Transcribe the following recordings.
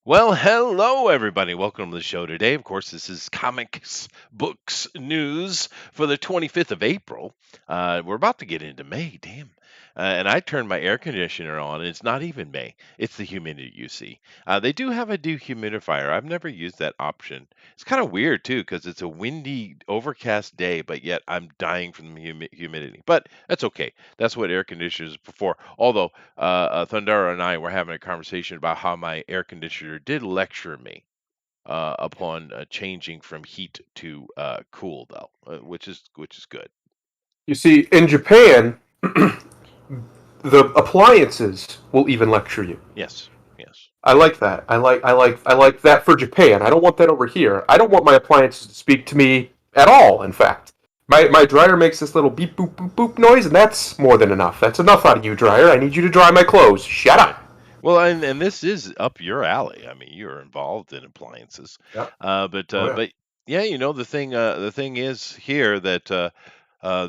Well, hello everybody. Welcome to the show today. Of course, this is comics, books, news for the 25th of April. We're about to get into May, damn. And I turned my air conditioner on, and it's not even May. It's the humidity you see. They do have a dehumidifier. I've never used that option. It's kind of weird too, because it's a windy, overcast day, but yet I'm dying from the humidity. But that's okay. That's what air conditioners are for. Although Thundara and I were having a conversation about how my air conditioner did lecture me upon changing from heat to cool, though, which is good. You see, in Japan, the appliances will even lecture you. Yes, yes. I like that. I like that for Japan. I don't want that over here. I don't want my appliances to speak to me at all, in fact. My dryer makes this little beep boop boop boop noise, and that's more than enough. That's enough out of you, dryer. I need you to dry my clothes. Shut Right. up. Well, and this is up your alley. I mean, you're involved in appliances, Yeah. but Oh yeah. but yeah, the thing is here that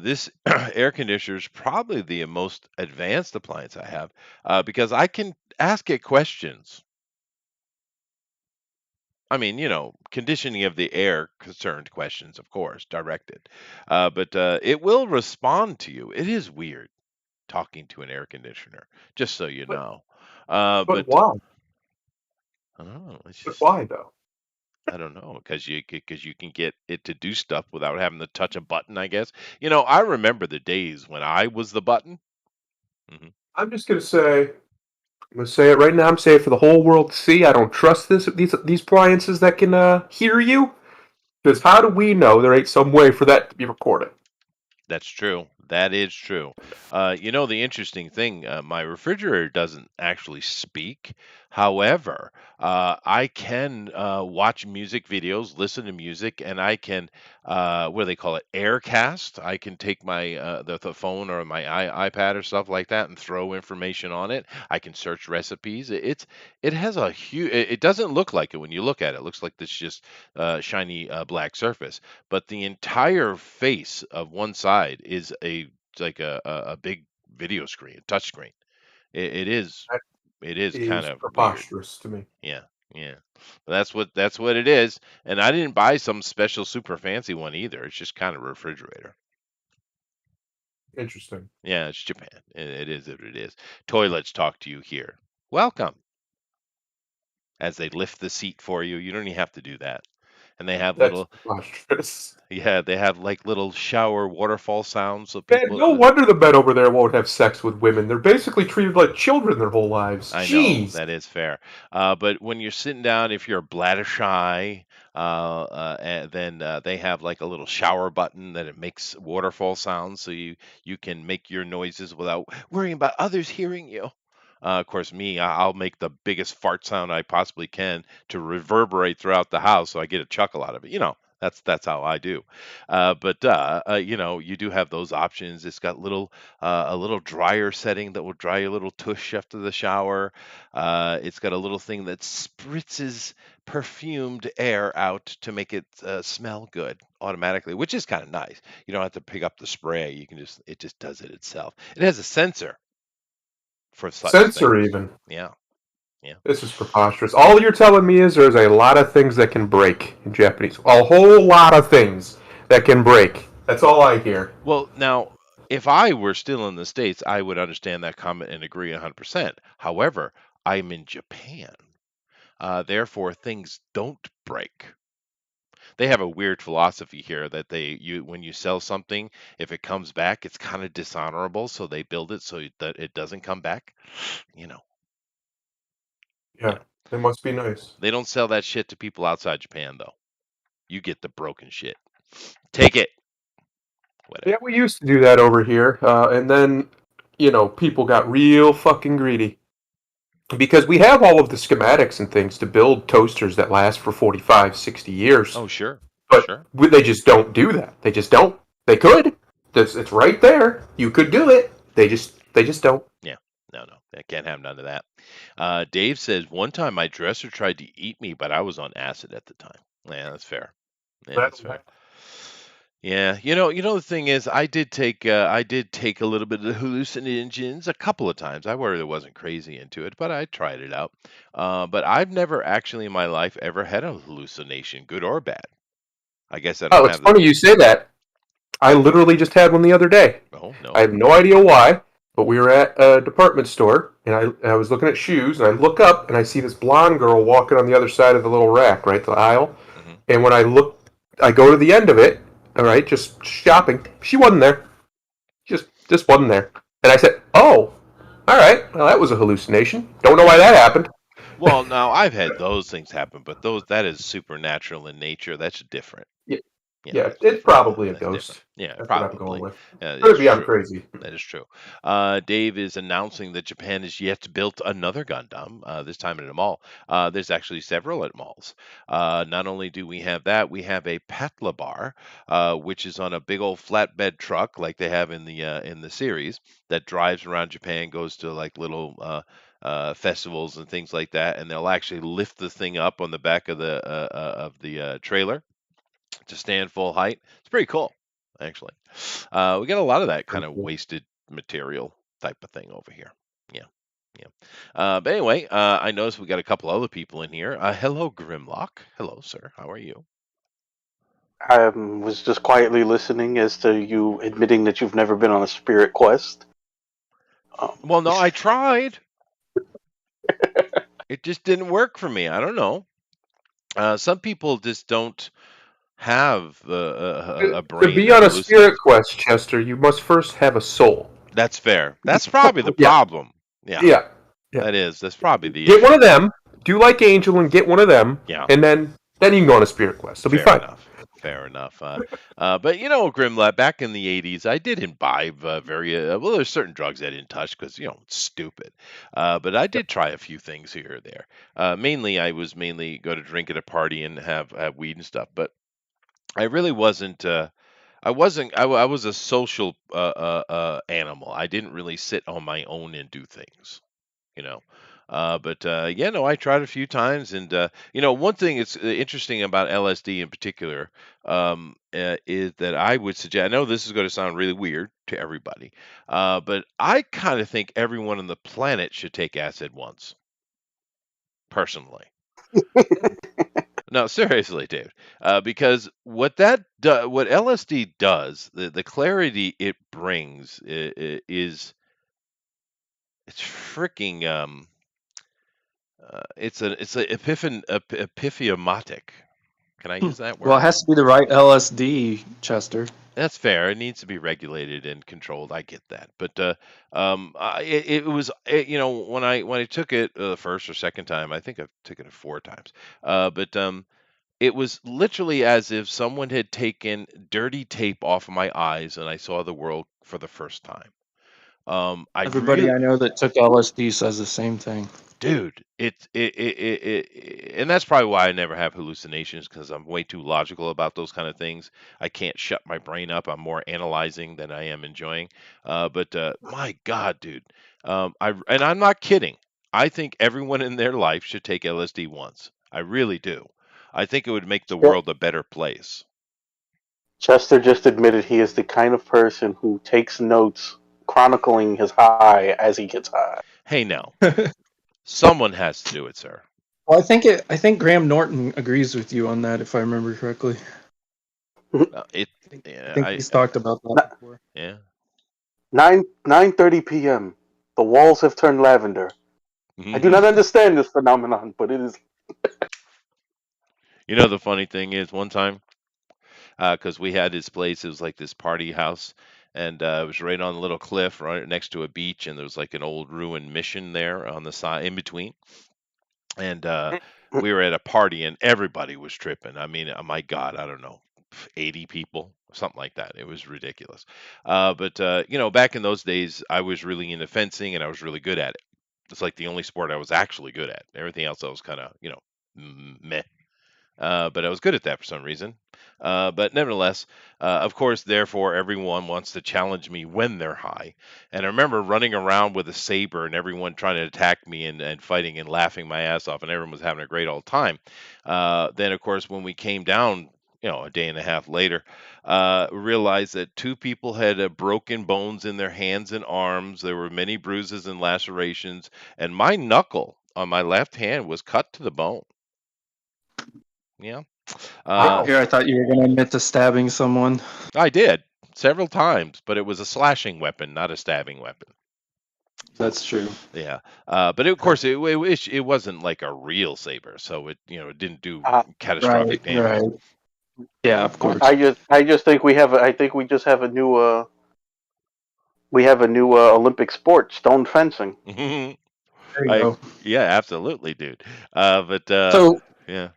this air conditioner is probably the most advanced appliance I have because I can ask it questions. I mean, conditioning of the air concerned questions, of course, directed. But it will respond to you. It is weird talking to an air conditioner, just so you But know. but But why? I don't know. It's But just why though? I don't know because you can get it to do stuff without having to touch a button. I guess I remember the days when I was the button. Hmm. I'm just gonna say. I'm gonna say it right now. I'm saying it for the whole world to see. I don't trust these appliances that can hear you. Because how do we know there ain't some way for that to be recorded? That's true. That is true. The interesting thing, my refrigerator doesn't actually speak. However, I can watch music videos, listen to music, and I can, what do they call it? Aircast. I can take my the phone or my iPad or stuff like that and throw information on it. I can search recipes. It has a huge. It doesn't look like it when you look at it. It looks like this just shiny black surface, but the entire face of one side is like a big video screen, a touch screen. It is That it is kind is of weird. preposterous to me. Yeah, yeah. But that's what it is. And I didn't buy some special super fancy one either. It's just kind of a refrigerator. Interesting. Yeah, it's Japan. It is what it is. Toilets talk to you here. Welcome. As they lift the seat for you. You don't even have to do that. And they have That's little preposterous. yeah, they have like little shower waterfall sounds so Man, people no wonder the men over there won't have sex with women. They're basically treated like children their whole lives. I know Jeez. that is fair, but when you're sitting down, if you're bladder shy, and then they have like a little shower button that it makes waterfall sounds, so you can make your noises without worrying about others hearing you. Of course, me, I'll make the biggest fart sound I possibly can to reverberate throughout the house, so I get a chuckle out of it. That's how I do. But you do have those options. It's got a little dryer setting that will dry your little tush after the shower. It's got a little thing that spritzes perfumed air out to make it smell good automatically, which is kind of nice. You don't have to pick up the spray. It just does it itself. It has a sensor for such Censor things. even. Yeah, yeah. This is preposterous. All you're telling me is there's a lot of things that can break in Japanese. A whole lot of things that can break. That's all I hear. Well, now, if I were still in the States, I would understand that comment and agree 100%. However, I'm in Japan. Therefore, things don't break. They have a weird philosophy here that when you sell something, if it comes back, it's kind of dishonorable, so they build it so that it doesn't come back. You know, Yeah, yeah. it must be nice. They don't sell that shit to people outside Japan though. You get the broken shit. Take it. Yeah, Whatever. we used to do that over here, and then people got real fucking greedy because we have all of the schematics and things to build toasters that last for 45, 60 years. Oh, sure. But Sure. they just don't do that. They just don't. They could. It's right there. You could do it. They just don't. Yeah. No, no. I can't have none of that. Dave says one time my dresser tried to eat me, but I was on acid at the time. Yeah, that's fair. Yeah, that's That'll fair. happen. Yeah, the thing is, I did take a little bit of the hallucinogens a couple of times. I really wasn't crazy into it, but I tried it out. But I've never actually in my life ever had a hallucination, good or bad. I guess I Oh, don't it's have the. funny you say that. I literally just had one the other day. Oh I no. have no idea why, but we were at a department store, and I was looking at shoes, and I look up, and I see this blonde girl walking on the other side of the little rack, right, the aisle. Hmm. And when I look, I go to the end of it, all right, just shopping. She wasn't there. Just wasn't there. And I said, "Oh, all right. Well, that was a hallucination. Don't know why that happened." Well, now I've had those things happen, but that is supernatural in nature. That's different. Yeah, yeah, That's it's different. probably a That's different. ghost. Yeah, That's what I'm going probably. with. It's Could be I'm true. crazy. That is true. Dave is announcing that Japan has yet built another Gundam, this time at a mall. There's actually several at malls. Not only do we have that, we have a Petla bar, which is on a big old flatbed truck like they have in the series that drives around Japan, goes to like little festivals and things like that, and they'll actually lift the thing up on the back of the trailer to stand full height. It's pretty cool, actually. We got a lot of that kind Pretty of cool. wasted material type of thing over here. Yeah. Yeah. But anyway, I noticed we got a couple other people in here. Hello, Grimlock. Hello, sir. How are you? I was just quietly listening as to you admitting that you've never been on a spirit quest. Um, Well, no, I tried. It just didn't work for me. I don't know. Some people just don't have a To brain be that on a spirit hallucinates. quest, Chester, you must first have a soul. That's fair. That's probably the Yeah, problem. Yeah, yeah, yeah. that is. That's probably the Get one issue. of them. Do like Angel and get one of them, Yeah. and then you can go on a spirit quest. It'll be Fair fine. enough. Fair enough. But Grimla, back in the '80s, I did imbibe very well. There's certain drugs I didn't touch because it's stupid. But I did try a few things here or there. Mainly, I was mainly go to drink at a party and have weed and stuff. But I really wasn't. I wasn't. I was a social animal. I didn't really sit on my own and do things you know. But yeah, no, I tried a few times, and one thing that's interesting about LSD in particular is that I would suggest. I know this is going to sound really weird to everybody, but I kind of think everyone on the planet should take acid once, personally. No, seriously, dude, because what LSD does, the clarity it brings is it's freaking it's a epiphiomatic. Can I use that Well, it word? has to be the right LSD, Chester. That's fair. It needs to be regulated and controlled. I get that, but it was when I took it the first or second time. I think I took it 4 times. But it was literally as if someone had taken dirty tape off of my eyes, and I saw the world for the first time. I Everybody really I know that took LSD says the same thing. Dude, and that's probably why I never have hallucinations because I'm way too logical about those kind of things. I can't shut my brain up. I'm more analyzing than I am enjoying. But my God, dude, and I'm not kidding. I think everyone in their life should take LSD once. I really do. I think it would make the world a better place. Chester just admitted he is the kind of person who takes notes chronicling his high as he gets high. Hey, now, someone has to do it, sir. Well, I think Graham Norton agrees with you on that, if I remember correctly. It, I yeah, think he's talked about that before. yeah. 9:30 p.m. The walls have turned lavender. I do not understand this phenomenon, but it is. The funny thing is, one time, because we had this place, it was like this party house, and it was right on a little cliff, right next to a beach, and there was like an old ruined mission there on the side, in between. And we were at a party, and everybody was tripping. I mean, my God, I don't know, 80 people, something like that. It was ridiculous. But back in those days, I was really into fencing, and I was really good at it. It's like the only sport I was actually good at. Everything else I was kind of, meh. But I was good at that for some reason. But nevertheless, of course, therefore, everyone wants to challenge me when they're high. And I remember running around with a saber and everyone trying to attack me and fighting and laughing my ass off, and everyone was having a great old time. Then, of course, when we came down, a day and a half later, realized that two people had broken bones in their hands and arms. There were many bruises and lacerations, and my knuckle on my left hand was cut to the bone. Yeah. Wow. Here, I thought you were going to admit to stabbing someone. I did several times, but it was a slashing weapon, not a stabbing weapon. That's true. Yeah, but of course it wasn't like a real saber, so it didn't do Uh, catastrophic Right, damage. right. Yeah, of course. I just think I think we just have a new Olympic sport, stone fencing. There you I go. Yeah, absolutely, dude. But So yeah.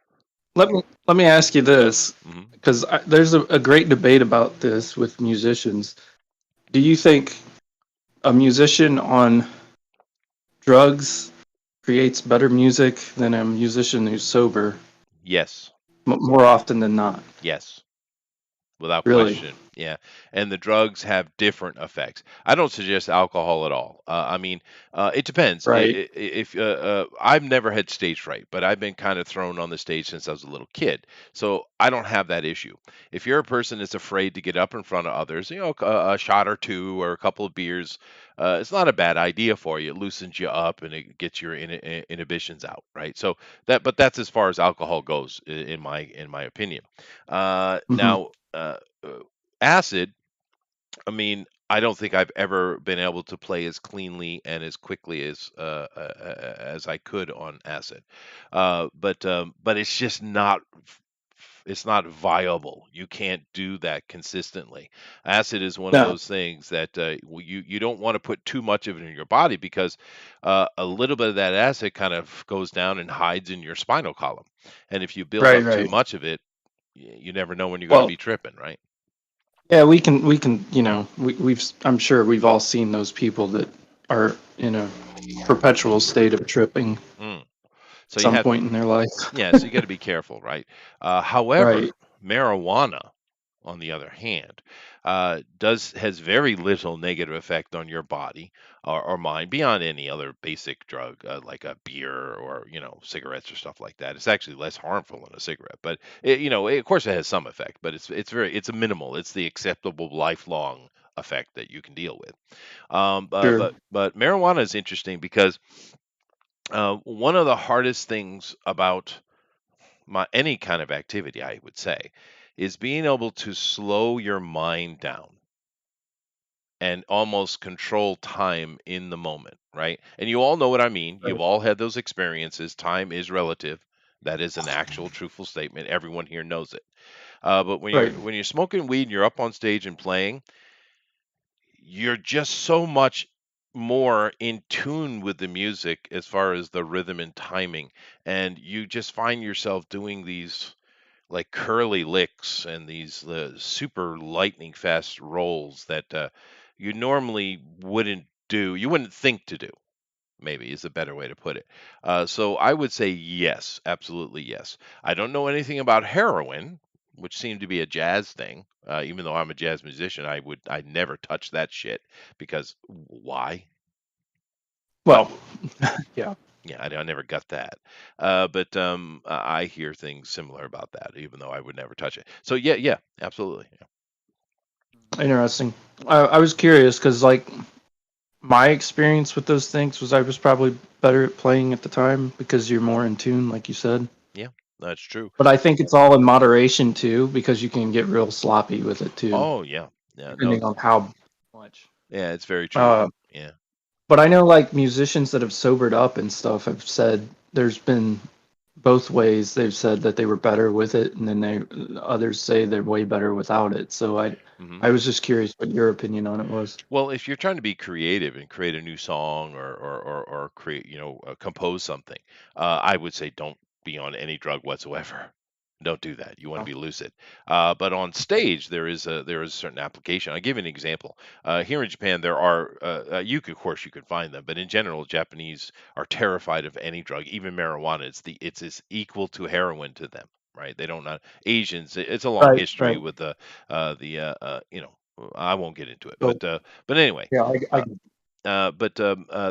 let me ask you this, Hmm. because there's a great debate about this with musicians. Do you think a musician on drugs creates better music than a musician who's sober Yes, more often than not? yes. Without Really? question. Yeah. And the drugs have different effects. I don't suggest alcohol at all. I mean, it depends. Right. If I've never had stage fright, but I've been kind of thrown on the stage since I was a little kid. So I don't have that issue. If you're a person that's afraid to get up in front of others, a shot or two or a couple of beers, it's not a bad idea for you. It loosens you up and it gets your inhibitions out, right? So but that's as far as alcohol goes, in my opinion. Hmm. Now, acid, I mean, I don't think I've ever been able to play as cleanly and as quickly as I could on acid. But it's just it's not viable. You can't do that consistently. Acid is one of No. those things that you don't want to put too much of it in your body, because a little bit of that acid kind of goes down and hides in your spinal column. And if you build Right, up too right. much of it, you never know when you're going to Well, be tripping, right? yeah, we can, I'm sure we've all seen those people that are in a perpetual state of tripping Mm. So at you some have, point in their life. yeah, so you got to be careful, right? However, Right. marijuana, on the other hand, does has very little negative effect on your body or mind beyond any other basic drug, like a beer or cigarettes or stuff like that. It's actually less harmful than a cigarette, but of course it has some effect, but it's a minimal. It's the acceptable lifelong effect that you can deal with. Sure. But marijuana is interesting because one of the hardest things about any kind of activity, I would say, is being able to slow your mind down and almost control time in the moment, right? And you all know what I mean. You've Right. all had those experiences. Time is relative. That is an actual truthful statement. Everyone here knows it. But when you're Right. when you're smoking weed and you're up on stage and playing, you're just so much more in tune with the music as far as the rhythm and timing, and you just find yourself doing these like curly licks and these super lightning fast rolls that you normally wouldn't think to do, maybe is a better way to put it. So I would say yes, absolutely yes. I don't know anything about heroin, which seemed to be a jazz thing. Even though I'm a jazz musician, I'd never touch that shit, because why? Well, yeah. Yeah, I never got that. But I hear things similar about that, even though I would never touch it. So yeah, yeah, absolutely. Interesting. I was curious because, like, my experience with those things was I was probably better at playing at the time because you're more in tune, like you said. Yeah, that's true. But I think it's all in moderation too, because you can get real sloppy with it too, Oh yeah, yeah, no, depending on how much. yeah, it's very true. Uh, Yeah. but I know, like, musicians that have sobered up and stuff have said there's been both ways. They've said that they were better with it, and then others say they're way better without it. So Hmm. I was just curious what your opinion on it was. Well, if you're trying to be creative and create a new song or create, compose something, I would say don't be on any drug whatsoever. Don't do that. You want to Oh, be lucid. But on stage, there is a certain application. I'll give you an example. Here in Japan, there are of course you can find them, but in general, Japanese are terrified of any drug, even marijuana. It's as equal to heroin to them, right? They don't know Asians. It's a long right, history right. with I won't get into it, So but anyway, yeah, uh, but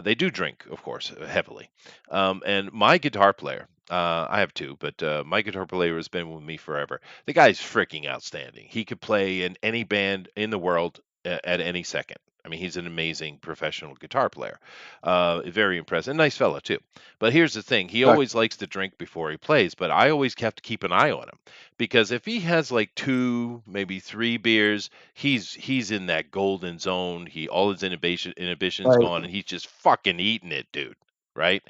they do drink, of course, heavily. And my guitar player, I have two, but my guitar player has been with me forever. The guy's freaking outstanding. He could play in any band in the world at any second. I mean, he's an amazing professional guitar player. Very impressive. Nice fella, too. But here's the thing. He Right. always likes to drink before he plays, but I always have to keep an eye on him because if he has like two, maybe three beers, he's in that golden zone. All his inhibitions Right, gone, and he's just fucking eating it, dude. Right?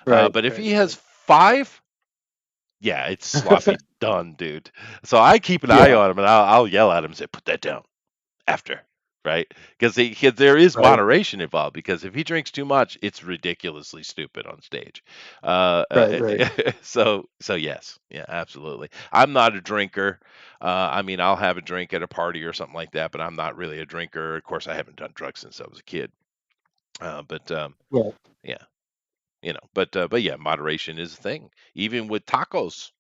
right, But if right, he has five, yeah, it's sloppy done, dude. So I keep an eye yeah, on him, and I'll yell at him and say, "Put that down after." Right? Because there is Right. moderation involved. Because if he drinks too much, it's ridiculously stupid on stage. right, right. So yes, yeah, absolutely. I'm not a drinker. I mean, I'll have a drink at a party or something like that, but I'm not really a drinker. Of course, I haven't done drugs since I was a kid. But Right. yeah, but yeah, moderation is a thing, even with tacos.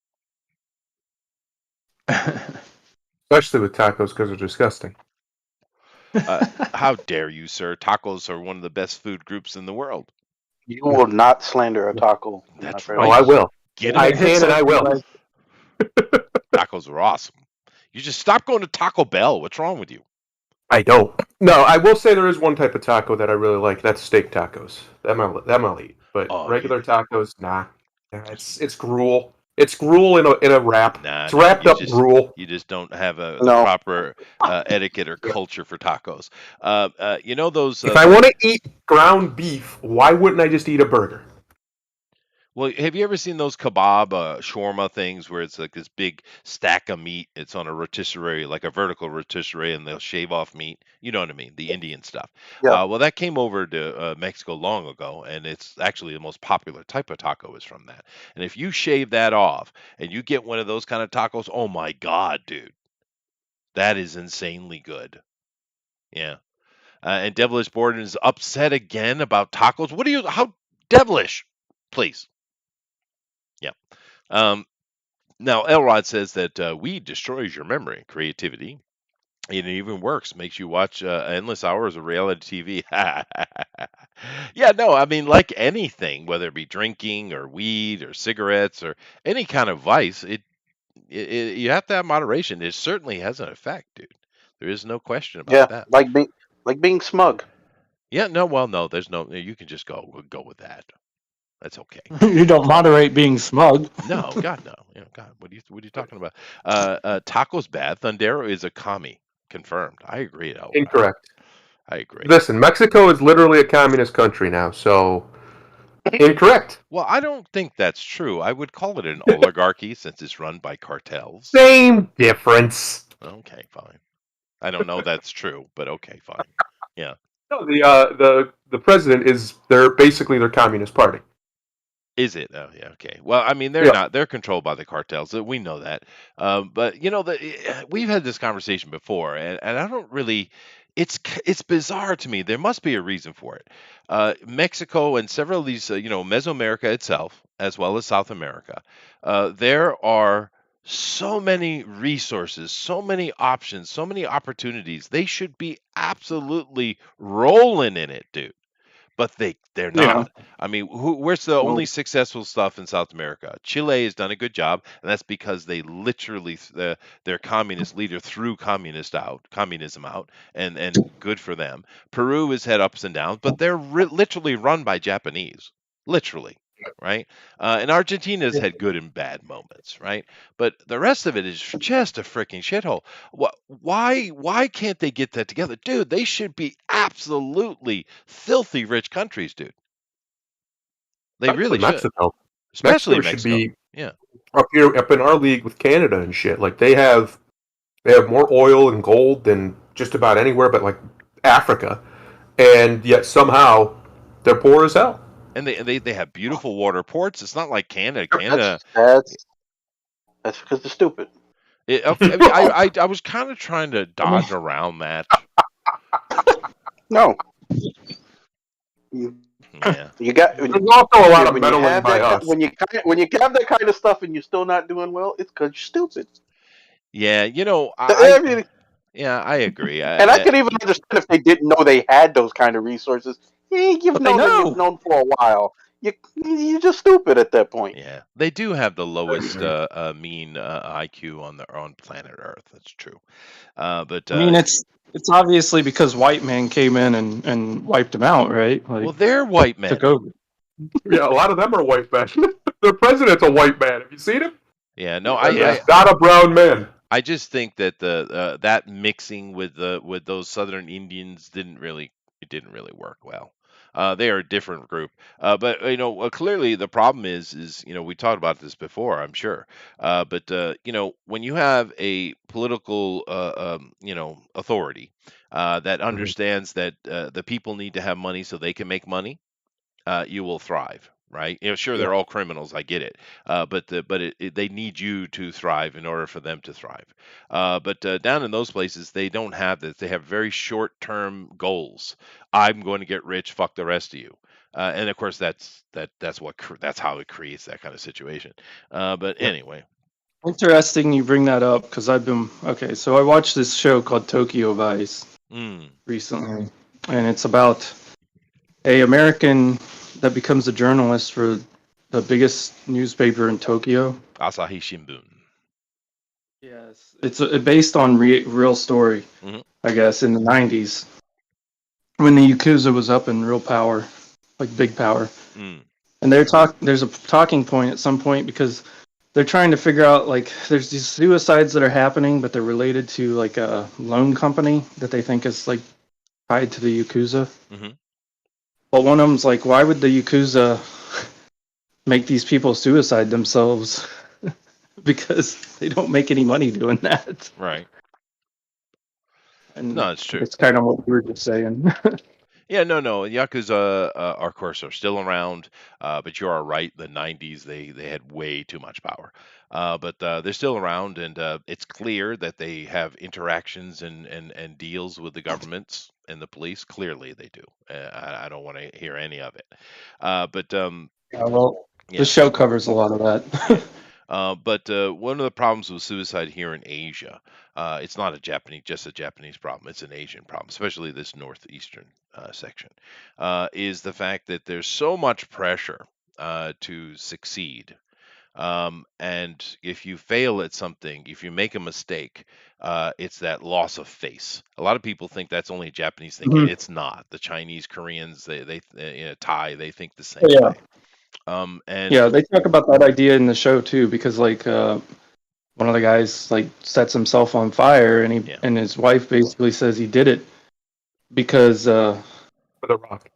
Especially with tacos because they're disgusting. How dare you, sir? Tacos are one of the best food groups in the world. You will not slander a taco, my That's friend. Oh, right. I will. Get When him. I it hits can and I home, you will. like Tacos are awesome. You just stop going to Taco Bell. What's wrong with you? I don't. No, I will say there is one type of taco that I really like. That's steak tacos. That I'll eat. But Oh, regular tacos, nah. Yeah, it's gruel. It's gruel in a wrap. nah, It's nah. wrapped up gruel. You just don't have the No. proper etiquette or culture for tacos. You know those If I want to eat ground beef, why wouldn't I just eat a burger? Well, have you ever seen those kebab shawarma things where it's like this big stack of meat? It's on a rotisserie, like a vertical rotisserie, and they'll shave off meat. You know what I mean? The Indian stuff. Yeah. Well, that came over to Mexico long ago, and it's actually the most popular type of taco is from that. And if you shave that off and you get one of those kind of tacos, oh my God, dude, that is insanely good. Yeah. And Devilish Borden is upset again about tacos. What are you? How devilish? Please. Yeah. Um, Now, Elrod says that weed destroys your memory and creativity. And it even works, makes you watch endless hours of reality TV. Yeah, no, I mean, like anything, whether it be drinking or weed or cigarettes or any kind of vice, you have to have moderation. It certainly has an effect, dude. There is no question about Yeah, that. like being smug. Yeah, no, well, no, there's no. You can just go with that. That's okay. you don't moderate being smug. No, God, no. You know, God, what are you talking about? Taco's bad. Thundero is a commie. Confirmed. I agree, Elrod. Incorrect. I agree. Listen, Mexico is literally a communist country now, so incorrect. Well, I don't think that's true. I would call it an oligarchy since it's run by cartels. Same difference. Okay, fine. I don't know that's true, but okay, fine. Yeah. No, the president is basically their communist party. Is it? Oh, yeah. Okay. Well, I mean, they're Yeah. not. They're controlled by the cartels. We know that. But we've had this conversation before, and I don't really. It's bizarre to me. There must be a reason for it. Mexico and several of these, Mesoamerica itself, as well as South America, there are so many resources, so many options, so many opportunities. They should be absolutely rolling in it, dude. But they're Yeah. not. I mean, where's the only Well, successful stuff in South America? Chile has done a good job, and that's because they literally their communist leader threw communism out, and good for them. Peru has had ups and downs, but they're literally run by Japanese, literally, right? And Argentina's had good and bad moments, right? But the rest of it is just a freaking shithole. Why can't they get that together, dude? They should be absolutely filthy rich countries, dude. They Especially really should, Mexico. especially Mexico should Mexico. be Yeah, up in our league with Canada and shit. Like they have more oil and gold than just about anywhere but like Africa, and yet somehow they're poor as hell. and they have beautiful water ports. It's not like Canada. that's Canada. that's because they're stupid. Okay, I mean, I was kind of trying to dodge around that. No, you, Yeah. you got There's also a lot of when you meddling have by that us. when you have that kind of stuff and you're still not doing well. It's because you're stupid. Yeah, I mean, I agree. and I could even understand if they didn't know they had those kind of resources. You've But they known them. know. You've known for a while. you're just stupid at that point. Yeah, they do have the lowest mean IQ on planet Earth. That's true. But I mean, it's obviously because white man came in and wiped them out, right? Like well, they're white took men. over. Yeah, a lot of them are white men. The president's a white man. Have you seen him? Yeah, no, And I there's not a brown man. I just think that the that mixing with those Southern Indians didn't really work well. They are a different group, but clearly the problem is we talked about this before, I'm sure, but when you have a political authority that Mhm. understands that the people need to have money so they can make money, you will thrive, right? Sure, Yeah. they're all criminals. I get it, but they need you to thrive in order for them to thrive. But down in those places, they don't have this. They have very short-term goals. I'm going to get rich. Fuck the rest of you. And of course, that's how it creates that kind of situation. But Yeah. anyway, Interesting you bring that up because so I watched this show called Tokyo Vice mm, recently, and it's about a American that becomes a journalist for the biggest newspaper in Tokyo. Asahi Shimbun. Yes, it's based on real story, Hmm. I guess, in the '90s when the Yakuza was up in real power, like big power. Mm, And there's a talking point at some point because they're trying to figure out like there's these suicides that are happening, but they're related to like a loan company that they think is like tied to the Yakuza. hmm But one of them's like, why would the Yakuza make these people suicide themselves? Because they don't make any money doing that. Right. And No, it's true. it's kind of what we were just saying. Yeah, no. Yakuza, of course, are still around, but you are right. The '90s, they had way too much power, but they're still around, and it's clear that they have interactions and deals with the governments and the police. Clearly, they do. I don't want to hear any of it. But Yeah, well, the yeah, show covers a lot of yeah. that. But one of the problems with suicide here in Asia, it's not just a Japanese problem. It's an Asian problem, especially this northeastern section, is the fact that there's so much pressure to succeed. And if you fail at something, if you make a mistake, it's that loss of face. A lot of people think that's only a Japanese thing. Mhm. It's not. The Chinese, Koreans, Thai, they think the same Yeah, way. And yeah, they talk about that idea in the show too, because like one of the guys like sets himself on fire, and yeah, his wife basically says he did it because For the Rock.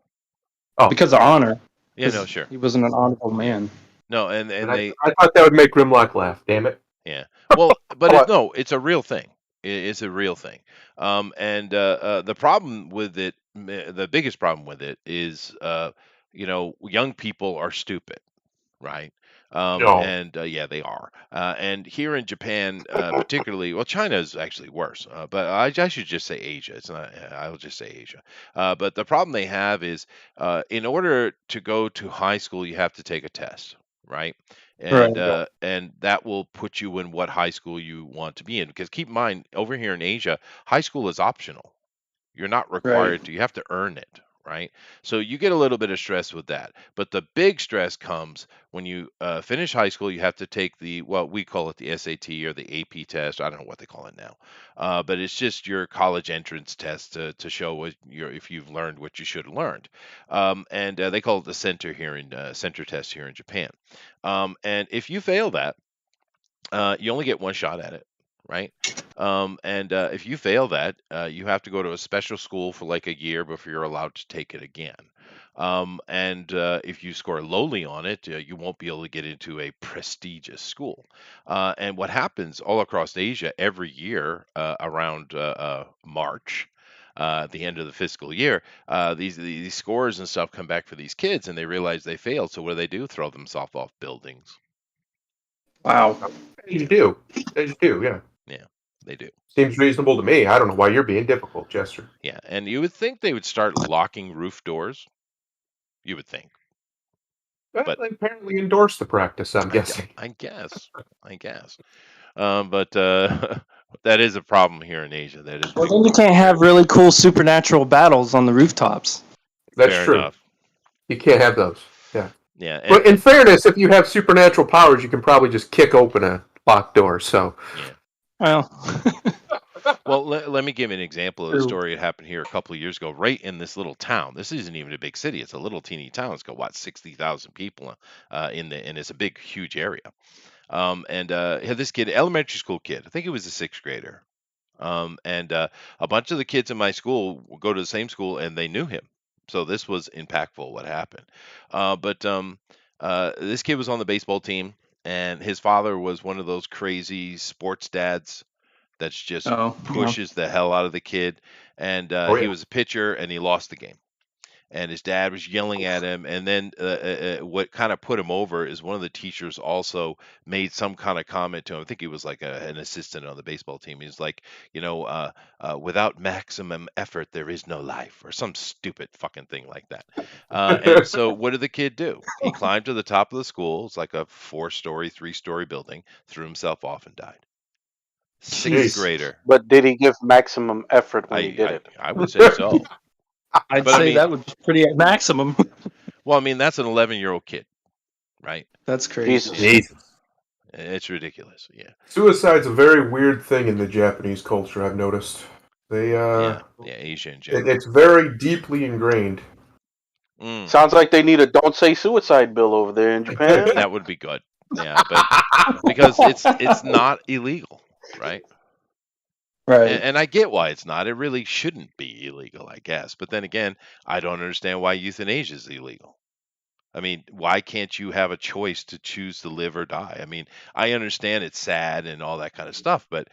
Oh, because of honor, yeah, no, because sure. he wasn't an honorable man. No, and and I, they I thought that would make Grimlock laugh. Damn it. Yeah. Well, but But no, it's a real thing. It's a real thing. And the problem with it, the biggest problem with it is, young people are stupid, right? No. And yeah, they are. And here in Japan, particularly, well, China is actually worse. But I should just say Asia. It's not. I'll just say Asia. But the problem they have is, in order to go to high school, you have to take a test, right? Right. And that will put you in what high school you want to be in. Because keep in mind, over here in Asia, high school is optional. You're not Right. required to. You have to earn it, right? So you get a little bit of stress with that. But the big stress comes when you finish high school. You have to take well, we call it the SAT or the AP test. I don't know what they call it now, but it's just your college entrance test to show if you've learned what you should have learned. And they call it the center test here in Japan. And if you fail that, you only get one shot at it, right? And if you fail that, you have to go to a special school for like a year before you're allowed to take it again. And if you score lowly on it, you won't be able to get into a prestigious school. And what happens all across Asia every year around March, at the end of the fiscal year, these scores and stuff come back for these kids, and they realize they failed. So what do? Throw themselves off buildings. Wow. As you do. As you do, yeah. Yeah, they do. Seems reasonable to me. I don't know why you're being difficult, Jester. Yeah, and you would think they would start locking roof doors. You would think, Well, but they apparently endorse the practice, I'm I, gu- guessing. I guess, I guess. But that is a problem here in Asia. That is a Well, big then you problem. can't have really cool supernatural battles on the rooftops. That's Fair true. enough. You can't have those. Yeah. Yeah, But in fairness, if you have supernatural powers, you can probably just kick open a locked door. So yeah. Well, Well, let me give you an example of a true. story that happened here a couple of years ago, right in this little town. This isn't even a big city; it's a little teeny town. It's got what 60,000 people and it's a big, huge area. And had this kid, elementary school kid, I think he was a sixth grader. And a bunch of the kids in my school go to the same school, and they knew him. So this was impactful. What happened? But this kid was on the baseball team, and his father was one of those crazy sports dads that's just Oh, yeah. pushes the hell out of the kid. And oh he yeah. was a pitcher, and he lost the game. And his dad was yelling at him. And then what kind of put him over is one of the teachers also made some kind of comment to him. I think he was like an assistant on the baseball team. He's like, without maximum effort, there is no life, or some stupid fucking thing like that. And so, what did the kid do? He climbed to the top of the school. It's like a 4-story, 3-story building, threw himself off and died. Sixth Jeez. grader. But did he give maximum effort when he I, did I it? I would say so. I'd But I say mean, that would be pretty at maximum. well, I mean that's an 11-year-old kid, right? That's crazy. Jesus. Yeah, Jesus. it's ridiculous. Yeah, Suicide's a very weird thing in the Japanese culture. I've noticed. They yeah, Asia in general. it's very deeply ingrained. Mm, Sounds like they need a "Don't Say Suicide" bill over there in Japan. that would be good. Yeah, but because it's not illegal, right? Right. And I get why it's not. It really shouldn't be illegal, I guess. But then again, I don't understand why euthanasia is illegal. I mean, why can't you have a choice to choose to live or die? I mean, I understand it's sad and all that kind of stuff, but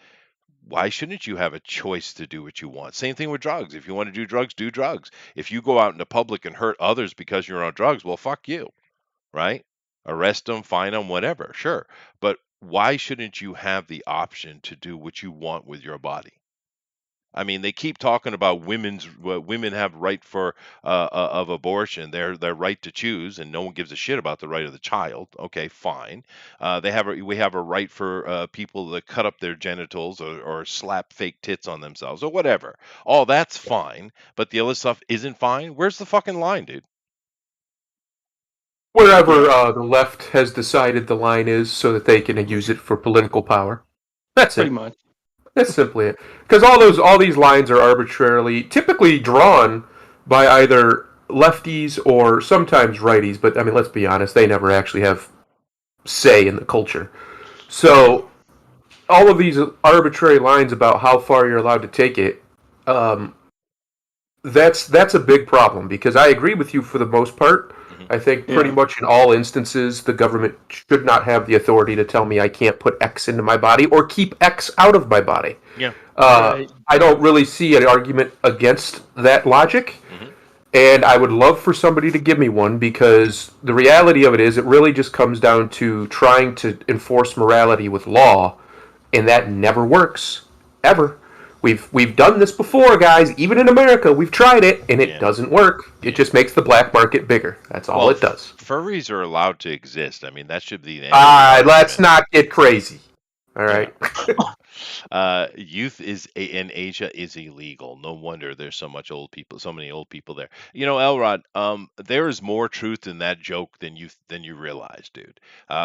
why shouldn't you have a choice to do what you want? Same thing with drugs. If you want to do drugs, do drugs. If you go out in the public and hurt others because you're on drugs, well, fuck you, right? Arrest them, fine them, whatever, sure. But why shouldn't you have the option to do what you want with your body? I mean, they keep talking about women have right for of abortion, their right to choose, and no one gives a shit about the right of the child. Okay, fine. We have a right for people to cut up their genitals or slap fake tits on themselves or whatever. All that's fine, but the other stuff isn't fine. Where's the fucking line, dude? Wherever the left has decided the line is, so that they can use it for political power. That's Pretty it. much. That's simply it. Because all these lines are arbitrarily, typically drawn by either lefties or sometimes righties. But I mean, let's be honest, they never actually have say in the culture. So all of these arbitrary lines about how far you're allowed to take it, um, that's a big problem. Because I agree with you for the most part. Mhm. I think pretty Yeah. much in all instances, the government should not have the authority to tell me I can't put X into my body or keep X out of my body. Yeah. Right. I don't really see an argument against that logic, Hmm. and I would love for somebody to give me one because the reality of it is it really just comes down to trying to enforce morality with law, and that never works ever. We've done this before, guys. Even in America, we've tried it, and it Yeah. doesn't work. It just makes the black market bigger. That's all Well, it does. furries are allowed to exist. I mean, that should be the end of the Let's argument. not get crazy. All Yeah. right. Youth in Asia is illegal. No wonder there's so many old people there. Elrod, there is more truth in that joke than you realize, dude.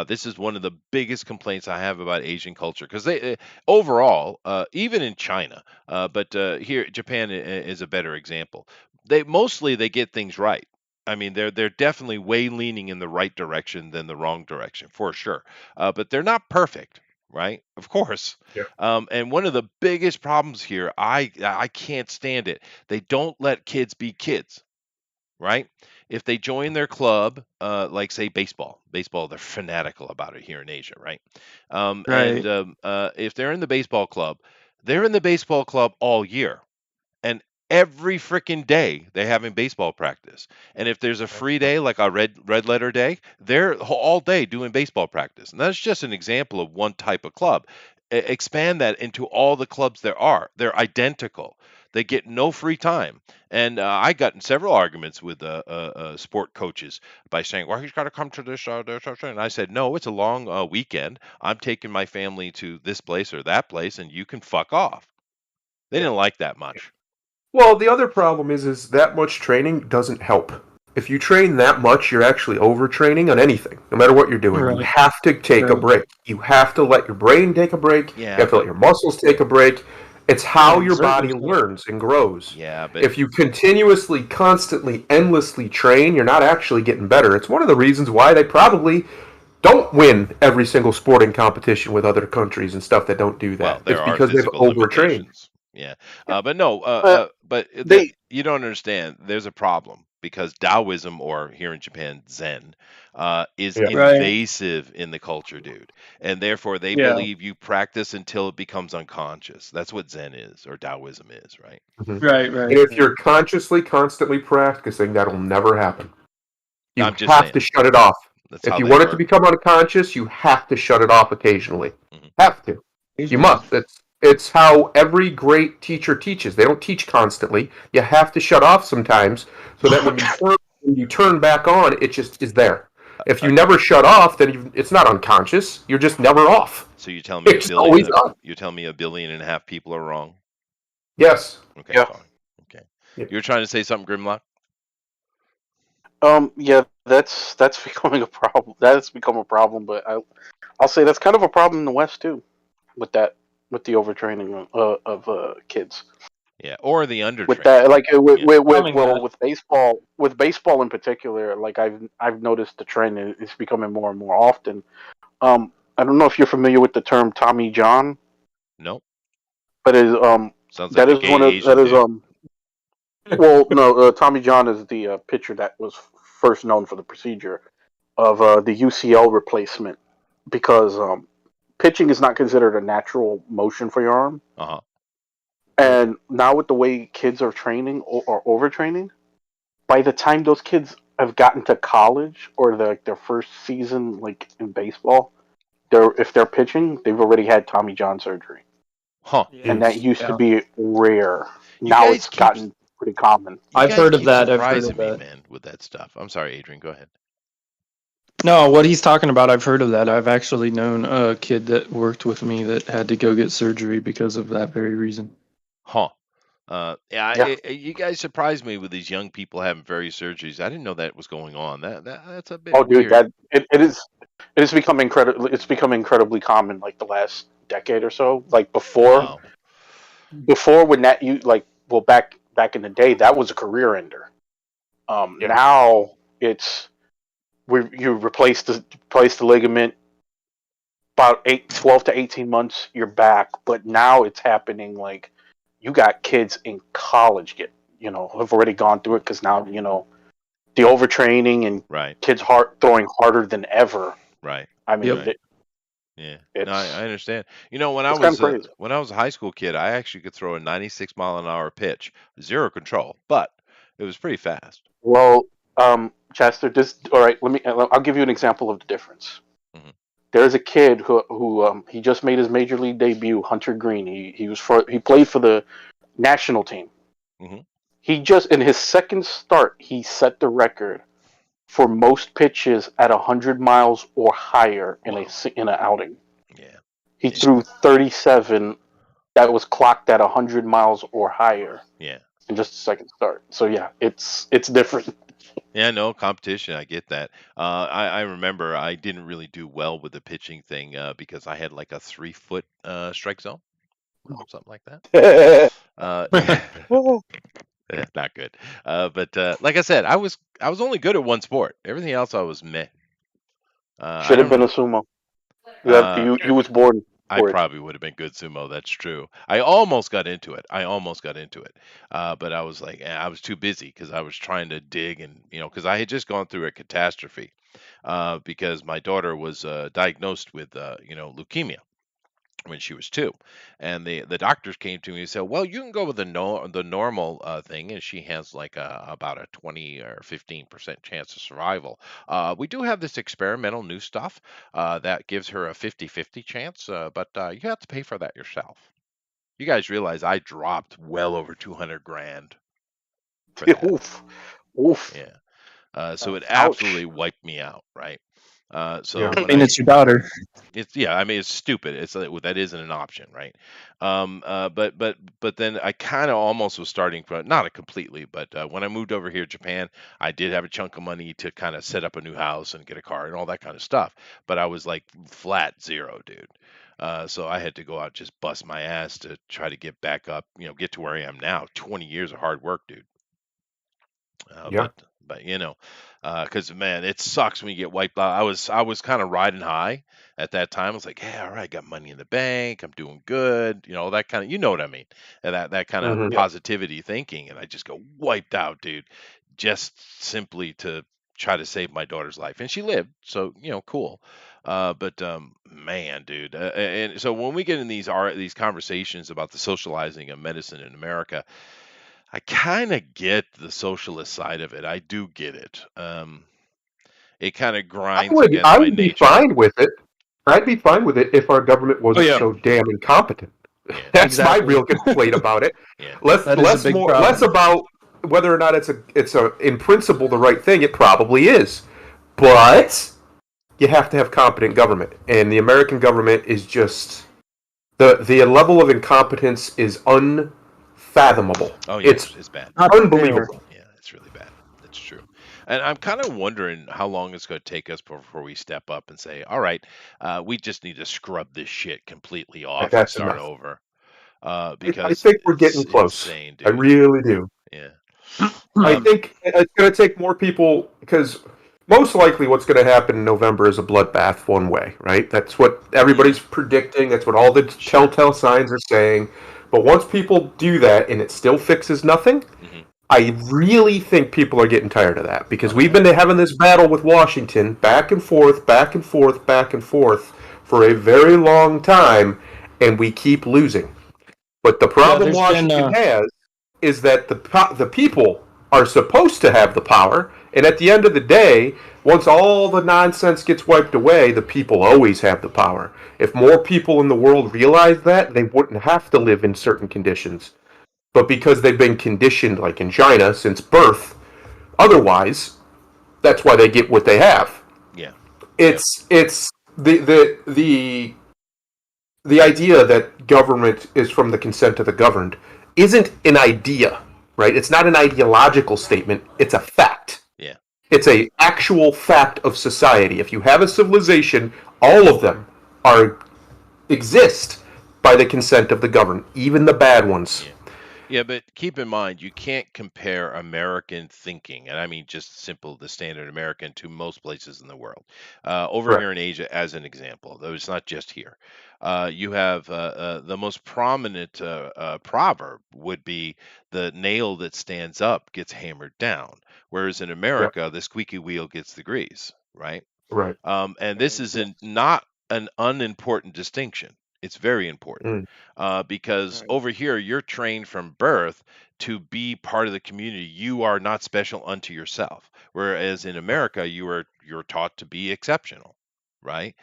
This is one of the biggest complaints I have about Asian culture because they overall, even in China, but here Japan is a better example. They get things right. I mean, they're definitely way leaning in the right direction than the wrong direction for sure. But they're not perfect, right? Of course. Yeah. And one of the biggest problems here, I can't stand it. They don't let kids be kids, right? If they join their club, like say baseball, they're fanatical about it here in Asia, right? And Right. if they're in the baseball club, they're in the baseball club all year, and every freaking day they're having baseball practice. And if there's a free day like a red letter day, they're all day doing baseball practice. And that's just an example of one type of club. Expand that into all the clubs there are. They're identical. They get no free time. And I got in several arguments with sport coaches by saying, well, he's got to come to this. And I said, no, it's a long weekend. I'm taking my family to this place or that place, and you can fuck off. They Yeah. didn't like that much. Well, the other problem is that much training doesn't help If you train that much, you're actually overtraining on anything, no matter what you're doing. You Right. have to take a Right. break. You have to let your brain take a break. You Yeah, have to let but your muscles take a break. It's how And your exert body yourself. learns and grows. yeah, but If you continuously, constantly, endlessly train, you're not actually getting better. It's one of the reasons why they probably don't win every single sporting competition with other countries and stuff that don't do well, that. It's there are because they've physical overtrained. limitations. Yeah, but no, Well, but they you don't understand. There's a problem because Taoism, or here in Japan, Zen, is Yeah. Right. invasive in the culture, dude, and therefore they Yeah. believe you practice until it becomes unconscious. That's what Zen is, or Taoism is, right? Mhm. Right. And Right. if you're consciously, constantly practicing, that'll never happen. You I'm just have to saying shut it off. that's If how you they want it to work. become unconscious, you have to shut it off occasionally. Mhm. Have to. You Occasionally. must. It's how every great teacher teaches. They don't teach constantly. You have to shut off sometimes so that when you turn back on, it just is there. If Uh, you never shut off, then it's not unconscious. You're just never off. so you're telling me It's always on. you're telling me 1.5 billion people are wrong? Yes. Okay, yeah. fine. Okay, Yeah. you were trying to say something, Grimlock? Yeah, that's becoming a problem. That's become a problem, but I'll say that's kind of a problem in the West too, with that, with the overtraining of kids. Yeah, or the With undertraining. that, like Yeah. Coming well, back. with baseball in particular, like I've noticed the trend is becoming more and more often. I don't know if you're familiar with the term Tommy John, Nope. but Sounds like that a is gay one of Asian dude. well, no, Tommy John is the pitcher that was first known for the procedure of the UCL replacement, because pitching is not considered a natural motion for your arm. Uh-huh. And now with the way kids are training or overtraining, by the time those kids have gotten to college or their first season like in baseball, if they're pitching, they've already had Tommy John surgery, Huh. and that Jeez. used to Yeah. be rare. You Now guys it's keep gotten pretty common. you I've guys heard of keep that. I've heard of surprising me, that. man, with that stuff. I'm sorry, Adrian, go ahead. No, what he's talking about, I've heard of that. I've actually known a kid that worked with me that had to go get surgery because of that very reason. Huh. Yeah, Yeah. you guys surprised me with these young people having various surgeries. I didn't know that was going on. That's a bit Oh, dude, weird. it has become incredible. It's become incredibly common like the last decade or so. Like Wow. before when that you like well back in the day that was a career ender. Yeah. Now it's you replace the ligament about 12 to 18 months you're back. But now it's happening like you got kids in college have already gone through it because now the overtraining and Right. kids heart throwing harder than ever. Right. I mean, Yep. Yeah. No, I it's understand. it's kind of crazy. When I was a high school kid, I actually could throw a 96 mile an hour pitch, zero control, but it was pretty fast. Well, Chester, just all right. I'll give you an example of the difference. Hmm. There's a kid who he just made his major league debut. Hunter Green. He played for the national team. Hmm. He just in his second start he set the record for most pitches at 100 miles or higher Wow. in an outing. Yeah. He Yeah. threw 37 that was clocked at 100 miles or higher Yeah. in just a second start. So yeah, it's different. Yeah, no competition. I get that. I remember I didn't really do well with the pitching thing because I had like a 3 foot strike zone, something like that. Yeah, yeah, not good. But like I said, I was only good at one sport. Everything else I was meh. I Should have don't been know. a sumo. Uh, You was born I for it. probably would have been good sumo. That's true. I almost got into it. But I was like, I was too busy because I was trying to dig and because I had just gone through a catastrophe. Because my daughter was diagnosed with leukemia when she was 2, and the doctors came to me and said, well, you can go with the normal thing, and she has like about a 20 or 15% chance of survival. We do have this experimental new stuff that gives her a 50-50 chance, but you have to pay for that yourself. You guys realize I dropped well over 200 grand for that. Oof, oof. Yeah. So it Ouch. absolutely wiped me out, right? Yeah. So I when mean, I it's your daughter. It's yeah, I mean it's stupid. It's that isn't an option, right? But then I kind of almost was starting from not a completely, but when I moved over here to Japan, I did have a chunk of money to kind of set up a new house and get a car and all that kind of stuff. But I was like flat zero, dude. So I had to go out just bust my ass to try to get back up, get to where I am now. 20 years of hard work, dude. Uh, Yeah. but but because man, it sucks when you get wiped out. I was kind of riding high at that time. I was like, yeah, all right, got money in the bank, I'm doing good, that kind of, you know what I mean, and that kind of Hmm. positivity thinking, and I just go wiped out, dude, just simply to try to save my daughter's life, and she lived, so cool. But man, dude, and so when we get in these conversations about the socializing of medicine in America, I kind of get the socialist side of it. I do get it. It kind of I grinds would against I my would be nature. fine with it. I'd be fine with it if our government Oh wasn't yeah, so damn incompetent. Yeah, That's my exactly. real complaint about it. yeah, That is a big Less problem. about whether or not it's a in principle the right thing. It probably is, but you have to have competent government, and the American government is just the level of incompetence is unfathomable. oh yeah, It's it's bad. Not fair. unbelievable. Yeah, it's really bad. That's true. And I'm kind of wondering how long it's going to take us before we step up and say, all right, we just need to scrub this shit completely off and That's start enough. over. I Because think we're it's getting close. insane, I dude. really do. Yeah. I Um, think it's going to take more people because most likely what's going to happen in November is a bloodbath one way, right? That's what yeah, everybody's predicting. That's what all the sure. telltale signs are saying. But once people do that and it still fixes nothing, Hmm. I really think people are getting tired of that because Oh we've yeah. been having this battle with Washington back and forth, back and forth, back and forth for a very long time, and we keep losing. But the Yeah, problem there's been Washington has is that the people are supposed to have the power, and at the end of the day, once all the nonsense gets wiped away, the people always have the power. If more people in the world realized that, they wouldn't have to live in certain conditions. But because they've been conditioned, like in China, since birth, otherwise, that's why they get what they have. Yeah. Yep. It's the idea that government is from the consent of the governed isn't an idea, right? It's not an ideological statement. It's a fact. Yeah. It's a actual fact of society. If you have a civilization, all of them are exist by the consent of the governed, even the bad ones. Yeah. Yeah, but keep in mind, you can't compare American thinking, and I mean just simple, the standard American, to most places in the world. Over here Correct. in Asia, as an example, though it's not just here, you have the most prominent proverb would be the nail that stands up gets hammered down, whereas in Yep. America, the squeaky wheel gets the grease, right? Right. And this is not an unimportant distinction. It's very important Mm. because Right. over here, you're trained from birth to be part of the community. You are not special unto yourself. Whereas in America, you're taught to be exceptional, right?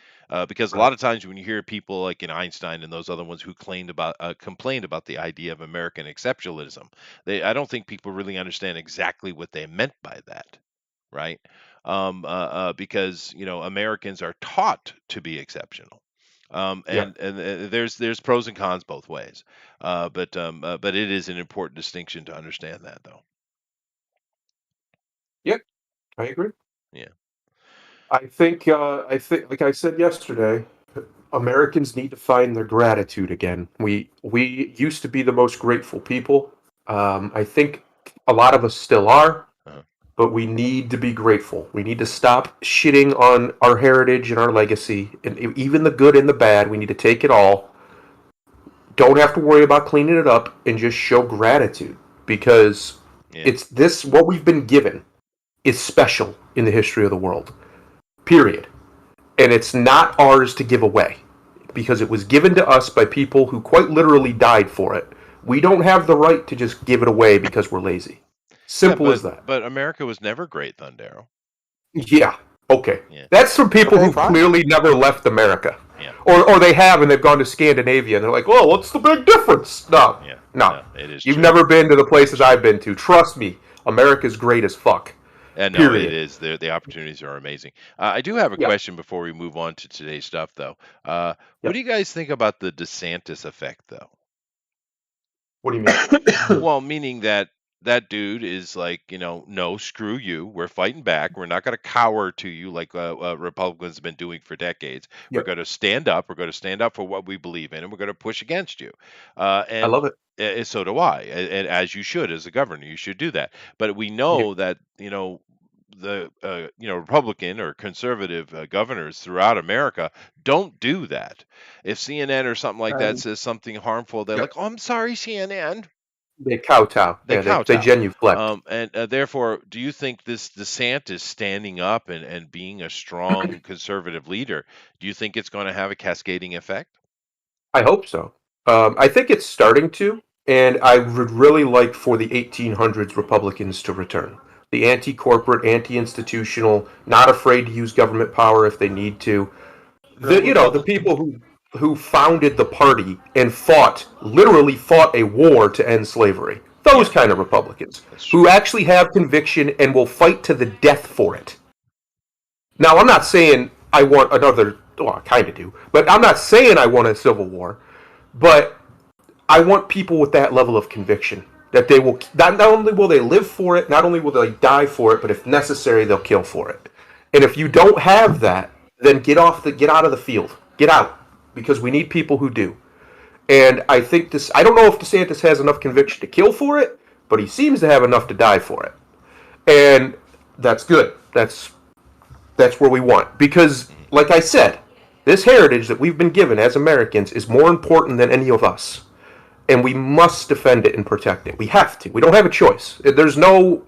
Because a Right. lot of times when you hear people like in Einstein and those other ones who complained about the idea of American exceptionalism, I don't think people really understand exactly what they meant by that, right? Because Americans are taught to be exceptional, Yeah. and there's pros and cons both ways, but it is an important distinction to understand that, though. Yep. I agree. Yeah, I think, like I said yesterday, Americans need to find their gratitude again. We used to be the most grateful people. I think a lot of us still are, uh, but we need to be grateful. We need to stop shitting on our heritage and our legacy, and even the good and the bad. We need to take it all. Don't have to worry about cleaning it up, and just show gratitude because yeah, it's this what we've been given is special in the history of the world. Period. And it's not ours to give away because it was given to us by people who quite literally died for it. We don't have the right to just give it away because we're lazy. yeah. Simple But as that. but America was never great, Thundero. Yeah. Okay. Yeah, That's from But people they who tried. clearly never left America. yeah, Or they have and they've gone to Scandinavia and they're like, well, what's the big difference? No. yeah. No. No, it is You've true. never been to the It is places true. I've been to. Trust me, America's great as fuck. And no, it Period. is. The opportunities are amazing. I do have a Yep. question before we move on to today's stuff, though. What Yep. do you guys think about the DeSantis effect, though? What do you mean? Well, meaning that that dude is like, no, screw you. We're fighting back. We're not going to cower to you like Republicans have been doing for decades. We're Yep. going to stand up. We're going to stand up for what we believe in, and we're going to push against you. I And love it. so do I. And as you should, as a governor, you should do that. But we Yeah. know that the Republican or conservative governors throughout America don't do that. If CNN or something like that Um, says something harmful, they're Yep. like, "Oh, I'm sorry, CNN." They kowtow. They Yeah, they kowtow. genuflect. And therefore, do you think this DeSantis standing up and being a strong conservative leader, do you think it's going to have a cascading effect? I hope so. I think it's starting to, and I would really like for the 1800s Republicans to return. The anti-corporate, anti-institutional, not afraid to use government power if they need to. real The Republican. people who founded the party and literally fought a war to end slavery. Those Yeah, kind of Republicans that's who true. actually have conviction and will fight to the death for it. Now, I'm not saying I want another. Well, I kind of do, but I'm not saying I want a civil war. But I want people with that level of conviction that they will not only will they live for it, not only will they die for it, but if necessary, they'll kill for it. And if you don't have that, then get out of the field, get out, because we need people who do. And I think this. I don't know if DeSantis has enough conviction to kill for it, but he seems to have enough to die for it, and that's good. That's where we want because, like I said, this heritage that we've been given as Americans is more important than any of us and we must defend it and protect it. We have to. We don't have a choice. There's no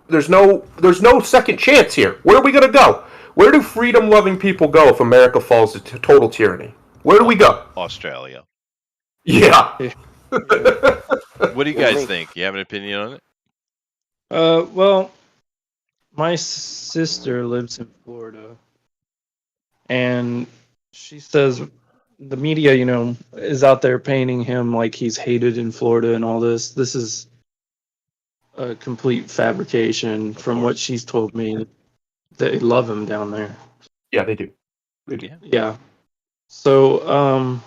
second chance here. Where are we going to go? Where do freedom-loving people go if America falls to total tyranny? Where do we go? Australia. Yeah. Yeah. What do you guys think? You have an opinion on it? Well, my sister lives in Florida, and she says the media, is out there painting him like he's hated in Florida and all this. This is a complete fabrication from what course. she's told me. They love him down there. Yeah, they do. They do. Yeah. Yeah. So,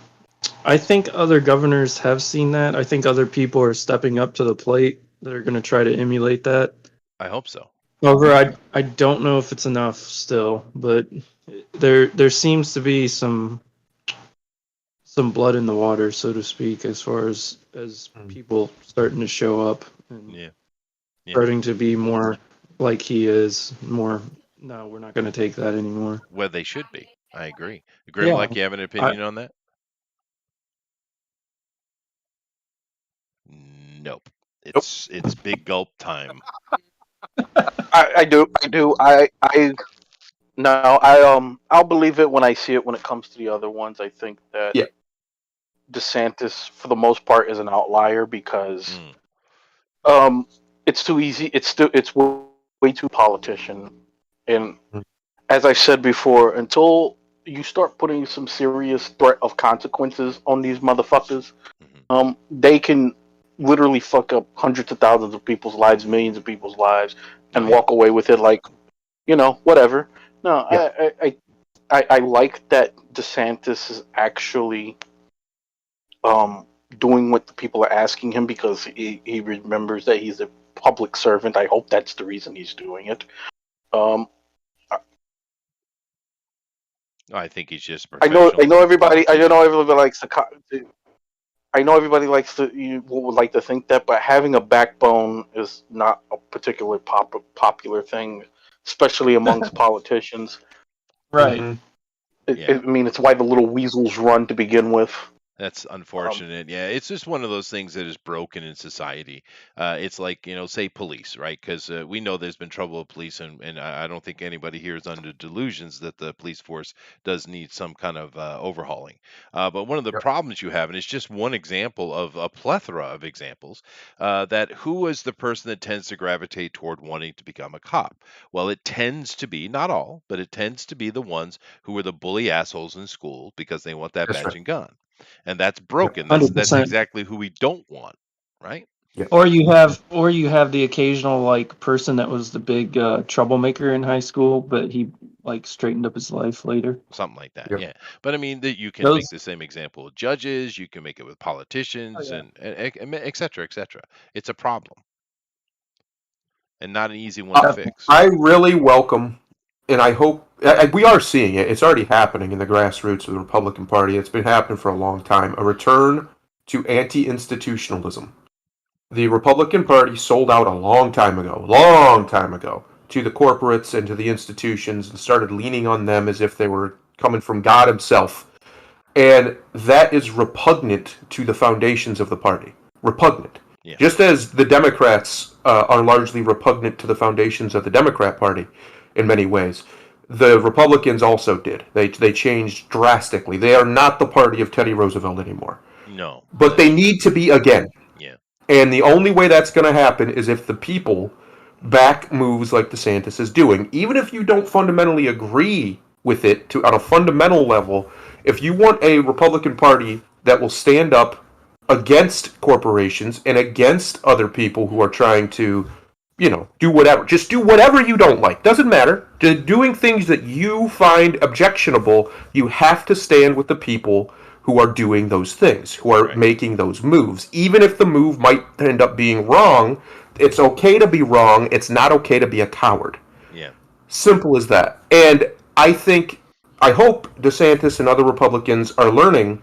I think other governors have seen that. I think other people are stepping up to the plate that are going to try to emulate that. I hope so. However, I don't know if it's enough still, but there seems to be some blood in the water, so to speak, as far as people starting to show up and Yeah. starting to be more like he is. More, no, we're not going to take that anymore. Well, they should be. I agree. Grimlock, you have an opinion on that? Nope. It's big gulp time. I do. No, I'll believe it when I see it. When it comes to the other ones, I think that Yeah. DeSantis, for the most part, is an outlier because it's too easy. It's way too politician, and as I said before, until you start putting some serious threat of consequences on these motherfuckers, they can literally fuck up hundreds of thousands of people's lives, millions of people's lives, and walk away with it like, whatever. No, Yeah. I like that DeSantis is actually doing what the people are asking him because he remembers that he's a public servant. I hope that's the reason he's doing it. I think he's just I know everybody likes I know everybody likes to would like to think that, but having a backbone is not a particular popular thing, especially amongst politicians. Right. Mm-hmm. I mean, it's why the little weasels run to begin with. That's unfortunate. Yeah, it's just one of those things that is broken in society. It's like, say police, right? Because we know there's been trouble with police, and I don't think anybody here is under delusions that the police force does need some kind of overhauling. But one of the problems you have, and it's just one example of a plethora of examples, that who is the person that tends to gravitate toward wanting to become a cop? Well, it tends to be, not all, but it tends to be the ones who are the bully assholes in school because they want that That's badge right. and gun. And that's broken. That's 100%. exactly who we don't want, right? Or you have the occasional like person that was the big troublemaker in high school, but he like straightened up his life later. Something like that, Yep. yeah. But I mean, that you can make Those, the same example with judges. You can make it with oh politicians, yeah, and et cetera, et cetera. It's a problem and not an easy one to I, fix. I really welcome, and I hope we are seeing it. It's already happening in the grassroots of the Republican Party. It's been happening for a long time. A return to anti-institutionalism. The Republican Party sold out a long time ago, to the corporates and to the institutions and started leaning on them as if they were coming from God Himself. And that is repugnant to the foundations of the party. Repugnant. Yeah, Just as the Democrats are largely repugnant to the foundations of the Democrat Party in many ways, the Republicans also did. They changed drastically. They are not the party of Teddy Roosevelt anymore. no, But they that's true. need to be again. Yeah, And the only way that's going to happen is if the people back moves like DeSantis is doing. Even if you don't fundamentally agree with it on a fundamental level, if you want a Republican Party that will stand up against corporations and against other people who are trying to, do whatever. Just do whatever you don't like. Doesn't matter. Doing things that you find objectionable, you have to stand with the people who are doing those things, who are right. making those moves. Even if the move might end up being wrong, it's okay to be wrong. It's not okay to be a coward. Yeah, Simple as that. And I hope DeSantis and other Republicans are learning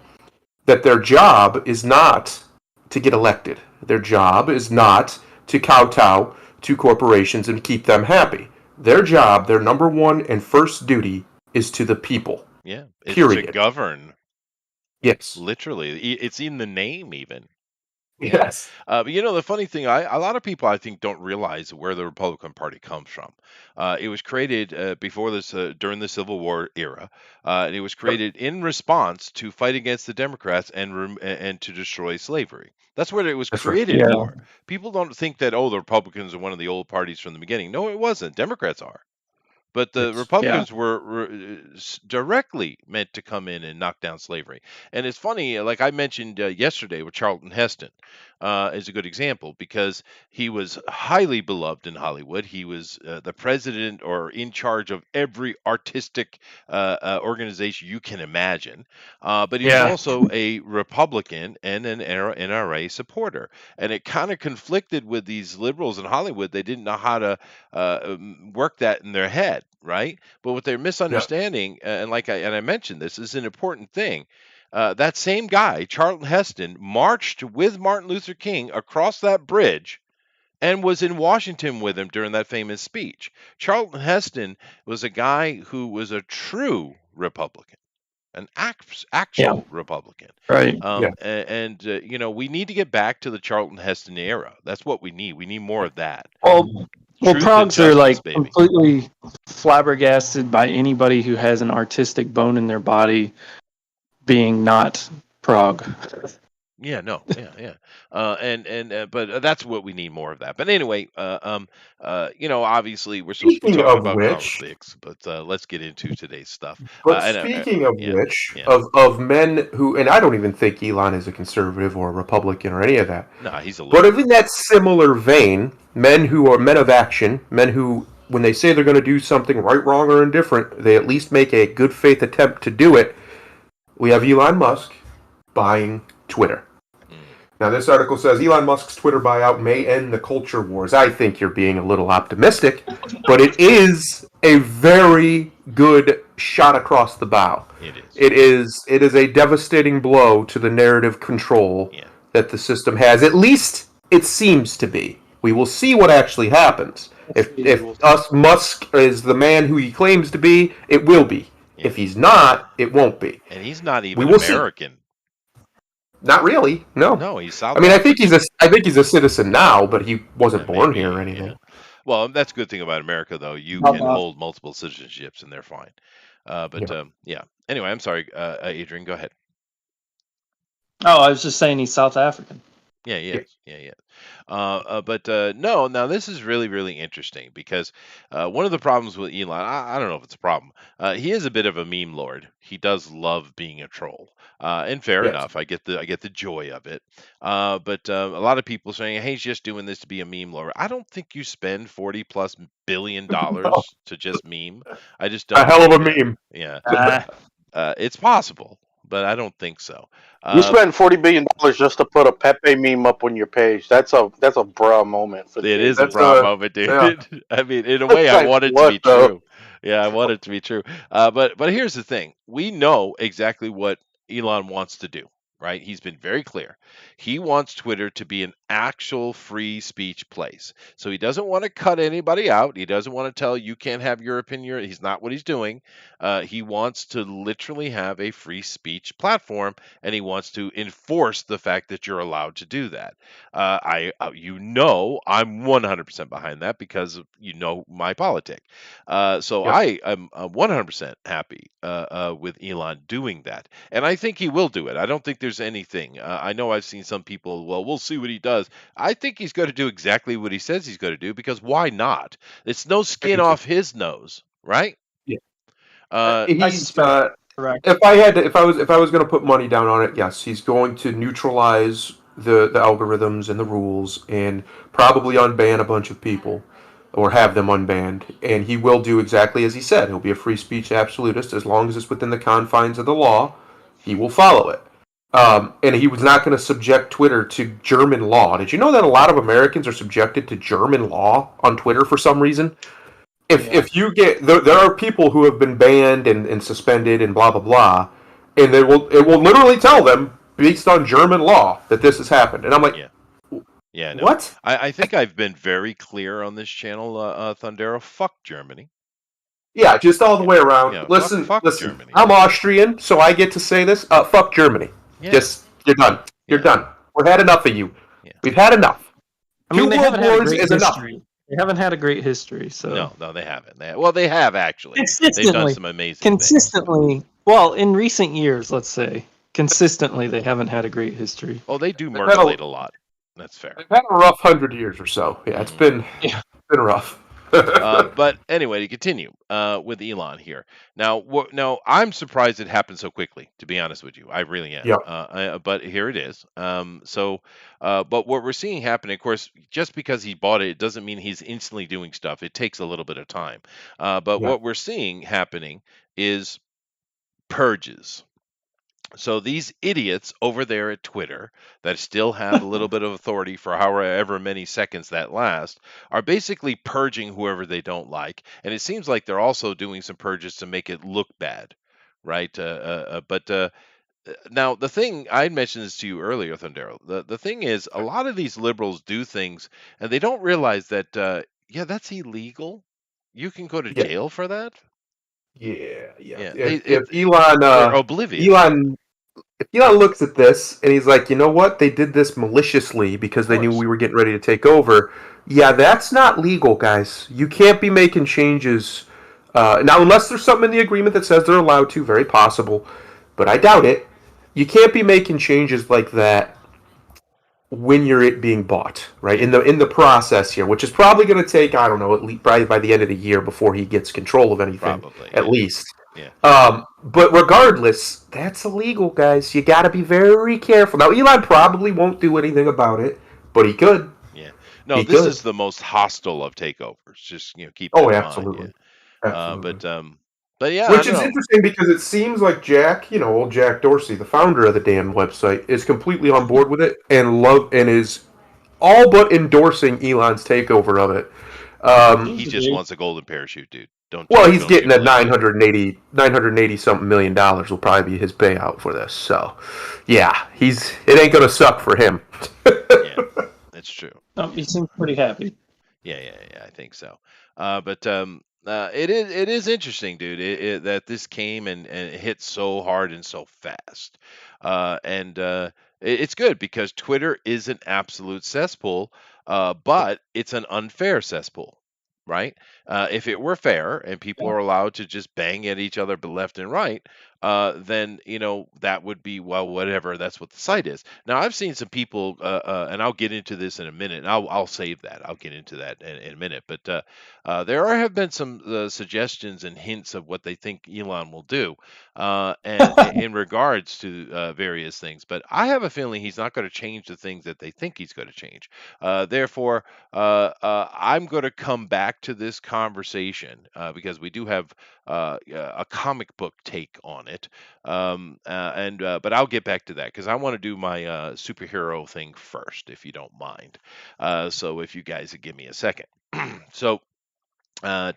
that their job is not to get elected. Their job is not to kowtow to corporations and keep them happy. Their job, their number one and first duty, is to the people. yeah. It's to Period. govern. Yes. Literally, it's in the name even. Yeah. Yes. But the funny thing, a lot of people I think don't realize where the Republican Party comes from. It was created before this, during the Civil War era, and it was Yep. created in response to fight against the Democrats and to destroy slavery. That's what it was That's right. created yeah, for. People don't think that the Republicans are one of the old parties from the beginning. No, it wasn't. Democrats are. But the It's yeah, Republicans were directly meant to come in and knock down slavery. And it's funny, like I mentioned yesterday with Charlton Heston, is a good example because he was highly beloved in Hollywood. He was the president or in charge of every artistic organization you can imagine. But he was yeah, also a Republican and an NRA supporter. And it kind of conflicted with these liberals in Hollywood. They didn't know how to work that in their head, right? But what they're yeah. misunderstanding, and I mentioned this, is an important thing. That same guy, Charlton Heston, marched with Martin Luther King across that bridge and was in Washington with him during that famous speech. Charlton Heston was a guy who was a true Republican, an yeah, actual Republican. right. Yeah. We need to get back to the Charlton Heston era. That's what we need. We need more of that. Well, Truth and progs are justice, like baby. completely flabbergasted by anybody who has an artistic bone in their body being not prog. Yeah, no, yeah. But that's what we need more of that. But anyway, obviously we're supposed to be Speaking talking of about comic which, books, but let's get into today's stuff. but And speaking of yeah, which, yeah. of men who, and I don't even think Elon is a conservative or a Republican or any of that, No, he's a but liberal. in that similar vein, men who are men of action, men who, when they say they're going to do something right, wrong, or indifferent, they at least make a good faith attempt to do it. We have Elon Musk buying Twitter. Now, this article says Elon Musk's Twitter buyout may end the culture wars. I think you're being a little optimistic, but it is a very good shot across the bow. It is. It is a devastating blow to the narrative control Yeah. that the system has. At least it seems to be. We will see what actually happens. If Musk is the man who he claims to be, it will be. Yeah. If he's not, it won't be. And he's not We even will see. American. Not really. No. No, he's South I mean, African. I think he's a citizen now, but he wasn't born Maybe, here or anything. yeah. Well, that's a good thing about America, though. You How can about- hold multiple citizenships, and they're fine. Yeah. Yeah. Anyway, I'm sorry, Adrian. Go ahead. Oh, I was just saying he's South African. Yeah, Yeah, yes, yeah, yeah. But no, now this is really, really interesting because one of the problems with Elon, I don't know if it's a problem. He is a bit of a meme lord. He does love being a troll, and fair yes. enough. I get the joy of it. But a lot of people saying, "Hey, he's just doing this to be a meme lord." I don't think you spend 40+ billion No, to just meme. I just a don't hell of think a that. meme. Yeah, Ah, it's possible, but I don't think so. You Uh, spend $40 billion just to put a Pepe meme up on your page. That's a bra moment for the It is a That's kids. bra moment, yeah, dude. I mean, in a way, It's I like want it to what be the? true. Yeah, I want it to be true. But here's the thing: we know exactly what Elon wants to do, right? He's been very clear. He wants Twitter to be an actual free speech place. So he doesn't want to cut anybody out. He doesn't want to tell you can't have your opinion. He's not what he's doing. He wants to literally have a free speech platform, and he wants to enforce the fact that you're allowed to do that. I'm 100% behind that because my politic. So yep. I am 100% happy with Elon doing that, and I think he will do it. I don't think there's anything. I know I've seen some people. Well, we'll see what he does. I think he's going to do exactly what he says he's going to do because why not? It's no I skin do too. off his nose, right? Yeah. Uh, I He's suspect correct. if I was going to put money down on it, yes, he's going to neutralize the algorithms and the rules, and probably unban a bunch of people, or have them unbanned. And he will do exactly as he said. He'll be a free speech absolutist as long as it's within the confines of the law. He will follow it. And he was not going to subject Twitter to German law. Did you know that a lot of Americans are subjected to German law on Twitter for some reason? Yeah. If you get there are people who have been banned and suspended and blah blah blah, and it will literally tell them based on German law that this has happened, and I'm like, yeah, yeah, no. what? I think I've been very clear on this channel, Thundero. Fuck Germany. Yeah, just all the Yeah, way around. yeah. Fuck, Listen, fuck listen. Germany, I'm man. Austrian, so I get to say this. Fuck Germany. Yeah, Just you're done. You're yeah, done. We've had enough of you. yeah. We've had enough. I Two mean, they world haven't had a wars great is enough. history. They haven't had a great history, so No, no, they haven't. Well, they have actually. They've done consistently, some amazing things. consistently. Well, in recent years, let's say consistently, they haven't had a great history. Oh, they do They've had a murderate a lot. That's fair. they've had a rough 100 years or so. Yeah, it's Hmm. been rough. But anyway, to continue with Elon here. Now I'm surprised it happened so quickly. To be honest with you, I really am. Yeah. But here it is. But what we're seeing happen, of course, just because he bought it, it doesn't mean he's instantly doing stuff. It takes a little bit of time. But Yeah. what we're seeing happening is purges. So these idiots over there at Twitter that still have a little bit of authority for however many seconds that last are basically purging whoever they don't like, and it seems like they're also doing some purges to make it look bad, right? But Now the thing I mentioned this to you earlier, Thundero. The thing is, a lot of these liberals do things, and they don't realize that yeah, that's illegal. You can go to Yeah. jail for that. Yeah, yeah. Yeah, If Elon, they're oblivious. Elon, if Elon looks at this and he's like, you know what, they did this maliciously Of because they knew course. we were getting ready to take over. Yeah, that's not legal, guys. You can't be making changes now, unless there's something in the agreement that says they're allowed to. Very possible, but I doubt it. You can't be making changes like that when you're it being bought, right? Yeah, In the process here, which is probably going to take, I don't know, at least probably by the end of the year before he gets control of anything, probably. at Yeah, least. yeah. But regardless, that's illegal, guys. You got to be very careful. Now, Elon probably won't do anything about it, but he could. Yeah. No, He this could. is the most hostile of takeovers. Just, keep Oh, that in mind. absolutely, Yeah. Uh, absolutely. but um but yeah, I Which don't is know. interesting because it seems like Jack, old Jack Dorsey, the founder of the damn website, is completely on board with it and is all but endorsing Elon's takeover of it. He He's just great. wants a golden parachute, dude. Well, he's Don't you getting a believe it? 980 something million dollars will probably be his payout for this. So, yeah, it ain't gonna suck for him. Yeah. That's true. No, he seems pretty happy. Yeah, yeah, yeah, I think so. It is interesting, dude, that this came and it hit so hard and so fast. And It's good because Twitter is an absolute cesspool, but it's an unfair cesspool, right? If it were fair and people are allowed to just bang at each other but left and right, then that would be, well, whatever. That's what the site is. Now I've seen some people, and I'll get into this in a minute. And I'll save that. I'll get into that in a minute. But have been some suggestions and hints of what they think Elon will do, and in regards to various things. But I have a feeling he's not going to change the things that they think he's going to change. Therefore, I'm going to come back to this conversation because we do have a comic book take on it. And But I'll get back to that because I want to do my superhero thing first, if you don't mind. So if you guys would give me a second. So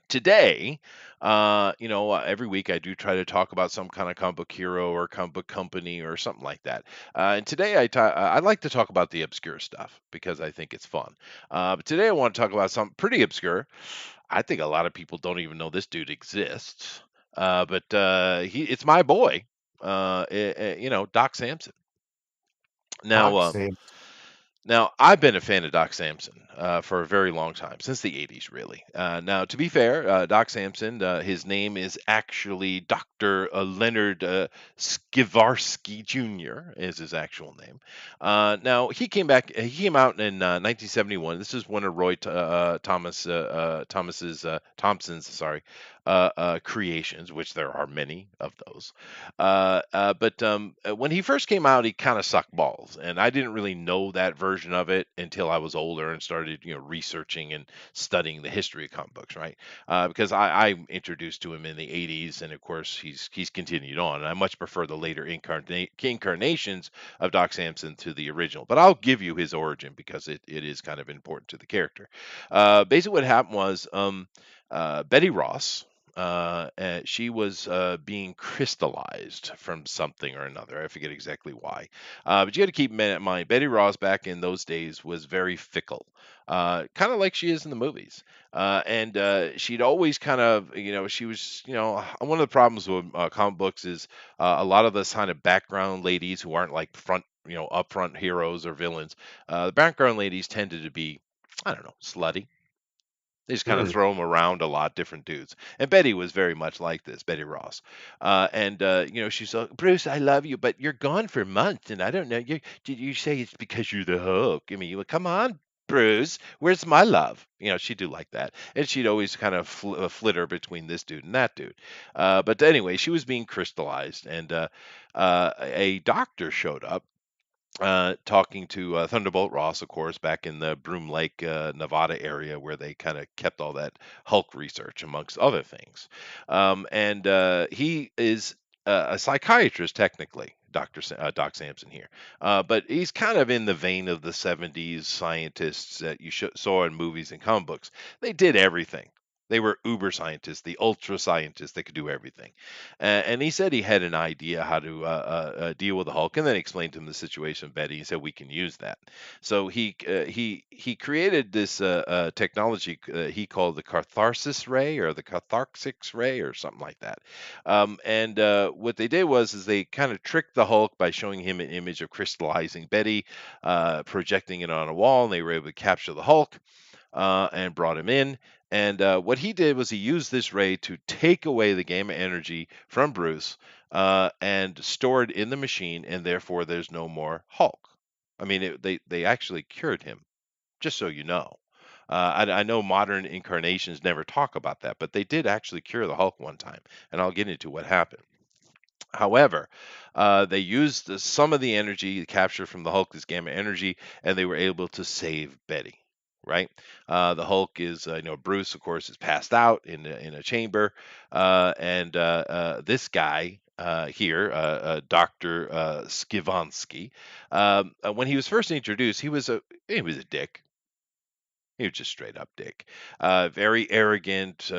today, every week I do try to talk about some kind of comic book hero or comic book company or something like that. And today I like to talk about the obscure stuff because I think it's fun. But today I want to talk about something pretty obscure. I think a lot of people don't even know this dude exists. But it's my boy, Doc Samson. Now, Doc Sam. now, I've been a fan of Doc Samson for a very long time, since the 80s, really. Now, to be fair, Doc Samson, his name is actually Dr. Leonard Skivarsky Jr. is his actual name. Now, he came out in 1971. This is one of Thompson's, sorry, creations, which there are many of those. But when he first came out, he kind of sucked balls, and I didn't really know that version of it until I was older and started, researching and studying the history of comic books, right? Because I'm introduced to him in the '80s, and of course he's continued on. And I much prefer the later incarnations of Doc Samson to the original, but I'll give you his origin because it is kind of important to the character. Basically, what happened was Betty Ross. She was being crystallized from something or another. I forget exactly why. But you got to keep in mind, Betty Ross back in those days was very fickle, kind of like she is in the movies. And she'd always kind of, she was, one of the problems with comic books is a lot of the kind of background ladies who aren't like upfront heroes or villains. The background ladies tended to be, I don't know, slutty. They just kind of Mm. throw them around a lot, different dudes. And Betty was very much like this, Betty Ross. And she's like, Bruce, I love you, but you're gone for months, and I don't know. Did you say it's because you're the Hulk? I mean, come on, Bruce, where's my love? She'd do like that, and she'd always kind of flitter between this dude and that dude. But anyway, she was being crystallized, and a doctor showed up talking to Thunderbolt Ross, of course, back in the Broom Lake, Nevada area where they kind of kept all that Hulk research, amongst other things. And he is a psychiatrist, technically. Doc Samson here, but he's kind of in the vein of the '70s scientists that you saw in movies and comic books. They did everything. They were uber scientists, the ultra scientists that could do everything. And he said he had an idea how to deal with the Hulk, and then explained to him the situation with Betty. He said we can use that. So he created this technology he called the catharsis ray or the catharsis ray or something like that. And what they did is they kind of tricked the Hulk by showing him an image of crystallizing Betty, projecting it on a wall, and they were able to capture the Hulk and brought him in. And what he did was he used this ray to take away the gamma energy from Bruce and store it in the machine, and therefore there's no more Hulk. I mean, they actually cured him, just so you know. I know modern incarnations never talk about that, but they did actually cure the Hulk one time, and I'll get into what happened. However, they used some of the energy captured from the Hulk as gamma energy, and they were able to save Betty. Right, the Hulk is, Bruce, of course, is passed out in a chamber, and this guy here, Doctor Skivansky, when he was first introduced, he was a dick. He was just straight up dick. Very arrogant,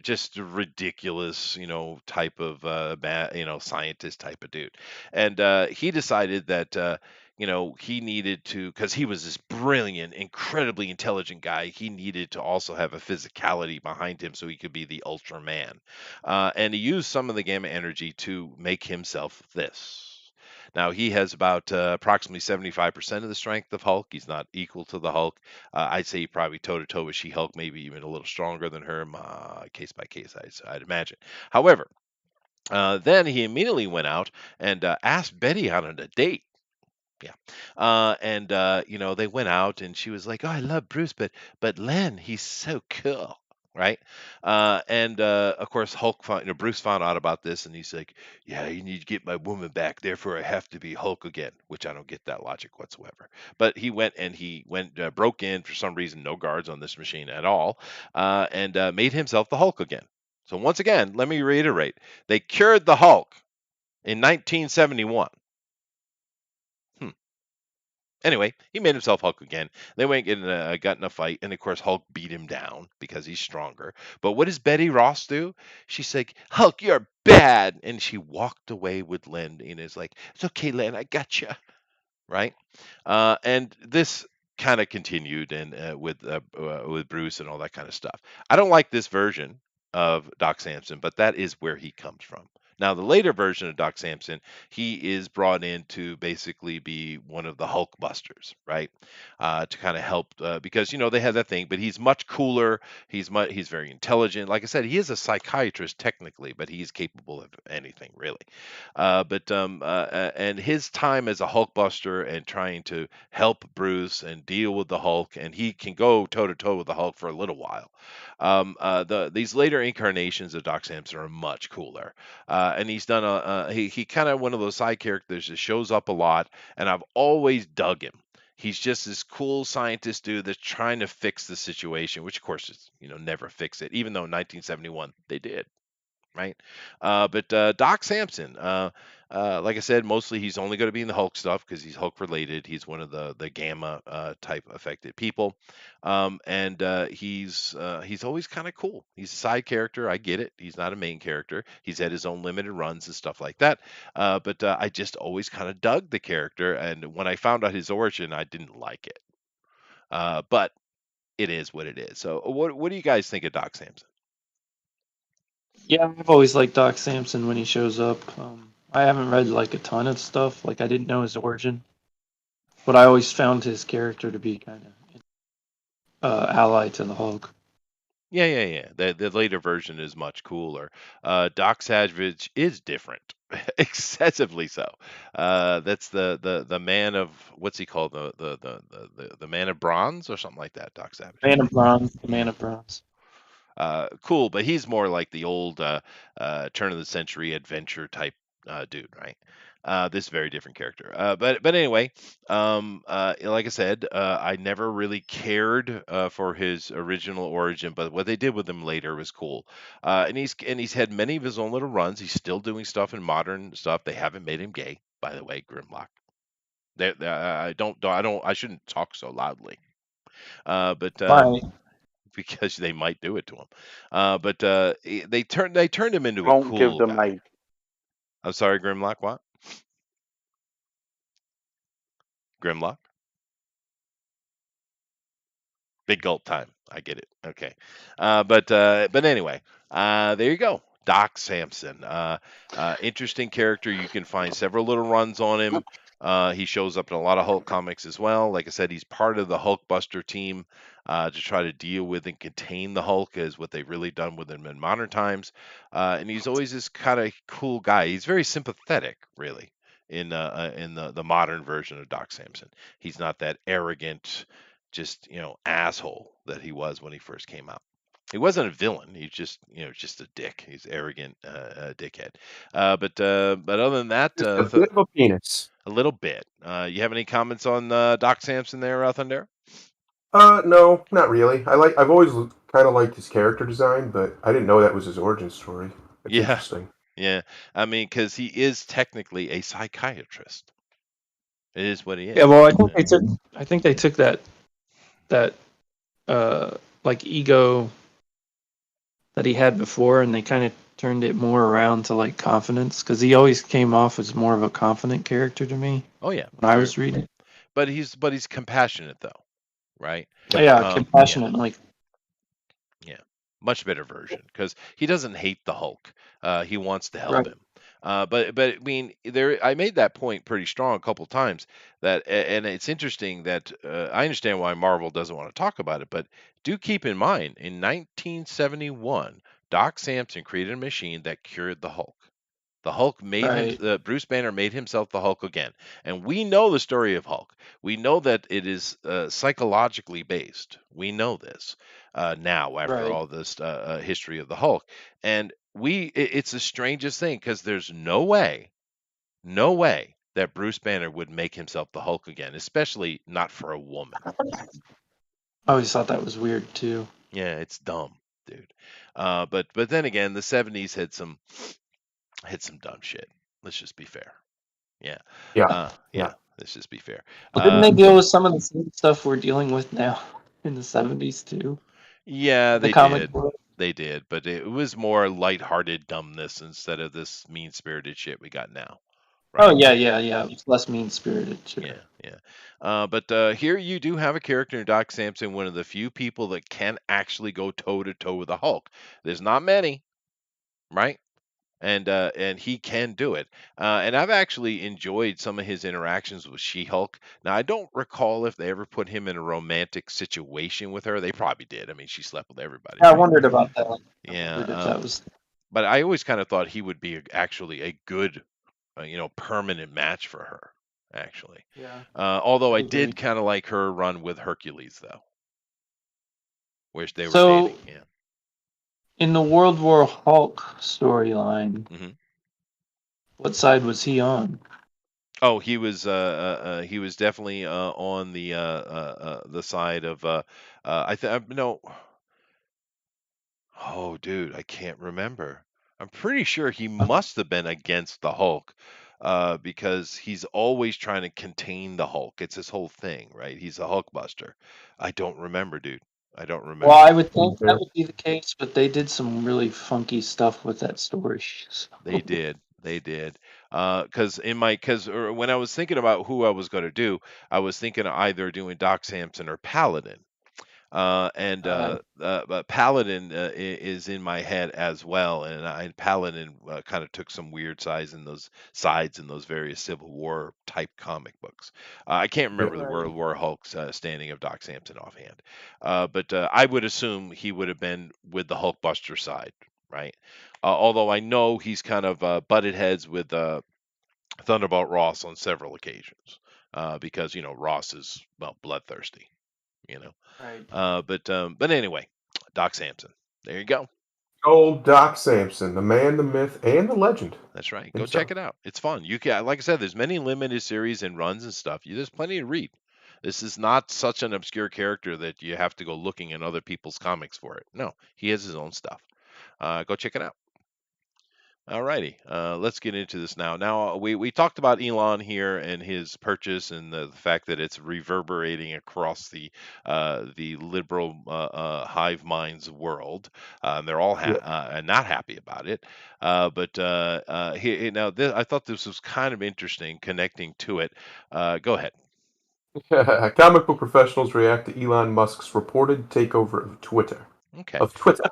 just a ridiculous, type of scientist type of dude. And he decided that he needed to, because he was this brilliant, incredibly intelligent guy. He needed to also have a physicality behind him so he could be the Ultraman. And he used some of the gamma energy to make himself this. Now he has about approximately 75% of the strength of Hulk. He's not equal to the Hulk. I'd say probably toe to toe with She-Hulk, maybe even a little stronger than her, case by case, I'd imagine. However, Then he immediately went out and asked Betty out on a date. Yeah. And they went out and she was like, "Oh, I love Bruce, but Len, he's so cool." Right. And of course Bruce found out about this and he's like, "Yeah, you need to get my woman back, therefore I have to be Hulk again," which I don't get that logic whatsoever. But he went broke in for some reason, no guards on this machine at all, and made himself the Hulk again. So once again, let me reiterate, they cured the Hulk in 1971. Anyway, he made himself Hulk again. They got in a fight, and of course Hulk beat him down because he's stronger. But what does Betty Ross do? She's like, "Hulk, you're bad," and she walked away with Len, and is like, "It's okay, Len, I gotcha." Right? And this kind of continued and with Bruce and all that kind of stuff. I don't like this version of Doc Samson, but that is where he comes from. Now, the later version of Doc Samson, he is brought in to basically be one of the Hulk Busters, right? To kind of help because they had that thing, but he's much cooler. He's very intelligent. Like I said, he is a psychiatrist technically, but he's capable of anything really. And his time as a Hulkbuster and trying to help Bruce and deal with the Hulk, and he can go toe to toe with the Hulk for a little while. These later incarnations of Doc Samson are much cooler, and he's done he kind of one of those side characters that shows up a lot, and I've always dug him. He's just this cool scientist dude that's trying to fix the situation, which of course is never fix it, even though in 1971 they did, right? But Doc Samson, like I said, mostly he's only going to be in the Hulk stuff because he's Hulk related. He's one of the gamma type affected people, and he's always kind of cool. He's a side character. I get it. He's not a main character. He's had his own limited runs and stuff like that. But I just always kind of dug the character, and when I found out his origin, I didn't like it. But it is what it is. So, what do you guys think of Doc Samson? Yeah, I've always liked Doc Samson when he shows up. I haven't read like a ton of stuff. Like I didn't know his origin, but I always found his character to be kind of allied to the Hulk. Yeah, yeah, yeah. The later version is much cooler. Doc Savage is different, excessively so. That's the man of what's he called? The man of bronze or something like that. Doc Savage. Man of Bronze, the Man of Bronze. Cool, but he's more like the old turn of the century adventure type dude, right? This very different character. But anyway, like I said, I never really cared for his original origin, but what they did with him later was cool. And he's had many of his own little runs. He's still doing stuff in modern stuff. They haven't made him gay, by the way, Grimlock. I shouldn't talk so loudly. But Why? because they might do it to him. But they turned him into a Don't give cool them guy. my. I'm sorry, Grimlock. What? Grimlock? Big gulp time. I get it. Okay. But anyway, there you go. Doc Samson. Interesting character. You can find several little runs on him. He shows up in a lot of Hulk comics as well. Like I said, he's part of the Hulkbuster team to try to deal with and contain the Hulk, is what they've really done with him in modern times. And he's always this kind of cool guy. He's very sympathetic, really, in the modern version of Doc Samson. He's not that arrogant, just asshole that he was when he first came out. He wasn't a villain. He's just a dick. He's arrogant, dickhead. But other than that, Just a bit of a penis. a little bit. You have any comments on Doc Samson there, Thunder? No, not really. I've always kind of liked his character design, but I didn't know that was his origin story. That's Yeah, interesting. yeah. I mean, because he is technically a psychiatrist. It is what he Yeah, is. well, I think they took that like ego that he had before, and they kind of turned it more around to like confidence, because he always came off as more of a confident character to me Oh yeah, when I was reading. but he's compassionate though, right? Yeah, Yeah. compassionate, like Yeah, much better version because he doesn't hate the Hulk. He wants to help right. him. But I mean, I made that point pretty strong a couple times and it's interesting that I understand why Marvel doesn't want to talk about it, but do keep in mind in 1971, Doc Samson created a machine that cured the Hulk. The Hulk made him. Right. Bruce Banner made himself the Hulk again, and we know the story of Hulk. We know that it is psychologically based. We know this now after Right. all this history of the Hulk, and it's the strangest thing because there's no way that Bruce Banner would make himself the Hulk again, especially not for a woman. I always thought that was weird too. Yeah, it's dumb, dude. But then again, the '70s had some dumb shit. Let's just be fair. Yeah. Yeah. Yeah. Let's just be fair. Well, didn't they deal with some of the same stuff we're dealing with now in the 70s too? Yeah, The they comic did. book. They did, but it was more lighthearted dumbness instead of this mean-spirited shit we got now. Oh Right? yeah. It's less mean spirited, sure. Yeah. But here you do have a character in Doc Samson, one of the few people that can actually go toe to toe with the Hulk. There's not many, right? And he can do it. And I've actually enjoyed some of his interactions with She-Hulk. Now I don't recall if they ever put him in a romantic situation with her. They probably did. I mean, she slept with everybody, Yeah, I right? wondered about that. I Yeah. wondered if that was. But I always kind of thought he would be actually a good, permanent match for her. Actually, Yeah. although I I agree. did kind of like her run with Hercules, though, where they were So, dating. Yeah. in the World War Hulk storyline, hmm what side was he on? Oh, he was definitely on the side of I think no. Oh, dude, I can't remember. I'm pretty sure he must have been against the Hulk, because he's always trying to contain the Hulk. It's his whole thing, right? He's a Hulkbuster. I don't remember, dude. I don't Well, remember. I would think that would be the case, but they did some really funky stuff with that story. So. They did. They did. Because when I was thinking about who I was going to do, I was thinking of either doing Doc Samson or Paladin. But Paladin is in my head as well, and Paladin kind of took some weird sides in those various Civil War type comic books. I can't remember the Right. World War Hulk's standing of Doc Samson offhand, but I would assume he would have been with the Hulkbuster side, right? Although I know he's kind of butted heads with Thunderbolt Ross on several occasions, because Ross is bloodthirsty, you know. Right. But anyway, Doc Samson. There you go. Old Doc Samson, the man, the myth, and the legend That's right. Go himself. check it out. It's fun. You can, like I said, there's many limited series and runs and stuff. There's plenty to read. This is not such an obscure character that you have to go looking in other people's comics for it. No, he has his own stuff. Go check it out. All righty, let's get into this now. Now we talked about Elon here and his purchase and the fact that it's reverberating across the liberal hive minds world. They're all not happy about it. Now I thought this was kind of interesting connecting to it. Go ahead. Comic book professionals react to Elon Musk's reported takeover of Twitter. Okay. Of Twitter.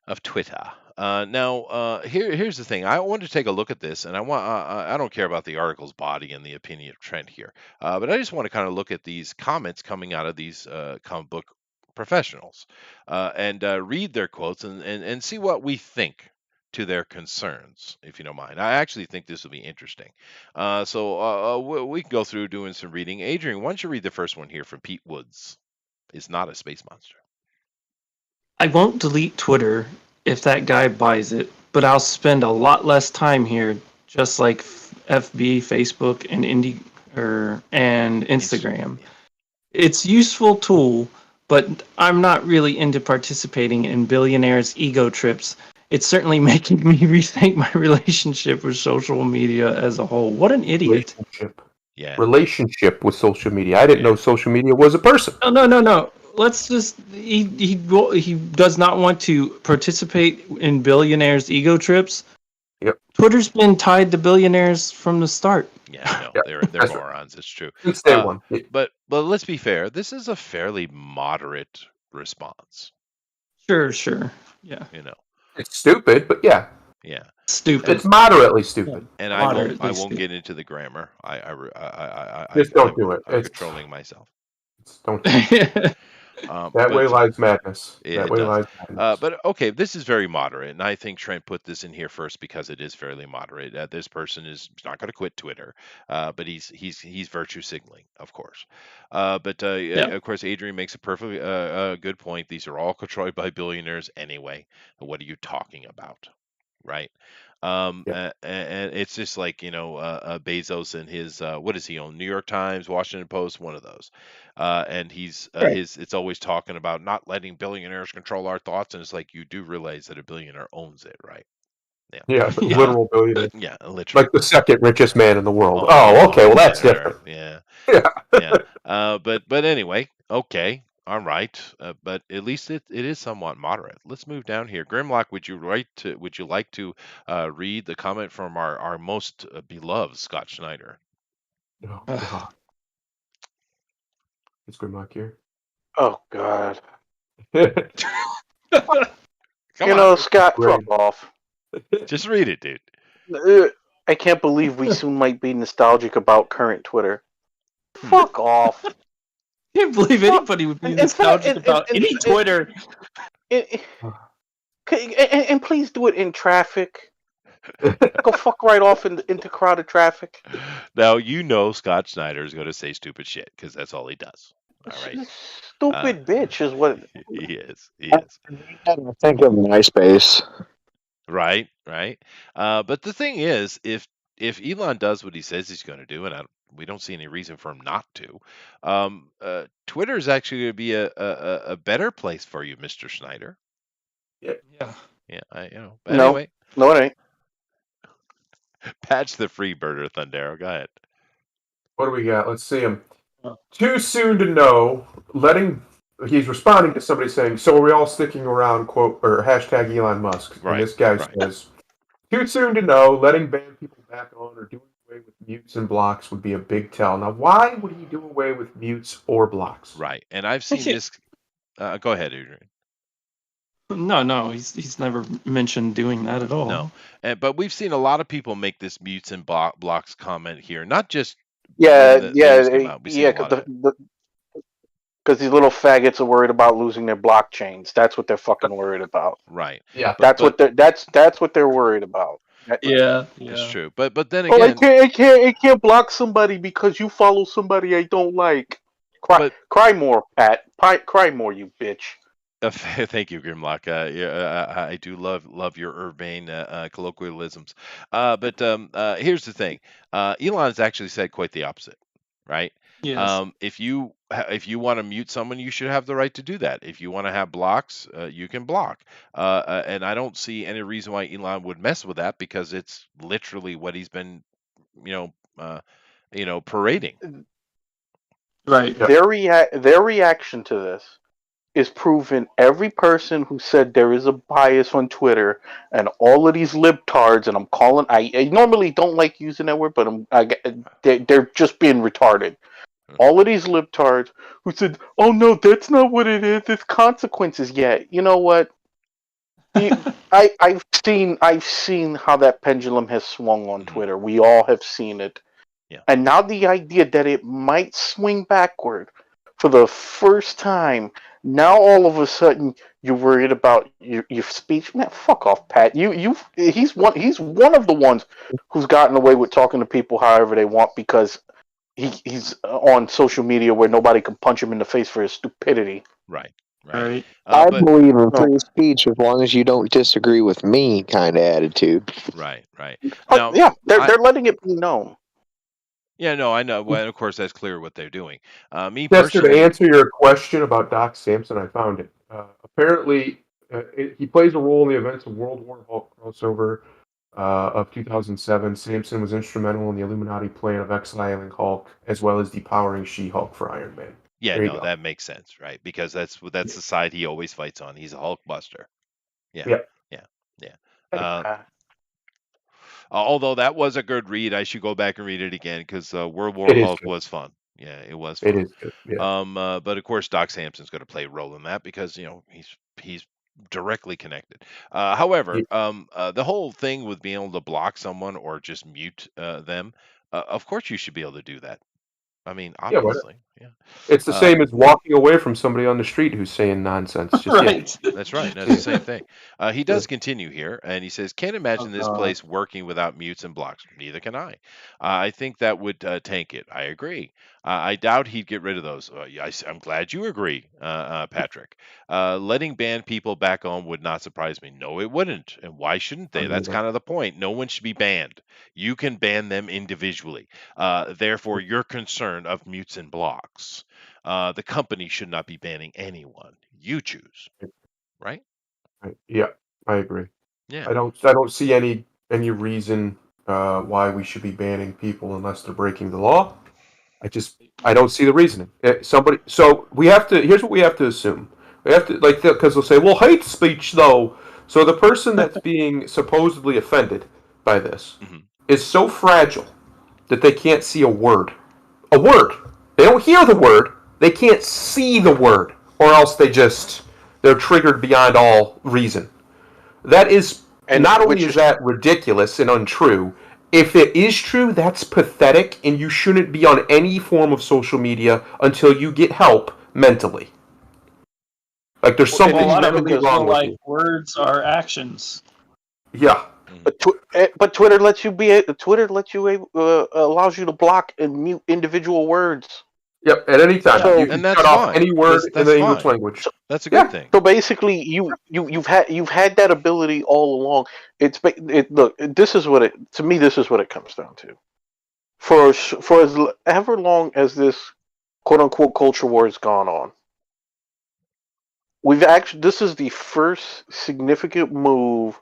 Of Twitter. Here's the thing. I want to take a look at this, and I don't care about the article's body and the opinion of Trent here, but I just want to kind of look at these comments coming out of these comic book professionals, and read their quotes and see what we think to their concerns, if you don't mind. I actually think this will be interesting. We can go through doing some reading. Adrian, why don't you read the first one here from Pete Woods? Is not a space monster. I won't delete Twitter if that guy buys it, but I'll spend a lot less time here, just like FB, Facebook, and Instagram. Yeah. It's a useful tool, but I'm not really into participating in billionaires' ego trips. It's certainly making me rethink my relationship with social media as a whole. What an idiot. Relationship with social media. I didn't know social media was a person. No. Let's just he does not want to participate in billionaires' ego trips. Yep. Twitter's been tied to billionaires from the start. Yeah, I know. They're morons. It's true. Since day one. But let's be fair. This is a fairly moderate response. Sure. Yeah. It's stupid, but yeah. Yeah. Stupid. It's moderately stupid. And I won't get into the grammar. I Just don't do it. I'm controlling myself. Don't do it. That way But lies madness. yeah, That it way does. lies madness. But okay, this is very moderate, and I think Trent put this in here first because it is fairly moderate. This person is not going to quit Twitter, but he's virtue signaling, of course. Yeah. Of course, Adrian makes a perfectly good point. These are all controlled by billionaires anyway. What are you talking about, right? Yeah. And it's just like Bezos and his what does he own? New York Times, Washington Post, one of those. And he's Right. his it's always talking about not letting billionaires control our thoughts, and it's like you do realize that a billionaire owns it, right? Yeah. Yeah, Yeah. literal billionaire. Yeah, literally. Like the second richest man in the world. Oh, Oh, okay. Well, that's planet different. Earth. Yeah. Yeah. Yeah. But anyway, okay. All right. But at least it is somewhat moderate. Let's move down here. Grimlock, would you like to read the comment from our most beloved Scott Schneider? Oh, God. It's Grimlock here. Oh God. Come on. Scott, Great. fuck off. Just read it, dude. I can't believe we soon might be nostalgic about current Twitter. Hmm. Fuck off. Can't believe anybody would be In fact, nostalgic about any Twitter. And please do it in traffic. Go fuck right off into crowded traffic. Now Scott Schneider is going to say stupid shit because that's all he does. All right. Stupid bitch is what. He is. He I is. think of MySpace. Right. Right. But the thing is, if Elon does what he says he's going to do, and we don't see any reason for him not to, Twitter is actually going to be a better place for you, Mr. Schneider. Yeah. Yeah. But No. anyway, No, it ain't. patch the free birder, Thundero. Go ahead. What do we got? Let's see him. Too soon to know. He's responding to somebody saying, "So are we all sticking around?" Quote or hashtag Elon Musk. Right, And this guy right. says, "Too soon to know. Letting banned people back on or doing away with mutes and blocks would be a big tell." Now, why would he do away with mutes or blocks? Right. And I've seen this. Go ahead, Adrian. No, he's never mentioned doing that at all. No, but we've seen a lot of people make this mutes and blocks comment here. Not just Yeah, when the news came out. We've seen a lot of it. Because these little faggots are worried about losing their blockchains. That's what they're fucking worried about. Right. Yeah. That's what they're worried about. Yeah. It's true. But then Oh, again, I can't block somebody because you follow somebody I don't like. Cry more, Pat. Cry more, you bitch. Thank you, Grimlock. I do love your urbane colloquialisms. But here's the thing. Elon's actually said quite the opposite, right? Yes. If you want to mute someone, you should have the right to do that. If you want to have blocks, you can block. And I don't see any reason why Elon would mess with that because it's literally what he's been, parading. Right. Their reaction to this is proven every person who said there is a bias on Twitter and all of these libtards, and I normally don't like using that word, but they're just being retarded. All of these libtards who said, "Oh no, that's not what it is. It's consequences." Yeah, you know what? I've seen how that pendulum has swung on Twitter. We all have seen it. Yeah. And now the idea that it might swing backward for the first time. Now all of a sudden you're worried about your speech. Man, fuck off, Pat. He's one of the ones who's gotten away with talking to people however they want because he's on social media where nobody can punch him in the face for his stupidity. Right. I believe in free speech as long as you don't disagree with me kind of attitude. Right. Now, yeah, they're letting it be known. Yeah, no, I know. Well, of course, that's clear what they're doing. Me Chester, personally, to answer your question about Doc Sampson, I found it. Apparently, he plays a role in the events of World War Hulk crossover of 2007. Sampson was instrumental in the Illuminati plan of exiling Hulk, as well as depowering She-Hulk for Iron Man. yeah, no, that makes sense, right? Because that's the side he always fights on. He's a Hulk buster. Yeah. Although that was a good read, I should go back and read it again because World War Hulk was fun. Yeah, it was fun. It is good. Yeah. But of course, Doc Sampson's going to play a role in that because he's directly connected. However, the whole thing with being able to block someone or just mute them, of course you should be able to do that. I mean, Yeah, why not? obviously, yeah. It's the same as walking away from somebody on the street who's saying nonsense. Just Right. That's right. That's the Yeah. same thing. He does continue here, and he says, "Can't imagine this place working without mutes and blocks. Neither can I. I think that would tank it. I agree. I doubt he'd get rid of those. Yeah, I'm glad you agree, Patrick. Letting banned people back on would not surprise me. No, it wouldn't. And why shouldn't they? That's kind of the point. No one should be banned. You can ban them individually. Therefore, your concern of mutes and blocks. The company should not be banning anyone. You choose." Right? Yeah, I agree. Yeah. I don't see any reason why we should be banning people unless they're breaking the law. I don't see the reasoning. So we have to. Here's what we have to assume. We have to because they'll say, well, hate speech though. So the person that's being supposedly offended by this is so fragile that they can't see a word. A word. They don't hear the word. They can't see the word, or else they're triggered beyond all reason. That is not only is that ridiculous and untrue. If it is true, that's pathetic, and you shouldn't be on any form of social media until you get help mentally. Like there's something a lot of mentally people wrong feel with like you. words are actions. Yeah. But Twitter lets you allows you to block and mute individual words. Yep. At any time, So, you And can that's shut off fine. any word in That's the English fine. language. That's a good thing. So basically, you've had that ability all along. Look. This is what it comes down to. For as ever long as this quote unquote culture war has gone on, this is the first significant move,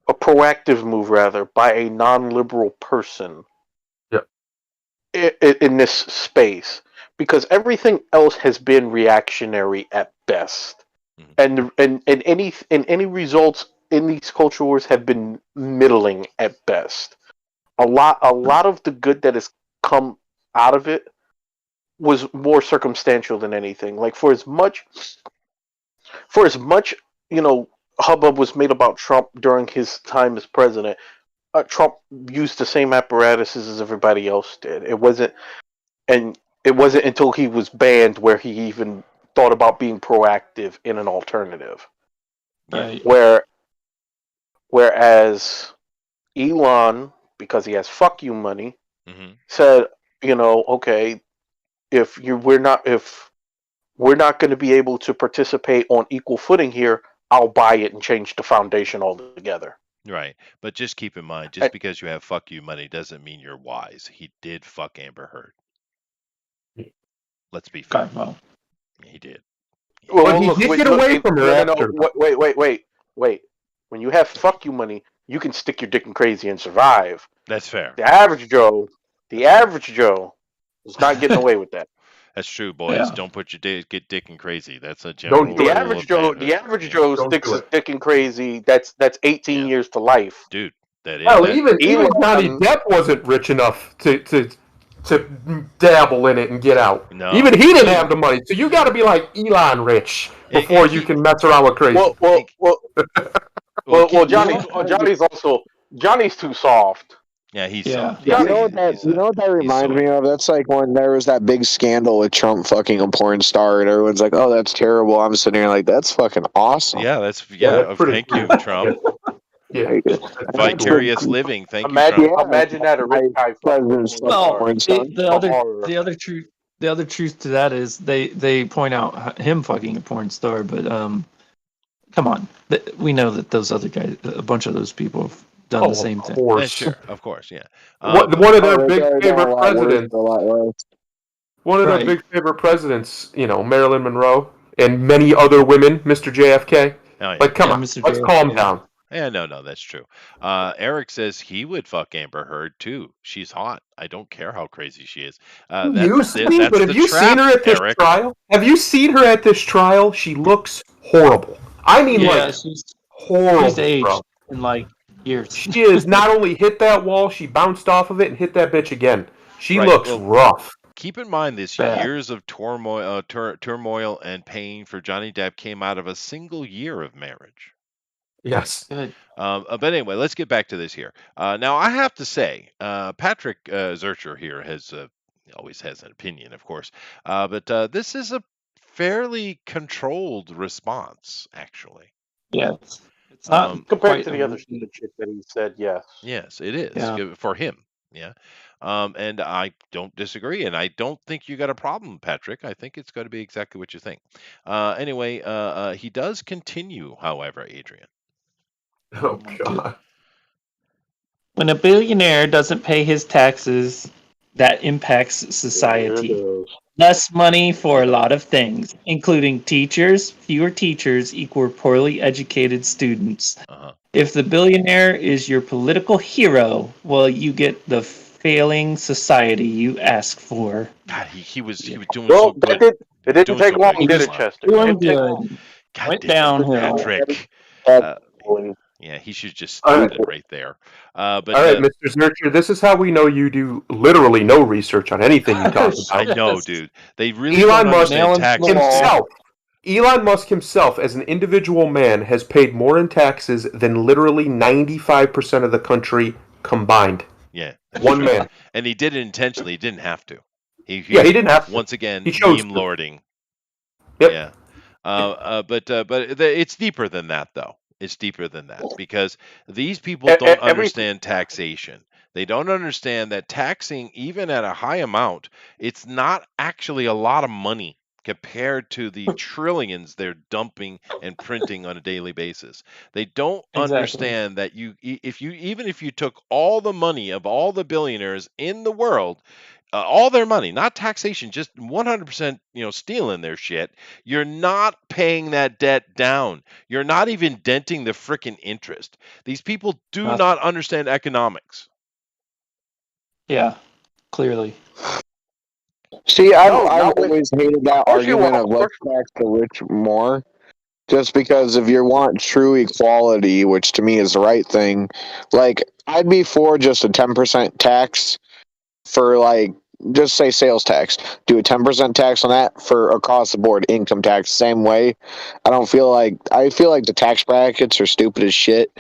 a proactive move rather, by a non-liberal person. Yep. In this space, because everything else has been reactionary at best. And any results in these culture wars have been middling at best. A lot of the good that has come out of it was more circumstantial than anything. Like for as much hubbub was made about Trump during his time as president, Trump used the same apparatuses as everybody else did. It wasn't until he was banned where he even thought about being proactive in an alternative. Right. Whereas Elon, because he has fuck you money, said, okay, if we're not going to be able to participate on equal footing here, I'll buy it and change the foundation altogether. Right. But just keep in mind, just because you have fuck you money doesn't mean you're wise. He did fuck Amber Heard. Let's be fair. Well, he did. Well, he did get away from her after. Wait. When you have fuck you money, you can stick your dick in crazy and survive. That's fair. The average Joe is not getting away with that. That's true, boys. Yeah. Don't put your get dick in crazy. That's a general rule. The average Joe sticks his dick in crazy. That's 18 years to life. Dude, that is. Well, even Johnny Depp wasn't rich enough to dabble in it and get out. No. Even he didn't have the money. So you got to be like Elon rich before you can mess around with crazy. Well, Johnny's too soft. Yeah, he's soft. You know what that reminds me of? That's like when there was that big scandal with Trump fucking a porn star, and everyone's like, "Oh, that's terrible." I'm sitting here like, "That's fucking awesome." Yeah, thank you, Trump. Yeah, vicarious living. Thank you, Trump. Imagine that a rich guy. The other truth to that is they point out him fucking a porn star, but come on, we know that those other guys, a bunch of those people have done the same thing. Yeah, sure, of course, yeah. One of their big favorite presidents. One of their big favorite presidents, Marilyn Monroe and many other women, Mr. JFK. Oh, yeah. Like, come on, let's calm down. Yeah, no, that's true. Eric says he would fuck Amber Heard too. She's hot. I don't care how crazy she is. But have you seen her at this trial? Have you seen her at this trial? She looks horrible. I mean, she's horrible. She's aged in like years. She is. Not only hit that wall, she bounced off of it and hit that bitch again. She looks rough. Keep in mind, this years of turmoil and pain for Johnny Depp came out of a single year of marriage. Yes. But anyway, let's get back to this here. Now, I have to say, Patrick Zurcher here has always has an opinion, of course. But this is a fairly controlled response, actually. Yes. It's not Compared quite to a the other movie. stupid shit that he said, yes. Yes, it is Yeah. for him. Yeah. And I don't disagree, and I don't think you got a problem, Patrick. I think it's going to be exactly what you think. Anyway, he does continue, however, Adrian. Oh God. When a billionaire doesn't pay his taxes, that impacts There it society. is. Less money for a lot of things, including teachers. Fewer teachers equal poorly educated students. Uh-huh. If the billionaire is your political hero, well, you get the failing society you ask for. God, he was doing Well, so good. it didn't Doing take so long, good. did Come it, on. Chester? Doing Didn't take good. long. God Went damn it, downhill. Patrick. Bad Uh, going. yeah, he should just All stop right, it right there. But all right, Mr. Zurcher. This is how we know you do literally no research on anything you talk I about. know, Yes. dude. They really Elon don't Musk understand Nailing taxes, the wall. dude. himself. Elon Musk himself, as an individual man, has paid more in taxes than literally 95% of the country combined. Yeah, that's One true. man. And he did it intentionally. He didn't have to. Yeah, He's he didn't have to. once again He chose meme to. lording. Yep. Yeah. But it's deeper than that, though. It's deeper than that because these people don't Every understand taxation. They don't understand that taxing, even at a high amount, it's not actually a lot of money compared to the trillions they're dumping and printing on a daily basis. They don't Exactly. understand that even if you took all the money of all the billionaires in the world, all their money, not taxation, just 100%, stealing their shit, you're not paying that debt down. You're not even denting the frickin' interest. These people do Nothing. not understand economics. Yeah, clearly. See, I've No, I've not with. always hated Of that course you argument won't. of Of let's course. tax the rich more. Just because if you want true equality, which to me is the right thing, like I'd be for just a 10% tax for like just say sales tax. Do a 10% tax on that for across the board income tax same way. I feel like the tax brackets are stupid as shit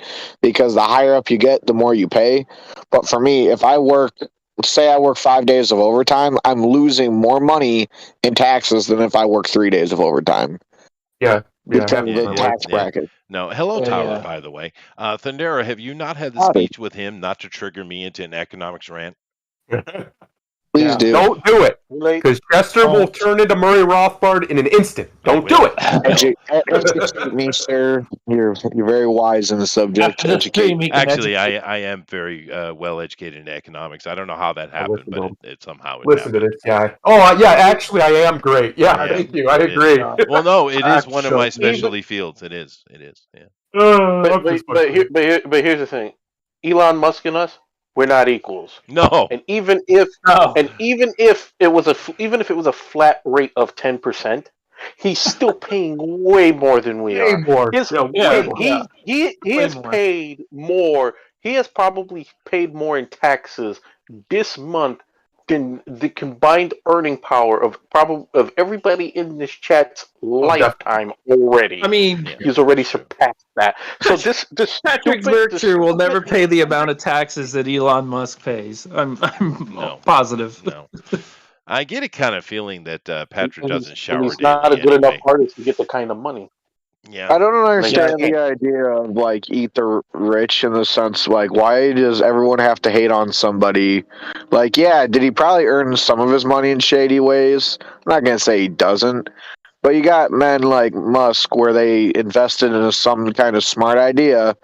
because the higher up you get, the more you pay. But for me, if I work say I work 5 days of overtime, I'm losing more money in taxes than if I work 3 days of overtime Yeah. because Yeah. of Yeah, the yeah, tax yeah. bracket. No, hello, Tara, Yeah. by the way. Thundera, have you not had the Howdy. speech with him not to trigger me into an economics rant? Please Yeah. do. Don't do it, Late. because Chester will Don't. turn into Murray Rothbard in an instant. I Don't do will. it. I will. Educate me, sir. You're very wise in the subject. After the Educate stream, me. he can Actually, educate. I am very well educated in economics. I don't know how that I happened, listen but to it, him. it somehow it Listen to happened. this guy. Oh, yeah. Actually, I am great. Yeah. Yeah, Thank you. I it is. agree. Yeah. Well, no, it is one of my Actually. specialty fields. It is. It is. Yeah. I'm just fucking. But here's the thing. Elon Musk and us, we're not equals. No. And even if Oh, even if it was a flat rate of 10%, he's still paying way more than we Way are. more. His Yeah, yeah, way he more. yeah. he Way has more. paid more. He has probably paid more in taxes this month than the combined earning power of everybody in this chat's lifetime already. I mean, Yeah. He's already That's true. surpassed that. So this Patrick Zurcher will never pay the amount of taxes that Elon Musk pays. I'm No. positive. No. I get a kind of feeling that Patrick doesn't and shower he's not daily a good enough anyway. artist to get the kind of money. Yeah. I don't Like, understand yeah. the idea of like eat the rich in the sense like why does everyone have to hate on somebody? Like, yeah, did he probably earn some of his money in shady ways? I'm not gonna say he doesn't, but you got men like Musk where they invested in some kind of smart idea.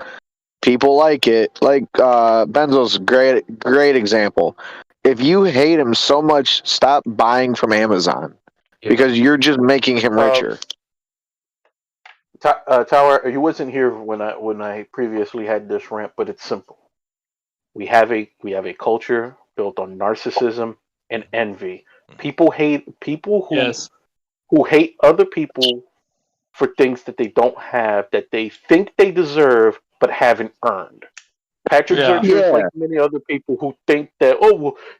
People like it. Like Benzo's great example. If you hate him so much, stop buying from Amazon because you're just making him richer. Tower, you wasn't here when I previously had this rant, but it's simple. We have a culture built on narcissism and envy. People hate people Yes. who hate other people for things that they don't have that they think they deserve but haven't earned. Patrick Yeah. Zurcher is Yeah. like many other people who think that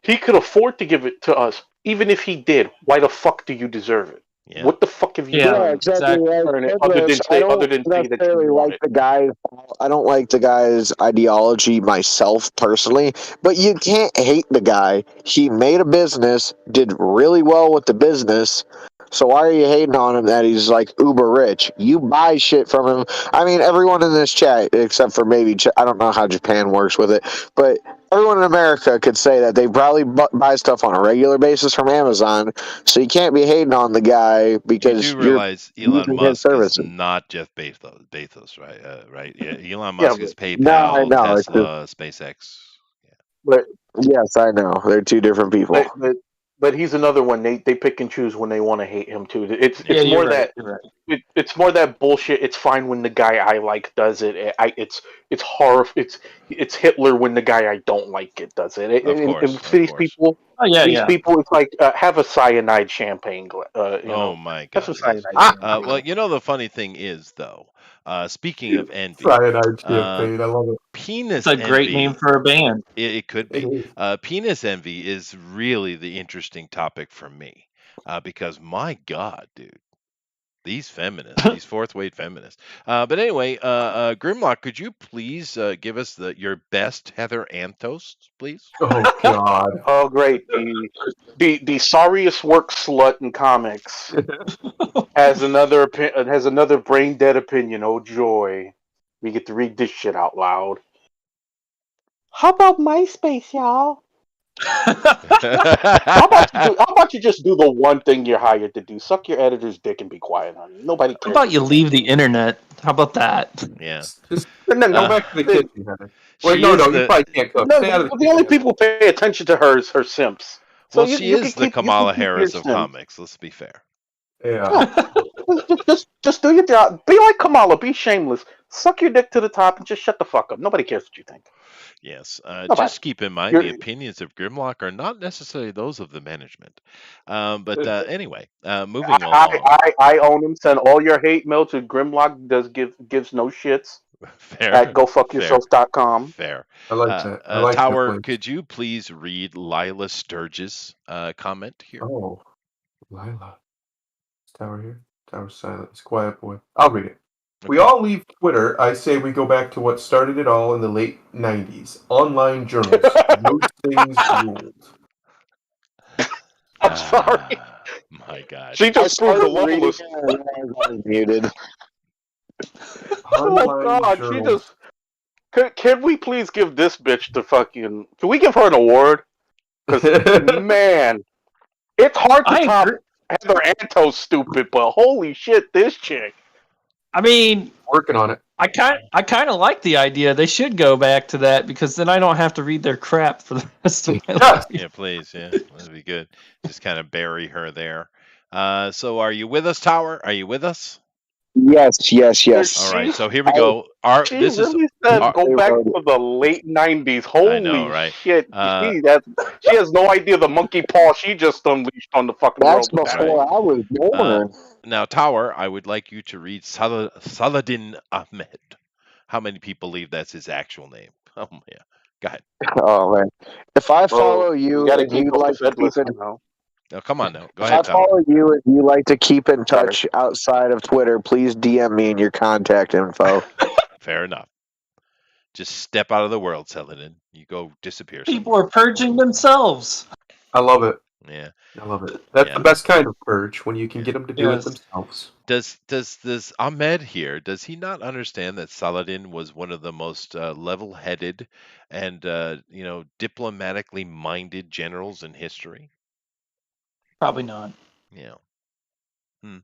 he could afford to give it to us. Even if he did, why the fuck do you deserve it? Yeah. What the fuck have you Yeah, Yeah, done exactly exactly. right. Douglas, I other don't than say that you necessarily want like it? the guy. I don't like the guy's ideology myself personally, but you can't hate the guy. He made a business, did really well with the business. So why are you hating on him that he's like uber rich? You buy shit from him. I mean, everyone in this chat, except for maybe I don't know how Japan works with it, but everyone in America could say that they probably buy stuff on a regular basis from Amazon. So you can't be hating on the guy You because do you're realize Elon using his Musk is services. not Jeff Bezos, right? Right. Yeah. Elon Yeah, Musk is No, I PayPal, know. It's just, Tesla, SpaceX. Yeah. but yes, I know. They're two different people. but he's another one. They pick and choose when they want to hate him too. It's Yeah, it's you're more right. that You're right. it's more that bullshit. It's fine when the guy I like does it. It's horror. It's Hitler when the guy I don't like it does it. Of And course. for Of these course. people, Oh yeah, these yeah. people, it's like have a cyanide champagne. Oh my Have some God. Yes. cyanide Ah, champagne. Well, the funny thing is, though, speaking of envy, cyanide uh, champagne. I love it. It's penis a great name envy, for a band. it could It be. is. Penis envy is really the interesting topic for me because my God, dude. These feminists, these fourth wave feminists. But anyway, Grimlock, could you please give us your best Heather Anthos, please? Oh God. Oh, great! The sorriest work slut in comics has another brain dead opinion. Oh joy, we get to read this shit out loud. How about MySpace, y'all? How about you just do the one thing you're hired to do? Suck your editor's dick and be quiet, honey. Nobody How cares about what you you think. leave the internet? How about that? Yeah. Just No, go no, Uh, back to the the, kitchen, Heather. Wait, she no, is no, you the probably can't cook. no, Stay out of the the only kitchen. people pay attention to her is her simps. So well, you she you can is the Kamala keep your Harris of simps. comics. Let's be fair. Yeah. Yeah, just do your job. Be like Kamala. Be shameless. Suck your dick to the top and just shut the fuck up. Nobody cares what you think. Yes. Nobody. Just keep in mind You're, the opinions of Grimlock are not necessarily those of the management. But anyway, moving along. I own them. Send all your hate mail to Grimlock. Gives no shits at Fair, fair, gofuckyourself.com. fair. I like that. I like that Tower, place. could you please read Lila Sturgis' comment here? Oh, Lila. Is Tower here? Tower's silent. He's a quiet boy. I'll read it. We Okay. all leave Twitter. I say we go back to what started it all in the late 90s. Online journals. Those things ruled. I'm sorry. My God. She I just proved the started reading levels. it and realized I was muted. Oh Online God, she journals. just. Can we please give this bitch the fucking? Can we give her an award? Because man, it's hard to I agree. top Heather Anto's stupid, but holy shit, this chick. I mean, Working on it. I kind of like the idea. They should go back to that because then I don't have to read their crap for the rest of my Yes. life. Yeah, please. Yeah, that'd be good. Just kind of bury her there. So are you with us, Tower? Are you with us? Yes, yes, Does All yes. right. she? So here we I, go. She really says Our, go I back wrote it. to the late '90s. I know, Holy right? shit, Uh, she has no idea the monkey paw she just unleashed on the fucking That's world with that right. before one. I was Uh, born. now, Tower, I would like you to read Saladin Ahmed. How many people believe that's his actual name? Oh yeah. Go ahead. Oh man. If I Bro, follow you you got to and keep you off the like to Fed keep list, in you know. Now, come on now. Go if I ahead, Tower. follow you and you like to keep in Sorry. touch outside of Twitter, please DM me and your contact info. Fair enough. Just step out of the world, Saladin. You go disappear People somewhere. are purging themselves. I love it. Yeah. I love it. That's the Yeah. best kind of purge when you can Yeah. get them to do it Yes. themselves. Does Ahmed here? Does he not understand that Saladin was one of the most level-headed and diplomatically minded generals in history? Probably not. Yeah. Hmm.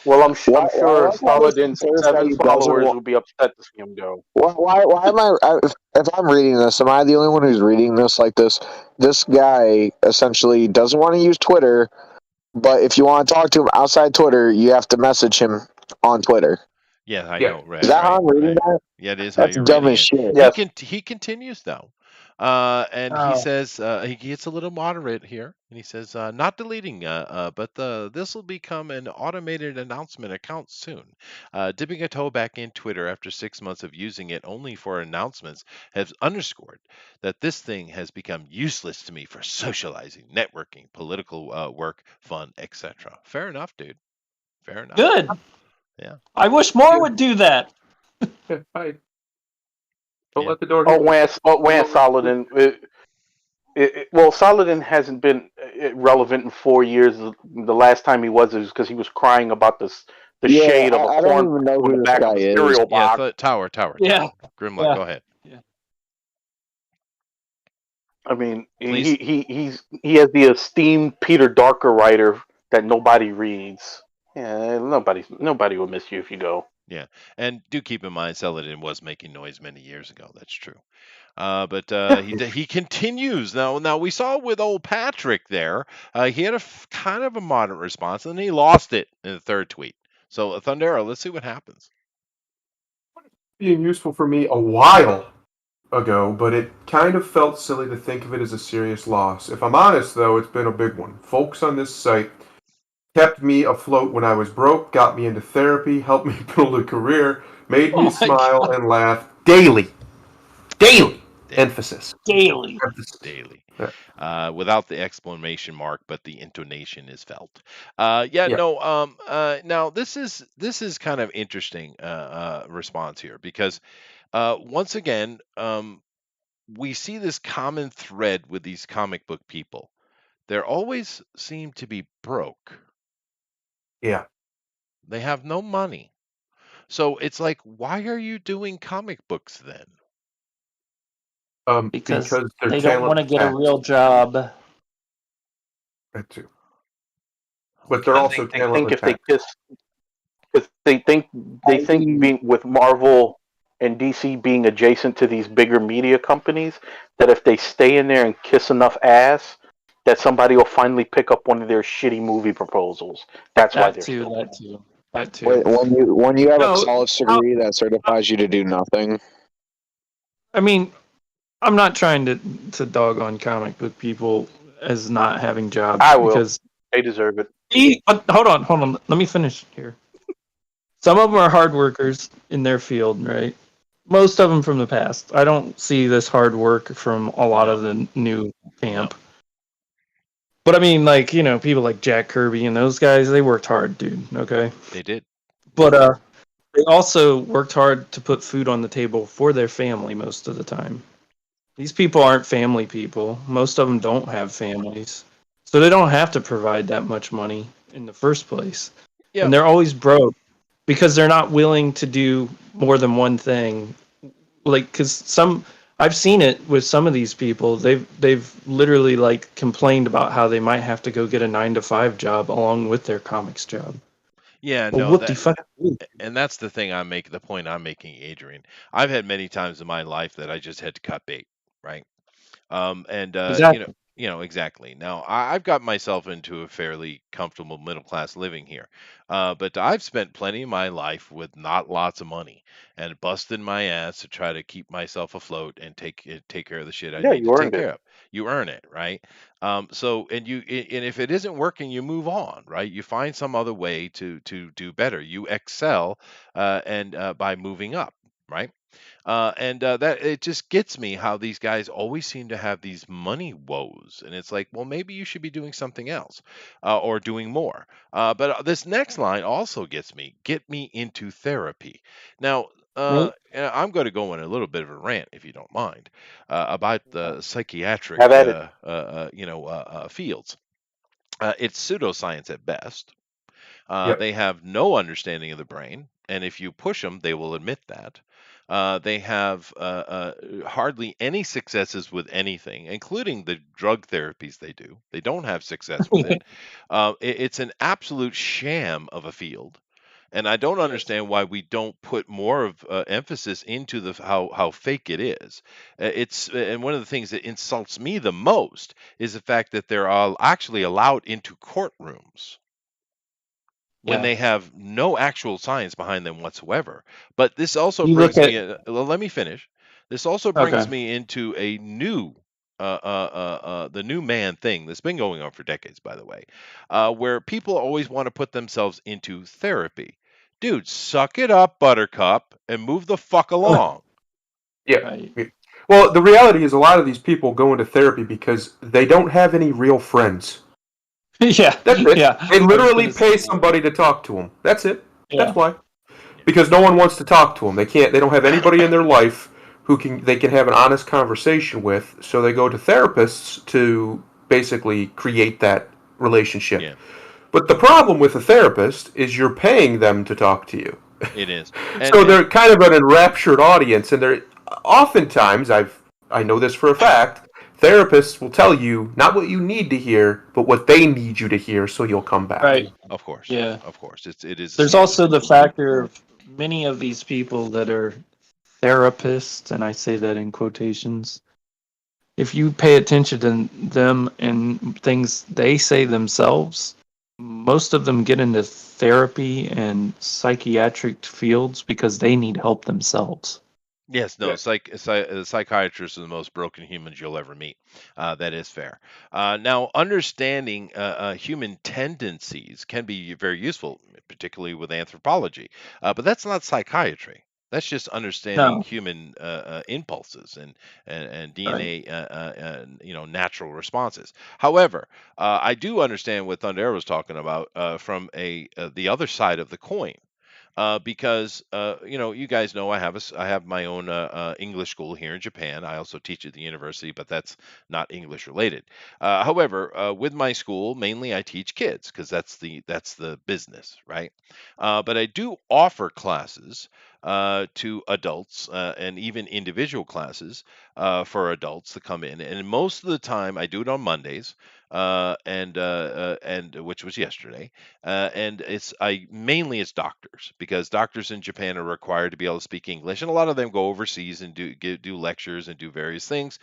Well, Why I'm I sure like how this Saladin's says that 7 he doesn't followers want. would be upset to see him go. Why am if I'm reading this, am I the only one who's reading this like this? This guy essentially doesn't want to use Twitter, but if you want to talk to him outside Twitter, you have to message him on Twitter. Yeah, I Yeah. know. Is Right, that how right, I'm reading right. that? Yeah, it is how That's you're dumb reading as it. shit. Yes. He continues though, and he Oh, says he gets a little moderate here, and he says not deleting, but this will become an automated announcement account soon. Dipping a toe back in Twitter after 6 months of using it only for announcements has underscored that this thing has become useless to me for socializing, networking, political work, fun, etc. Fair enough, dude. Fair enough. Good. Yeah. I wish more would do that. Yeah, fine. Don't Yeah. let the door Oh, hit you. Wance Saladin. Well, Saladin hasn't been relevant in 4 years. The last time he was because he was crying about the Yeah, shade of a I don't corn even know in who the this back of guy a is. cereal Yeah. box. Tower. Yeah. Grimlock, Yeah. go ahead. I mean, Please. he has the esteemed Peter Darker writer that nobody reads. Yeah, nobody will miss you if you go. Yeah. And do keep in mind, Celadin was making noise many years ago. That's true. But he continues now. Now we saw with old Patrick there, he had a kind of a moderate response, and he lost it in the third tweet. So Thundera, let's see what happens. Being useful for me a while ago, but it kind of felt silly to think of it as a serious loss. If I'm honest, though, it's been a big one. Folks on this site kept me afloat when I was broke, got me into therapy, helped me build a career, made Oh me my smile God. and laugh daily. Daily. Daily. Emphasis. Daily. Emphasis. Daily. Yeah. Without the exclamation mark, but the intonation is felt. Yeah. Now this is kind of interesting response here because once again, we see this common thread with these comic book people. They always seem to be broke. Yeah. They have no money. So it's like, why are you doing comic books then? Because Because their they don't want to talent get a real job. that too. But they're Okay. also They think talentless if they hackers. kiss, because they think being with Marvel and DC being adjacent to these bigger media companies, that if they stay in there and kiss enough ass, that somebody will finally pick up one of their shitty movie proposals. That's why That they're too. still That there. too. That too. When you have a No. college degree that certifies you to do nothing. I mean, I'm not trying to dog on comic book people as not having jobs I will. because They deserve it. but hold on. Let me finish here. Some of them are hard workers in their field, right? Most of them from the past. I don't see this hard work from a lot No. of the new camp. No. But I mean, like, people like Jack Kirby and those guys, they worked hard, dude. Okay. They did. But they also worked hard to put food on the table for their family most of the time. These people aren't family people. Most of them don't have families. So they don't have to provide that much money in the first place. Yeah. And they're always broke because they're not willing to do more than one thing. Like, because I've seen it with some of these people. They've literally like complained about how they might have to go get a 9 to 5 job along with their comics job. Yeah, Well, no, what the that fuck? and that's the point I'm making, Adrian. I've had many times in my life that I just had to cut bait, right? And Exactly. exactly. Now I've got myself into a fairly comfortable middle class living here, but I've spent plenty of my life with not lots of money and busted my ass to try to keep myself afloat and take care of the shit I Yeah, need to you take earned it. care of. You earn it, right? And if it isn't working, you move on, right? You find some other way to do better. You excel, and by moving up, right? And that it just gets me how these guys always seem to have these money woes, and it's like, well, maybe you should be doing something else, or doing more. But this next line also gets me. Get me into therapy. Now, Right? I'm going to go on a little bit of a rant, if you don't mind, about the psychiatric, Have at it. fields. It's pseudoscience at best. Yep. They have no understanding of the brain, and if you push them, they will admit that. They have hardly any successes with anything, including the drug therapies they do. They don't have success with it. It's an absolute sham of a field. And I don't understand why we don't put more of emphasis into how fake it is. And one of the things that insults me the most is the fact that they're all actually allowed into courtrooms when Yeah. they have no actual science behind them whatsoever. But this also You look brings at me. Well, let me finish. This also brings okay. me into a new, the new man thing that's been going on for decades, by the way, where people always want to put themselves into therapy. Dude, suck it up, Buttercup, and move the fuck along. Yeah. Right. Yeah. Well, the reality is a lot of these people go into therapy because they don't have any real friends. Yeah, That's it. yeah. They I was literally gonna say pay that. somebody to talk to them. That's it. That's Yeah, why. Because no one wants to talk to them. They can't. They don't have anybody in their life who they can have an honest conversation with. So they go to therapists to basically create that relationship. Yeah, But the problem with a therapist is you're paying them to talk to you. it is. So And they're kind of an enraptured audience, and they're oftentimes I know this for a fact. Therapists will tell you not what you need to hear, but what they need you to hear, so you'll come back. right. of course, Yeah. it is a There's scam. also the factor of many of these people that are therapists, and I say that in quotations. If you pay attention to them and things they say themselves, most of them get into therapy and psychiatric fields because they need help themselves. Yes, no, Yeah. psychiatrists are the most broken humans you'll ever meet. That is fair. Now, understanding human tendencies can be very useful, particularly with anthropology. But that's not psychiatry. That's just understanding No, human impulses and right. DNA, natural responses. However, I do understand what Thunder was talking about from the other side of the coin, because you guys know I have my own English school here in Japan. I also teach at the university, but that's not English related. However, with my school, mainly I teach kids because that's the business, right? But I do offer classes to adults and even individual classes for adults to come in, and most of the time I do it on Mondays, and which was yesterday, and I mainly it's doctors because doctors in Japan are required to be able to speak English, and a lot of them go overseas and do lectures and do various things.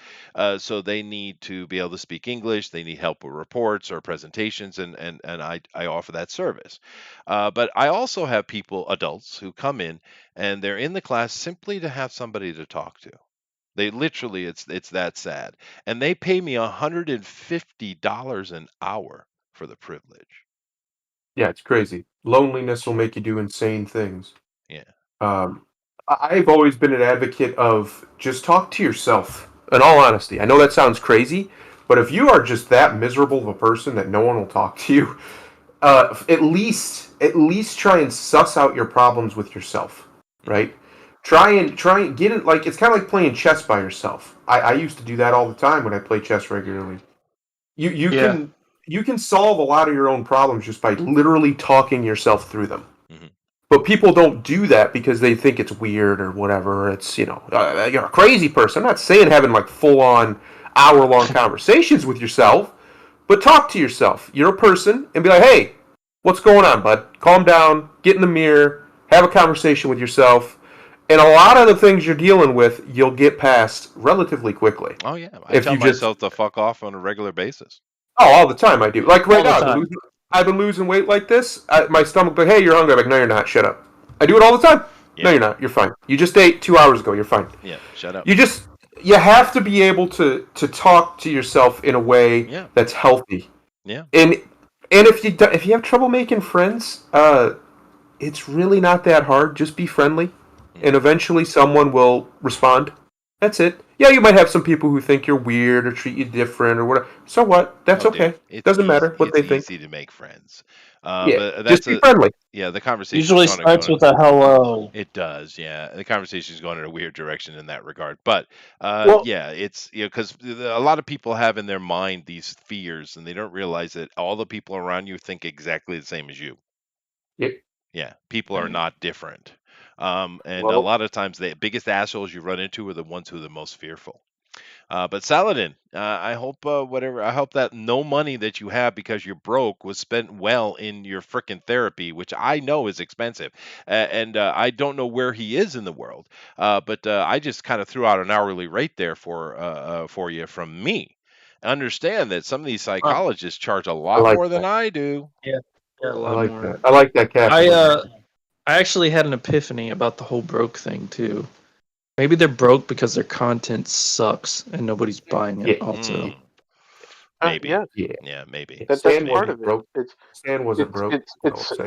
So they need to be able to speak English. They need help with reports or presentations, and I offer that service. But I also have people, adults, who come in and they're in the class simply to have somebody to talk to. They literally, it's that sad, and they pay me $150 an hour for the privilege. Yeah, it's crazy. Loneliness will make you do insane things. Yeah. Um, I've always been an advocate of just talk to yourself. In all honesty, I know that sounds crazy, but if you are just that miserable of a person that no one will talk to you, at least try and suss out your problems with yourself, right? Try and get it. Like it's kind of like playing chess by yourself. I used to do that all the time when I play chess regularly. You Yeah, can solve a lot of your own problems just by literally talking yourself through them. Mhm. But people don't do that because they think it's weird or whatever. It's you're a crazy person. I'm not saying having like full on hour long conversations with yourself, but talk to yourself. You're a person and be like, hey, what's going on, bud? Calm down. Get in the mirror. Have a conversation with yourself. And a lot of the things you're dealing with, you'll get past relatively quickly Oh yeah, I if tell you just myself to fuck off on a regular basis. all the time I do. Like right all the now, time. I've been losing weight like this. My stomach like, hey, you're hungry. I'm like, no, you're not. Shut up. I do it all the time. No, Yeah, you're not. You're fine. You just ate 2 hours ago. You're fine. yeah. Shut up. You have to be able to talk to yourself in a way Yeah, that's healthy. yeah. And if you have trouble making friends, it's really not that hard. Just be friendly, and Mhm. eventually someone will respond. That's it. Yeah, you might have some people who think you're weird or treat you different or whatever. So what? That's Oh, dude, okay. Doesn't matter what It's they think. easy to make friends. Yeah, But just that's be friendly. the conversation's Usually going to go starts in. with a hello. It does, yeah. The conversation's going in a weird direction in that regard. But Well, yeah, it's because a lot of people have in their mind these fears, and they don't realize that all the people around you think exactly the same as you. Yeah. Yeah, people are Right. not different. And a well, lot of times, the biggest assholes you run into are the ones who are the most fearful. But Saladin, I hope I hope that no money that you have because you're broke was spent well in your frickin' therapy, which I know is expensive, and I don't know where he is in the world. But I just kind of threw out an hourly rate there for you from me. Understand that some of these Uh, psychologists charge a I lot like more than that. I do. yeah, yeah, a I lot like more. that. I like that I capitalism. uh, I actually had an epiphany about the whole broke thing too. Maybe they're broke because their content sucks and nobody's buying it. Yeah. Also, Mm, maybe. yeah, Yeah. Yeah, maybe. Yeah. that's Stan part of wasn't it. broke. Stan wasn't broke. I will say.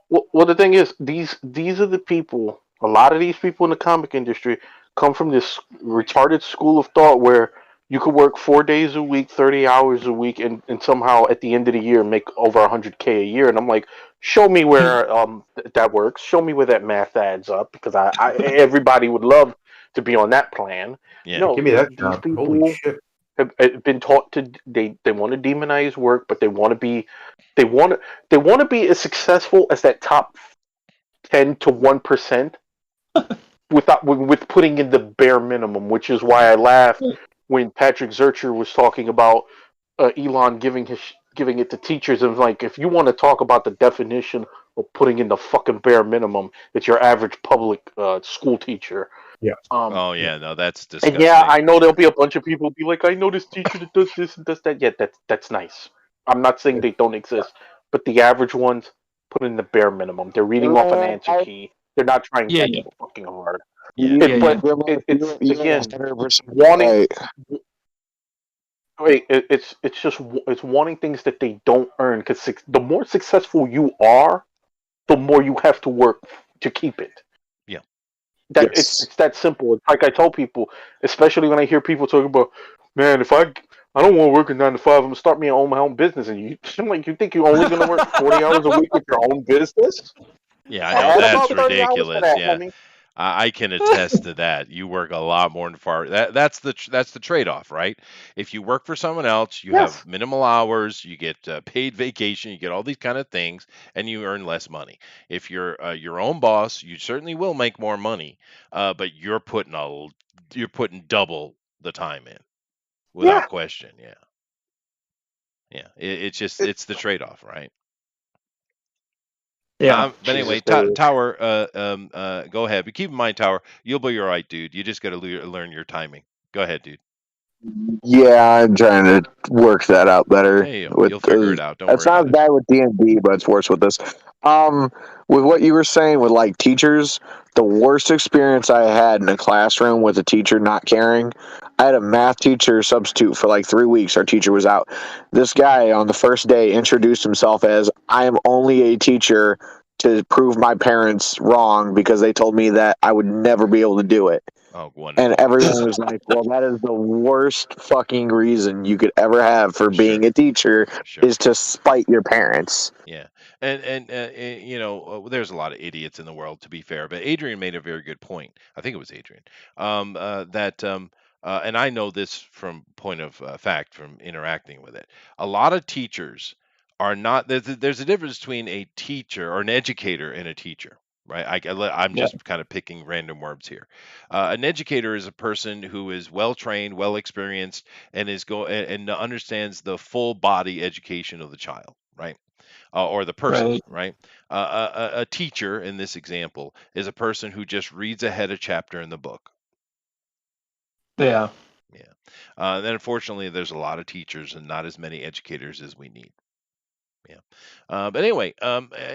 Well, the thing is, these are the people. A lot of these people in the comic industry come from this retarded school of thought where You could work 4 days a week, 30 hours a week, and somehow at the end of the year make over 100K a year. And I'm like, show me where that works. Show me where that math adds up, because everybody would love to be on that plan. Yeah. No, Give me that these job. Holy people shit. have been taught to they want to demonize work, but they want to be as successful as that top 10 to 1% with putting in the bare minimum, which is why I laughed when Patrick Zurcher was talking about Elon giving it to teachers, and like, if you want to talk about the definition of putting in the fucking bare minimum, it's your average public school teacher. Yeah. Oh Yeah. yeah, no, that's And yeah, disgusting. I know there'll be a bunch of people be like, I know this teacher that does this and does that. Yeah, that's nice. I'm not saying they don't exist, but the average ones put in the bare minimum. They're reading off an answer key. They're not trying Yeah, that yeah, fucking hard. Yeah. yeah, yeah. But it's again wanting. Wait, it's wanting things that they don't earn. Because the more successful you are, the more you have to work to keep it. Yeah. It's that simple. It's like I tell people, especially when I hear people talk about, man, if I don't want to work a 9 to 5, I'm gonna start me my own business. And I'm like, you think you're only gonna work 40 hours a week with your own business? Yeah, I know Add that's about 30 hours for ridiculous. that, Yeah. homie. I can attest to that. You work a lot more than far. That's the trade-off, right? If you work for someone else, you have Yes. minimal hours, you get paid vacation, you get all these kind of things, and you earn less money. If you're your own boss, you certainly will make more money, but you're putting double the time in Yeah. without question. Yeah, yeah. It's just It, it's the trade-off, right? Yeah. But anyway, Jesus, they. Tower, go ahead. But keep in mind, Tower, you'll be all right, dude. You just got to learn your timing. Go ahead, dude. Yeah, I'm trying to work that out better. Hey, With you'll figure it out. Don't it's worry not about as it. bad with D&D, but it's worse with this. Um, with what you were saying with like teachers, the worst experience I had in a classroom with a teacher not caring. I had a math teacher substitute for like 3 weeks. Our teacher was out. This guy on the first day introduced himself as, "I am only a teacher to prove my parents wrong because they told me that I would never be able to do it." Oh, And wonderful. everyone was like, "Well, that is the worst fucking reason you could ever have for Sure, being a teacher sure. is to spite your parents." Yeah, and there's a lot of idiots in the world, to be fair. But Adrian made a very good point. I think it was Adrian. That and I know this from point of fact from interacting with it. A lot of teachers are not. There's a difference between a teacher or an educator and a teacher. Right, I'm Yeah. just kind of picking random words here. An educator is a person who is well trained, well experienced, and and understands the full body education of the child. Right, or the person, Right. right? A teacher in this example is a person who just reads ahead a chapter in the book. Yeah. Yeah. Then unfortunately, there's a lot of teachers and not as many educators as we need. Yeah. But anyway,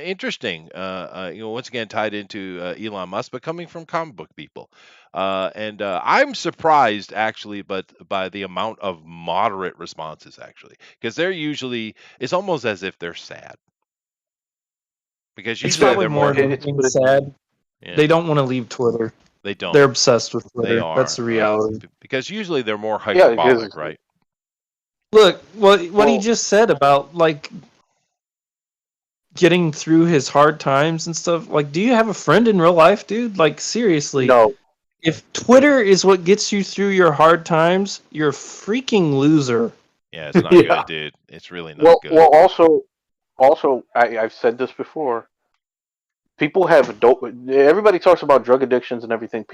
interesting. Once again, tied into Elon Musk, but coming from comic book people. And I'm surprised actually, but by the amount of moderate responses actually, because it's almost as if they're sad. Because It's usually probably they're more more, than being sad. yeah, They don't want to leave Twitter. they They're don't. obsessed with They Twitter. That's are, the reality. because usually they're more Yeah, because hyperbolic, right? Look, what he well, just said about like getting through his hard times and stuff. Like, do you have a friend in real life, dude? Like, seriously, no. if Twitter is what gets you through your hard times, you're a freaking loser. Yeah, it's not Yeah. good, dude. It's really not Well, good. well, also, I've said this before. People have dope. Everybody talks about drug addictions and everything.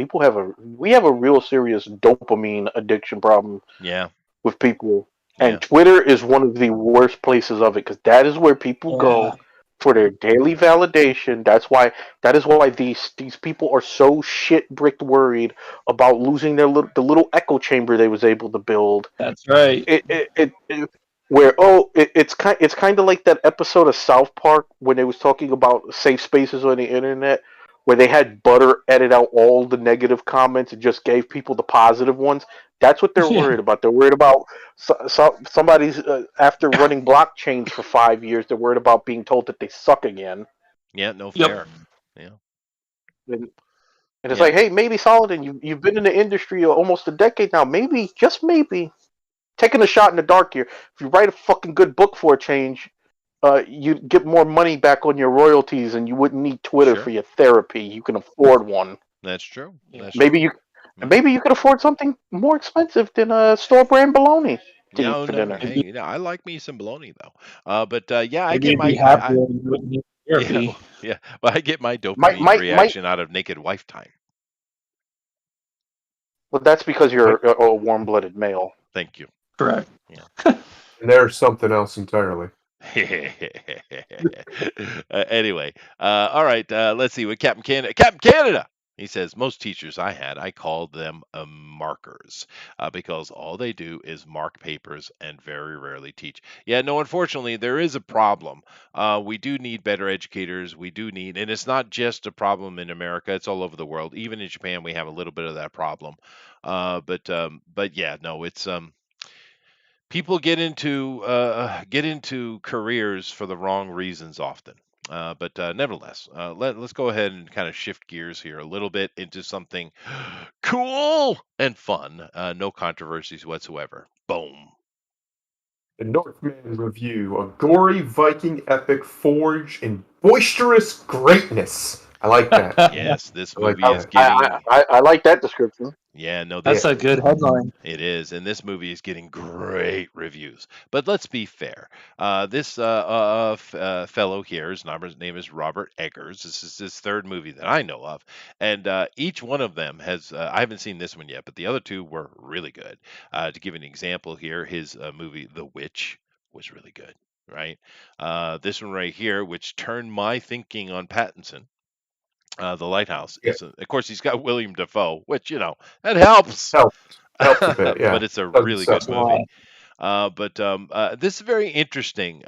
We have a real serious dopamine addiction problem Yeah, with people, yeah, and Twitter is one of the worst places of it, because that is where people Yeah. go for their daily validation. That is why these people are so shit bricked worried about losing the little echo chamber they was able to build. That's right. It where it's kind of like that episode of South Park when they was talking about safe spaces on the internet, where they had Butter edit out all the negative comments and just gave people the positive ones. That's what they're Yeah. worried about. They're worried about somebody's after running blockchains for 5 years. They're worried about being told that they suck again. yeah. No Yep. fair. Yeah, And, and it's yeah. like, hey, maybe Solomon, you've been in the industry almost a decade now. Maybe, just maybe, taking a shot in the dark here. If you write a fucking good book for a change, you'd get more money back on your royalties, and you wouldn't need Twitter for Sure, your therapy. You can afford one. that's true. Yeah. That's Maybe true. you, Hmm. maybe you could afford something more expensive than a store brand bologna to Yeah, eat oh for no, dinner. hey, Maybe, I like me some bologna though. But yeah, I maybe get if you my have one, you wouldn't need yeah, therapy. yeah. Well, I get my Might, dopamine might, might. reaction out of naked wife time. Well, that's because you're But a warm-blooded male. Thank you. Correct. Yeah. there's something else entirely. Anyway, all right. Let's see what Captain Canada. Captain Canada. He says most teachers I had, I called them markers because all they do is mark papers and very rarely teach. Yeah, no. Unfortunately, there is a problem. We do need better educators. We do need, and it's not just a problem in America. It's all over the world. Even in Japan, we have a little bit of that problem. But yeah, no. It's people get into careers for the wrong reasons often. But nevertheless, let's go ahead and kind of shift gears here a little bit into something cool and fun. No controversies whatsoever. Boom. The Northman Review, a gory Viking epic forged in boisterous greatness. I like that. Yes, this I like movie I, is that. getting. I like that description. Yeah, no, Yeah. That's this a good headline. It is, and this movie is getting great reviews. But let's be fair. This fellow here, name is Robert Eggers. This is his third movie that I know of, and each one of them has. I haven't seen this one yet, but the other two were really good. To give an example here, his movie The Witch was really good. Right. This one right here, which turned my thinking on Pattinson. The Lighthouse Yeah. is, of course, he's got William Dafoe, which that helps. Helps a bit, But yeah. it's a Doesn't really suck. good That's a movie. lot. But this is very interesting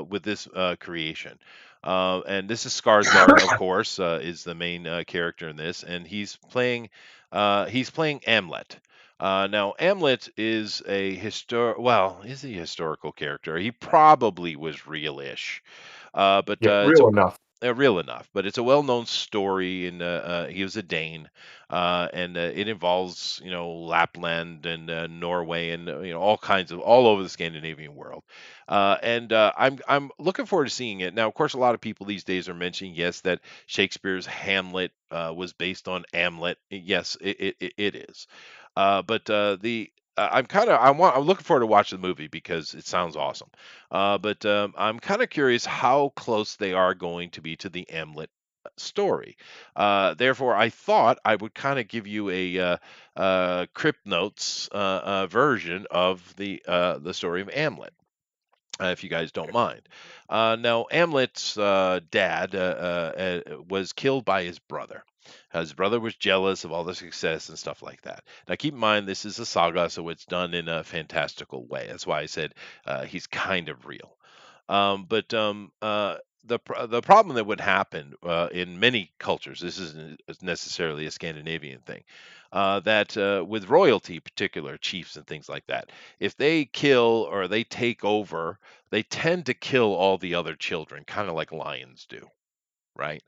with this creation. And this is Skarsgård, of course, is the main character in this, and he's playing Amlet. Now, Amlet is is he a historical character? He probably was real-ish, but Yeah, it's a real enough. real enough, but it's a well-known story, and he was a Dane, and it involves Lapland and Norway and all kinds of all over the Scandinavian world, and I'm looking forward to seeing it. Now, of course, a lot of people these days are mentioning yes that Shakespeare's Hamlet was based on Amlet. Yes, it is, but the I'm looking forward to watching the movie because it sounds awesome. But I'm kind of curious how close they are going to be to the Amlet story. Therefore, I thought I would kind of give you a Crypt Notes version of the story of Amlet. If you guys don't mind. Now, Amlet's dad was killed by his brother. His brother was jealous of all the success and stuff like that. Now, keep in mind, this is a saga, so it's done in a fantastical way. That's why I said he's kind of real. But the problem that would happen in many cultures, this isn't necessarily a Scandinavian thing, that with royalty, particular chiefs and things like that, if they kill or they take over, they tend to kill all the other children, kind of like lions do, right?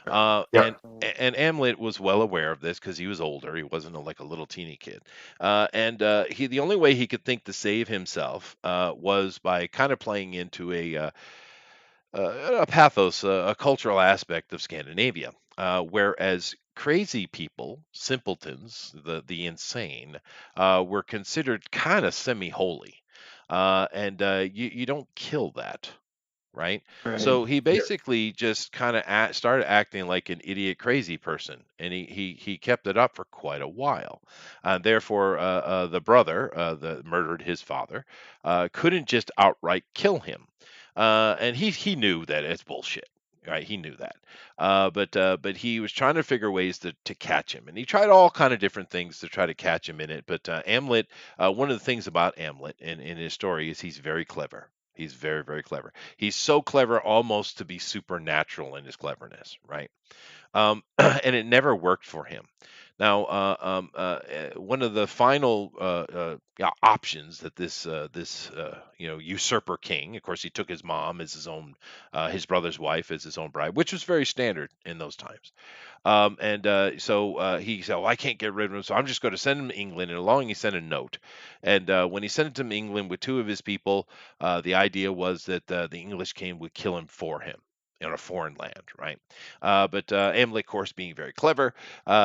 Uh, Yeah. and and Amlet was well aware of this because he was older. He wasn't like a little teeny kid, and he the only way he could think to save himself was by kind of playing into a pathos, a cultural aspect of Scandinavia, whereas crazy people, simpletons, the insane, were considered kind of semi-holy, and you don't kill that, right? Right. So he Yeah. basically just kind of started acting like an idiot, crazy person, and he kept it up for quite a while. Therefore, the brother that murdered his father couldn't just outright kill him, and he knew that it's bullshit. Right, he knew that, but he was trying to figure ways to catch him, and he tried all kind of different things to try to catch him in it. But Amlet, one of the things about Amlet in his story is he's very clever. He's very, very clever. He's so clever almost to be supernatural in his cleverness, right? And it never worked for him. Now, one of the final yeah, options that this usurper king, of course, he took his mom as his own, his brother's wife as his own bride, which was very standard in those times. So he said, "Well, I can't get rid of him, so I'm just going to send him to England." And along he sent a note. And when he sent it to England with two of his people, the idea was that the English king would kill him for him in a foreign land, right? But Amlet, of course, being very clever,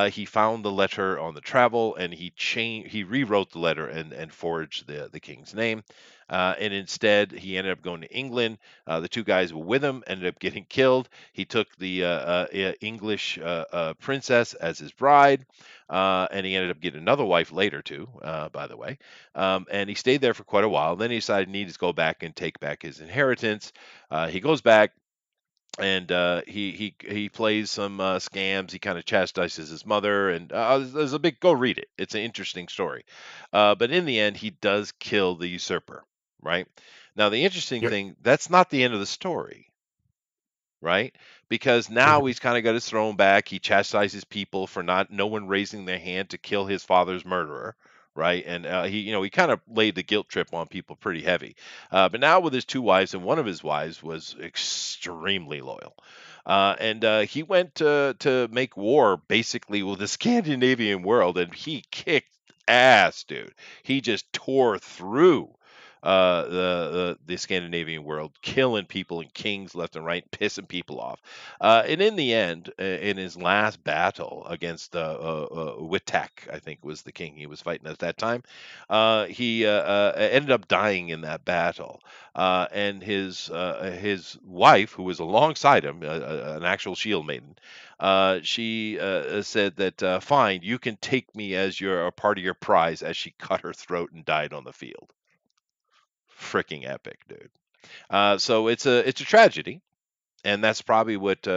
he found the letter on the travel and he rewrote the letter and forged the king's name. And instead, he ended up going to England. The two guys were with him, ended up getting killed. He took the English princess as his bride, and he ended up getting another wife later too, by the way. And he stayed there for quite a while. Then he decided he needed to go back and take back his inheritance. He goes back and he plays some scams. He kind of chastises his mother, and there's a big go read it. It's an interesting story. But in the end, he does kill the usurper. Right now, the interesting Yep. thing, that's not the end of the story, right? Because now Mhm. he's kind of got his throne back. He chastises people for not no one raising their hand to kill his father's murderer, right? And he kind of laid the guilt trip on people pretty heavy. But now with his two wives, and one of his wives was extremely loyal. And he went to make war basically with the Scandinavian world, and he kicked ass, dude. He just tore through the Scandinavian world, killing people and kings left and right, pissing people off. And in the end, in his last battle against Wittek, I think was the king he was fighting at that time, he ended up dying in that battle. And his wife, who was alongside him, an actual shield maiden, she said that, "Fine, you can take me as a part of your prize," as she cut her throat and died on the field. Freaking epic, dude. So it's a tragedy, and that's probably what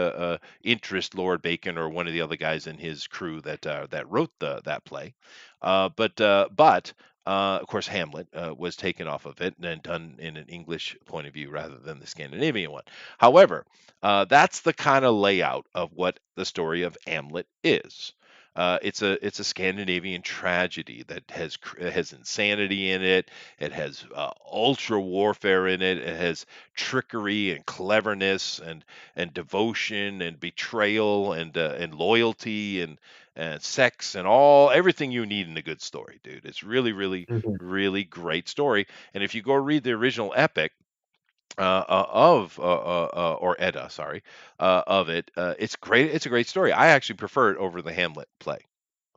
interest Lord Bacon or one of the other guys in his crew that wrote that play. But of course, Hamlet was taken off of it and then done in an English point of view rather than the Scandinavian one. However, that's the kind of layout of what the story of Hamlet is. It's a Scandinavian tragedy that has insanity in it. It has ultra warfare in it. It has trickery and cleverness and devotion and betrayal and loyalty and sex and everything you need in a good story, dude. It's really, really, Mhm. really great story. And if you go read the original epic of or Edda, sorry, of it, it's great. It's a great story. I actually prefer it over the Hamlet play.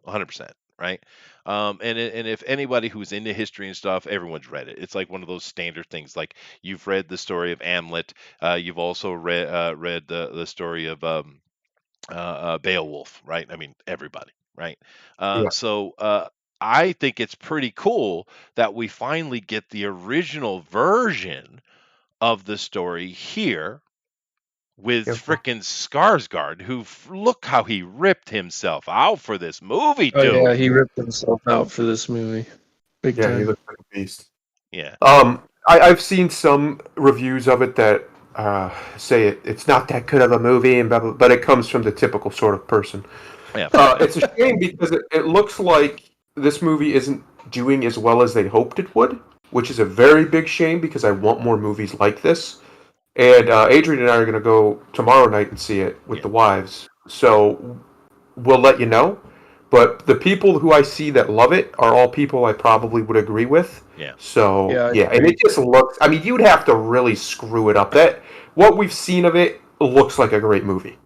100%, right? And if anybody who's into history and stuff, everyone's read it. It's like one of those standard things. Like you've read the story of Hamlet. You've also read the story of Beowulf, right? I mean, everybody, right? Uh, Yeah. so uh, I think it's pretty cool that we finally get the original version of the story here with Yep. frickin' Skarsgård, who look how he ripped himself out for this movie, Oh yeah, dude. he ripped himself out for this movie, big Yeah, he time. looks like a beast. Yeah, I've seen some reviews of it that say it's not that good of a movie, and blah, blah, but it comes from the typical sort of person. yeah, fair enough. It's a shame because it looks like this movie isn't doing as well as they hoped it would, which is a very big shame because I want more movies like this. And Adrian and I are going to go tomorrow night and see it with Yeah, the wives. So we'll let you know. But the people who I see that love it are all people I probably would agree with. yeah, So Yeah, I yeah, and agree. it just looks. I mean, you'd have to really screw it up. That what we've seen of it looks like a great movie.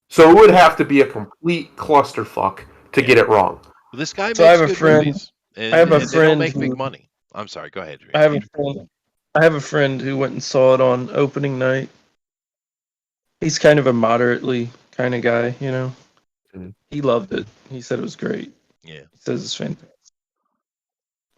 So it would have to be a complete clusterfuck to yeah. get it wrong. Well, this guy So makes good movies, I and have a and they don't friend make big who money. I'm sorry. Go ahead, I have a Adrian. friend I have a friend who went and saw it on opening night. He's kind of a moderately kind of guy, you know. Mhm. He loved it. He said it was great. Yeah, He says it's fantastic.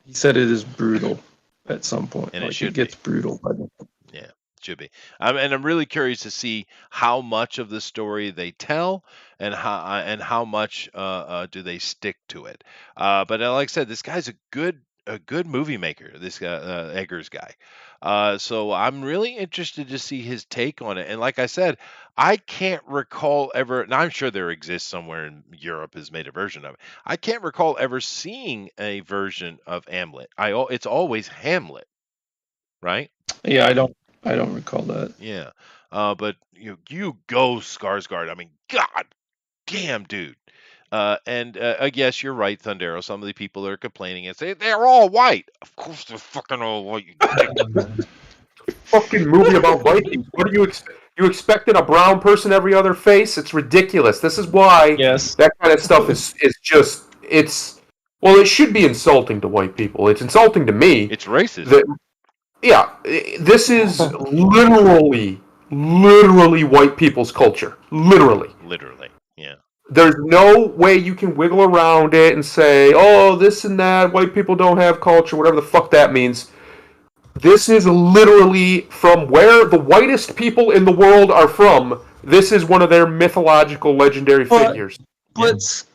He said it is brutal at some point. and it Like it should be. gets brutal by the Yeah, should be. And I'm really curious to see how much of the story they tell, and how much do they stick to it. But like I said, this guy's a good a good movie maker. This guy, Eggers guy. So I'm really interested to see his take on it. And like I said, I can't recall ever, and I'm sure there exists somewhere in Europe has made a version of it. I can't recall ever seeing a version of Hamlet. It's always Hamlet, right? Yeah, I don't recall that. Yeah. But you go Skarsgård. I mean, God damn, dude. And yes, you're right, Thundero. Some of the people that are complaining and say they're all white. Of course, they're fucking all white. You dick. Fucking movie about Vikings. What do you expect? You expected a brown person every other face? It's ridiculous. This is why Yes. that kind of stuff is just it's well, it should be insulting to white people. It's insulting to me. It's racist. That yeah, this is literally white people's culture. Literally. Literally. Yeah. There's no way you can wiggle around it and say, "Oh, this and that, white people don't have culture," whatever the fuck that means. This is literally from where the whitest people in the world are from. This is one of their mythological, legendary figures. But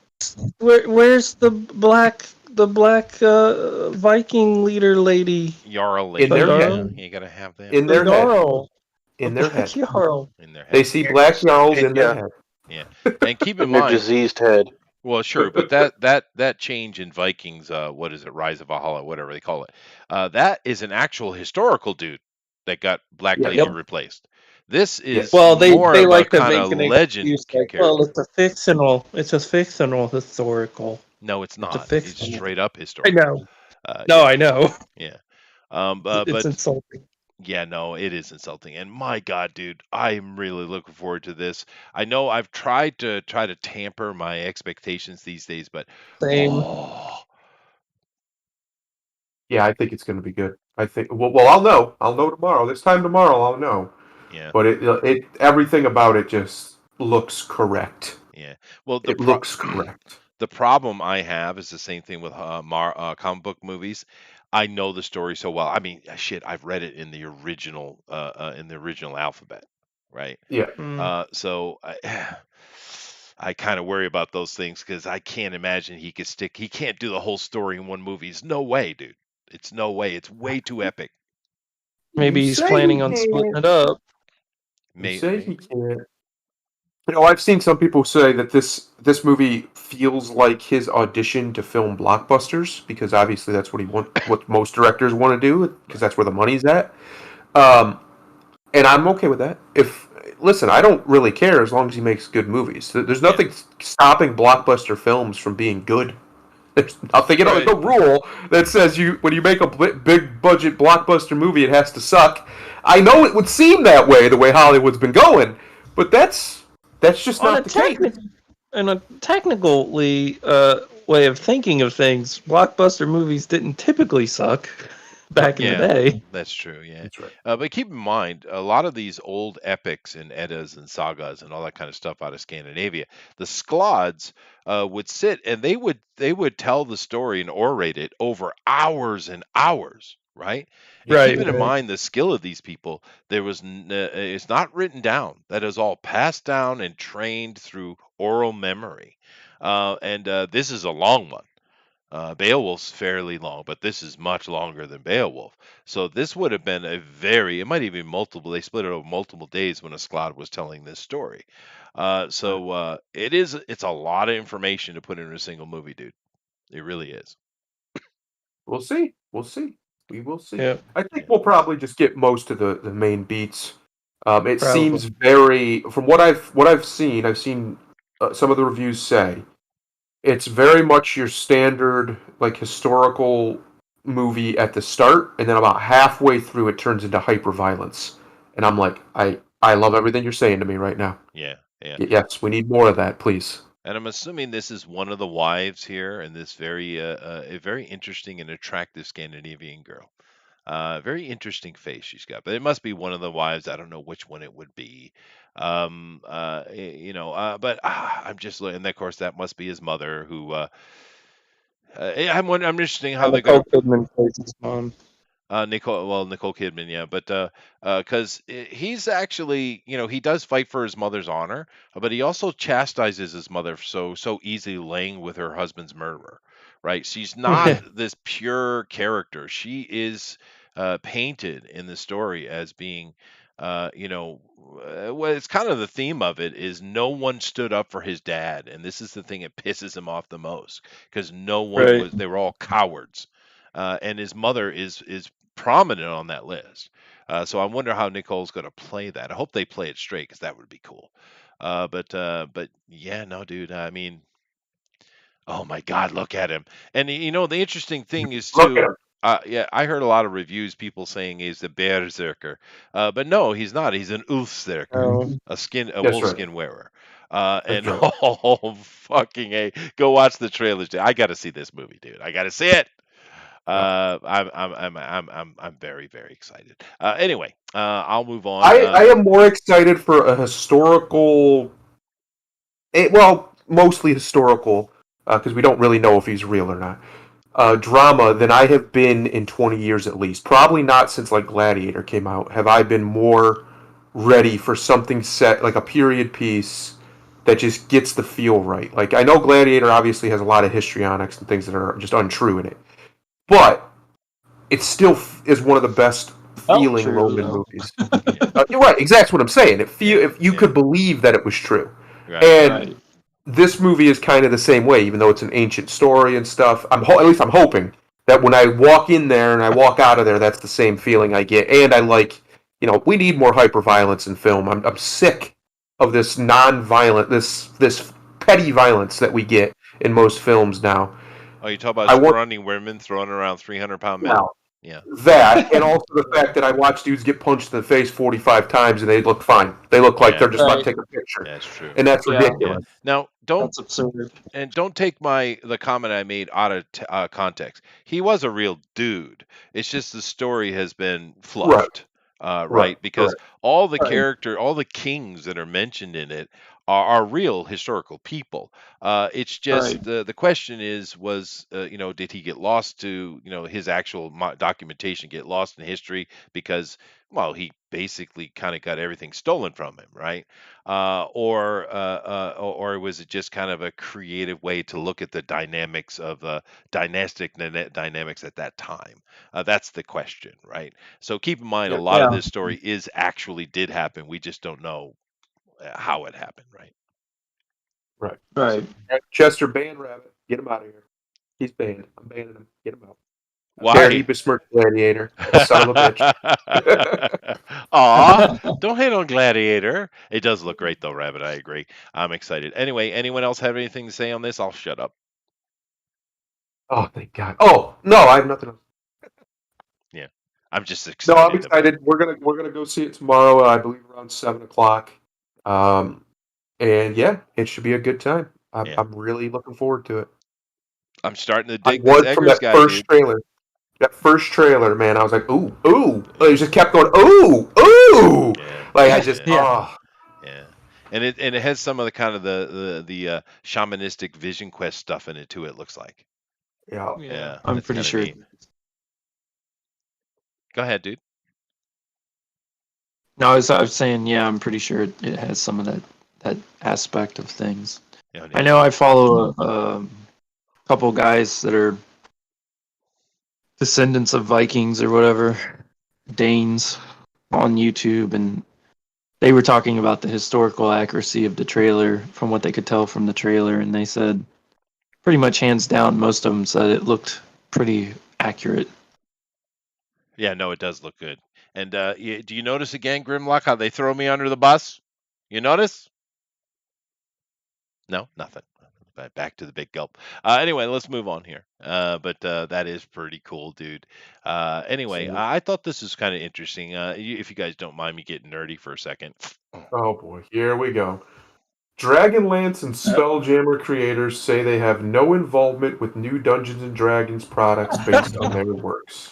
where's the black Viking leader lady? Jarl In their lady. head. You gotta have that In their head. Jarl. In their head. Jarl. in their head. They see black jarls in their head. Yeah. And keep in In their mind, diseased head. well, sure, but that change in Vikings, what is it, Rise of Valhalla, whatever they call it, that is an actual historical dude that got Black Yeah. Lady Yep. replaced. This is Well, they more of like a to kind of make an legend excuse character. well, it's a fictional historical. No, it's not. It's fictional. straight up I historical. know. No, Yeah, I know. yeah. It's But insulting. yeah, no, it is insulting. And my God, dude, I'm really looking forward to this. I know I've tried to tamper my expectations these days, but Same. oh, Yeah, I think it's going to be good. I think. Well, I'll know. I'll know tomorrow. This time tomorrow, I'll know. yeah, But it everything about it just looks correct. yeah. Well, It looks correct. the problem I have is the same thing with comic book movies. I know the story so well. I mean, shit, I've read it in the original alphabet, right? Yeah. So I kind of worry about those things because I can't imagine he can't do the whole story in one movie. It's no way, dude. It's no way. It's way too epic. Maybe You he's say planning he on splitting can't. it up. You say he can't. I've seen some people say that this movie feels like his audition to film blockbusters because obviously that's what most directors want to do because that's where the money's at. And I'm okay with that. Listen, I don't really care as long as he makes good movies. There's nothing stopping blockbuster films from being good. There's nothing, there's no rule that says when you make a big budget blockbuster movie, it has to suck. I know it would seem that way, the way Hollywood's been going, but that's just not the case. In a technically way of thinking of things, blockbuster movies didn't typically suck back in the day. That's true. Yeah, That's right. but keep in mind, a lot of these old epics and Eddas and sagas and all that kind of stuff out of Scandinavia, the Sklods would sit and they would tell the story and orate it over hours and hours, right? And Right. keeping in mind the skill of these people, it's not written down. That is all passed down and trained through oral memory. And this is a long one. Beowulf's fairly long, but this is much longer than Beowulf. So this would have been it might even be multiple. They split it over multiple days when a Sklod was telling this story. It's a lot of information to put in a single movie, dude. It really is. We'll see. We'll see. We will see. Yeah. I think we'll probably just get most of the main beats. It Probably. seems very from what I've seen. I've seen some of the reviews say it's very much your standard like historical movie at the start, and then about halfway through it turns into hyper violence. And I'm like, I love everything you're saying to me right now. Yeah, yeah. Yes, we need more of that, please. And I'm assuming this is one of the wives here, and this a very interesting and attractive Scandinavian girl. Very interesting face she's got, but it must be one of the wives. I don't know which one it would be. But I'm just, and of course that must be his mother. Who I'm interesting how they're going. Nicole Kidman plays his mom. Nicole Kidman, yeah, but because he's actually, he does fight for his mother's honor, but he also chastises his mother so easily laying with her husband's murderer, right? She's not this pure character. She is painted in the story as being, well, it's kind of the theme of it is no one stood up for his dad, and this is the thing that pisses him off the most because no one Right. was. They were all cowards, and his mother is prominent on that list. So I wonder how Nicole's going to play that. I hope they play it straight because that would be cool. But yeah, no, dude. I mean, oh my God, look at him. And the interesting thing is Look at too. him. Yeah, I heard a lot of reviews, people saying he's a berserker, but no, he's not. He's an ulfsterker, Oh, a That's wolf right. skin wearer. That's And right. oh fucking a, go watch the trailers. Dude. I got to see this movie, dude. I got to see it. Yeah. I'm very very excited. Anyway, I'll move on. I am more excited for a historical, well, mostly historical, because we don't really know if he's real or not. Drama than I have been in 20 years at least. Probably not since like Gladiator came out. Have I been more ready for something set like a period piece that just gets the feel right? Like I know Gladiator obviously has a lot of histrionics and things that are just untrue in it, but it still is one of the best felt feeling true Roman though. movies. Yeah, You're right. Exactly what I'm saying. It feel yeah, if you yeah. could believe that it was true, Right. and Right. this movie is kind of the same way, even though it's an ancient story and stuff. At least I'm hoping that when I walk in there and I walk out of there, that's the same feeling I get. And I like, we need more hyper violence in film. I'm sick of this non-violent, this petty violence that we get in most films now. Oh, you talk about I want scrawny women throwing around 300-pound men? now Yeah. that, and also the fact that I watch dudes get punched in the face 45 times and they look fine. They look like Yeah, they're just about to Right. take a picture, that's true. and that's Yeah. Yeah. ridiculous. Now, That's absurd. don't take the comment I made out of context. He was a real dude. It's just the story has been Right, fluffed, right, right? Because correct. Right. all the kings that are mentioned in it are real historical people. It's Right. just the question was did he get lost to his actual documentation get lost in history because well he basically kind of got everything stolen from him, right? Or was it just kind of a creative way to look at the dynamics of dynamics at that time? That's the question, right? So keep in mind, a Yeah, lot of Yeah. this story is actually did happen. We just don't know how it happened, right? right. So Right. Chester, ban Rabbit. Get him out of here. He's banned. I'm banning him. Get him out. How dare he why? besmirch Gladiator? That son of a bitch. Aw, don't hate on Gladiator. It does look great though, Rabbit. I agree. I'm excited. Anyway, anyone else have anything to say on this? I'll shut up. Oh, thank God. Oh no, I have nothing else. Yeah, I'm just No, I'm excited about it. excited. We're gonna go see it tomorrow. I believe around 7 o'clock. Um, and yeah, it should be a good time. I'm, Yeah, I'm really looking forward to it. I'm starting to I dig this was from Eggers that guy, first dude. trailer. That first trailer, man, I was like, ooh, ooh. It just kept going, ooh, ooh. Yeah, Like I just, yeah, Yeah. oh, yeah. And it has some of the kind of the shamanistic Vision Quest stuff in it too. It looks like. yeah. Yeah. Yeah, I'm that's pretty kind of sure. neat. Go ahead, dude. No, I was saying, yeah, I'm pretty sure it has some of that aspect of things. Yeah, I yeah. know I follow a couple guys that are descendants of Vikings or whatever, Danes, on YouTube, and they were talking about the historical accuracy of the trailer from what they could tell from the trailer, and they said pretty much hands down, most of them said it looked pretty accurate. Yeah, no, it does look good. And do you notice again, Grimlock, how they throw me under the bus? You notice? No, nothing. Back to the big gulp. Anyway, let's move on here. But that is pretty cool, dude. Anyway, So, I thought this was kind of interesting. If you guys don't mind me getting nerdy for a second. oh boy, here we go. Dragonlance and Spelljammer creators say they have no involvement with new Dungeons and Dragons products based on their works.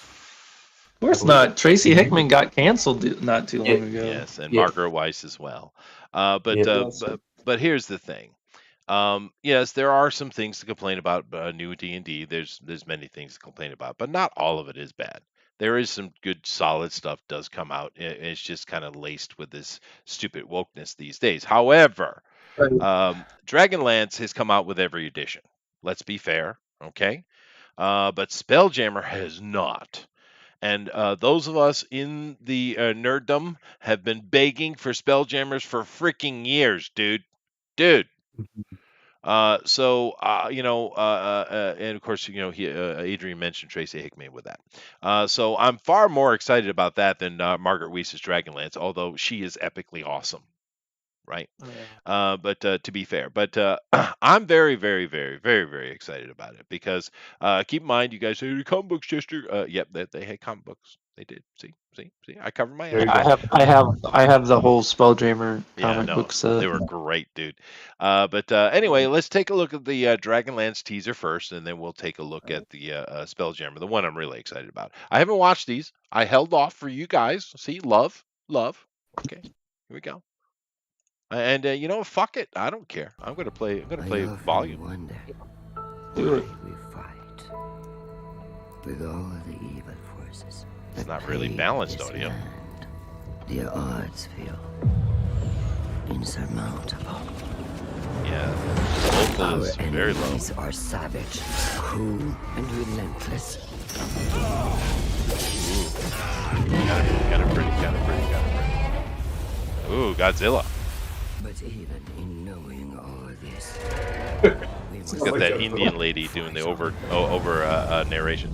Of course I believe not. Tracy Hickman got canceled not too Yeah, long ago. Yes, and yeah, Margaret Weiss as well. Uh, but yeah. uh, Yes. but but here's the thing. Yes, there are some things to complain about. New D&D, there's many things to complain about, but not all of it is bad. There is some good, solid stuff does come out. It's just kind of laced with this stupid wokeness these days. However, Right. Dragonlance has come out with every edition. Let's be fair, okay? but Spelljammer has not. And those of us in the nerddom have been begging for Spelljammers for freaking years, dude. Dude. And of course, Adrian mentioned Tracy Hickman with that. So I'm far more excited about that than Margaret Weis's Dragonlance, although she is epically awesome, right? But to be fair, I'm very, very, very, very, very excited about it because keep in mind, you guys say the comic books, Chester. Yep, they had comic books. They did. See, I cover my There ass. you I go. have the whole Spelljammer Yeah, comic no, book set. they were great, dude. Anyway, let's take a look at the Dragonlance teaser first, and then we'll take a look at the Spelljammer, the one I'm really excited about. I haven't watched these. I held off for you guys. See, love. Okay, here we go. And fuck it. I don't care. I'm gonna play. I'm gonna play volume. Wonder Do it. why we fight with all the evil forces. It's that not really plague balanced this audio. land. The odds feel insurmountable. Yeah, vocal Our is very low. enemies are savage, cruel, and relentless. Got it pretty. Ooh, Godzilla. But even in knowing all this, we must Got like that Godzilla. Indian lady doing the over narration.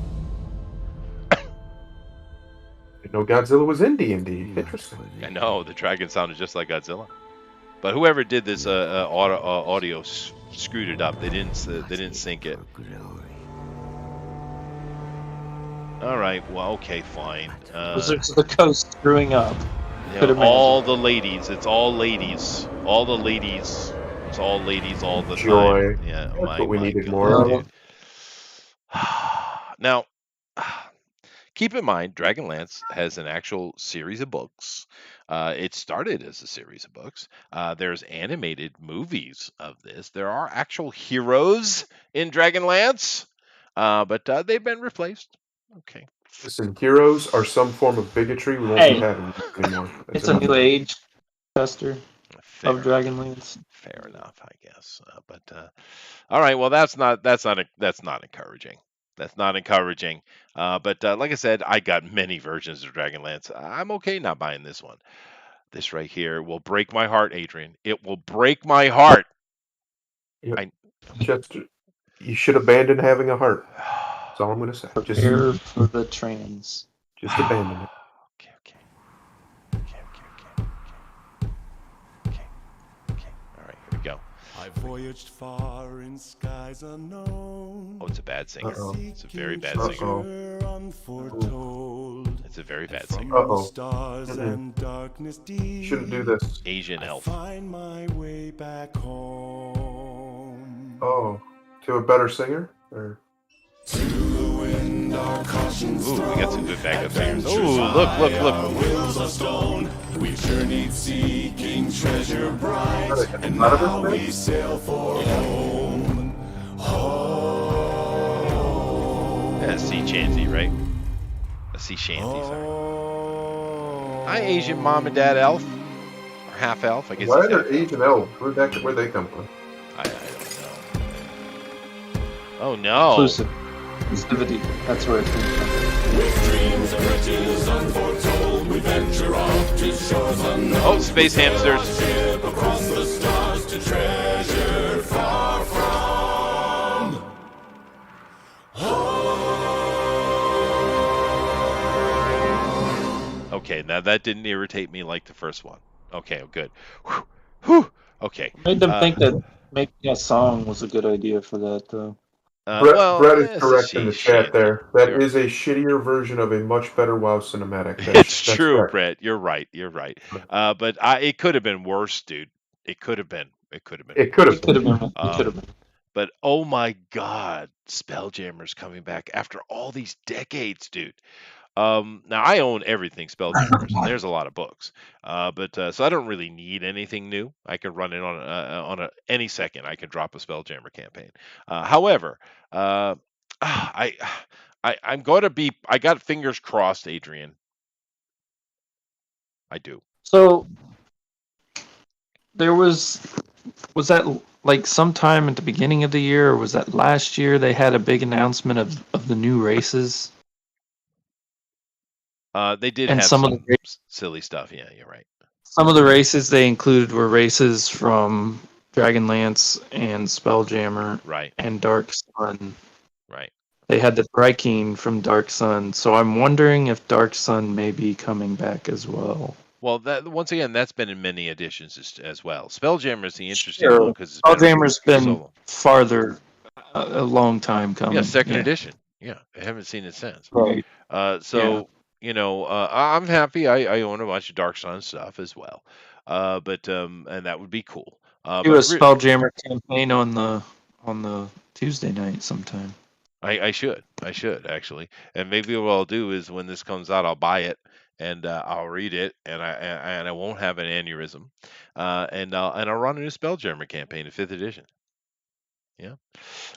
No, Godzilla was in D&D. Interesting. I know the dragon sounded just like Godzilla, but whoever did this audio screwed it up. They didn't sync it. All right, well, okay, fine. Wizards of the Coast screwing up. Could imagine. All the ladies. It's all ladies. All the ladies. It's all ladies all the Joy. time. Yeah, That's my, what we my needed God, more of. dude. Now, keep in mind, Dragonlance has an actual series of books. It started as a series of books. There's animated movies of this. There are actual heroes in Dragonlance, but they've been replaced. Okay. Listen, heroes are some form of bigotry we won't Hey. be having anymore. That's It's a new age, Chester, Fair of Dragonlance. Fair enough, I guess. All right. Well, that's not encouraging. That's not encouraging. Like I said, I got many versions of Dragonlance. I'm okay not buying this one. This right here will break my heart, Adrian. It will break my heart. Just, you should abandon having a heart. That's all I'm going to say. Prepare for the trans. Just abandon it. Okay. All right, here we go. I voyaged far in skies unknown. Oh, it's a bad singer. Uh-oh. It's a very bad singer. Uh-oh. Unforetold. It's a very bad From singer. Uh-oh. stars and darkness deep. Shouldn't do this. Asian elf. Find my way back home. Oh, to a better singer? Or To the wind our cautions Ooh, we got some good backup singers. Adventures Ooh, look. Our wills of stone. We journeyed seeking treasure bright, and now we sail for home. Home. Yeah, sea chanty, right? A sea shanty, sorry. Hi, Asian mom and dad elf. Or half elf, I guess. why he's are half there Asian elves? Where'd they come from? I don't know. Oh no! Inclusive. Inclusivity. That's where it came from. With dreams of riches unforetold, we venture off to shores unknown. Oh, space hamsters! Ship across the stars to treasure far from home. Okay, now that didn't irritate me like the first one. Okay, good. Whew. Okay. Made them think that making a song was a good idea for that, though. Brett is it's a correct in the chat shit. there. That is a shittier version of a much better WoW cinematic. It's true, correct. Brett. You're right. It could have been worse, dude. It could have been. It could have It could have been. been. It could have been. But oh my God, Spelljammer's coming back after all these decades, dude. Now I own everything Spelljammers, and there's a lot of books. So I don't really need anything new. I can run it on any second. I can drop a Spelljammer campaign. However, I'm going to be. I got fingers crossed, Adrian. I do. So there was was that like sometime at the beginning of the year, or was that last year? They had a big announcement of the new races, They did and have some silly stuff. Yeah, you're right. some of the races they included were races from Dragonlance and Spelljammer Right, and Dark Sun. right. They had the Thryking from Dark Sun, so I'm wondering if Dark Sun may be coming back as well. Well, that once again, that's been in many editions as well. Spelljammer is the interesting Sure. one because it's been Spelljammer's been solo. farther, a long time coming. Yeah, second edition. Yeah, I haven't seen it since. Right. So I'm happy. I own a bunch of Dark Sun stuff as well. But and that would be cool. Do a But Spelljammer campaign on the Tuesday night sometime. I should actually, and maybe what I'll do is when this comes out, I'll buy it and I'll read it, and I won't have an aneurysm, and I'll run a new Spelljammer campaign in 5th edition. Yeah,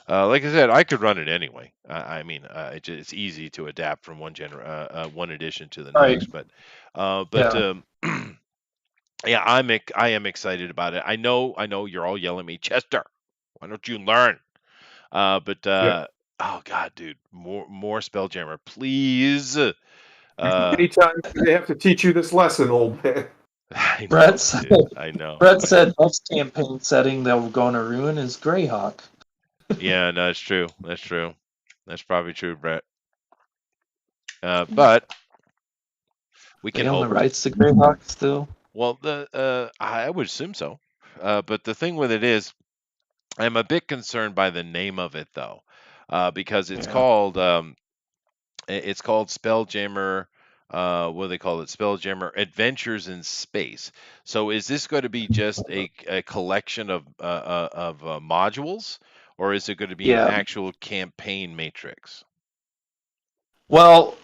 like I said, I could run it anyway. I mean, it's easy to adapt from one edition to the Right. next, but Yeah. yeah, I am excited about it. I know you're all yelling at me, Chester. Why don't you learn? But Yeah. oh god, dude, more Spelljammer, please. Many times do they have to teach you this lesson, old man? I know, Brett said, dude. I know. Brett said next campaign setting that we're going to ruin is Greyhawk. Yeah, no, it's true. That's true. That's probably true, Brett. But we They can own hope. the rights to Greyhawk still? Well, I would assume so. But the thing with it is, I'm a bit concerned by the name of it though, because it's called Spelljammer. What do they call it? Spelljammer Adventures in Space. So is this going to be just a collection of modules, or is it going to be an Yeah. actual campaign matrix? Well,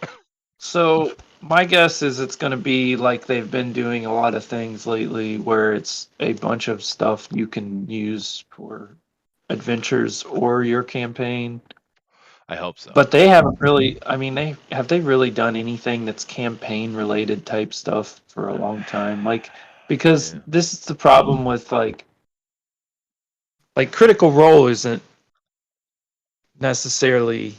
so my guess is it's going to be like they've been doing a lot of things lately where it's a bunch of stuff you can use for adventures or your campaign. I hope so. But they haven't really, I mean, they really done anything that's campaign related type stuff for a long time. Like, because Yeah. this is the problem with like Critical Role isn't necessarily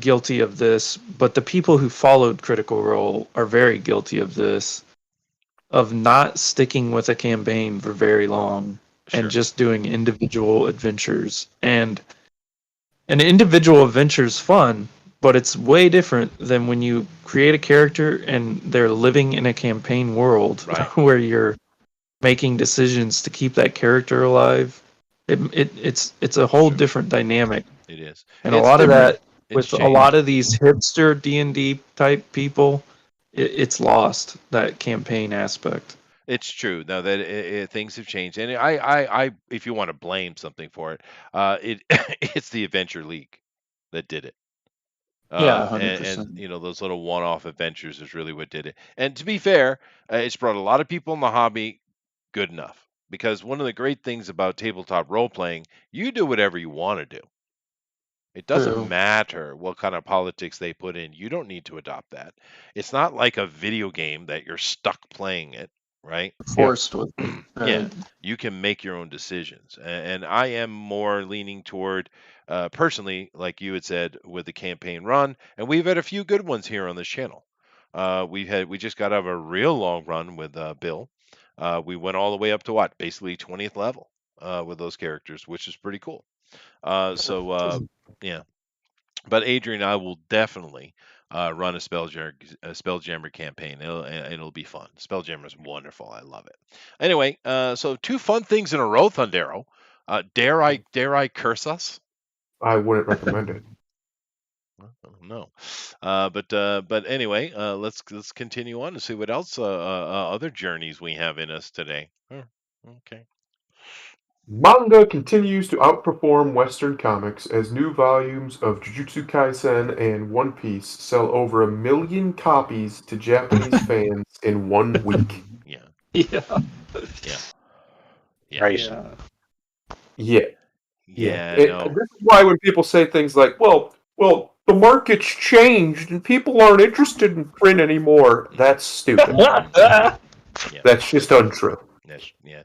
guilty of this, but the people who followed Critical Role are very guilty of this, of not sticking with a campaign for very long Sure. and just doing individual adventures. And an individual adventure is fun, but it's way different than when you create a character and they're living in a campaign world Right. where you're making decisions to keep that character alive. It's a whole different dynamic. It is. And It's a lot different. of that It's with changed. a lot of these hipster D&D type people, it's lost that campaign aspect. It's true. Now that things have changed, and I, if you want to blame something for it, it's the Adventure League that did it. Yeah, And 100%. those little one-off adventures is really what did it. And to be fair, it's brought a lot of people in the hobby good enough, because one of the great things about tabletop role playing, you do whatever you want to do. It doesn't True. matter what kind of politics they put in. You don't need to adopt that. It's not like a video game that you're stuck playing it, right? Forced with it. Yeah, Right. you can make your own decisions. And I am more leaning toward, personally, like you had said, with the campaign run, and we've had a few good ones here on this channel. We just got out of a real long run with Bill. We went all the way up to what, basically 20th level with those characters, which is pretty cool. Yeah. But Adrian, I will definitely run a Spelljammer campaign. It'll be fun. Spelljammer is wonderful. I love it. Anyway, so 2 fun things in a row, Thundero. Dare I curse us? I wouldn't recommend it. No. But anyway, let's continue on to see what else other journeys we have in us today. Okay. Manga continues to outperform Western comics as new volumes of Jujutsu Kaisen and One Piece sell over 1 million copies to Japanese fans in 1 week. Yeah. Yeah. Right. Yeah. No. This is why when people say things like, well, the market's changed and people aren't interested in print anymore, that's stupid. That's just untrue. Yes, yeah.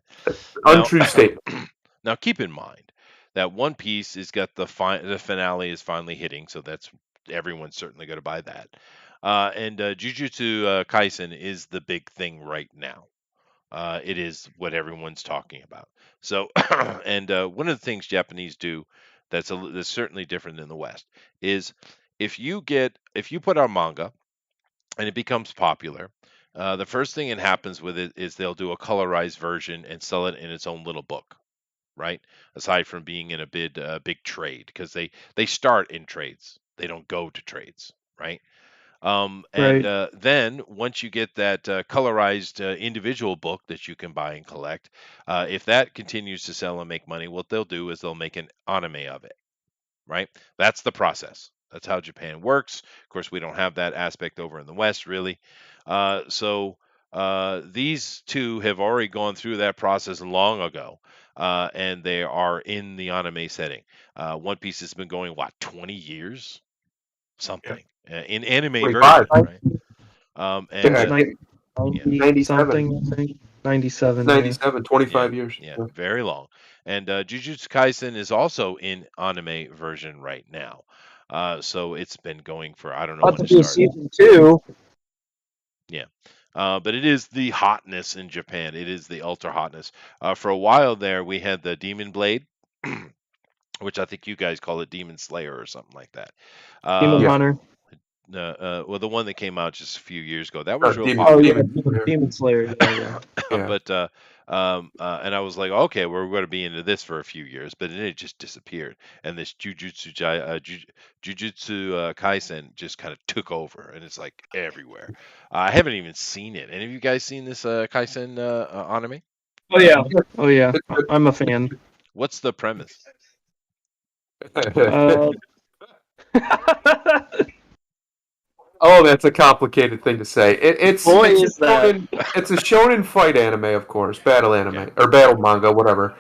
Now, Untrue statement. now keep in mind that One Piece is got the finale is finally hitting, so that's everyone's certainly going to buy that. And Jujutsu Kaisen is the big thing right now. It is what everyone's talking about. So, and one of the things Japanese do that's certainly different than the West is if you put out manga and it becomes popular, the first thing that happens with it is they'll do a colorized version and sell it in its own little book, right? Aside from being in a big trade, because they start in trades, they don't go to trades, right? And Right. then once you get that colorized individual book that you can buy and collect, if that continues to sell and make money, what they'll do is they'll make an anime of it, right? That's the process. That's how Japan works. Of course, we don't have that aspect over in the West, really. So these two have already gone through that process long ago, and they are in the anime setting. One Piece has been going, what, 20 years? Yeah. Something in anime 25. version, right? And Yeah, Nine- 97. 90 something, I think. 97, yeah. 97, 25 years. yeah, very long. And Jujutsu Kaisen is also in anime version right now. So it's been going for I don't know About when to it be a started. season 2. Yeah. But it is the hotness in Japan. It is the ultra hotness. For a while there, we had the Demon Blade, which I think you guys call it Demon Slayer or something like that. Demon Yeah. Hunter. Well, the one that came out just a few years ago, that was real Demon- Oh, popular. yeah, Demon Slayer. Yeah, yeah. Yeah. But and I was like, okay, we're going to be into this for a few years, but then it just disappeared, and this Jujutsu Kaisen just kind of took over, and it's like everywhere. I haven't even seen it. Any of you guys seen this Kaisen anime? Oh, yeah. Oh, yeah. I'm a fan. What's the premise? Uh, Oh, that's a complicated thing to say. It's Boy, it's is that. it's a shonen fight anime, of course, battle anime Okay. or battle manga, whatever.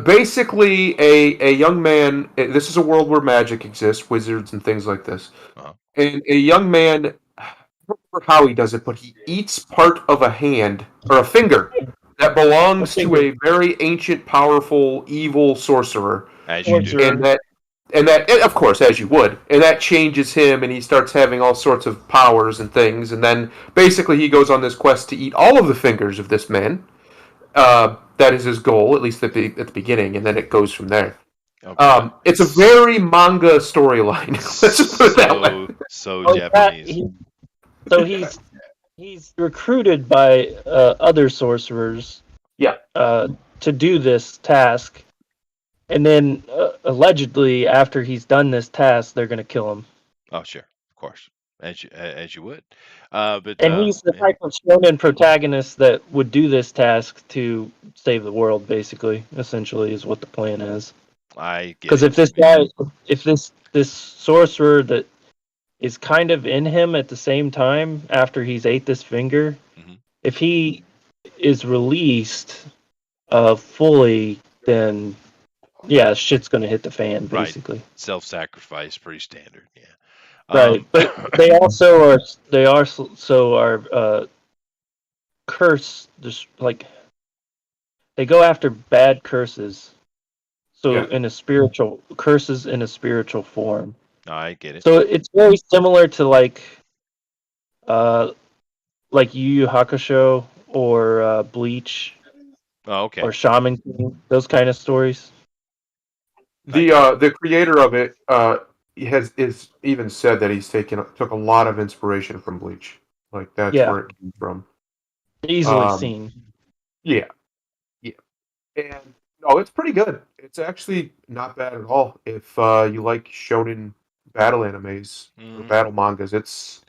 Basically, a young man. This is a world where magic exists, wizards and things like this. Uh-huh. And a young man, I don't remember how he does it, but he eats part of a hand or a finger that belongs to a very ancient, powerful, evil sorcerer, As you do. Sorcerer. and that, of course, as you would, and that changes him, and he starts having all sorts of powers and things, and then basically he goes on this quest to eat all of the fingers of this man. That is his goal, at least at the beginning, and then it goes from there. Okay. It's a very manga storyline. Let's just put it that way. So Oh, Japanese. So he's recruited by other sorcerers. Yeah. To do this task, and then allegedly after he's done this task, they're gonna kill him. Oh, sure, of course, as you would. But And he's the yeah, type of shonen protagonist that would do this task to save the world. Basically, essentially, is what the plan is. I get Because it. if this guy, if this sorcerer that is kind of in him at the same time after he's ate this finger, Mhm. if he is released fully, then yeah, shit's gonna hit the fan Right. basically. Self-sacrifice, pretty standard. Yeah. Right, but they also are curse, just like they go after bad curses. So Yeah. in a spiritual curses in a spiritual form. I get it. So it's very similar to like Yu Yu Hakusho or Bleach Oh, okay. or Shaman King, those kind of stories. The creator of it is even said that he's took a lot of inspiration from Bleach. Like that's Yeah. where it came from. Easily seen. Yeah, and no, it's pretty good. It's actually not bad at all. If you like shonen battle animes or Mhm. battle mangas, it's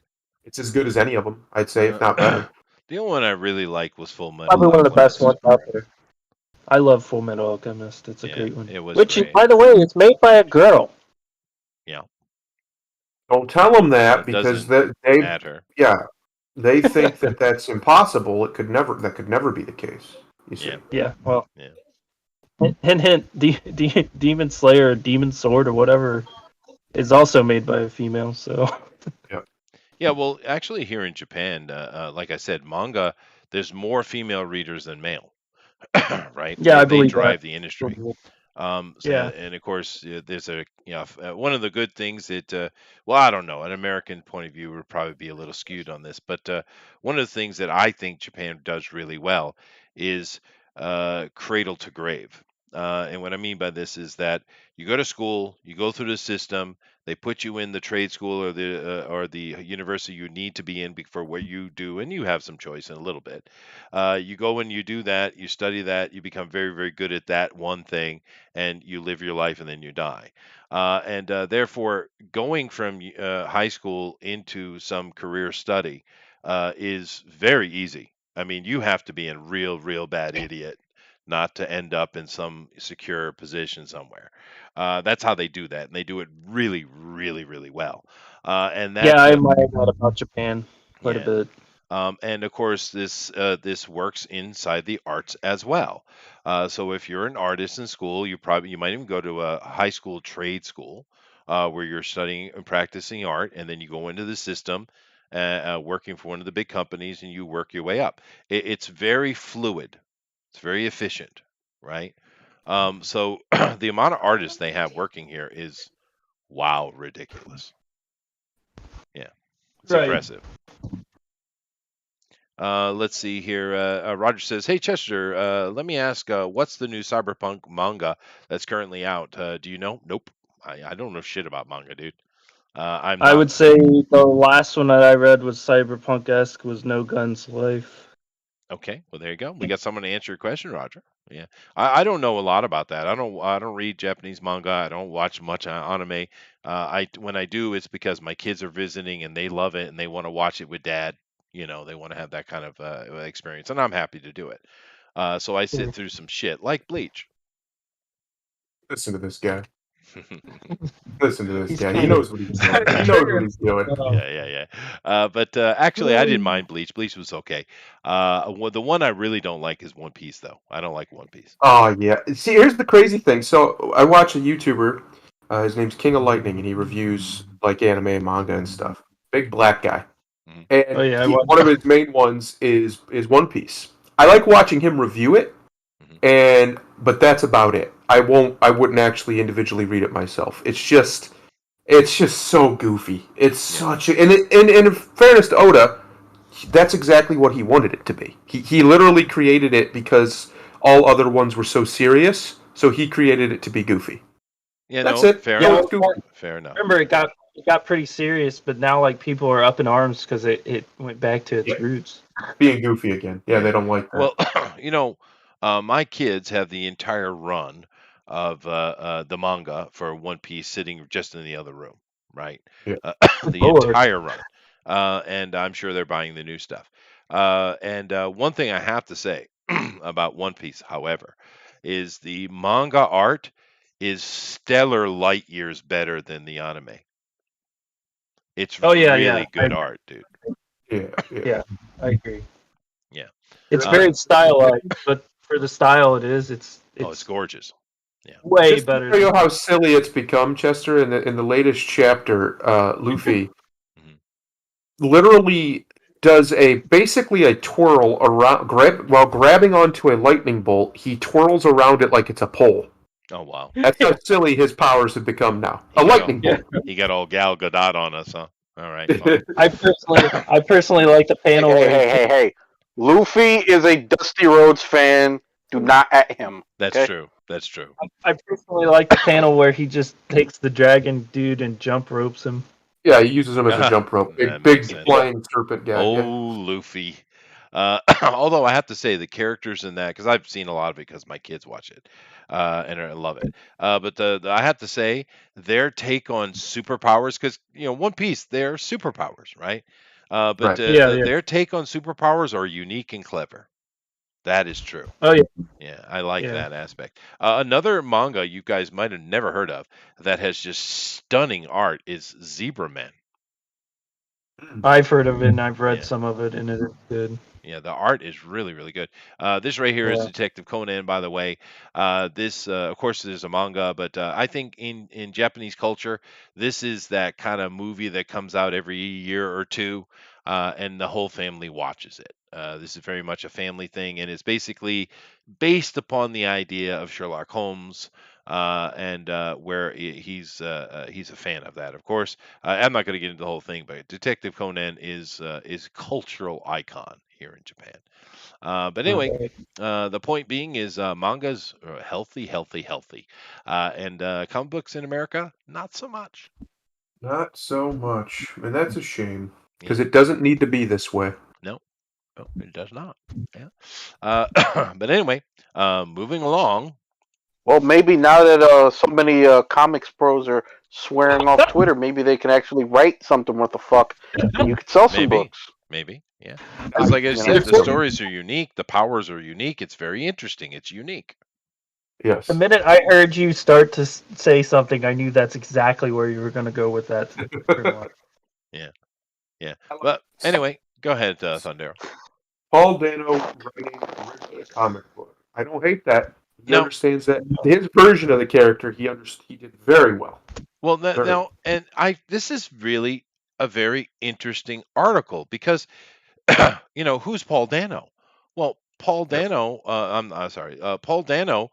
as good as any of them. I'd say, if not better. The only one I really liked was Full Metal. Probably one of the best Alchemist. ones out there. I love Full Metal Alchemist. It's a Yeah, great one. it was Which, great. by the way, it's made by a girl. Don't tell them that That because doesn't they matter. they think that that's impossible. That could never be the case. You see. Yeah. Yeah, well. Yeah. Hint. Demon Slayer, or Demon Sword, or whatever, is also made by a female. So. Yeah, well, actually, here in Japan, like I said, manga there's more female readers than male, right? Yeah, I They believe that. drive the industry. Yeah. And of course, there's a one of the good things that well, I don't know, an American point of view would probably be a little skewed on this, but one of the things that I think Japan does really well is cradle to grave. And what I mean by this is that you go to school, you go through the system, they put you in the trade school or the university you need to be in for what you do, and you have some choice in a little bit. You go and you do that, you study that, you become very, very good at that one thing, and you live your life and then you die. And therefore, going from high school into some career study is very easy. I mean, you have to be a real, real bad idiot not to end up in some secure position somewhere. That's how they do that, and they do it really, really, really well. And Yeah, that, I admire that about Japan quite a yeah, bit. and of course, this works inside the arts as well. So if you're an artist in school, you might even go to a high school trade school where you're studying and practicing art, and then you go into the system, working for one of the big companies, and you work your way up. It's very fluid. It's very efficient, right? So the amount of artists they have working here is wow, ridiculous. Yeah, it's Right. impressive. Let's see here. Roger says, "Hey Chester, let me ask, what's the new cyberpunk manga that's currently out? Do you know?" Nope. I don't know shit about manga, dude. I'm I not. would say the last one that I read was cyberpunk-esque, was No Guns Life. Okay, well there you go. We got someone to answer your question, Roger. Yeah, I don't know a lot about that. I don't read Japanese manga. I don't watch much anime. I when I do, it's because my kids are visiting and they love it and they want to watch it with dad. They want to have that kind of experience, and I'm happy to do it. So I sit through some shit like Bleach. Listen to this guy. Listen to this He's guy. He kind of knows what he's doing. He knows what he's doing. Oh. Yeah. But actually, I didn't mind Bleach. Bleach was okay. The one I really don't like is One Piece, though. I don't like One Piece. Oh yeah. See, here's the crazy thing. So I watch a YouTuber. His name's King of Lightning, and he reviews like anime and manga and stuff. Big black guy. Mhm. Oh And yeah, one of his main ones is One Piece. I like watching him review it, Mhm. but that's about it. I wouldn't actually individually read it myself. It's just so goofy. It's Yeah. such a, and in fairness to Oda, that's exactly what he wanted it to be. He literally created it because all other ones were so serious, so he created it to be goofy. Yeah. That's No. it. Fair So yeah. it's enough. goofy. Fair enough. Remember, it got pretty serious, but now like people are up in arms because it went back to its Yeah, roots. being goofy again. Yeah, they Yeah. don't like that. Well, you know, my kids have the entire run of the manga for One Piece sitting just in the other room, right? Yeah. Uh, Good the Lord. entire run. And I'm sure they're buying the new stuff. And one thing I have to say about One Piece, however, is the manga art is stellar light years better than the anime. It's Oh yeah, really good art, dude. Yeah, yeah. yeah, I agree. Yeah. It's Uh, very stylized, but for the style it is, oh, it's it's gorgeous. Yeah. way Just to better show you than. how silly it's become, Chester, in the latest chapter, Luffy Mhm. literally does basically a twirl around while grabbing onto a lightning bolt. He twirls around it like it's a pole. Oh wow. That's how silly his powers have become now. He A got all lightning Yeah. bolt. he got all Gal Gadot on us, huh? All right, fine. I personally like the Hey, panel hey, where hey, hey, hey. Luffy is a Dusty Rhodes fan. Do not at him. That's Okay? true. That's true. I personally like the panel where he just takes the dragon dude and jump ropes him. Yeah, he uses him as a jump rope. That Big, makes big sense. flying serpent guy. Oh, Yeah. Luffy. Although I have to say the characters in that, because I've seen a lot of it because my kids watch it, and I love it. But I have to say their take on superpowers, because One Piece, they're superpowers, right? But Right. Yeah, yeah. their take on superpowers are unique and clever. That is true. Oh yeah, Yeah, I like yeah. that aspect. Another manga you guys might have never heard of that has just stunning art is Zebra Men. I've heard of it and I've read Yeah. some of it and it is good. Yeah, the art is really, really good. This right here is Yeah. Detective Conan, by the way. This, of course, there's a manga, but I think in Japanese culture, this is that kind of movie that comes out every year or two, and the whole family watches it. This is very much a family thing, and it's basically based upon the idea of Sherlock Holmes, and where he's a fan of that. Of course, I'm not going to get into the whole thing, but Detective Conan is a cultural icon here in Japan. But anyway, Right. the point being is manga's healthy, healthy, healthy, and comic books in America not so much. Not so much, and that's a shame Yeah, because it doesn't need to be this way. no, no, it does not. Yeah. But anyway, moving along. Well, maybe now that so many comics pros are swearing off Twitter, maybe they can actually write something worth the fuck, and you could sell some Maybe. books. Maybe, yeah. Because like I You know, said, the If- stories are unique, the powers are unique. It's very interesting. It's unique. Yes. The minute I heard you start to say something, I knew that's exactly where you were going to go with that remark. Yeah. But anyway, go ahead, Thunder. Paul Dano writing a comic book. I don't hate that. He No. understands that his version of the character he did very well. Well, Very now, and this is really a very interesting article because, who's Paul Dano? Well, Paul Dano, I'm sorry, Paul Dano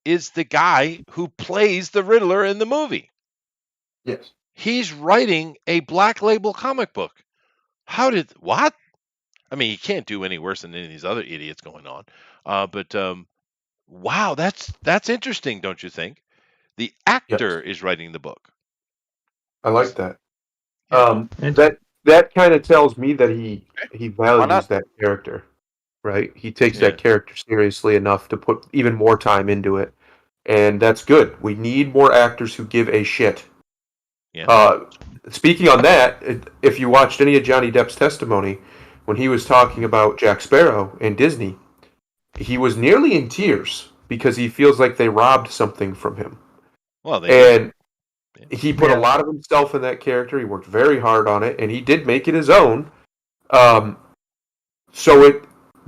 is the guy who plays the Riddler in the movie. Yes. He's writing a Black Label comic book. What? I mean, he can't do any worse than any of these other idiots going on. But wow, that's interesting, don't you think? The actor is writing the book. I like that. Yeah. That kind of tells me that he values not? that character, right? He takes Yeah. that character seriously enough to put even more time into it, and that's good. We need more actors who give a shit. Yeah. Speaking on that, if you watched any of Johnny Depp's testimony when he was talking about Jack Sparrow and Disney, he was nearly in tears because he feels like they robbed something from him. Well, they did. And he put a lot of himself in that character. He worked very hard on it, and he did make it his own.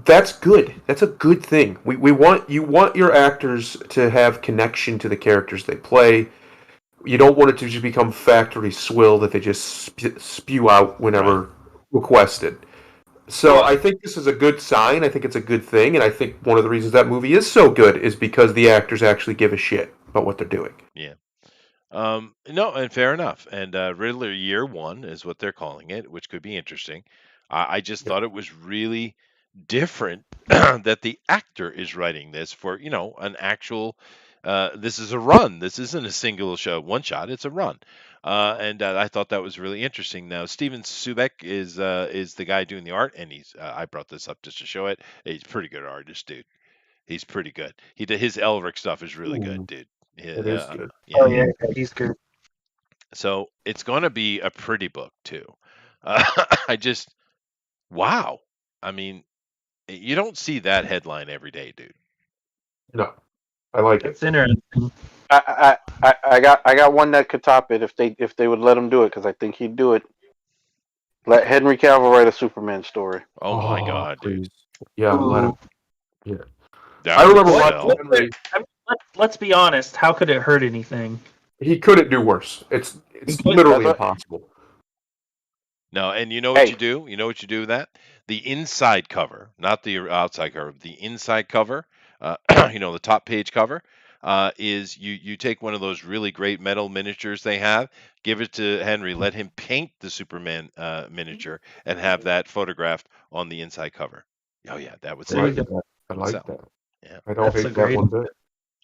That's good. That's a good thing. You want your actors to have connection to the characters they play. You don't want it to just become factory swill that they just spew out whenever requested. So I think this is a good sign. I think it's a good thing, and I think one of the reasons that movie is so good is because the actors actually give a shit about what they're doing. Yeah. No, and fair enough. And Riddler Year One is what they're calling it, which could be interesting. I just thought it was really different that the actor is writing this for an actual. This is a run. This isn't a single one shot. It's a run. And I thought that was really interesting. Now, Steven Subek is the guy doing the art, and he's. I brought this up just to show it. He's a pretty good artist, dude. He's pretty good. He did his Elric stuff is really good, dude. It is good. Yeah. Oh yeah, he's good. So it's going to be a pretty book too. Wow. I mean, you don't see that headline every day, dude. No, I like it. It's interesting. I got one that could top it if they would let him do it, because I think he'd do it. Let Henry Cavill write a Superman story. Oh my God, dude. please. Yeah, let him. Yeah. That I would remember sell. watching Henry. Let's be honest. How could it hurt anything? He couldn't do worse. It's literally impossible. No, and you know what you do? You know what you do with that? The inside cover, not the outside cover. The inside cover, the top page cover, is you take one of those really great metal miniatures they have, give it to Henry, let him paint the Superman miniature, and have that photographed on the inside cover. Oh yeah, that would I sell. like So, that. yeah. I don't That's a hate that great- one bit.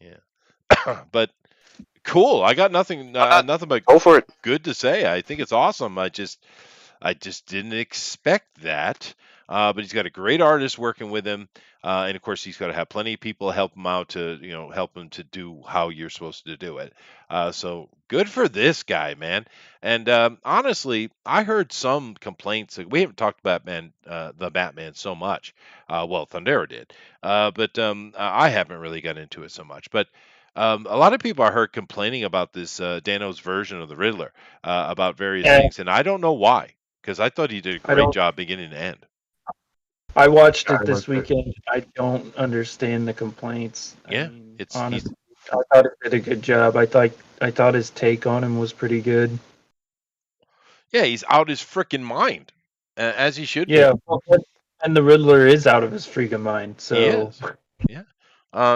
Yeah. But cool. I got nothing but Go for it. good to say. I think it's awesome. I just didn't expect that. But he's got a great artist working with him, and of course he's got to have plenty of people help him out to help him to do how you're supposed to do it. So good for this guy, man. And honestly, I heard some complaints. We haven't talked about the Batman so much. Well, Thundera did, but I haven't really got into it so much. But a lot of people I heard complaining about this Dano's version of the Riddler, about various things, and I don't know why, because I thought he did a great job beginning to end. I watched it I this like that. weekend. I don't understand the complaints. Yeah, I mean, he's- honestly, I thought it did a good job. I thought his take on him was pretty good. Yeah, he's out his freaking mind, as he should be. Yeah, And the Riddler is out of his freaking mind. He So is. Yeah.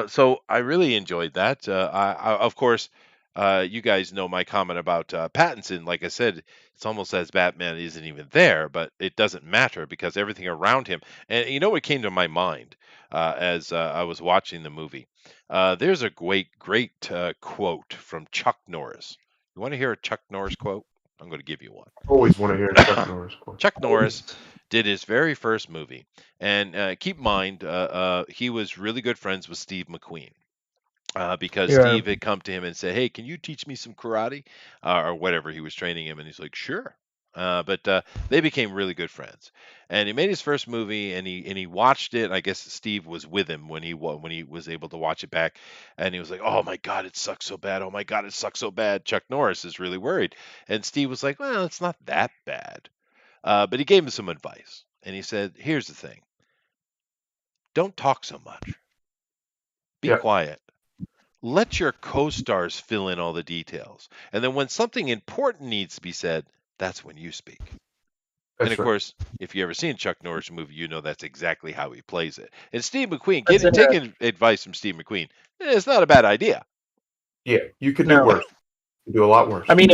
So I really enjoyed that. Of course, you guys know my comment about Pattinson. Like I said, it's almost as Batman isn't even there, but it doesn't matter because everything around him. And you know what came to my mind as I was watching the movie? There's a great quote from Chuck Norris. You want to hear a Chuck Norris quote? I'm going to give you one. Always want to hear Chuck Norris quote. Chuck Norris did his very first movie, and keep in mind, he was really good friends with Steve McQueen. Because yeah, Steve had come to him and said, "Hey, can you teach me some karate or whatever he was training him?" And he's like, "Sure." But they became really good friends, and he made his first movie, and he watched it. I guess Steve was with him when when he was able to watch it back, and he was like, "Oh my God, it sucks so bad! Oh my God, it sucks so bad!" Chuck Norris is really worried, and Steve was like, "Well, it's not that bad." But he gave him some advice, and he said, "Here's the thing: don't talk so much. Be Yeah, quiet. Let your co-stars fill in all the details, and then when something important needs to be said, that's when you speak." And that's of right. course, if you ever seen a Chuck Norris movie, you know that's exactly how he plays it. And Steve McQueen, that's interesting. taking advice from Steve McQueen, it's not a bad idea. Yeah, you could do No, worse. You could do a lot worse. I mean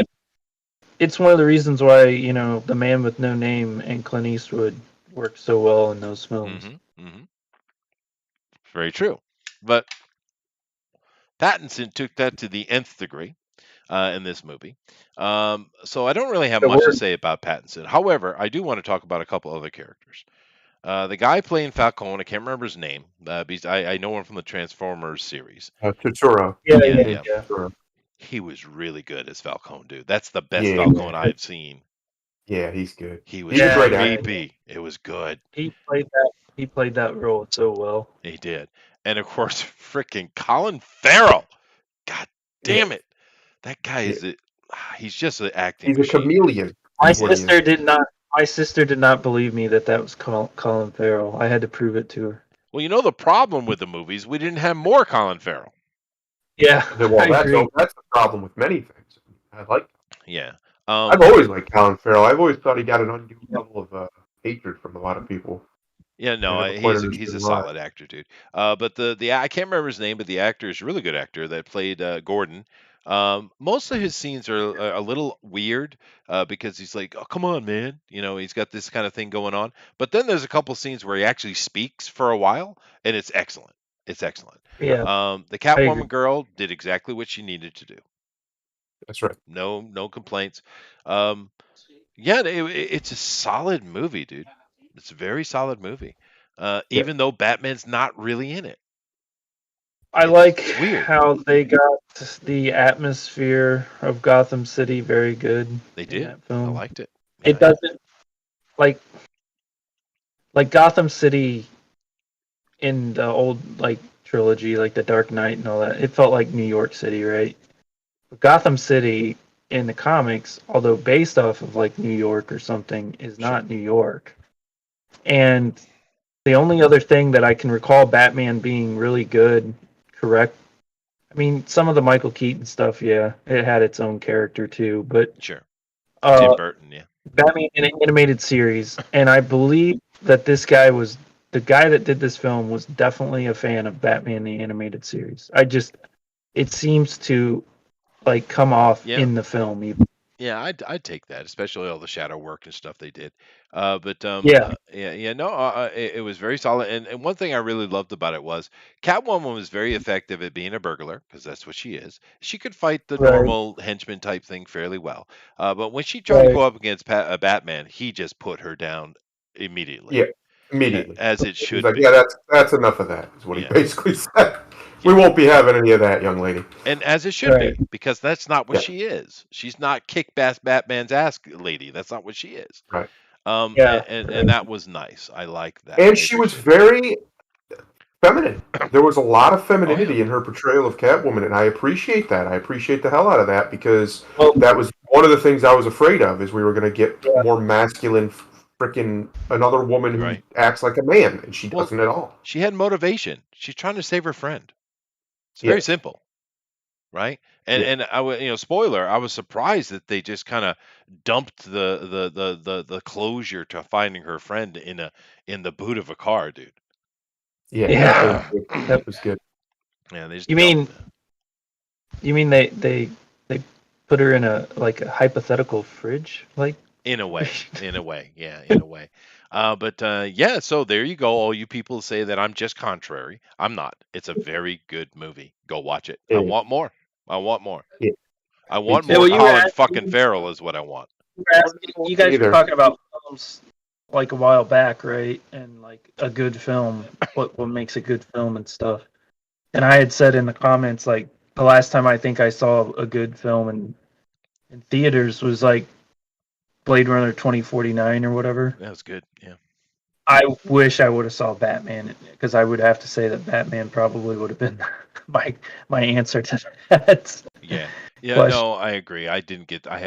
it's one of the reasons why The Man with No Name and Clint Eastwood work so well in those films. Hmm. Very true. But Pattinson took that to the nth degree in this movie. So I don't really have The much to word, say about Pattinson. However, I do want to talk about a couple other characters. The guy playing Falcone, I can't remember his name, because I know him from the Transformers series. Turturro. yeah, Yeah, yeah, Dave yeah. yeah. Turturro. He was really good as Falcone, dude. That's the best Yeah, Falcone I've seen. yeah, he's good. He was He's a Yeah, great actor. creepy. It was good. he played that. He played that role so well. He did. And of course, freaking Colin Farrell. God Yeah, damn it. That guy yeah. he's just an acting He's a machine. chameleon. My Is what he is. sister did not. My sister did not believe me that was Colin Farrell. I had to prove it to her. Well, you know the problem with the movies, we didn't have more Colin Farrell. Yeah, Well, I agree. that's the problem with many things. I like. Yeah. I've always liked Colin Farrell. I've always thought he got an undue level of hatred from a lot of people. Yeah, I no, never quite he's understood a why. solid actor, dude. But the I can't remember his name, but the actor is a really good actor that played Gordon. Most of his scenes are a little weird because he's like, "Oh, come on, man," he's got this kind of thing going on. But then there's a couple scenes where he actually speaks for a while, and it's excellent. It's excellent. Yeah, The I agree. Catwoman girl did exactly what she needed to do. That's right. No complaints. Um, yeah, it's a solid movie, dude. It's a very solid movie. Yeah, Even though Batman's not really in it. I It's like weird. how they got the atmosphere of Gotham City very good They in did. that I film. liked it. Yeah, It doesn't like Gotham City in the old trilogy, like the Dark Knight and all that. It felt like New York City, right? But Gotham City in the comics, although based off of like New York or something, is sure. not New York. And the only other thing that I can recall Batman being really good, correct? I mean, some of the Michael Keaton stuff, yeah, it had its own character too. But Sure. Tim uh, Burton, yeah. Batman in an animated series, and I believe that this guy was the guy that did this film was definitely a fan of Batman the animated series. It seems to come off Yeah. in the film even. Yeah, I'd take that, especially all the shadow work and stuff they did. Yeah, Yeah, no, it was very solid. And one thing I really loved about it was Catwoman was very effective at being a burglar because that's what she is. She could fight the right, normal henchman type thing fairly well. But when she tried to right. go up against Batman, he just put her down immediately, yeah, immediately. as it He's should like, yeah, be. that's enough of that. Is what he Yeah, basically said. We yeah. won't be having any of that, young lady. And as it should Right. be, because that's not what Yeah, she is. She's not kick Batman's ass lady. That's not what she is. right. Yeah. And that was nice. I like that. And I she was appreciate that. very feminine. There was a lot of Oh yeah, femininity in her portrayal of Catwoman, and I appreciate that. I appreciate the hell out of that because Well, that was one of the things I was afraid of is we were going to get yeah. more masculine, freaking another woman who right. acts like a man, and she Well, doesn't at all. she had motivation. She's trying to save her friend. It's very Yes, simple. right? And spoiler, I was surprised that they just kind of dumped the closure to finding her friend in the boot of a car, dude. Yeah, Yeah. that was good. That was good. Yeah, they just You dumped mean they put her in a hypothetical fridge, like? in a way, yeah, in a way. But yeah, so there you go. All you people say that I'm just contrary. I'm not. It's a very good movie. Go watch it. I Yeah, want more. I want more. yeah, I me want too. Yeah, more well, Colin fucking Farrell is what I want. you guys were Either. talking about films like a while back, right? And like a good film, what makes a good film and stuff. And I had said in the comments, like, the last time I think I saw a good film in theaters was like Blade Runner 2049 or whatever. That was good. Yeah. I wish I would have saw Batman, because I would have to say that Batman probably would have been my answer to that. Yeah. Yeah, question. no, I agree. I didn't get I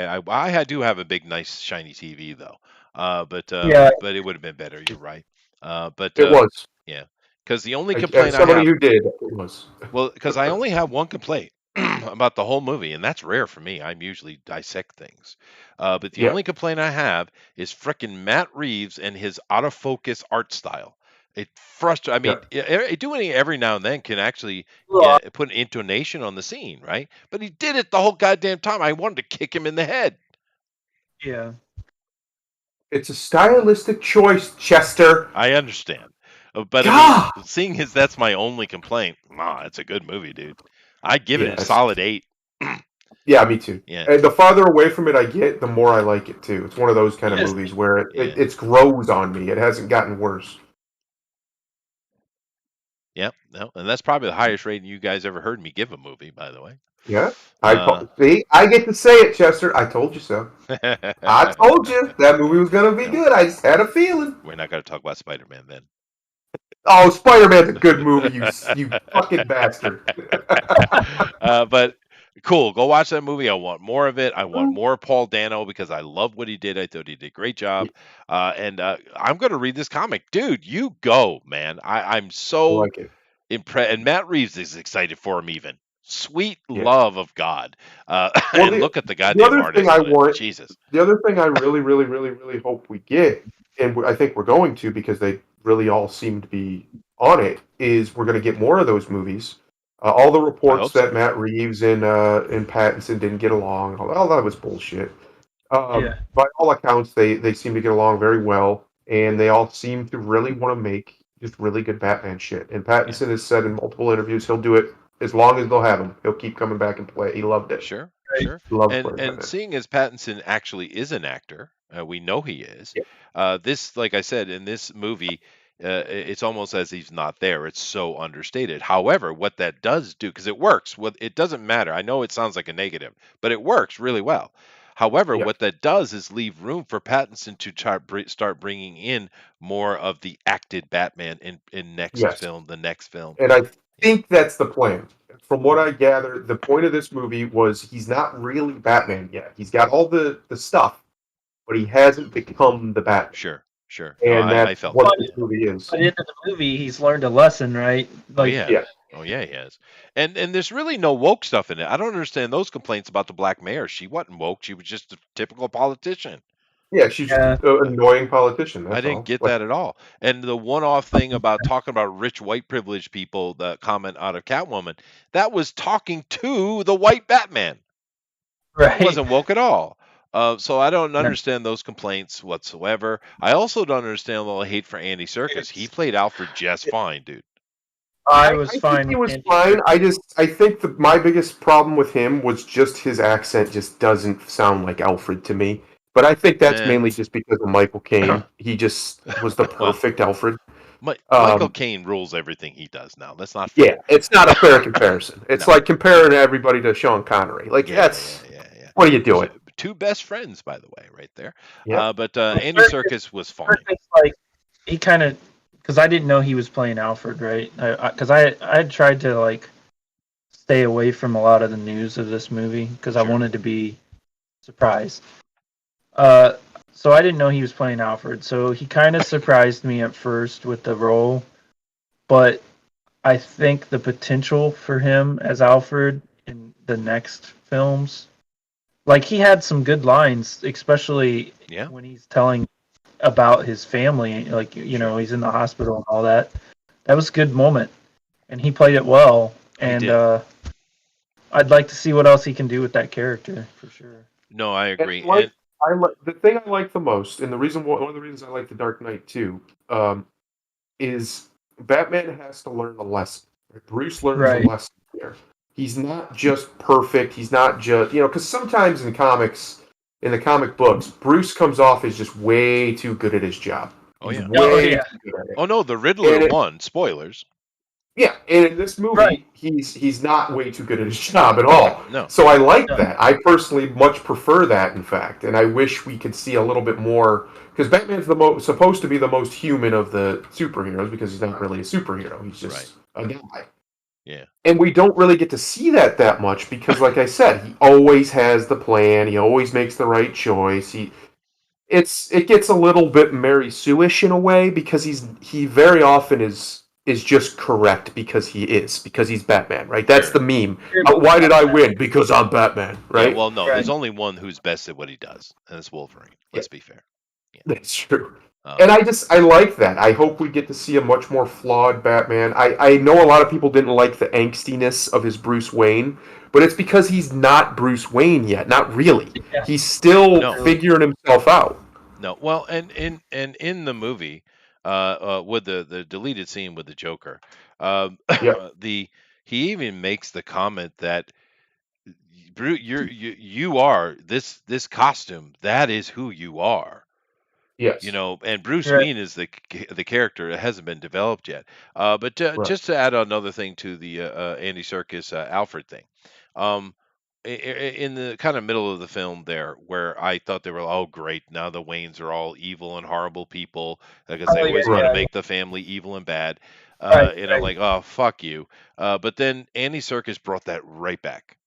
had do have a big nice shiny TV though. Yeah, But it would have been better, you're right. But It was. yeah. Cuz the only As complaint I somebody have who did, it was. Well, because I only have one complaint about the whole movie, and that's rare for me. I'm usually dissect things. But the Yeah, only complaint I have is frickin' Matt Reeves and his out of focus art style. It frustrates. I yeah. mean, doing it every now and then can actually put an intonation on the scene, right? But he did it the whole goddamn time. I wanted to kick him in the head. yeah. It's a stylistic choice, Chester. I understand. But I mean, God. seeing as that's my only complaint, it's a good movie, dude. I give it a Yes. solid 8. Yeah, me too. Yeah. And the farther away from it I get, the more I like it too. It's one of those kind of Yes. movies where Yeah. it grows on me. It hasn't gotten worse. Yep, no, and that's probably the highest rating you guys ever heard me give a movie, by the way. Yeah. Uh, See, I get to say it, Chester. I told you so. I told you that movie was gonna be No. good. I just had a feeling. We're not going to talk about Spider-Man then. Oh, Spider-Man's a good movie, you fucking bastard. But cool, go watch that movie. I want more of it. I want more Paul Dano because I love what he did. I thought he did a great job. And I'm going to read this comic, dude. You go, man. I'm I so like it. impressed, and Matt Reeves is excited for him even. Sweet Yeah. love of God. Well, And look at the goddamn other artist thing I on it. want, Jesus. the other thing I really, really, really, really hope we get, and I think we're going to because they really all seem to be on it, is we're going to get more of those movies. All the reports hope so. that Matt Reeves and Pattinson didn't get along, all that was bullshit. Yeah. By all accounts, they seem to get along very well, and they all seem to really want to make just really good Batman shit. And Pattinson has said in multiple interviews he'll do it as long as they'll have him. He'll keep coming back and play. He loved it. Sure. He loved playing And Batman. seeing as Pattinson actually is an actor, we know he is. Yeah. This, like I said, in this movie, it's almost as he's not there. It's so understated. However, what that does do, because it works, it doesn't matter. I know it sounds like a negative, but it works really well. However, Yeah. what that does is leave room for Pattinson to start bringing in more of the acted Batman in next Yes. film, the next film. And I think that's the plan. From what I gather, the point of this movie was he's not really Batman yet. He's got all the stuff, but he hasn't become the Batman. Sure. And No, I that's felt what that. this movie is. But in the movie, he's learned a lesson, right? Oh Like, yeah. Yeah. Oh yeah, he has. And there's really no woke stuff in it. I don't understand those complaints about the black mayor. She wasn't woke. She was just a typical politician. Yeah, she's Yeah. just an annoying politician. That's I didn't all. get Like, that at all. And the one-off thing about talking about rich white privileged people, the comment out of Catwoman, that was talking to the white Batman. right. It wasn't woke at all. So I don't understand those complaints whatsoever. I also don't understand the hate for Andy Serkis. He played Alfred just fine, dude. I was think fine. he with was Andy fine. Serkis. I think my biggest problem with him was just his accent just doesn't sound like Alfred to me. But I think that's Eh. mainly just because of Michael Caine. He just was the Well, perfect Alfred. Michael Caine rules everything he does now. That's not Yeah, fair. it's not a fair comparison. It's No. like comparing everybody to Sean Connery. Like that's what are you doing? Two best friends, by the way, right there. Yeah. But Andy Serkis was fine. Like, he kind of, because I didn't know he was playing Alfred, right? Because I had tried to like stay away from a lot of the news of this movie because I wanted to be surprised. So I didn't know he was playing Alfred. So he kind of surprised me at first with the role, but I think the potential for him as Alfred, and the next films. Like he had some good lines, especially Yeah. when he's telling about his family. Like you know, he's in the hospital and all that. That was a good moment, and he played it well. He And did. I'd like to see what else he can do with that character for sure. No, I And agree. And I like the thing I like the most, and the reason one of the reasons I like the Dark Knight too, is Batman has to learn a lesson. Bruce learns a Right. lesson here. He's not just perfect. He's not just because sometimes in comics, in the comic books, Bruce comes off as just way too good at his job. Oh, He's yeah. way yeah. too good at it. oh no, the Riddler And it- won. Spoilers. Yeah, and in this movie, Right. he's not way too good at his job at all. No. So I like No. that. I personally much prefer that, in fact, and I wish we could see a little bit more because Batman's supposed to be the most human of the superheroes because he's not really a superhero. He's just a guy. Yeah. And we don't really get to see that much because, like I said, he always has the plan. He always makes the right choice. It gets a little bit Mary Sue-ish in a way because he very often is just correct because he's Batman, right? That's Sure. the meme. Why did I win? Because I'm Batman, right? Yeah, well, no, Right. there's only one who's best at what he does, and it's Wolverine. Let's be fair. That's true. Um, And I like that. I hope we get to see a much more flawed Batman. I know a lot of people didn't like the angstiness of his Bruce Wayne, but it's because he's not Bruce Wayne yet. Not really. Yeah. He's still No. figuring himself out. No, well, and in the movie, with the deleted scene with the Joker, Yep. he even makes the comment that you are this costume. That is who you are. Yes. And Bruce Right. Wayne is the character. It hasn't been developed yet. But Right. just to add another thing to the Andy Serkis Alfred thing, um, in the kind of middle of the film there, where I thought they were, oh great, now the Waynes are all evil and horrible people because they Oh, always yeah, want to yeah. make the family evil and bad. Right, And I'm right. like, oh fuck you. But then Andy Serkis brought that right back,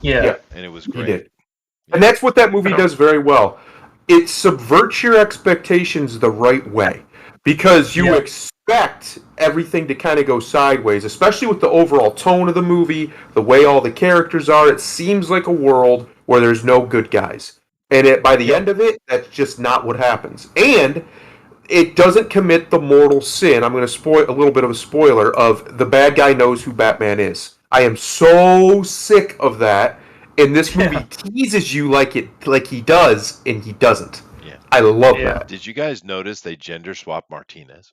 Yeah. and it was He great. did. And that's what that movie does very well. It subverts your expectations the right way because you Yeah. expect everything to kind of go sideways, especially with the overall tone of the movie, the way all the characters are. It seems like a world where there's no good guys. And by the end of it, that's just not what happens. And it doesn't commit the mortal sin. I'm going to spoil a little bit of a spoiler of the bad guy knows who Batman is. I am so sick of that. And this movie teases you like he does, and he doesn't. Yeah. I love Yeah. that. Did you guys notice they gender swapped Martinez?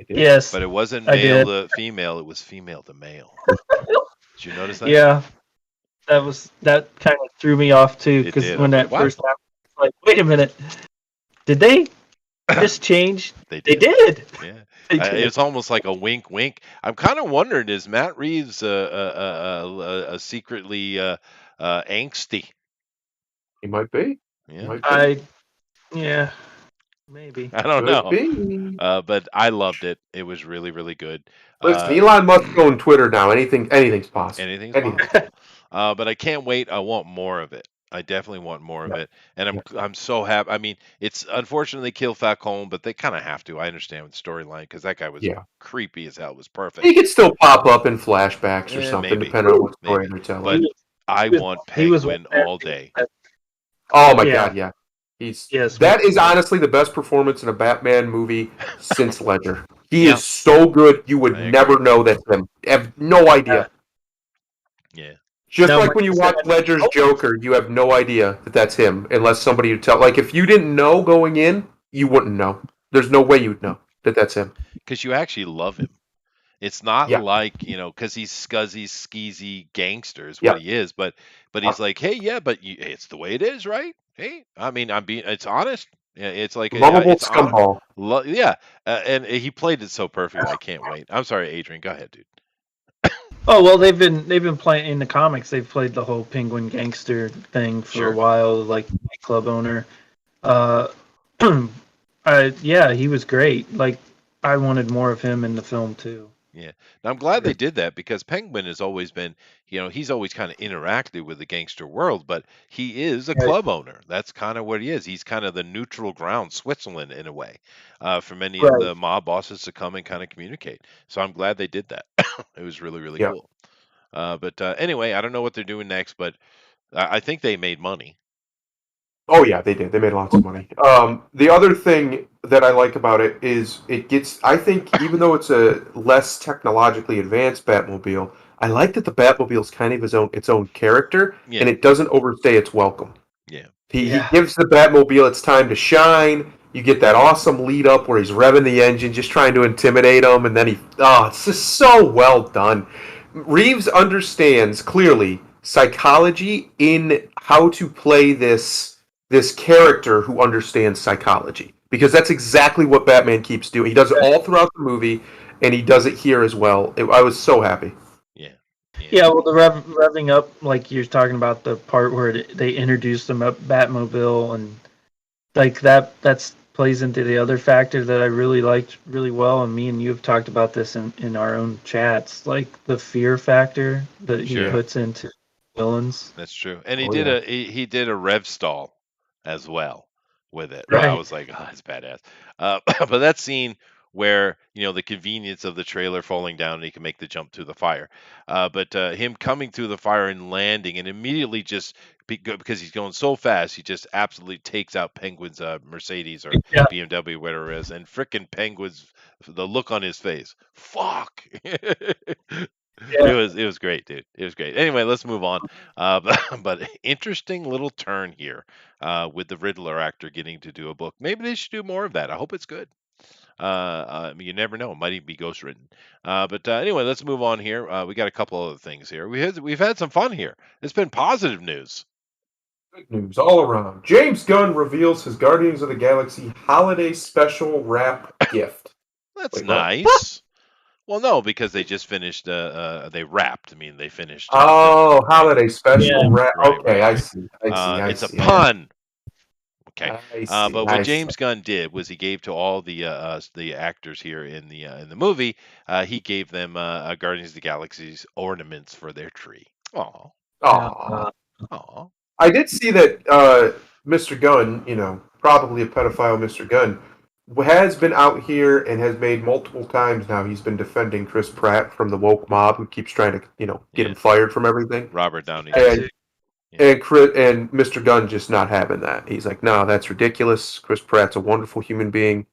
Yes. But it wasn't I male did. to female; it was female to male. Did you notice that? Yeah. That kind of threw me off too It because did. when I was that like, first happened, it's like, wait a minute, did they just change? They They did. did. Yeah. They did. It's almost like a wink, wink. I'm kind of wondering: is Matt Reeves secretly angsty? He might be. Yeah. Yeah, maybe. I don't Could know. be. But I loved it. It was really, really good. Listen, Elon Musk on Twitter now. Anything's possible. Anything's Anything. possible. But I can't wait. I want more of it. I definitely want more of it, and I'm so happy. I mean, it's unfortunately kill Falcone, but they kind of have to. I understand with the storyline because that guy was creepy as hell. It was perfect. He could still pop up in flashbacks or Eh, something, maybe. depending on what story Maybe. they're telling. But I want he was Penguin one all day. Oh my god, yeah. Yes, That me is too. honestly the best performance in a Batman movie since Ledger. He Yeah. is so good, you would I never agree. know that's him. Have no idea. Yeah. Just No, like when you watch Ledger's Joker, you have no idea that that's him unless somebody you tell. Like if you didn't know going in, you wouldn't know. There's no way you'd know that that's him. Because you actually love him. It's not Yeah. like, because he's scuzzy, skeezy gangster is what he is, but he's like, hey, yeah, but it's the way it is, right? Hey, I mean, it's honest. Yeah, it's like Lovable it's scumball. yeah, and he played it so perfectly. I can't wait. I'm sorry, Adrian. Go ahead, dude. Oh well, they've been playing in the comics. They've played the whole penguin gangster thing for a while, like nightclub owner. Yeah, he was great. Like I wanted more of him in the film too. Yeah. Now I'm glad they did that because Penguin has always been, he's always kind of interacted with the gangster world, but he is a club owner. That's kind of what he is. He's kind of the neutral ground, Switzerland in a way, for many of the mob bosses to come and kind of communicate. So I'm glad they did that. It was really, really cool. But anyway, I don't know what they're doing next, but I think they made money. Oh yeah, they did. They made lots of money. The other thing that I like about it is it gets. I think even though it's a less technologically advanced Batmobile, I like that the Batmobile is kind of its own character, and Yeah, it doesn't overstay its welcome. yeah, He gives the Batmobile its time to shine. You get that awesome lead up where he's revving the engine, just trying to intimidate him, and then it's just so well done. Reeves understands clearly psychology in how to play this character who understands psychology, because that's exactly what Batman keeps doing. He does it all throughout the movie, and he does it here as well. I was so happy. yeah, Yeah, well, the revving up, like you're talking about the part where they introduced them up Batmobile, and like that's plays into the other factor that I really liked really well, and me and you have talked about this in our own chats, like the fear factor that he Sure. puts into villains. That's true. And he Oh, did yeah. he did a rev stall as well with it. I Right. was like, oh, that's badass. But that scene where the convenience of the trailer falling down and he can make the jump through the fire, but him coming through the fire and landing and immediately just because he's going so fast, he just absolutely takes out Penguin's Mercedes or Yeah. BMW, whatever it is, and frickin' Penguin's the look on his face. Fuck. It was great, dude. It was great. Anyway, let's move on. But interesting little turn here with the Riddler actor getting to do a book. Maybe they should do more of that. I hope it's good. I mean, you never know; it might even be ghostwritten. But anyway, let's move on here. We got a couple other things here. We've had some fun here. It's been positive news. Good news all around. James Gunn reveals his Guardians of the Galaxy holiday special wrap gift. That's Wait, what? nice. Well, no, because they just finished. They wrapped. I mean, they finished. Oh, holiday special Yeah. wrap. Right, Okay, right, I right. see. I It's a see. pun. Okay. I see. But I what see. James Gunn did was he gave to all the actors here in the movie, he gave them Guardians of the Galaxy's ornaments for their tree. Aw, Aw. aw. I did see that Mr. Gunn, probably a pedophile Mr. Gunn, has been out here and has made multiple times now. He's been defending Chris Pratt from the woke mob who keeps trying to, get him Yeah. fired from everything. Robert Downey And Jr. and Mr. Gunn just not having that. He's like, no, that's ridiculous. Chris Pratt's a wonderful human being.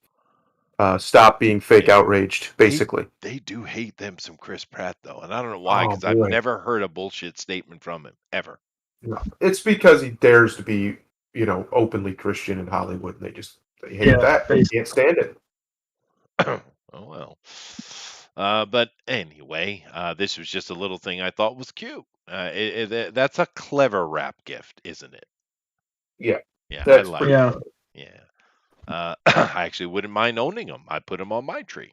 Stop being fake Yeah. outraged, basically. They do hate them some Chris Pratt though, and I don't know why, Oh because I've boy. never heard a bullshit statement from him ever. No. It's because he dares to be, openly Christian in Hollywood, and they hate that. They can't stand it. Oh well. But anyway, this was just a little thing I thought was cute. That's a clever wrap gift, isn't it? Yeah, Yeah, I that's like pretty it. Yeah. funny. Yeah. I actually wouldn't mind owning them. I'd put them on my tree.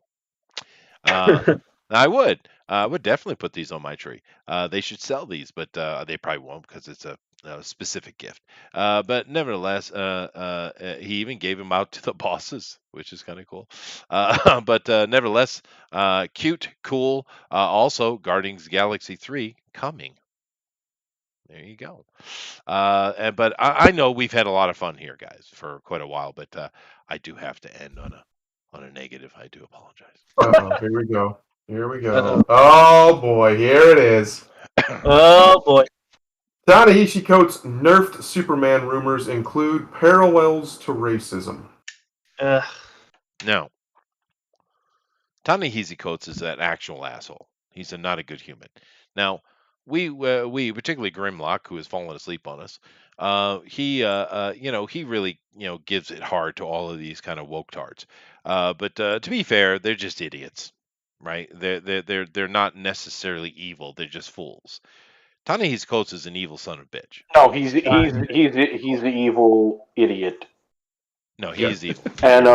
I would. I would definitely put these on my tree. They should sell these, but they probably won't because it's a specific gift. But nevertheless, he even gave them out to the bosses, which is kind of cool. But nevertheless, cute, cool. Also, Guardians of the Galaxy 3 coming. There you go. But I know we've had a lot of fun here, guys, for quite a while. But I do have to end on a negative. I do apologize. Uh-oh, here we go. Here we go. Uh-oh. Oh boy, here it is. Oh boy. Ta-Nehisi Coates' nerfed Superman rumors include parallels to racism. No, Ta-Nehisi Coates is an actual asshole. He's not a good human. Now, we particularly Grimlock, who has fallen asleep on us, he really gives it hard to all of these kind of woke tards. But to be fair, they're just idiots, right? They're not necessarily evil. They're just fools. Ta-Nehisi Coates is an evil son of a bitch. No, he's the evil idiot. No, he is evil. And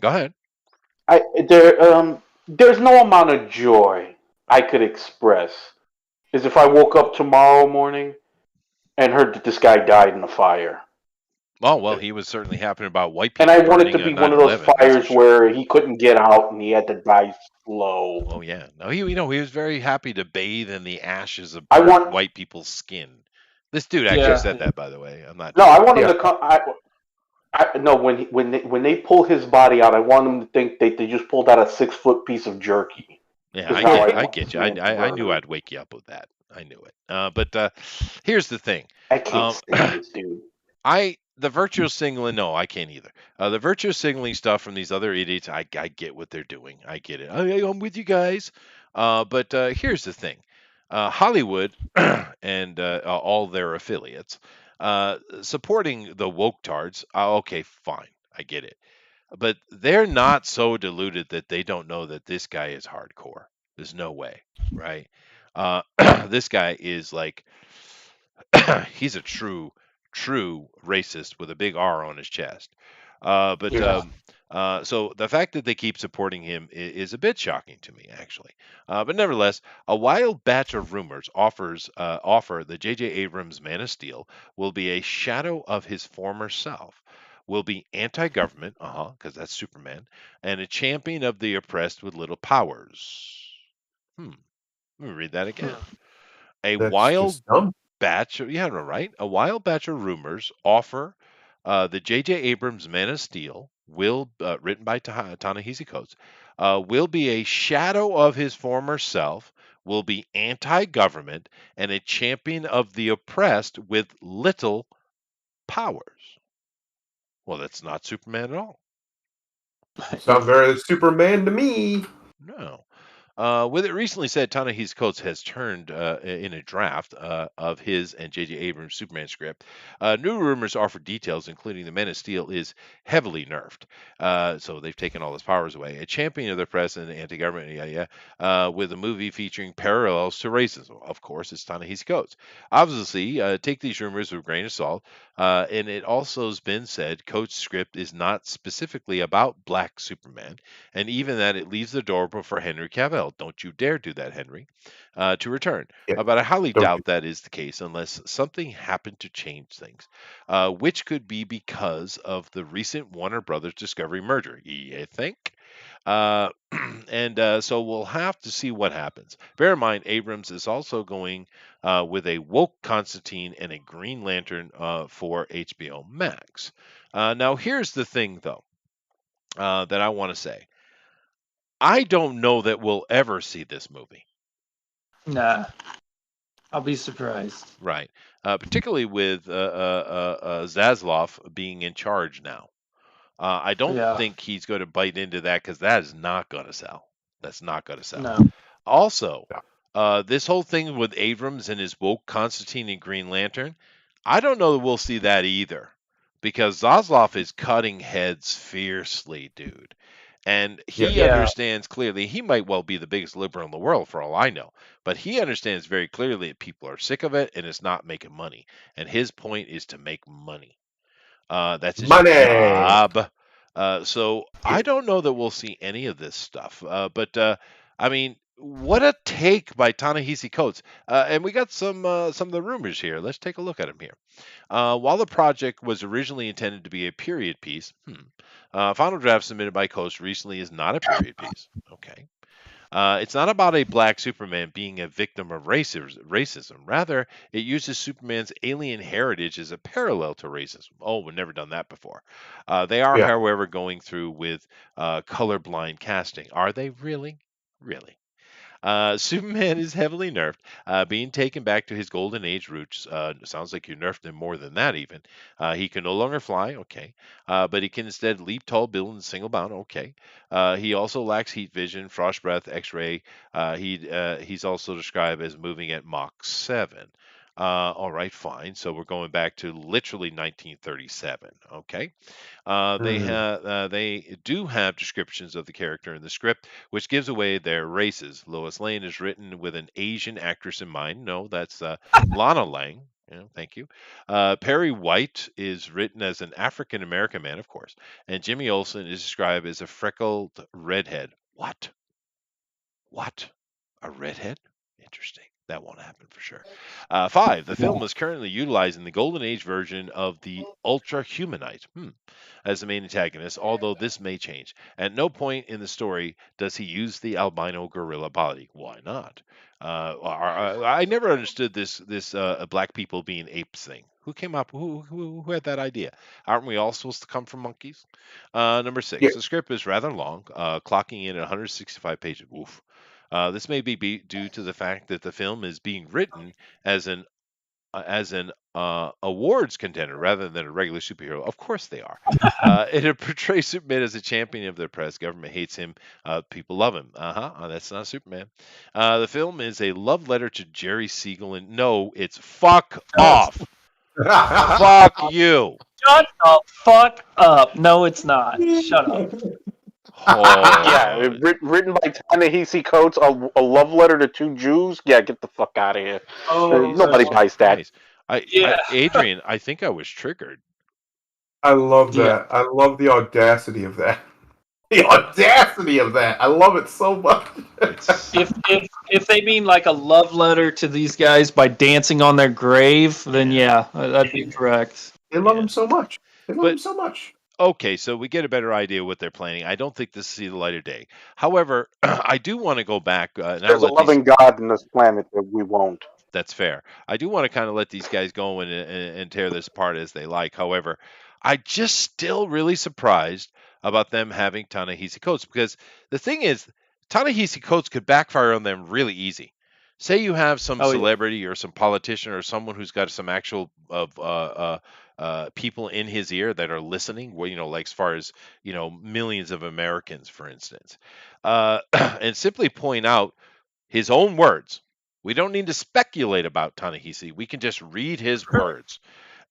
Go ahead. there's no amount of joy I could express is if I woke up tomorrow morning and heard that this guy died in a fire. Oh well, he was certainly happy about white people. And I want it to burning, be one of those 9/11, that's for fires sure. where he couldn't get out and he had to die slow. Oh yeah, no, he was very happy to bathe in the ashes of I burnt want- white people's skin. This dude actually Yeah. said that, by the way. I'm not. No, I want him Yeah. to come. No, when they pull his body out, I want him to think they just pulled out a 6-foot piece of jerky. Yeah, Because now I I want get you. Superman to I knew murder. I'd wake you up with that. I knew it. But here's the thing. I can't Um, stand this dude. the virtual signaling. No, I can't either. The virtual signaling stuff from these other idiots. I get what they're doing. I get it. I'm with you guys. But here's the thing. Hollywood and all their affiliates supporting the woke tards. Okay, fine. I get it. But they're not so deluded that they don't know that this guy is hardcore. There's no way, right? This guy is like he's a true racist with a big R on his chest. But Yeah. so the fact that they keep supporting him is a bit shocking to me, actually. But nevertheless, a wild batch of rumors offer the J.J. Abrams Man of Steel will be a shadow of his former self, will be anti-government, because that's Superman, and a champion of the oppressed with little powers. Hmm. Let me read that again. A That's wild just dumb. yeah, no, right. A wild batch of rumors offer the J.J. Abrams Man of Steel will, written by Ta-Nehisi Coates, will be a shadow of his former self, will be anti-government, and a champion of the oppressed with little powers. Well, that's not Superman at all. Sounds very Superman to me. No. With it recently said, Ta-Nehisi Coates has turned in a draft of his and J.J. Abrams' Superman script. New rumors offer details, including the Man of Steel is heavily nerfed. So they've taken all his powers away. A champion of the press and anti-government, with a movie featuring parallels to racism. Of course, it's Ta-Nehisi Coates. Obviously, take these rumors with a grain of salt. And it also has been said Coates' script is not specifically about black Superman, and even that it leaves the door open for Henry Cavill. Don't you dare do that, Henry, to return. Yeah, But I highly don't doubt that is the case unless something happened to change things, which could be because of the recent Warner Brothers Discovery merger. You think? Uh, and so we'll have to see what happens. Bear in mind, Abrams is also going with a woke Constantine and a Green Lantern for HBO Max. Now, here's the thing, though, that I want to say. I don't know that we'll ever see this movie. Nah, I'll be surprised. Right. Particularly with Zaslav being in charge now. I don't Yeah, think he's going to bite into that because that is not going to sell. That's not going to sell. no. Also, Yeah. this whole thing with Abrams and his woke Constantine and Green Lantern, I don't know that we'll see that either. Because Zaslav is cutting heads fiercely, dude. And he Yeah. Yeah, understands clearly, he might well be the biggest liberal in the world for all I know, but he understands very clearly that people are sick of it and it's not making money. And his point is to make money. That's his Money. job. So I don't know that we'll see any of this stuff. But I mean, what a take by Ta-Nehisi Coates. And we got some of the rumors here. Let's take a look at them here. While the project was originally intended to be a period piece, final draft submitted by Coast recently is not a period piece. Okay. It's not about a black Superman being a victim of racism. Rather, it uses Superman's alien heritage as a parallel to racism. Oh, we've never done that before. They are, Yeah. however, going through with colorblind casting. Are they really? Really? Superman is heavily nerfed, being taken back to his golden age roots. Sounds like you nerfed him more than that, even. He can no longer fly, okay, but he can instead leap tall, build, and single bound, okay. He also lacks heat vision, frost breath, X-ray. He's also described as moving at Mach 7. All right, fine. So we're going back to literally 1937. Okay. Mhm. They do have descriptions of the character in the script, which gives away their races. Lois Lane is written with an Asian actress in mind. No, that's Lana Lang. Yeah, thank you. Perry White is written as an African American man, of course, and Jimmy Olsen is described as a freckled redhead. What? What? A redhead? Interesting. That won't happen for sure. Five, the film is currently utilizing the Golden Age version of the Ultra Humanite as the main antagonist, although this may change. At no point in the story does he use the albino gorilla body. Why not? I never understood this black people being apes thing. Who came up? Who had that idea? Aren't we all supposed to come from monkeys? Number Yeah. six, the script is rather long, clocking in at 165 pages. Oof. This may be due to the fact that the film is being written as an awards contender rather than a regular superhero. Of course they are. It portrays Superman as a champion of the oppressed. Government hates him. People love him. That's not Superman. The film is a love letter to Jerry Siegel, and no, it's fuck off. Fuck you. Shut the fuck up. No, it's not. Shut up. Yeah, Oh, written by Ta-Nehisi Coates, a love letter to two Jews. Yeah, get the fuck out of here. Oh, Nobody buys that. Christ. Yeah. Adrian, I think I was triggered. I love Yeah. that. I love the audacity of that. The audacity of that. I love it so much. It's If they mean like a love letter to these guys by dancing on their grave, then yeah, that'd be correct. They love Yeah. him so much. They love But- him so much. okay, so we get a better idea what they're planning. I don't think this see the light of day. However, I do want to go back. Now There's a let these, loving God in this planet that we won't. that's fair. I do want to kind of let these guys go and tear this apart as they like. However, I just still really surprised about them having Ta-Nehisi Coates, because the thing is, Ta-Nehisi Coates could backfire on them really easy. Say you have some Oh, yeah. celebrity or some politician or someone who's got some actual people in his ear that are listening. Well, like as far as millions of Americans, for instance, and simply point out his own words. We don't need to speculate about Ta-Nehisi. We can just read his words.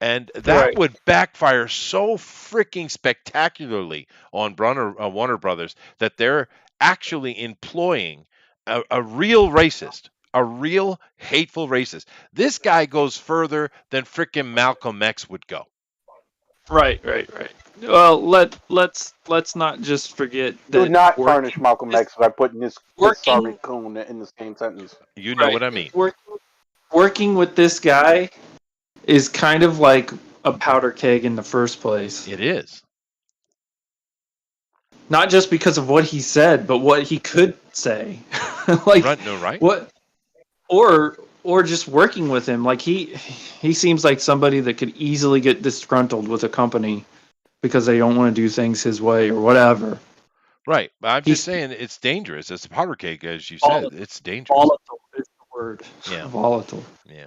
And that Right. would backfire so freaking spectacularly on Warner Brothers that they're actually employing a real racist, a real hateful racist. This guy goes further than freaking Malcolm X would go. Right. Well, let's not just forget that. Do not work- tarnish Malcolm X by putting this working- sorry coon in the same sentence. You know Right. what I mean. Working with this guy is kind of like a powder keg in the first place. It is. Not just because of what he said, but what he could say. Like Right? what, or just working with him. Like he seems like somebody that could easily get disgruntled with a company because they don't want to do things his way or whatever. Right. But I'm He's- just saying it's dangerous. It's a powder keg, as you said. Volatile. It's dangerous. Volatile is the word. Yeah. Volatile. Yeah.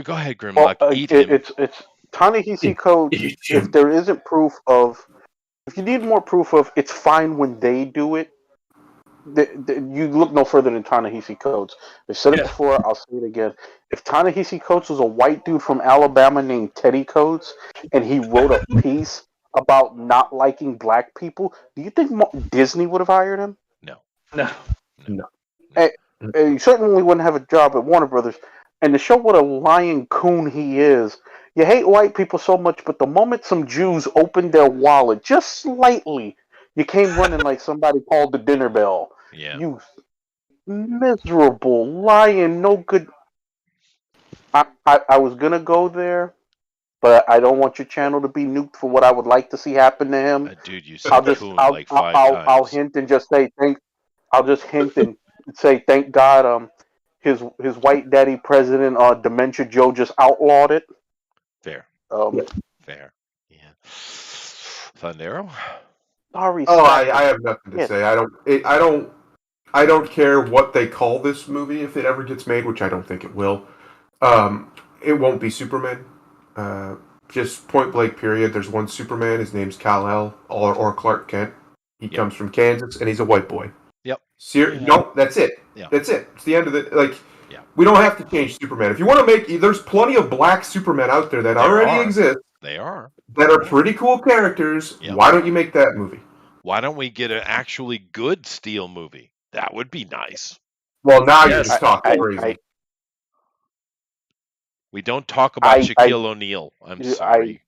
Go ahead, Well, Grimlock. Eat him. it's Ta-Nehisi Coates. If there isn't proof of, if you need more proof of, it's fine when they do it. You look no further than Ta-Nehisi Coates. I've said it Yeah. before. I'll say it again. If Ta-Nehisi Coates was a white dude from Alabama named Teddy Coates, and he wrote a piece about not liking black people, do you think Disney would have hired him? No. He certainly wouldn't have a job at Warner Brothers. And to show what a lying coon he is, you hate white people so much, but the moment some Jews opened their wallet just slightly, you came running like somebody called the dinner bell. Yeah. You miserable, lying, no good. I was gonna go there, but I don't want your channel to be nuked for what I would like to see happen to him. Dude, you I'll said just coon I'll, like 5 I'll, times. I'll hint and just say thank. I'll just hint and say thank God. His white daddy president, Dementia Joe, just outlawed it. Fair. Yeah. Yeah. Thundero? Sorry. Oh, Seth. I have nothing to Yeah. say. I don't care what they call this movie if it ever gets made, which I don't think it will. It won't be Superman. Just point blank period. There's one Superman. His name's Kal-El or Clark Kent. He Yep. comes from Kansas and he's a white boy. Yep. No, that's it. Yeah. That's it. It's the end of it. Like, Yeah. we don't have to change Superman. If you want to make, there's plenty of black Supermen out there that There already are. exist They are. that are pretty cool characters. Yeah. Why don't you make that movie? Why don't we get an actually good Steel movie? That would be nice. Well, now you're Yes, just talking crazy. We don't talk about I- Shaquille O'Neal. I'm sorry.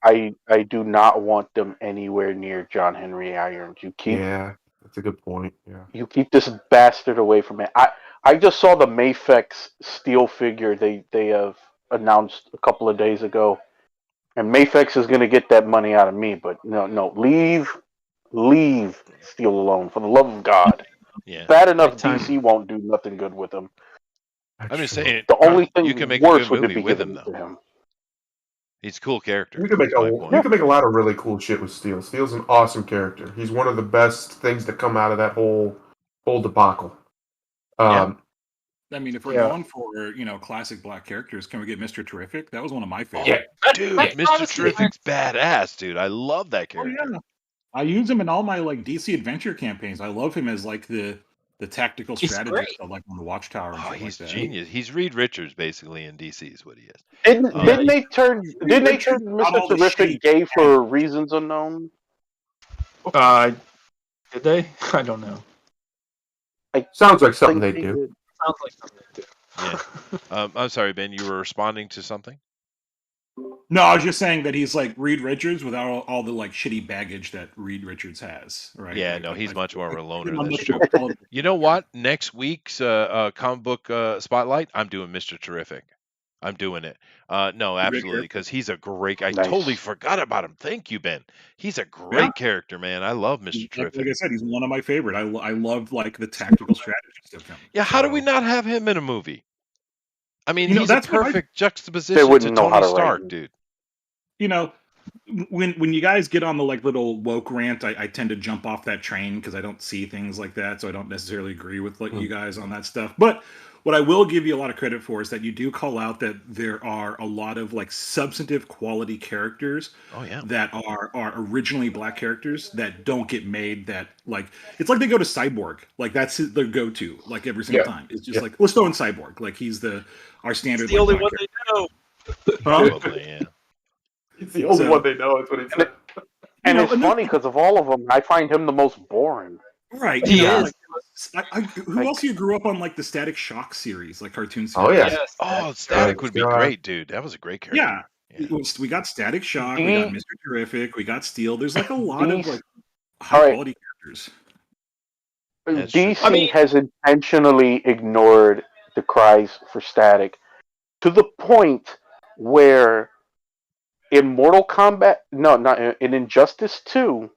I do not want them anywhere near John Henry Irons. You keep Yeah, that's a good point. Yeah. you keep this bastard away from it. I just saw the Mayfex steel figure they have announced a couple of days ago, and Mayfex is going to get that money out of me. But no, leave Steel alone for the love of God. Yeah. Bad enough Big time. DC won't do nothing good with him. I'm just saying. The only thing you can make a worse good would movie be with given him, to though. him. He's a cool character. You can make That's my a point. you can make a lot of really cool shit with Steel. Steel's an awesome character. He's one of the best things to come out of that whole debacle. Yeah. I mean, if we're Yeah. going for classic black characters, can we get Mr. Terrific? That was one of my favorites. Yeah. Dude, That's Mr. honestly- Terrific's badass, dude. I love that Oh character. yeah, I use him in all my like DC Adventure campaigns. I love him as like the tactical He's strategist great. of like on the Watchtower and Oh, shit he's like that. genius. He's Reed Richards basically in DC is what he is. Didn't Yeah. didn't they turn Richards got all Mr. the Terrific shitty gay for reasons unknown? Did they? I don't know. Sounds like something Think they they do. did. Sounds like something they do. Yeah. I'm sorry, Ben. You were responding to something. No, I was just saying that he's like Reed Richards without all the like shitty baggage that Reed Richards has, right? Yeah, Like, no, he's like, much more of a loner. I'm That's much true. more quality. You know what? Next week's comic book spotlight, I'm doing Mr. Terrific. I'm doing it. No, absolutely, because he's a great. I Nice. totally forgot about him. Thank you, Ben. He's a great character, man. I love Mr. Terrific. Like I said, he's one of my favorite. I love like the tactical strategist of him. Yeah, how do we So- not have him in a movie? I mean, You know, he's a that's what I- perfect juxtaposition to wouldn't know how Tony to write Stark, him. dude. You know, when you guys get on the like little woke rant, I tend to jump off that train because I don't see things like that, so I don't necessarily agree with like you guys on that stuff. But what I will give you a lot of credit for is that you do call out that there are a lot of like substantive quality characters Oh yeah. that are originally black characters that don't get made. That like it's like they go to Cyborg, like that's their go-to, like every single time. It's just like let's throw in Cyborg, like he's our standard. It's the only black one character. they know. Huh? Probably, yeah. He's the only So- one they know. That's what he said. And You know, it's and funny because of all of them, I find him the most boring. Right. He you know, is. like, who else you grew up on like the Static Shock series, like cartoon series? Oh yeah. Yes. Oh, Static would be God. great, dude. That was a great character. Yeah. We got Static Shock, we got Mr. Terrific, we got Steel. There's like a lot of like high quality characters. That's true. DC has intentionally ignored the cries for Static to the point where in Mortal Kombat, no, not in Injustice 2,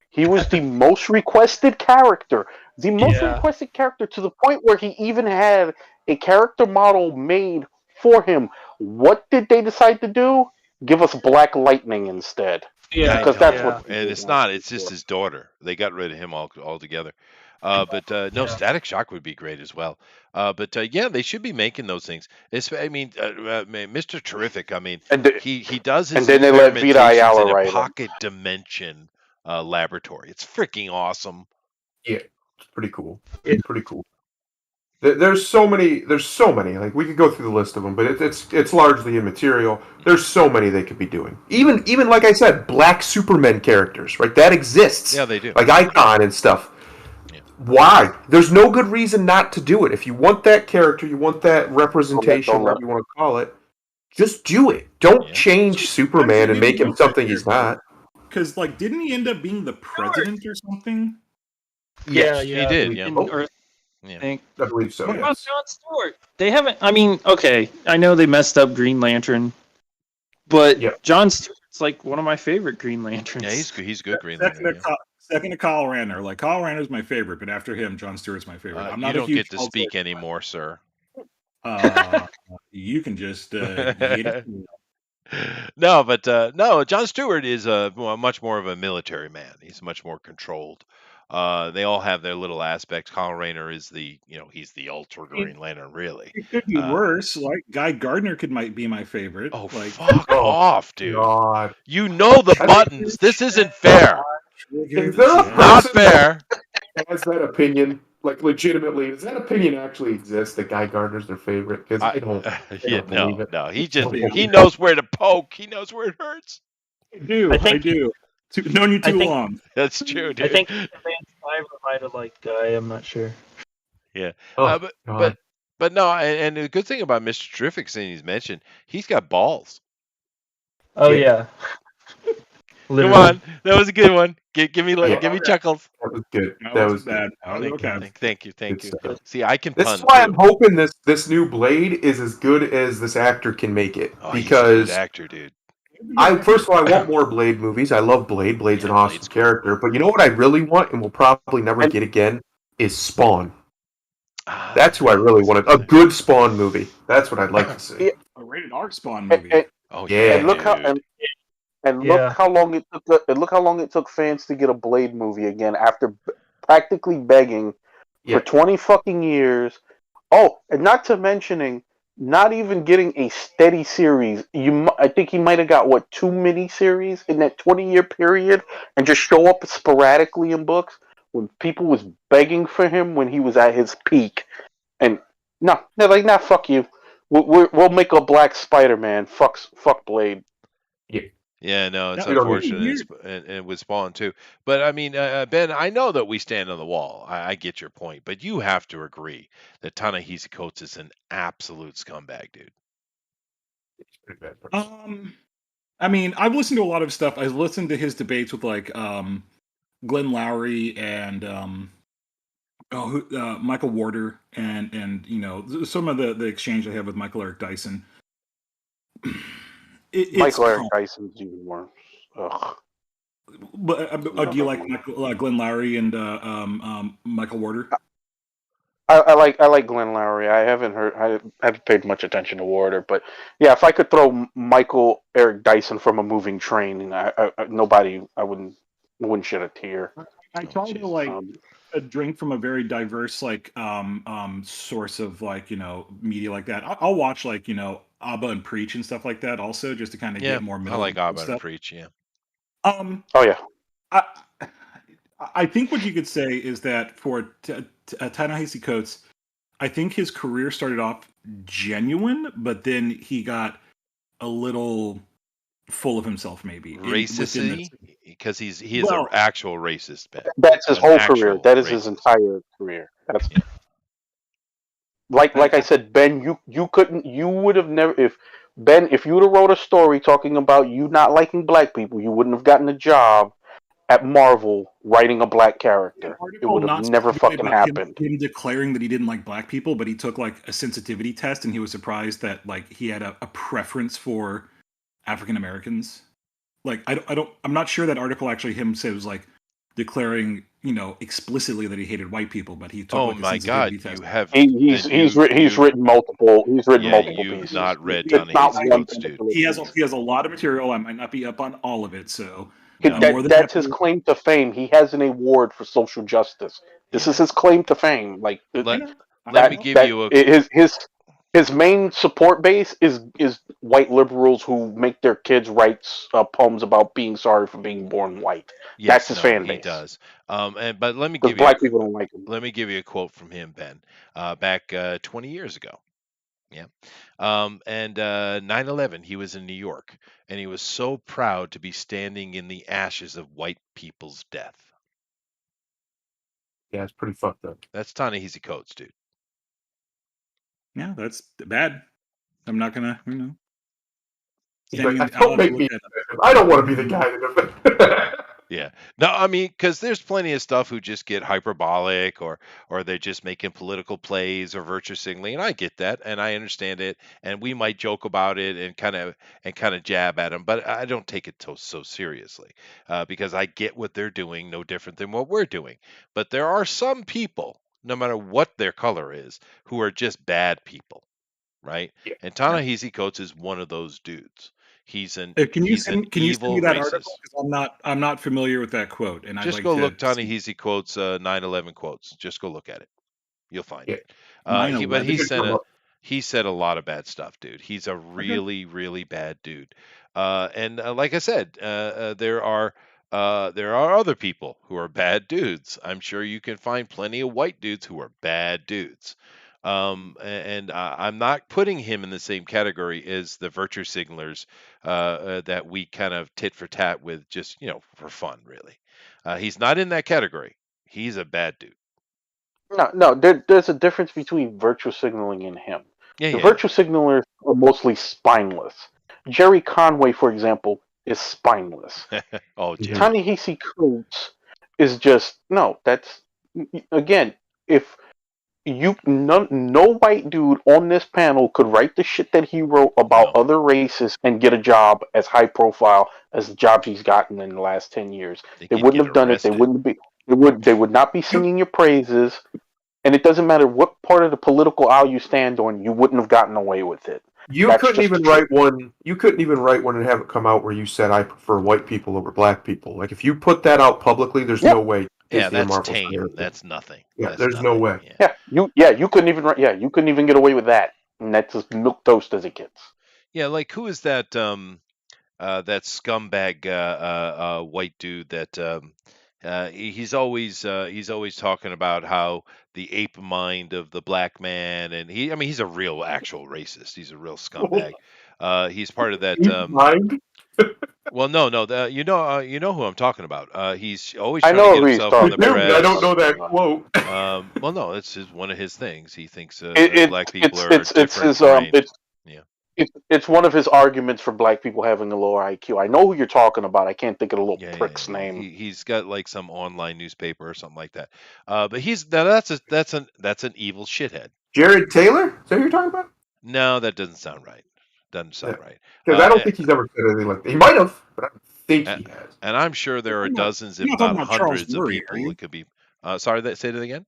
he was the most requested character. The most Yeah. requested character to the point where he even had a character model made for him. What did they decide to do? Give us Black Lightning instead. Yeah, because that's what. And it's not. It's just his daughter. They got rid of him altogether. But no, Static Shock would be great as well. But yeah, they should be making those things. I mean, Mr. Terrific. I mean, And the- he does his and then they let Vita experimentations Ayala in a write it. pocket dimension laboratory. It's freaking awesome. It's pretty cool. It's pretty cool. There's so many. Like we could go through the list of them, but it's largely immaterial. There's so many they could be doing. Even like I said, black Superman characters, right? That exists. Yeah, they do. Like Icon and stuff. Yeah. Why? There's no good reason not to do it. If you want that character, you want that representation, whatever you want to call it, just do it. Don't change Superman and make him something he's not. Because like, didn't he end up being the president or something? Yeah, He did. Yeah. In Earth, Yeah. I think. I believe so. What about Yes. Jon Stewart? They haven't. I mean, okay, I know they messed up Green Lantern, but Yeah. Jon Stewart's like one of my favorite Green Lanterns. Yeah, he's good. Green Second Lantern. to, second to Kyle Rayner. Like Kyle Rayner's my favorite, but after him, Jon Stewart's my favorite. I'm You not a don't huge get to Paul speak Stewart anymore, sir. fan. You can just hate it. No, but no, Jon Stewart is much more of a military man. He's much more controlled. They all have their little aspects. Kyle Rayner is he's the ultra Green Lantern, really. It could be worse. Like Guy Gardner might be my favorite. Oh, like fuck off, dude. God. You know the buttons. This isn't fair. Is there a Not person fair. that has that opinion? Like, legitimately, does that opinion actually exist that Guy Gardner's their favorite? Because I don't. Yeah, believe it. no. He knows where to poke. He knows where it hurts. I do. I think- Known you I too think- long. That's true, dude. I think Vance Fiver might have liked Guy. I'm not sure. Yeah. Oh, but God. but no, and the good thing about Mr. Terrific, since he's mentioned, he's got balls. Oh Yeah. yeah. Come on, that was a good one. Give me chuckles. That was good. That That was was bad. good. That was okay. Thank you. Good stuff. See, I can This pun. is why too. I'm hoping this new Blade is as good as this actor can make it. Oh, he's a because good actor, dude. first of all, I want more Blade movies. I love Blade. Blade's an awesome Blade's cool. character. But you know what I really want, and we'll probably never get again, is Spawn. That's who I really wanted. A good Spawn movie. That's what I'd like to see. A rated R Spawn movie. Oh Yeah. And yeah, look how dude. and Yeah. look how long it took. And look how long it took fans to get a Blade movie again after practically begging for Yeah. 20 fucking years. Oh, and not to mentioning, not even getting a steady series. I think he might have got what 2 miniseries in that 20-year period, and just show up sporadically in books when people was begging for him when he was at his peak. And no, they're like, nah, fuck you. We'll make a black Spider-Man. Fuck Blade. Yeah. Yeah, no, it's Now, We don't it's need. unfortunate, weird. and with Spawn too. But I mean, Ben, I know that we stand on the wall. I get your point, but you have to agree that Ta-Nehisi Coates is an absolute scumbag, dude. It's pretty bad. I mean, I've listened to a lot of stuff. I've listened to his debates with like Glenn Lowry and Michael Warder, and you know some of the exchange I have with Michael Eric Dyson. It's Michael Eric Dyson's even worse. Ugh. But do you like Glenn Lowry and Michael Warder? I like Glenn Lowry. I haven't paid much attention to Warder, but yeah, if I could throw Michael Eric Dyson from a moving train, I wouldn't shed a tear. I Oh, try to Jesus. like drink from a very diverse like source of like media like that. I'll watch like Abba and Preach and stuff like that also just to kind of Yeah, get more I middle of like the road Abba and stuff. Preach. Yeah. Um, Oh yeah, I I think what you could say is that for Ta-Nehisi Coates, I think his career started off genuine, but then he got a little full of himself, maybe within the. Racist, because he is an Well, actual racist, Ben. that's his An whole career. actual That is his racist. entire career. That's Yeah. like I said, Ben. You would have never if you would have wrote a story talking about you not liking black people, you wouldn't have gotten a job at Marvel writing a black an character. It article would have not never specifically fucking about happened. him declaring that he didn't like black people, but he took like a sensitivity test and he was surprised that like he had a preference for African Americans. Like I'm not sure that article actually him said was like declaring explicitly that he hated white people, but he took Oh like a my God, sensitivity test. you have He's then he's written multiple yeah, you've pieces. not read It's not Ta-Nehisi one Coates, dude. particular He piece. has a lot of material. I might not be up on all of it, so No. I'm more than That's his happy. claim to fame. He has an award for social justice. This is Yeah. his claim to fame. Like I Let know. let I me know. give you a his main support base is white liberals who make their kids write poems about being sorry for being born white. That's yes, his no, fan he base. does. But let me Because give you black people don't like him. let me give you a quote from him, Ben, back 20 years ago. Yeah. And 9/11, he was in New York, and he was so proud to be standing in the ashes of white people's death. Yeah, it's pretty fucked up. That's Ta-Nehisi Coates, dude. Yeah, that's bad. I'm not gonna, He's standing like, in. don't I'll have to make look me. at it. I don't want to be the guy that. Yeah. No, I mean, because there's plenty of stuff who just get hyperbolic or they're just making political plays or virtue signaling, and I get that, and I understand it, and we might joke about it and kind of jab at them, but I don't take it so seriously because I get what they're doing, no different than what we're doing. But there are some people, no matter what their color is, who are just bad people, right? Yeah. And Ta-Nehisi Coates is one of those dudes. He's an Can you an send me evil that racist. article? Because I'm not familiar with that quote, and I'd Just like go to look see Ta-Nehisi Coates 9/11 quotes. Just go look at it. You'll find Yeah. it. But 9/11. he said a lot of bad stuff, dude. He's a Okay. really bad dude. And like I said, there are other people who are bad dudes. I'm sure you can find plenty of white dudes who are bad dudes. And I'm not putting him in the same category as the virtue signalers that we kind of tit for tat with, just for fun, really. He's not in that category. He's a bad dude. No. There's a difference between virtue signaling and him. Yeah, The yeah. virtue signalers are mostly spineless. Jerry Conway, for example, is spineless. Oh, Mhm. Jerry. Ta-Nehisi Coates is just no. That's again, if no white dude on this panel could write the shit that he wrote about No. other races and get a job as high profile as the jobs he's gotten in the last 10 years. Think They he'd wouldn't get have done it. They arrested. wouldn't be. They would not be singing your praises. And it doesn't matter what part of the political aisle you stand on. You wouldn't have gotten away with it. You That's couldn't just even the truth. write one. You couldn't even write one and have it come out where you said I prefer white people over black people. Like if you put that out publicly, there's Yeah. no way Yeah, Disney and that's Marvel's tame. gonna. That's nothing. Yeah, That's there's no nothing. way. Yeah. You couldn't even get away with that. And that's as milk toast as it gets. Yeah, like who is that that scumbag white dude that he's always talking about how the ape mind of the black man, and I mean he's a real actual racist. He's a real scumbag. He's part of that Mind? well, no, you know who I'm talking about. He's always I trying to know get who he's himself in I the talking do, about. but I don't press. know that quote. Well, no, it's one of his things. He thinks It, black people it's are it's different his brain. Yeah, it's one of his arguments for black people having a lower IQ. I know who you're talking about. I can't think of the little yeah, yeah, prick's yeah. name. He's got like some online newspaper or something like that. But that's an evil shithead. Jared Taylor? Is that who you're talking about? No, that doesn't sound right. Doesn't Yeah. sound right. Because I don't think he's ever said anything like that. He might have, but I don't think And, he has. and I'm sure there are dozens, You're if not not talking about Charles hundreds, of Murray, are people you? that could be. Sorry, say that again.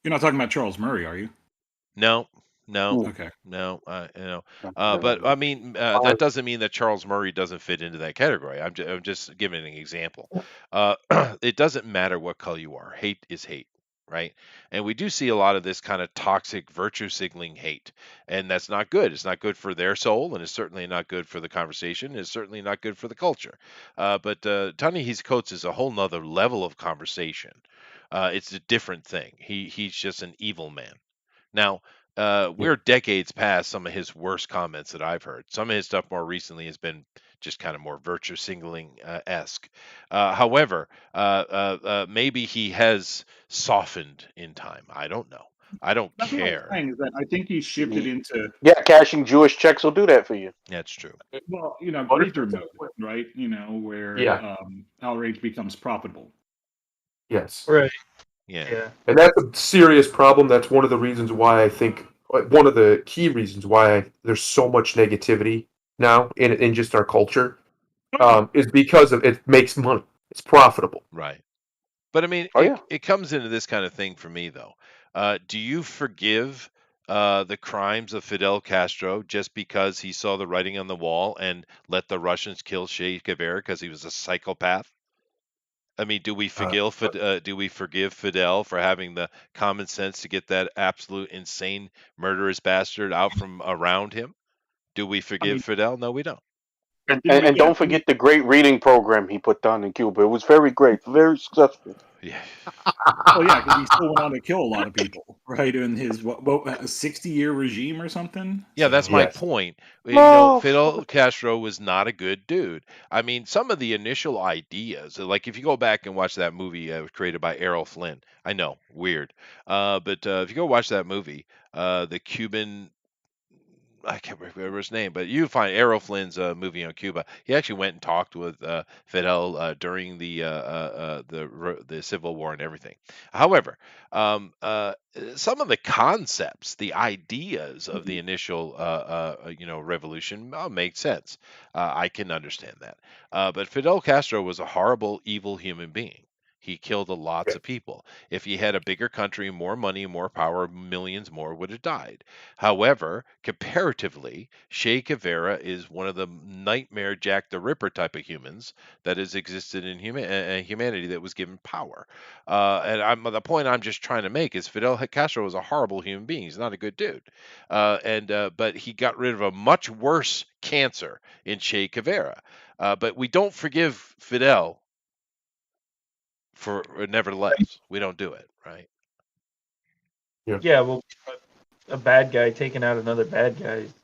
You're not talking about Charles Murray, are you? No, no, Okay. no. But I mean, that doesn't mean that Charles Murray doesn't fit into that category. I'm just giving an example. It doesn't matter what color you are. Hate is hate, right? And we do see a lot of this kind of toxic virtue signaling hate, and that's not good. It's not good for their soul, and it's certainly not good for the conversation. It's certainly not good for the culture. But Ta-Nehisi Coates is a whole nother level of conversation. It's a different thing. He's just an evil man. Now, we're decades past some of his worst comments that I've heard. Some of his stuff more recently has been just kind of more virtue signaling esque. However, maybe he has softened in time. I don't know. I don't That's what I'm care. saying is that I think he shifted into Yeah, cashing Jewish checks will do that for you. That's true. well, What greater is- mode, right? Where Yeah. outrage becomes profitable. Yes. Right. Yeah. Yeah. And that's a serious problem. That's one of the reasons why I think, one of the key reasons why there's so much negativity now in just our culture, is because of it makes money. It's profitable. Right. But I mean, Oh, yeah. it comes into this kind of thing for me, though. Do you forgive the crimes of Fidel Castro just because he saw the writing on the wall and let the Russians kill Che Guevara because he was a psychopath? I mean, do we forgive Fidel for having the common sense to get that absolute insane murderous bastard out from around him? Do we forgive Fidel? No, we don't. And don't forget the great reading program he put down in Cuba. It was very great, very successful. Yeah. Well, yeah, because he still went on to kill a lot of people, right? In his what 60-year regime or something. Yeah, that's my Yes. point. No. Fidel Castro was not a good dude. I mean, some of the initial ideas, like if you go back and watch that movie created by Errol Flynn, I know, weird. But if you go watch that movie, the Cuban, I can't remember his name, but you find Errol Flynn's movie on Cuba. He actually went and talked with Fidel during the Civil War and everything. However, some of the concepts, the ideas of the initial revolution make sense. I can understand that. But Fidel Castro was a horrible, evil human being. He killed lots of people. If he had a bigger country, more money, more power, millions more would have died. However, comparatively, Che Guevara is one of the nightmare Jack the Ripper type of humans that has existed in humanity that was given power. The point I'm just trying to make is Fidel Castro was a horrible human being. He's not a good dude. But he got rid of a much worse cancer in Che Guevara. But we don't forgive Fidel for nevertheless. We don't do it, right? Yeah. Well, a bad guy taking out another bad guy. Is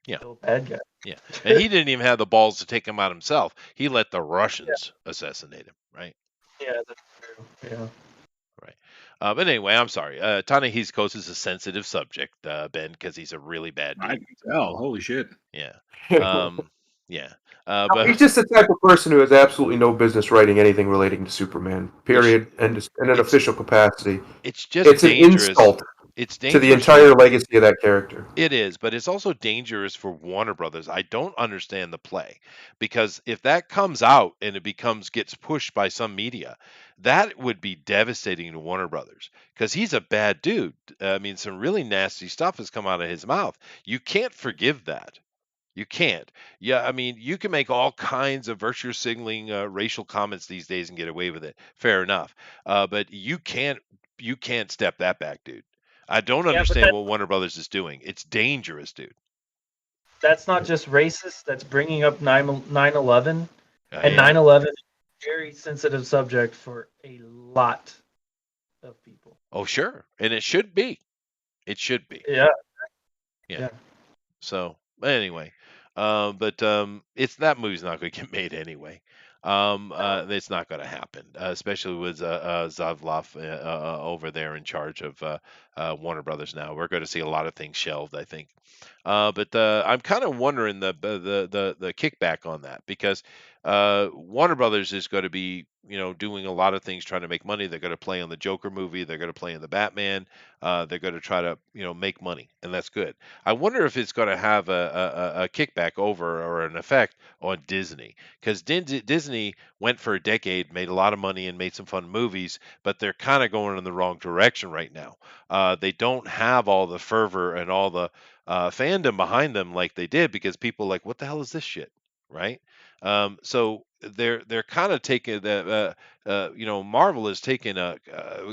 Yeah. Still a bad guy. Yeah. And he didn't even have the balls to take him out himself. He let the Russians assassinate him, right? Yeah, that's true. Yeah. Right. But anyway, I'm sorry. Ta-Nehisi Coates is a sensitive subject, Ben, because he's a really bad I dude. can tell. Holy shit. Yeah. Yeah. No, But he's just the type of person who has absolutely no business writing anything relating to Superman. Period. And in an official capacity, it's just it's an dangerous. insult. It's to the dangerous entire legacy of that character. It is, but it's also dangerous for Warner Brothers. I don't understand the play because if that comes out and it gets pushed by some media, that would be devastating to Warner Brothers because he's a bad dude. I mean, some really nasty stuff has come out of his mouth. You can't forgive that. You can't. Yeah, I mean, you can make all kinds of virtue signaling racial comments these days and get away with it. Fair enough. But you can't step that back, dude. I don't Yeah, but understand what Warner Brothers is doing. It's dangerous, dude. that's not just racist. That's bringing up 9/11, and Yeah. 9/11 is a very sensitive subject for a lot of people. Oh, sure. And it should be. It should be. Yeah, Yeah. yeah. So anyway, but it's that movie's not going to get made anyway. It's not going to happen, especially with Zavlov over there in charge of Warner Brothers now. We're going to see a lot of things shelved, I think. But I'm kind of wondering the kickback on that because Warner Brothers is going to be doing a lot of things trying to make money. They're going to play on the Joker movie. They're going to play in the Batman. They're going to try to make money, and that's good. I wonder if it's going to have a kickback over or an effect on Disney because Disney went for a decade, made a lot of money, and made some fun movies, but they're kind of going in the wrong direction right now. They don't have all the fervor and all the fandom behind them like they did because people are like, what the hell is this shit, right? So they're kind of taking the Marvel is taking a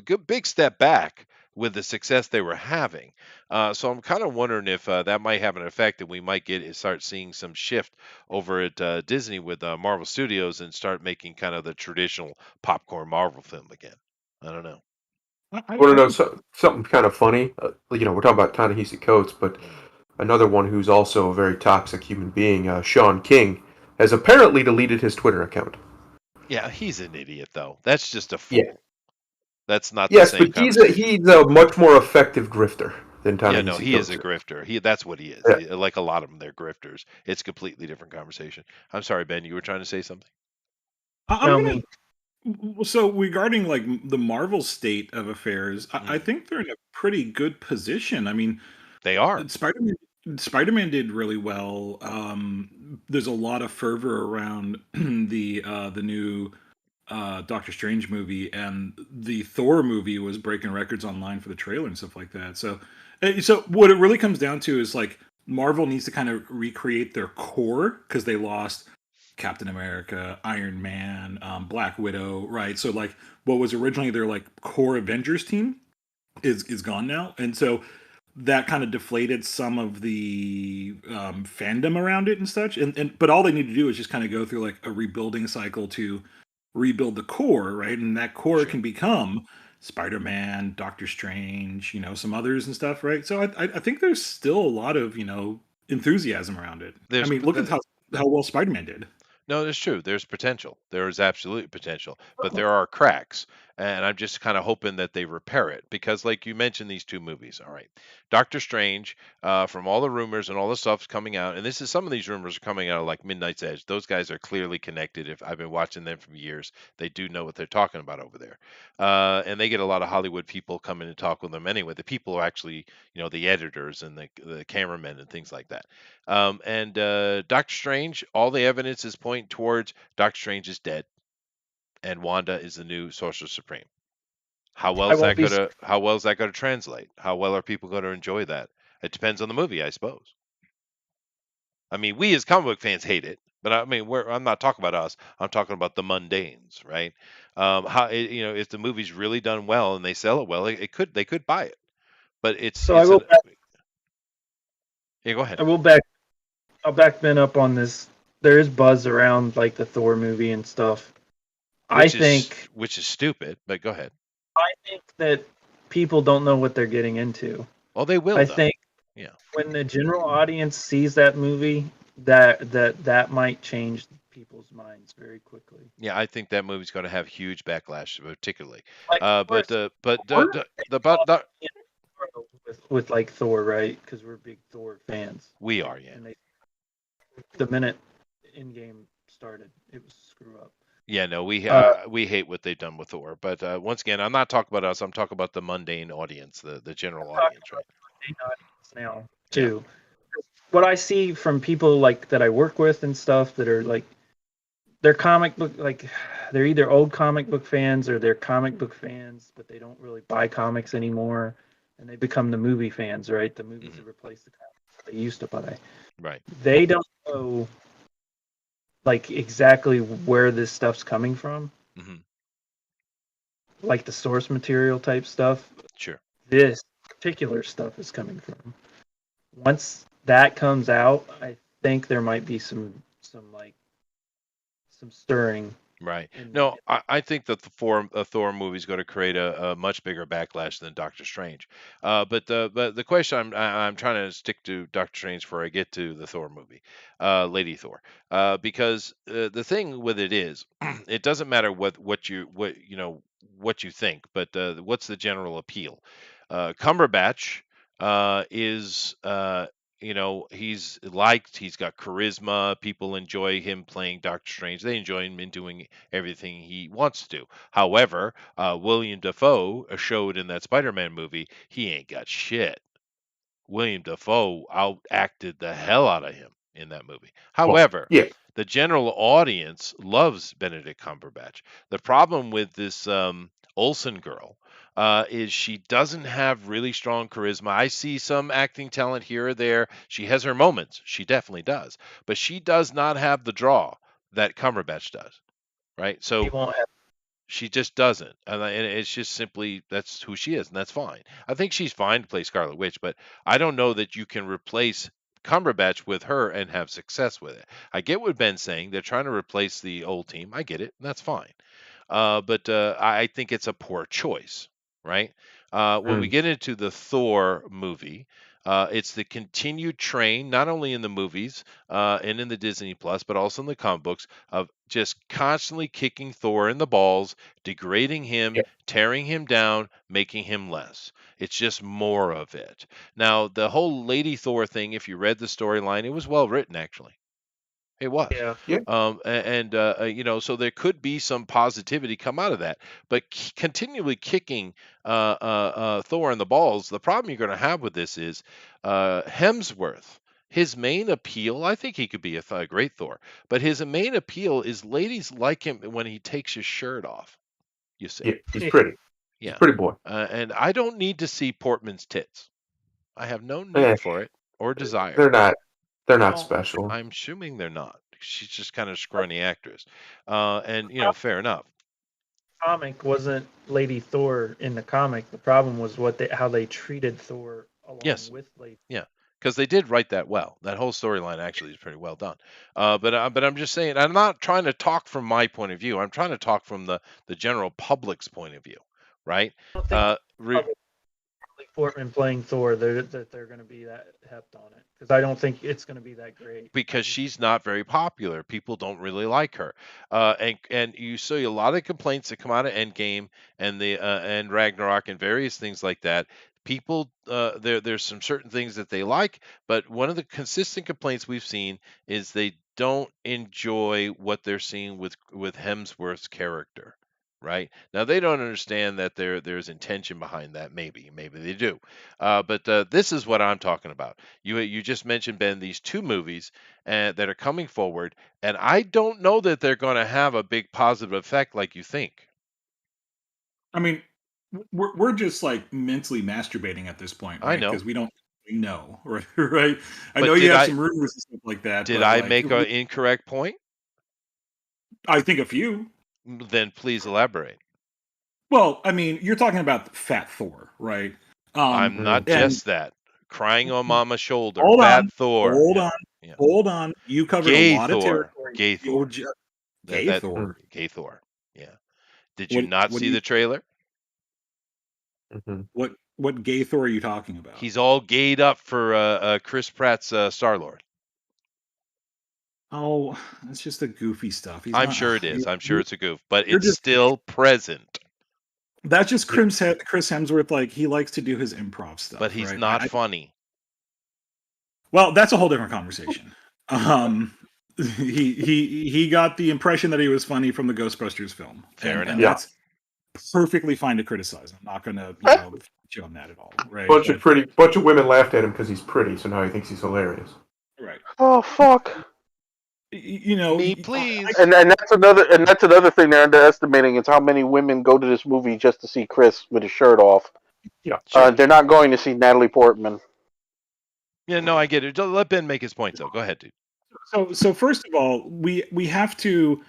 good big step back with the success they were having. So I'm kind of wondering if that might have an effect, and we might start seeing some shift over at Disney with Marvel Studios and start making kind of the traditional popcorn Marvel film again. I don't know. I, Want to I know think something kind of funny? We're talking about Ta-Nehisi Coates, but another one who's also a very toxic human being, Sean King, has apparently deleted his Twitter account. Yeah, he's an idiot though. That's just a Yeah. fool. That's not the Yes, same but he's a conversation. he's a much more effective grifter than Yeah, no, Ta-Nehisi he is Coates a is. grifter. That's what he is. Yeah. Like a lot of them, they're grifters. It's a completely different conversation. I'm sorry, Ben, you were trying to say something? I'm No, gonna. me. So regarding like the Marvel state of affairs, I Mm, think they're in a pretty good position. I mean, they are. Spider-Man Spider-Man did really well. There's a lot of fervor around the new Doctor Strange movie, and the Thor movie was breaking records online for the trailer and stuff like that. So what it really comes down to is like Marvel needs to kind of recreate their core because they lost Captain America, Iron Man, Black Widow, right? So like what was originally their like core Avengers team is gone now, and so that kind of deflated some of the fandom around it and such. And but all they need to do is just kind of go through like a rebuilding cycle to rebuild the core, right? And that core Sure. can become Spider-Man, Doctor Strange, some others and stuff, right? So I think there's still a lot of enthusiasm around it. I There's mean, look at how well Spider-Man did. No, it's true. There's potential. There is absolute potential, but there are cracks, and I'm just kind of hoping that they repair it because, like you mentioned, these two movies. All right, Doctor Strange. From all the rumors and all the stuff's coming out, and this is some of these rumors are coming out of like Midnight's Edge. Those guys are clearly connected. If I've been watching them for years, they do know what they're talking about over there, and they get a lot of Hollywood people coming and talk with them anyway. The people who actually, the editors and the cameramen and things like that. And Doctor Strange, all the evidence is pointing towards Doctor Strange is dead, and Wanda is the new Sorcerer Supreme. How well I is won't that be. going to How well is that going to translate? How well are people going to enjoy that? It depends on the movie, I suppose. I mean, we as comic book fans hate it, but I mean, I'm not talking about us. I'm talking about the mundanes, right? If the movie's really done well and they sell it well, they could buy it, but So I will. yeah. Go ahead. I will back. I'll back Ben up on this. There is buzz around like the Thor movie and stuff. I think. Which is stupid, but go ahead. I think that people don't know what they're getting into. Oh, they will. I Though. think Yeah. when the general audience sees that movie, that might change people's minds very quickly. Yeah, I think that movie's going to have huge backlash, particularly. Like, with like Thor, right? Because we're big Thor fans. We are, yeah. And the minute Endgame started, it was screw up. Yeah, no, Uh, we hate what they've done with Thor. But once again, I'm not talking about us. I'm talking about the mundane audience, the general I'm talking audience, about right? the audience now Yeah. too. What I see from people like that I work with and stuff that are like they're comic book like they're either old comic book fans or they're comic book fans, but they don't really buy comics anymore, and they become the movie fans, right? The movies Hmm. that replace the comics they used to buy. Right. They don't know like exactly where this stuff's coming from, Hmm. like the source material type stuff. Sure. This particular stuff is coming from. Once that comes out, I think there might be some like some stirring Right. in. No, I think that the Thor movie is going to create a much bigger backlash than Doctor Strange. But the question I'm trying to stick to Doctor Strange before I get to the Thor movie, Lady Thor, because the thing with it is, it doesn't matter what you think, but what's the general appeal? Cumberbatch is he's liked, he's got charisma, people enjoy him playing Doctor Strange, they enjoy him in doing everything he wants to do. However, William Dafoe showed in that Spider-Man movie he ain't got shit. William Dafoe outacted the hell out of him in that movie. Well, However, yeah, the general audience loves Benedict Cumberbatch. The problem with this Olsen girl is she doesn't have really strong charisma. I see some acting talent here or there. She has her moments. She definitely does. But she does not have the draw that Cumberbatch does. Right? He So won't have. she just doesn't, and it's just simply that's who she is, and that's fine. I think she's fine to play Scarlet Witch, but I don't know that you can replace Cumberbatch with her and have success with it. I get what Ben's saying; they're trying to replace the old team. I get it, and that's fine. But I think it's a poor choice, right? When we mm, get into the Thor movie, it's the continued train, not only in the movies and in the Disney Plus, but also in the comic books, of just constantly kicking Thor in the balls, degrading him, yeah, tearing him down, making him less. It's just more of it. Now, the whole Lady Thor thing, if you read the storyline, it was well written, actually. It was. Yeah, yeah, So there could be some positivity come out of that. But continually kicking Thor in the balls, the problem you're going to have with this is Hemsworth. His main appeal, I think he could be a great Thor, but his main appeal is ladies like him when he takes his shirt off, you see. yeah. He's pretty. He's a Yeah. pretty boy. And I don't need to see Portman's tits. I have no Eh, need for it or desire. they're not. They're not Well, special. I'm assuming they're not. She's just kind of scrawny actress, and fair enough. comic wasn't Lady Thor in the comic. The problem was how they treated Thor along Yes, with Lady. yeah, because they did write that well. That whole storyline actually is pretty well done. But I'm just saying, I'm not trying to talk from my point of view. I'm trying to talk from the general public's point of view, right? I don't think Uh, re- Natalie Portman playing Thor that they're going to be that hepped on it because I don't think it's going to be that great. because she's not very popular. People don't really like her, and you see a lot of complaints that come out of Endgame and Ragnarok and various things like that. People, there's some certain things that they like, but one of the consistent complaints we've seen is they don't enjoy what they're seeing with Hemsworth's character. Right now, they don't understand that there's intention behind that. Maybe they do, but this is what I'm talking about. You just mentioned, Ben, these two movies that are coming forward, and I don't know that they're going to have a big positive effect like you think. I mean, we're just like mentally masturbating at this point, I right? know, Because we don't know, right? Right? I but know you have some rumors and stuff like that, did but I like, make an incorrect point? I think a few. Then please elaborate. Well, I mean, you're talking about Fat Thor, right? I'm not And just that. Crying on Mama's shoulder, hold Fat on, Thor. hold Yeah, on, yeah. hold on. You covered a Gay lot of Thor, territory. Gay Thor. Gay That Thor. Gay Thor. Yeah. Did you not What do see you the trailer? Mm-hmm. what gay Thor are you talking about? He's all gayed up for Chris Pratt's Star Lord. Oh, it's just the goofy stuff. He's I'm not. sure it is. I'm sure it's a goof, but You're it's just. still present. That's just Chris Hemsworth. Like he likes to do his improv stuff, But he's right? not funny. Well, that's a whole different conversation. he got the impression that he was funny from the Ghostbusters film, Fair enough. and Yeah. that's perfectly fine to criticize. I'm not gonna fight you on that at all, right? Bunch of women laughed at him because he's pretty, so now he thinks he's hilarious. Right. Oh fuck! You know, Me, please. And that's another thing they're underestimating is how many women go to this movie just to see Chris with his shirt off. Yeah. Sure. They're not going to see Natalie Portman. Yeah, no, I get it. Let Ben make his point, though. Go ahead, dude. So first of all, we have to.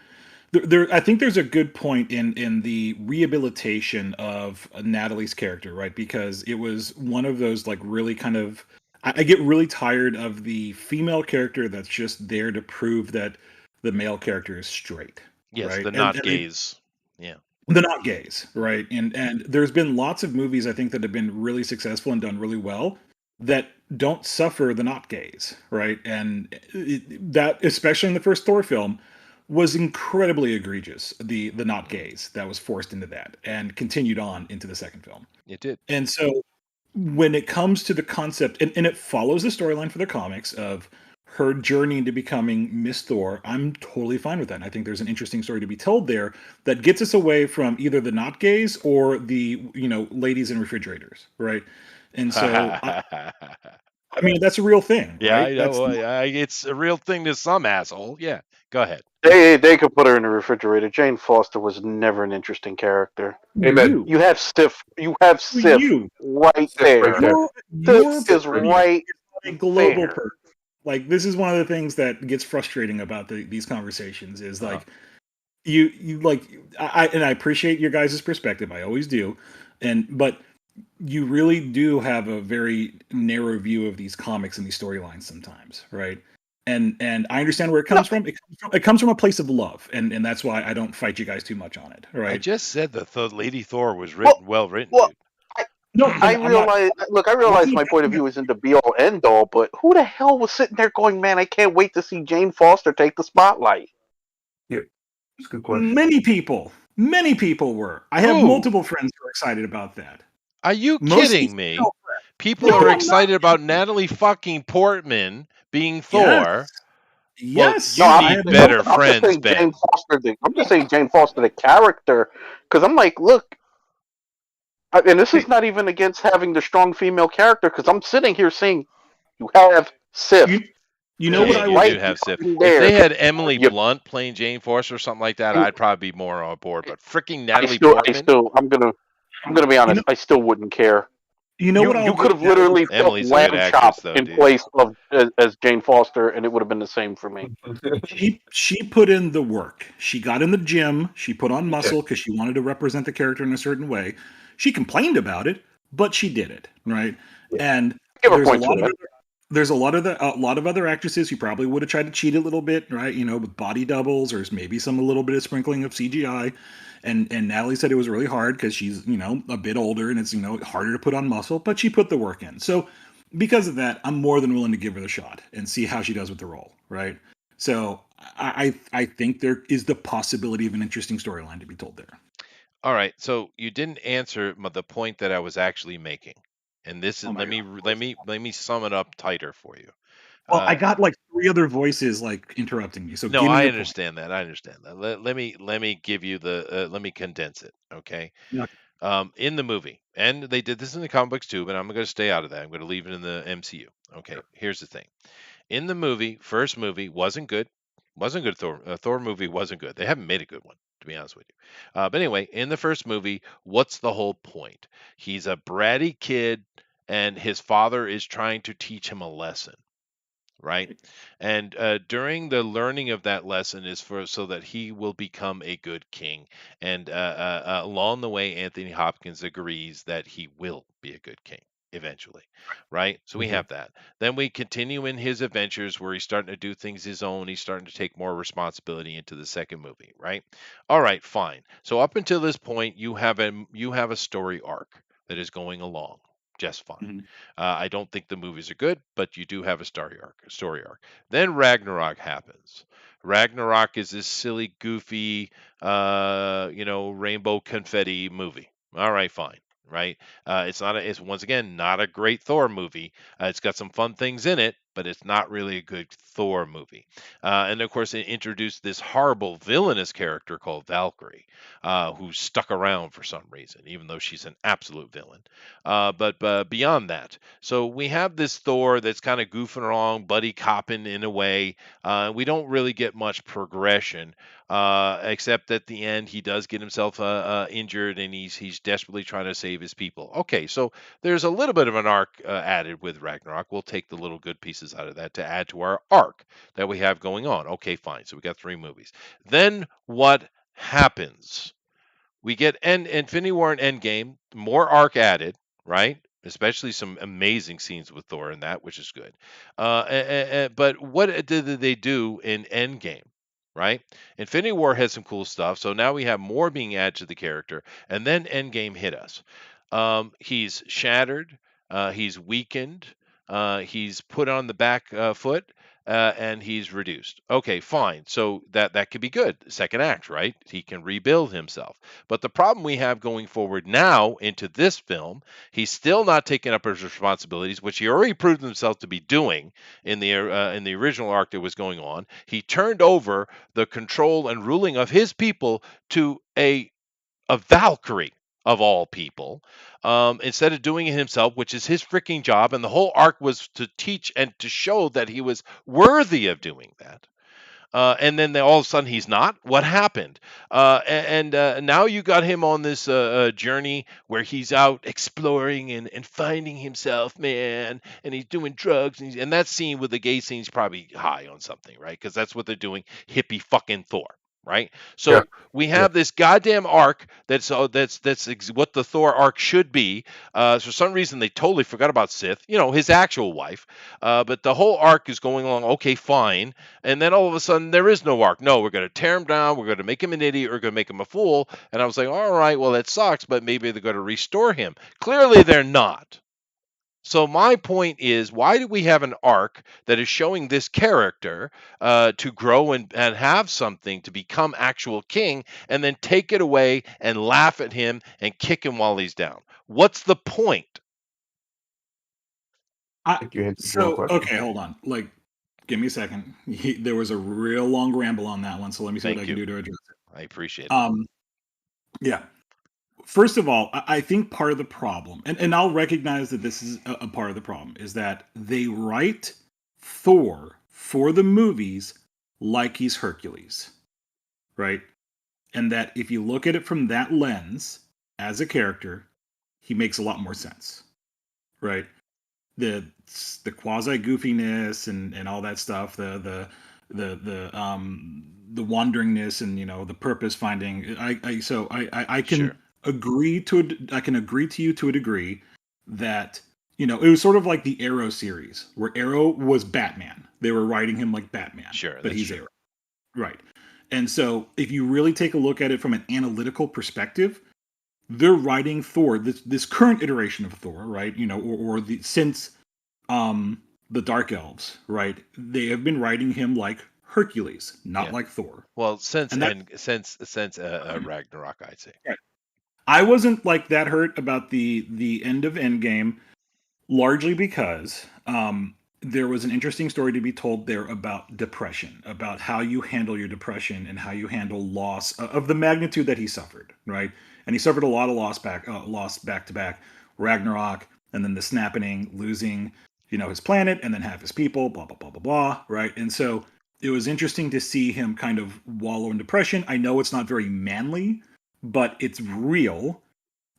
There, I think there's a good point in the rehabilitation of Natalie's character, right? Because it was one of those like really kind of. I get really tired of the female character that's just there to prove that the male character is straight. Yes, right? the not gays. Yeah. The not gays, right? And there's been lots of movies I think that have been really successful and done really well that don't suffer the not gays, right? And that, especially in the first Thor film, was incredibly egregious. The not gays that was forced into that and continued on into the second film. It did. And so when it comes to the concept, and it follows the storyline for the comics of her journey into becoming Miss Thor, I'm totally fine with that. And I think there's an interesting story to be told there that gets us away from either the not gays or the ladies in refrigerators, right? And so I mean that's a real thing. Yeah, right? I know. It's a real thing to some asshole. Yeah, go ahead. They could put her in the refrigerator. Jane Foster was never an interesting character. Amen. You have Sif. You have Sif right Sif there. right there. Your Sif is right a global there. person. Like this is one of the things that gets frustrating about these conversations is like you like I appreciate your guys' perspective. I always do. But you really do have a very narrow view of these comics and these storylines sometimes, right? And I understand where it comes from. It comes from a place of love, and that's why I don't fight you guys too much on it, right? I just said that Lady Thor was well written, Well, dude. No, I realize my point of view isn't the be all end all, but who the hell was sitting there going, man, I can't wait to see Jane Foster take the spotlight? Yeah, that's a good question. Many people were. I have Who? multiple friends who are excited about that. Are you Mostly kidding me? female People No, are I'm excited about Natalie fucking Portman being Thor. Yes. Well, you need better I'm friends, just saying Ben. I'm just saying Jane Foster, the character, because I'm like, look, and this is not even against having the strong female character, because I'm sitting here saying you have Sif. You know what I You would do have Sif. there. If they had Emily Blunt playing Jane Foster or something like that, I'd probably be more on board. But freaking Natalie Portman. I'm gonna be honest. I still wouldn't care. You know what? You could have literally put Emily's a good Lamb actress, Chop though, in dude. place of as Jane Foster, and it would have been the same for me. She put in the work. She got in the gym. She put on muscle because she wanted to represent the character in a certain way. She complained about it, but she did it, right? And Give her there's a point to lot of that. there's a lot of other actresses who probably would have tried to cheat a little bit, right? With body doubles or maybe a little bit of sprinkling of CGI. And Natalie said it was really hard because she's a bit older and it's harder to put on muscle, but she put the work in. So because of that, I'm more than willing to give her the shot and see how she does with the role, right? So I think there is the possibility of an interesting storyline to be told there. All right, so you didn't answer the point that I was actually making, and this is let me sum it up tighter for you. Well, I got like 3 other voices like interrupting me. So No, give me I your understand that. I understand that. Let me give you let me condense it. Okay. point. In the movie, and they did this in the comic books too, but I'm going to stay out of that. I'm going to leave it in the MCU. Okay. Here's the thing. In the movie, first movie wasn't good. Wasn't good. Thor movie wasn't good. They haven't made a good one, to be honest with you. But anyway, in the first movie, what's the whole point? He's a bratty kid, and his father is trying to teach him a lesson. Right, and during the learning of that lesson is so that he will become a good king, and along the way, Anthony Hopkins agrees that he will be a good king eventually, right? So we have that. Then we continue in his adventures where he's starting to do things his own. He's starting to take more responsibility into the second movie, right? All right, fine. So up until this point, you have a story arc that is going along just fine. I don't think the movies are good, but you do have a story arc. Then Ragnarok happens. Ragnarok is this silly, goofy, rainbow confetti movie. All right, fine. Right? It's once again not a great Thor movie. It's got some fun things in it, but it's not really a good Thor movie. And of course, it introduced this horrible villainous character called Valkyrie, who stuck around for some reason, even though she's an absolute villain. But beyond that, so we have this Thor that's kind of goofing along, buddy copping in a way. We don't really get much progression, except at the end he does get himself injured, and he's desperately trying to save his people. Okay, so there's a little bit of an arc added with Ragnarok. We'll take the little good pieces out of that to add to our arc that we have going on. Okay, fine. So we got 3 movies. Then what happens? We get Infinity War and Endgame, more arc added, right? Especially some amazing scenes with Thor in that, which is good. But what did they do in Endgame? Right? Infinity War had some cool stuff, so now we have more being added to the character, and then Endgame hit us. He's shattered, he's weakened, he's put on the back foot, and he's reduced. Okay, fine. So that could be good. Second act, right? He can rebuild himself. But the problem we have going forward now into this film, he's still not taking up his responsibilities, which he already proved himself to be doing in the original arc that was going on. He turned over the control and ruling of his people to a Valkyrie of all people, instead of doing it himself, which is his freaking job. And the whole arc was to teach and to show that he was worthy of doing that. And then all of a sudden he's not. What happened? Now you got him on this journey where he's out exploring and finding himself, man. And he's doing drugs. And that scene with the gay scene is probably high on something, right? Because that's what they're doing. Hippie fucking Thor. Right, so Yeah. we have this goddamn arc that's what the Thor arc should be. For some reason, they totally forgot about Sith, his actual wife. But the whole arc is going along okay, fine, and then all of a sudden there is no arc. No, we're going to tear him down. We're going to make him an idiot. We're going to make him a fool. And I was like, all right, well that sucks, but maybe they're going to restore him. Clearly, they're not. So my point is, why do we have an arc that is showing this character to grow and have something to become actual king, and then take it away and laugh at him and kick him while he's down? What's the point? think you answered your own question. Okay, hold on. Give me a second. There was a real long ramble on that one, so let me see what I can do to address it. I appreciate it. Yeah. First of all, I think part of the problem, and I'll recognize that this is a part of the problem, is that they write Thor for the movies like he's Hercules, right? And that if you look at it from that lens as a character, he makes a lot more sense, right? The quasi goofiness and all that stuff, the wanderingness and the purpose finding. I can. Sure. I can agree to you to a degree that it was sort of like the Arrow series where Arrow was Batman. They were writing him like Batman, Sure, but he's Arrow, right? And so if you really take a look at it from an analytical perspective, they're writing Thor, this current iteration of Thor, right? Since the Dark Elves, right? They have been writing him like Hercules, not like Thor. Well, since Ragnarok, I'd say. Right. I wasn't that hurt about the end of Endgame, largely because there was an interesting story to be told there about depression, about how you handle your depression and how you handle loss of the magnitude that he suffered, right? And he suffered a lot of loss back to back, Ragnarok, and then the snapping, losing, his planet, and then half his people, blah blah blah blah blah, right? And so it was interesting to see him kind of wallow in depression. I know it's not very manly, but it's real,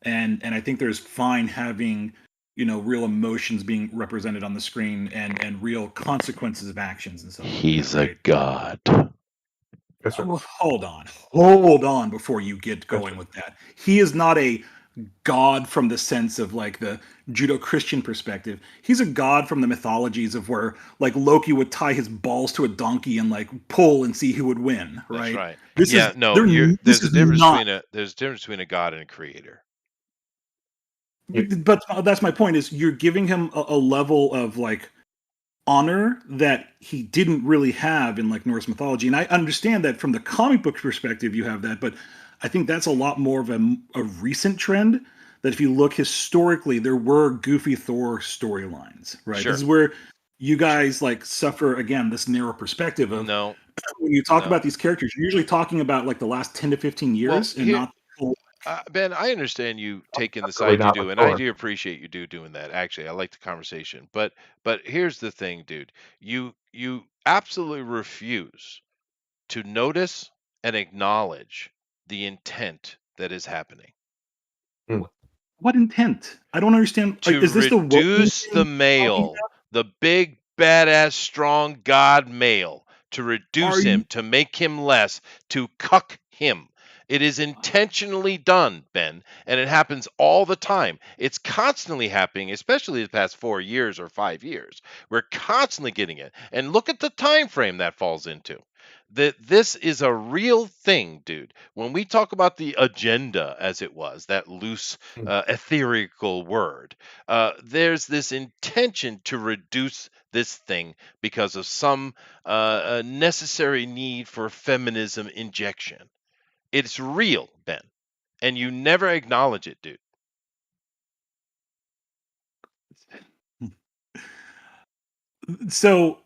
and I think there's fine having real emotions being represented on the screen and real consequences of actions and stuff. He's like that, right? a god. Yes, sir. Well, hold on before you get going with that. He is not a god from the sense of the Judeo-Christian perspective. He's a god from the mythologies of where Loki would tie his balls to a donkey and pull and see who would win, right? That's right. There's a difference between a god and a creator. But that's my point, is you're giving him a level of honor that he didn't really have in Norse mythology. And I understand that from the comic book perspective you have that, but I think that's a lot more of a recent trend, that if you look historically, there were goofy Thor storylines, right? Sure. This is where you guys like suffer again this narrow perspective of No, when you talk no. about these characters, you're usually talking about like the last 10 to 15 Well, years and here, not the full. Ben, I understand you taking the Really side you not do, and I mature. do appreciate you doing that. Actually, I like the conversation, but here's the thing, dude. You absolutely refuse to notice and acknowledge the intent that is happening. What intent? I don't understand. Like, To is this the woke reduce the thing you're talking male, the big, badass, strong God male, to about? reduce him, to make him less, to cuck him. It is intentionally done, Ben, and it happens all the time. It's constantly happening, especially the past 4 years or 5 years. We're constantly getting it. And look at the time frame that falls into. That this is a real thing, dude. When we talk about the agenda, as it was, that loose, ethereal word, there's this intention to reduce this thing because of some necessary need for feminism injection. It's real, Ben, and you never acknowledge it, dude. So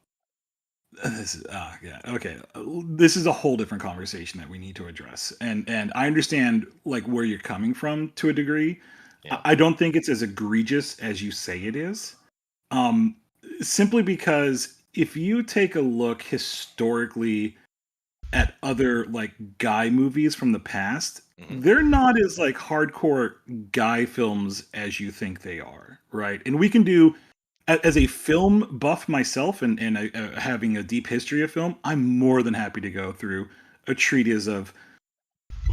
this is yeah, okay. This is a whole different conversation that we need to address, and I understand like where you're coming from to a degree. Yeah. I don't think it's as egregious as you say it is. Um, Simply because if you take a look historically at other like guy movies from the past, Mhm. they're not as like hardcore guy films as you think they are, right? And we can do as a film buff myself and having a deep history of film, I'm more than happy to go through a treatise of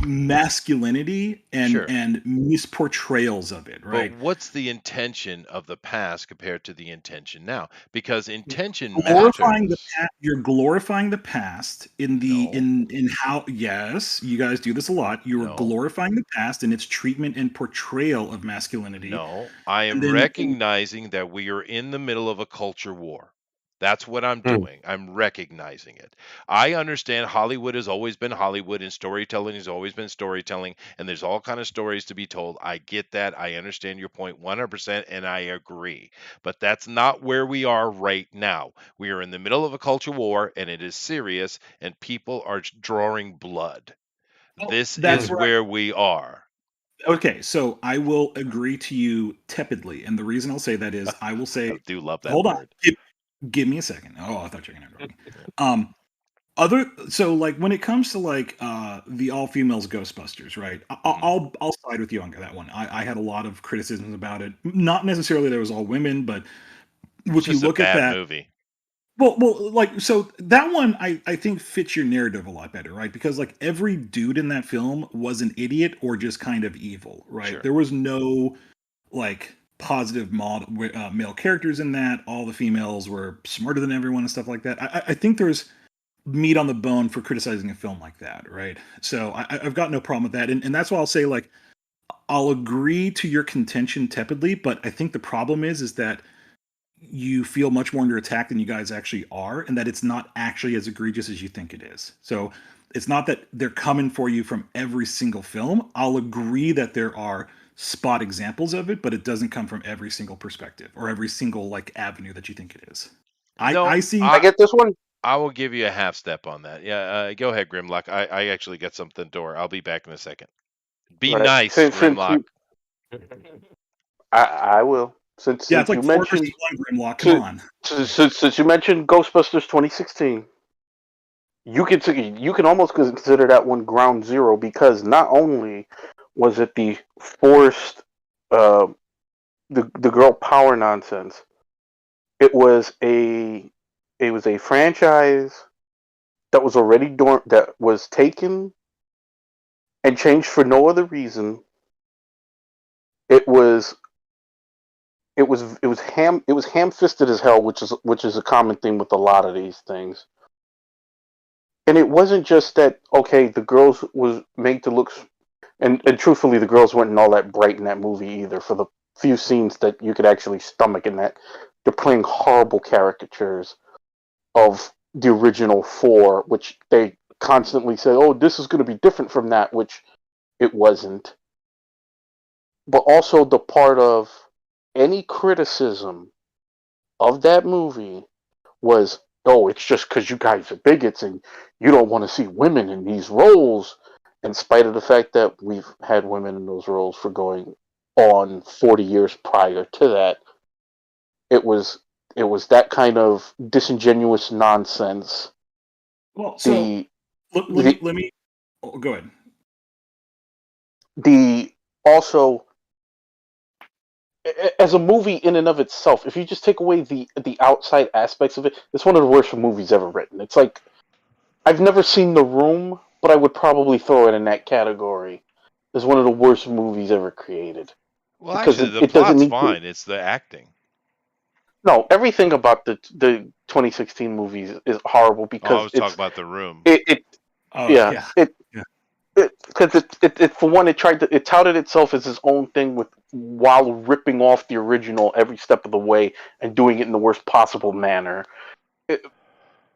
masculinity Sure. and misportrayals of it, But right? what's the intention of the past compared to the intention now? Because intention Glorifying the matters. you're glorifying the past in the No, in how, yes, you guys do this a lot. You are no, glorifying the past and its treatment and portrayal of masculinity, no. I and am then recognizing that we are in the middle of a culture war. That's what I'm Mm. doing. I'm recognizing it. I understand Hollywood has always been Hollywood and storytelling has always been storytelling and there's all kind of stories to be told. I get that. I understand your point 100% and I agree. But that's not where we are right now. We are in the middle of a culture war and it is serious and people are drawing blood. This that's is where where we are. okay, so I will agree to you tepidly, and the reason I'll say that is I will I say, do love that hold on, word. give me a second. Oh, I thought you were gonna interrupt me. So like when it comes to like the all females Ghostbusters, right? I'll side with you on that one. I had a lot of criticisms about it. Not necessarily that it was all women, but It's if you just a look at bad that, movie. like so that one I think fits your narrative a lot better, right? Because like every dude in that film was an idiot or just kind of evil, right? Sure. There was no like positive male characters in that. All the females were smarter than everyone and stuff like that. I think there's meat on the bone for criticizing a film like that, right? So I've got no problem with that, and that's why I'll say like I'll agree to your contention tepidly, but I think the problem is that you feel much more under attack than you guys actually are, and that it's not actually as egregious as you think it is. So it's not that they're coming for you from every single film. I'll agree that there are spot examples of it, but it doesn't come from every single perspective or every single like avenue that you think it is. No, I see. I get this one. I will give you a half step on that. Yeah, go ahead, Grimlock. I actually got something door. I'll be back in a second. Be Right. nice, Since Grimlock. you, I will. Yeah, it's Since like you 4 versus mentioned 1, Grimlock. Come on. since you mentioned Ghostbusters 2016, you can almost consider that one ground zero because not only was it the forced uh, the girl power nonsense, it was a franchise that was already that was taken and changed for no other reason. It was it was ham fisted as hell, which is a common theme with a lot of these things. And it wasn't just that okay, the girls was made to look, and truthfully, the girls weren't all that bright in that movie either. For the few scenes that you could actually stomach in that, they're playing horrible caricatures of the original four, which they constantly said, "Oh, this is going to be different from that," which it wasn't. But also the part of any criticism of that movie was, oh, it's just because you guys are bigots and you don't want to see women in these roles, in spite of the fact that we've had women in those roles for going on 40 years prior to that. It was that kind of disingenuous nonsense. Well, so The let me oh, go ahead. the also, as a movie in and of itself, if you just take away the outside aspects of it, it's one of the worst movies ever written. It's like, I've never seen The Room, but I would probably throw it in that category as one of the worst movies ever created, Well, because actually, it, the it doesn't plot's need to. fine. It's the acting. No, everything about the 2016 movies is horrible, Oh, I because was talking about The Room. it Oh yeah, yeah. it Yeah. because it for one, it touted itself as its own thing, with while ripping off the original every step of the way and doing it in the worst possible manner. It,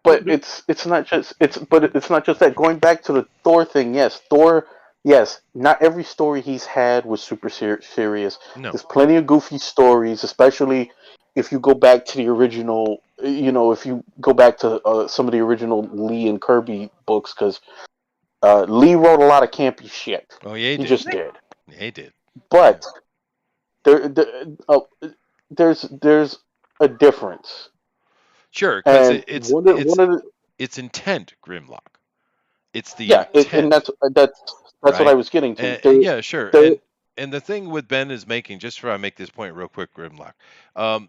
but it's not just it's not just that. Going back to the Thor thing, yes, Thor, yes, not every story he's had was super serious. No. There's plenty of goofy stories, especially if you go back to the original. If you go back to some of the original Lee and Kirby books, because Lee wrote a lot of campy shit. Oh, yeah, he He did. just did. Yeah, he did. But there's a difference, Sure, because and it's intent, Grimlock. It's the and intent, that's what I right? was getting to. Yeah, sure. There, And the thing with Ben is making, just for I make this point real quick, Grimlock,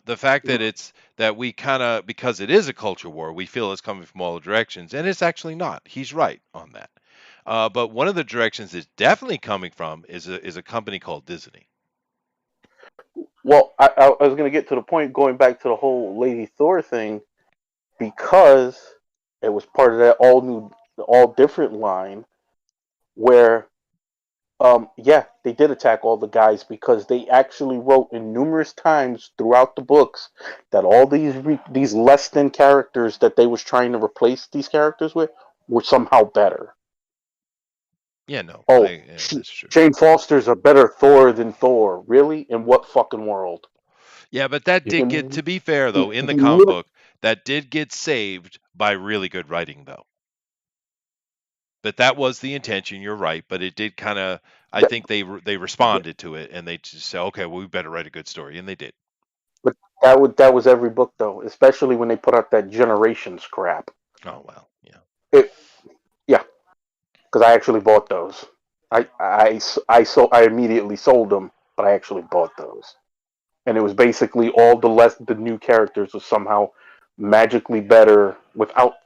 the fact that we kind of, because it is a culture war, we feel it's coming from all directions, and it's actually not. He's right on that. But one of the directions it's definitely coming from is a company called Disney. well, I was going to get to the point, going back to the whole Lady Thor thing, because it was part of that all different line, where yeah, they did attack all the guys, because they actually wrote in numerous times throughout the books that all these less than characters that they was trying to replace these characters with were somehow better. Yeah, no, Oh, that's true. Jane Foster's a better Thor than Thor. Really? In what fucking world? Yeah, but that did get, In, to be fair though, in the in comic lit- book, that did get saved by really good writing though. But that was the intention. You're right, but it did kind of. I that, think they responded to it, and they just said, "Okay, well, we better write a good story," and they did. but that was every book though, especially when they put out that Generations crap. Oh well, yeah. It Yeah, because I actually bought those. I immediately sold them, but I actually bought those, and it was basically all the new characters were somehow magically better without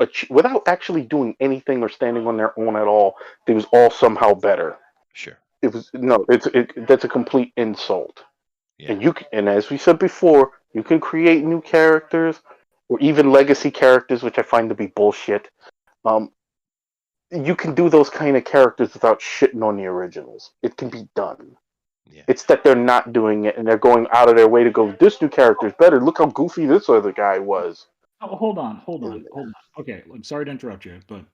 actually doing anything or standing on their own at all. They was all somehow better. Sure. It was no, that's a complete insult. Yeah. And as we said before, you can create new characters or even legacy characters, which I find to be bullshit. Um, you can do those kind of characters without shitting on the originals. It can be done. Yeah. It's that they're not doing it, and they're going out of their way to go, this new character is better. Look how goofy this other guy was. Oh, hold on. Okay, I'm sorry to interrupt you, but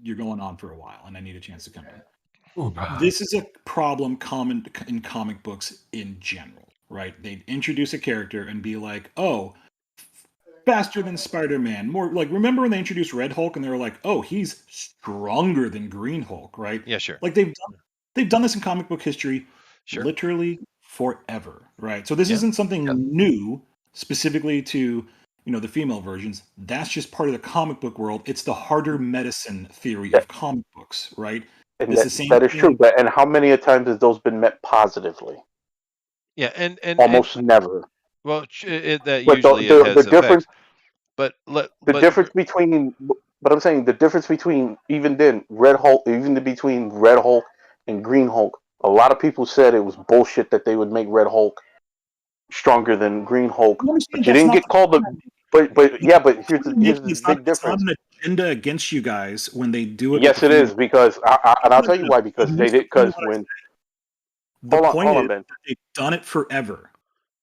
you're going on for a while, and I need a chance to come in. This is a problem common in comic books in general, right? They'd introduce a character and be like, "Oh, faster than Spider-Man." More like, remember when they introduced Red Hulk and they were like, "Oh, he's stronger than Green Hulk," right? Yeah, sure. Like they've done this in comic book history Sure. literally forever, right? So this Yeah. isn't something new specifically to the female versions. That's just part of the comic book world. It's the harder medicine theory of comic books, right? And It's the same that is thing. true. But and how many a times has those been met positively? Yeah, and Almost never. well, that But usually it has the difference effects. But the difference between but I'm saying the difference between even then between Red Hulk and Green Hulk, a lot of people said it was bullshit that they would make Red Hulk stronger than Green Hulk, You understand but you that's didn't not get the called the. But yeah, but here's the big it's not difference. an agenda against you guys when they do it. Yes, with it the is, because and I'll tell you why, because they did, female. because when The point hold on, is Ben. that they've done it forever.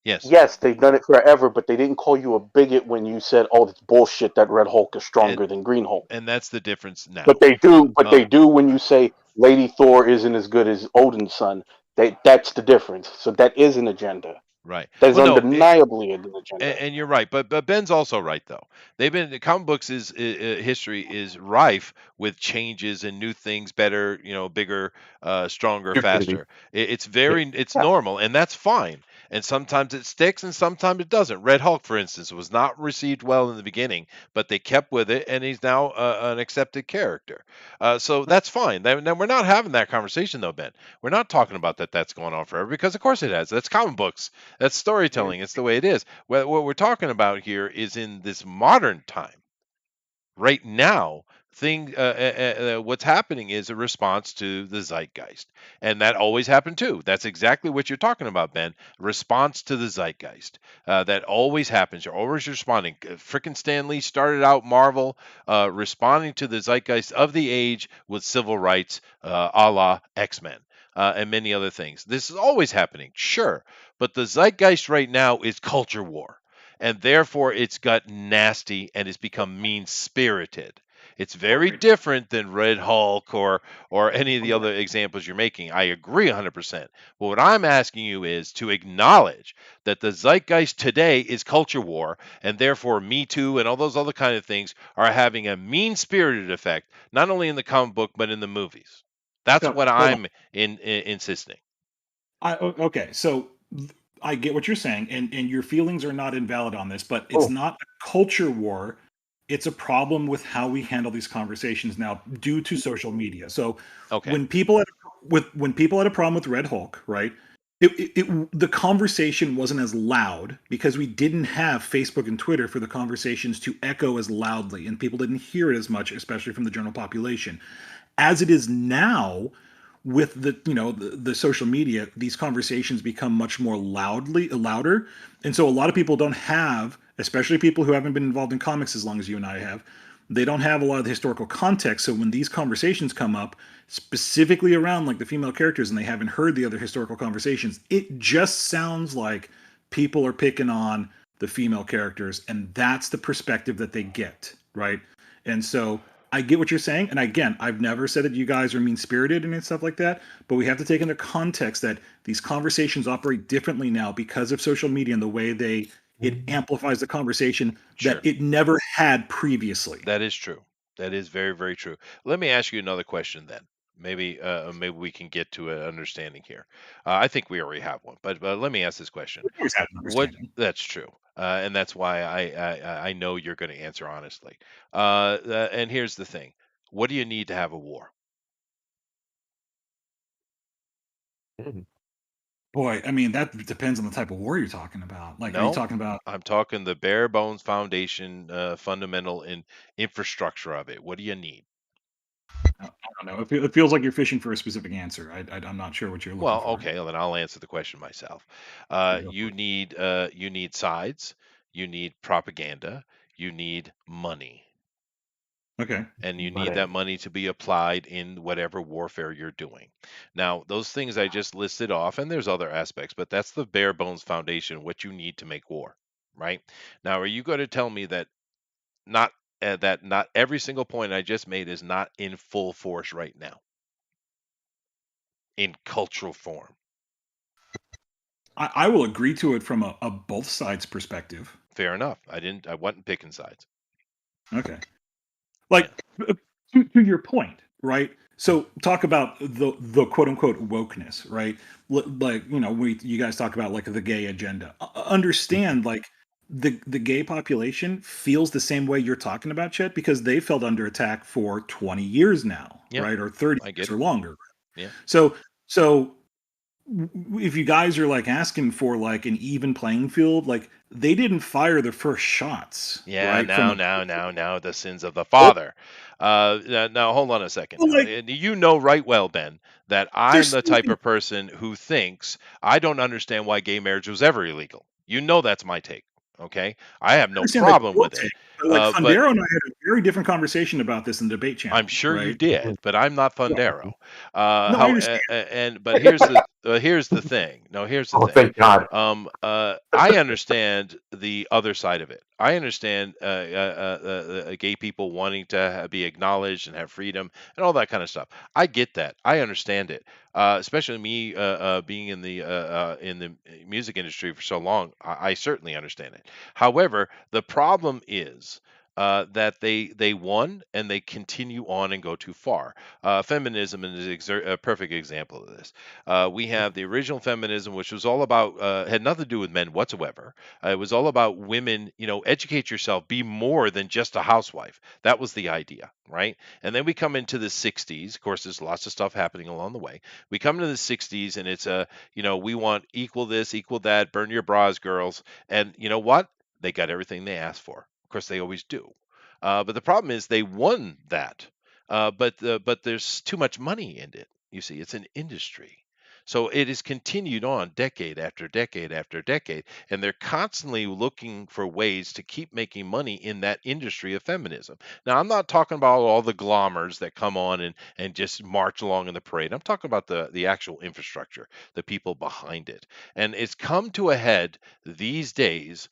Yes, they've done it forever, but they didn't call you a bigot when you said, "Oh, it's bullshit that Red Hulk is stronger than Green Hulk." And that's the difference now. But they do. But they do when you say Lady Thor isn't as good as Odin's son. That's the difference. So that is an agenda. Right. That is Well, no, undeniably an agenda. and you're right, but Ben's also right though. They've been the comic books is history is rife with changes and new things, better, bigger, stronger, Stupidity. faster. It's Yeah. it's normal, and that's fine. And sometimes it sticks, and sometimes it doesn't. Red Hulk, for instance, was not received well in the beginning, but they kept with it, and he's now an accepted character. So that's fine. Now we're not having that conversation though, Ben. We're not talking about that. That's going on forever because of course it has. That's comic books. That's storytelling. It's the way it is. What we're talking about here is in this modern time. Right now, what's happening is a response to the zeitgeist, and that always happened too. That's exactly what you're talking about, Ben. Response to the zeitgeist. That always happens. You're always responding. Frickin' Stan Lee started out Marvel responding to the zeitgeist of the age with civil rights, a la X-Men. And many other things. This is always happening, sure, but the zeitgeist right now is culture war, and therefore it's got nasty and it's become mean spirited. It's very different than Red Hulk or any of the other examples you're making. I agree 100%. But what I'm asking you is to acknowledge that the zeitgeist today is culture war, and therefore Me Too and all those other kind of things are having a mean spirited effect, not only in the comic book but in the movies. That's So, what hold on. I'm insisting. Okay, so I get what you're saying, and your feelings are not invalid on this, but it's not a culture war. It's a problem with how we handle these conversations now due to social media. So Okay. when people had a problem with Red Hulk, right? The conversation wasn't as loud because we didn't have Facebook and Twitter for the conversations to echo as loudly, and people didn't hear it as much, especially from the general population. As it is now, with the social media, these conversations become much more louder, and so a lot of people don't have, especially people who haven't been involved in comics as long as you and I have, they don't have a lot of the historical context. So when these conversations come up specifically around like the female characters and they haven't heard the other historical conversations, it just sounds like people are picking on the female characters, and that's the perspective that they get, right? And so I get what you're saying, and again, I've never said that you guys are mean spirited and stuff like that, but we have to take into context that these conversations operate differently now because of social media and the way it amplifies the conversation Sure. that it never had previously. That is true. That is very, very true. Let me ask you another question then. Maybe we can get to an understanding here. I think we already have one, but let me ask this question. We always have an What understanding. That's true, and that's why I know you're going to answer honestly. And here's the thing: what do you need to have a war? Boy, I mean, that depends on the type of war you're talking about. Like, are you No, talking about? I'm talking the bare bones foundation, fundamental infrastructure of it. What do you need? I don't know. It feels like you're fishing for a specific answer. I'm not sure what you're looking Well, for. okay, well, then I'll answer the question myself. Okay, go for You need sides, you need propaganda, you need money, it. Okay. and you need Money. that money to be applied in whatever warfare you're doing. Now, those things I just listed off, and there's other aspects, but that's the bare bones foundation, what you need to make war, right? Now, are you going to tell me not that not every single point I just made is not in full force right now in cultural form? I will agree to it from a both sides perspective. Fair enough. I wasn't picking sides. Okay. Like to your point, right? So talk about the quote unquote wokeness, right? Like you guys talk about like the gay agenda. Understand like the gay population feels the same way you're talking about, Chet, because they felt under attack for 20 years now, Yeah, right? Or 30 I years get or it. longer. Yeah. So if you guys are like asking for like an even playing field, like they didn't fire the first shots, Yeah, right? now, the sins of the father. Now, hold on a second. Well, Now, like and you know right well, Ben, that I'm there's the type something. of person who thinks I don't understand why gay marriage was ever illegal. You know that's my take. Okay, I have I no understand that problem your with it. take, but like But Fundero and I had a very different conversation about this in the debate I'm channel, sure you right? did, but I'm not Yeah. Fundero. No, I understand. But here's the here's the thing. No, here's the Oh, thing. thank God. I understand the other side of it. I understand gay people wanting to be acknowledged and have freedom and all that kind of stuff. I get that. I understand it. Especially me being in the music industry for so long, I certainly understand it. However, the problem is. That they won and they continue on and go too far. Feminism is a perfect example of this. We have the original feminism, which was all about had nothing to do with men whatsoever. It was all about women, educate yourself, be more than just a housewife. That was the idea, right? And then we come into the 60s. Of course, there's lots of stuff happening along the way. We come into the 60s, and it's we want equal this, equal that, burn your bras, girls. And you know what? They got everything they asked for. Of course, they always do. But the problem is they won that. But there's too much money in it. You see, it's an industry. So it has continued on decade after decade after decade, and they're constantly looking for ways to keep making money in that industry of feminism. Now, I'm not talking about all the glommers that come on and just march along in the parade. I'm talking about the actual infrastructure, the people behind it. And it's come to a head these days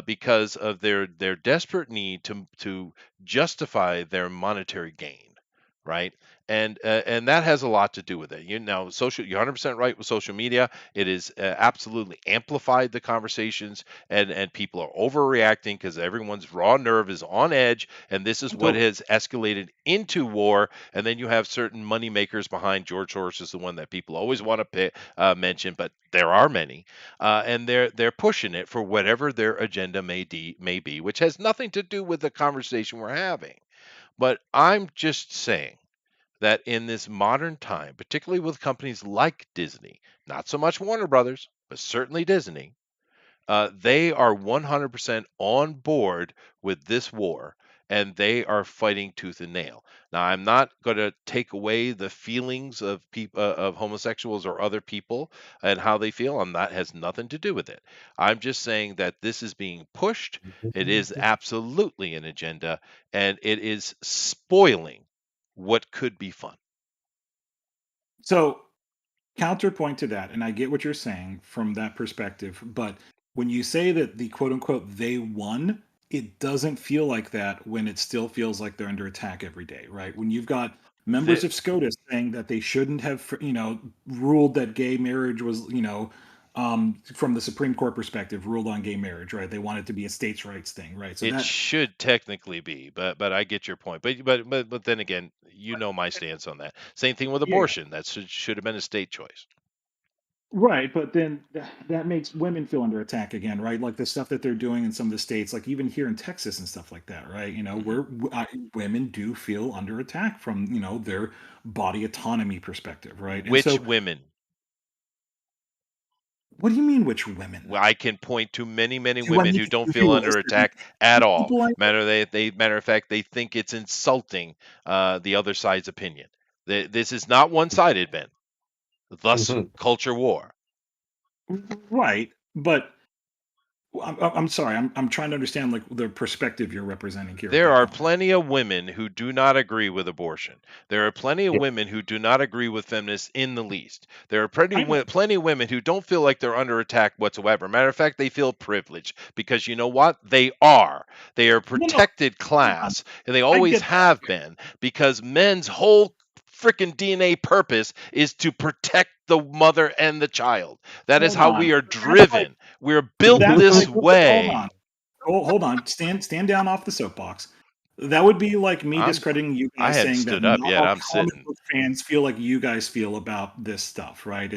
because of their desperate need to justify their monetary gain, right? And that has a lot to do with it. You're 100% right with social media. It is absolutely amplified the conversations, and people are overreacting because everyone's raw nerve is on edge, and this is what has escalated into war. And then you have certain money makers behind. George Soros is the one that people always want to mention, but there are many, and they're pushing it for whatever their agenda may be, which has nothing to do with the conversation we're having. But I'm just saying that in this modern time, particularly with companies like Disney, not so much Warner Brothers, but certainly Disney, they are 100% on board with this war, and they are fighting tooth and nail. Now, I'm not going to take away the feelings of people of homosexuals or other people and how they feel, and that has nothing to do with it. I'm just saying that this is being pushed. It is absolutely an agenda, and it is spoiling what could be fun. So, counterpoint to that, and I get what you're saying from that perspective, but when you say that the quote unquote they won, it doesn't feel like that when it still feels like they're under attack every day, right? When you've got members The, of SCOTUS saying that they shouldn't have, ruled that gay marriage was, from the Supreme Court perspective, ruled on gay marriage, right? They want it to be a states' rights thing, right? So It that, should technically be, but I get your point. But then again, my stance on that. Same thing with yeah. abortion. That should have been a state choice. Right, but then that makes women feel under attack again, right? Like the stuff that they're doing in some of the states, like even here in Texas and stuff like that, right? Hmm. Women do feel under attack from their body autonomy perspective, right? And Which so, women? what do you mean, which women? Well, I can point to many, many Do I women need who to don't give feel you a under list of attack at all. people I Matter of fact, they think it's insulting the other side's opinion. This is not one-sided, Ben. Thus, Mhm. culture war. right? But I'm sorry, I'm trying to understand like the perspective you're representing here at There that are point. plenty of women who do not agree with abortion. There are plenty of Yeah. women who do not agree with feminists in the least. There are I know. plenty of women who don't feel like they're under attack whatsoever. Matter of fact, they feel privileged because you know what? They are. They are a No, no, protected hold on. class, and they I always get that. have been because men's whole freaking DNA purpose is to protect the mother and the child. That is Hold how on. we are That's like driven. We're built this hold on. way. Hold on. Stand down off the soapbox. That would be like me I'm discrediting you I guys hadn't saying that stood up not yet. all I'm comic sitting. book fans feel like you guys feel about this stuff, right?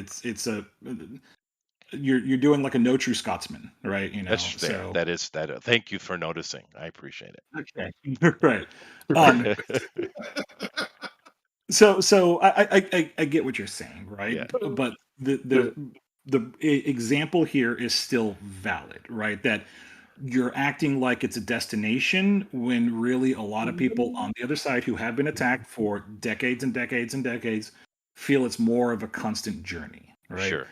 You're doing like a no true Scotsman, right? That's fair. So That is that. Thank you for noticing. I appreciate okay, right. Um, it. so I get what you're saying, right? Yeah. But the example here is still valid, right? That you're acting like it's a destination when really a lot of people on the other side who have been attacked for decades and decades and decades feel it's more of a constant journey, right? Sure.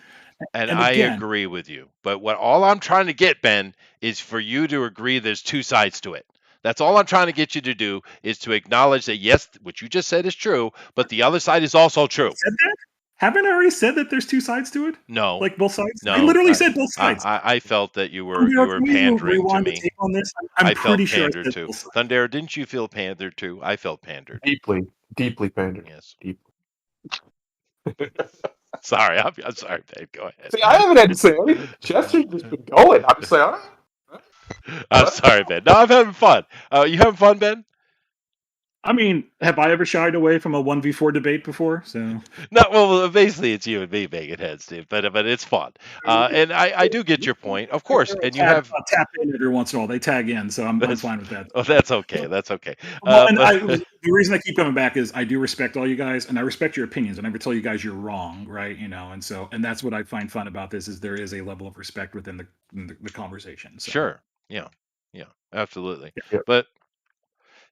And And I again, agree with you. But what all I'm trying to get, Ben, is for you to agree there's two sides to it. That's all I'm trying to get you to do is to acknowledge that yes, what you just said is true, but the other side is also I true. said that. Haven't I already said that there's two sides to it? No, Like both sides? no. I literally said both sides. I felt that you were Can we pandering to rewind the me. tape on this? I'm I felt pretty sure I pandered said to. both sides. Thunder, didn't you feel pandered to? I felt pandered. Deeply pandered. Yes. Deeply. Sorry, I'm sorry, babe. Go ahead. See, I haven't had to say anything. Chester's just been going. I'm just saying, all right. I'm sorry, Ben. No, I'm having fun. You having fun, Ben? I mean, have I ever shied away from a 1v4 debate before? So No, well, basically it's you and me banging heads, dude. But it's fun, and I do get your point, of course. And you have tap in every once in a while. They tag in, so I'm fine with that. Oh, that's okay. That's okay. Well, and the reason I keep coming back is I do respect all you guys, and I respect your opinions. I never tell you guys you're wrong, right? And that's what I find fun about this is there is a level of respect within the conversation. So. Sure. Yeah. Absolutely. Yeah. But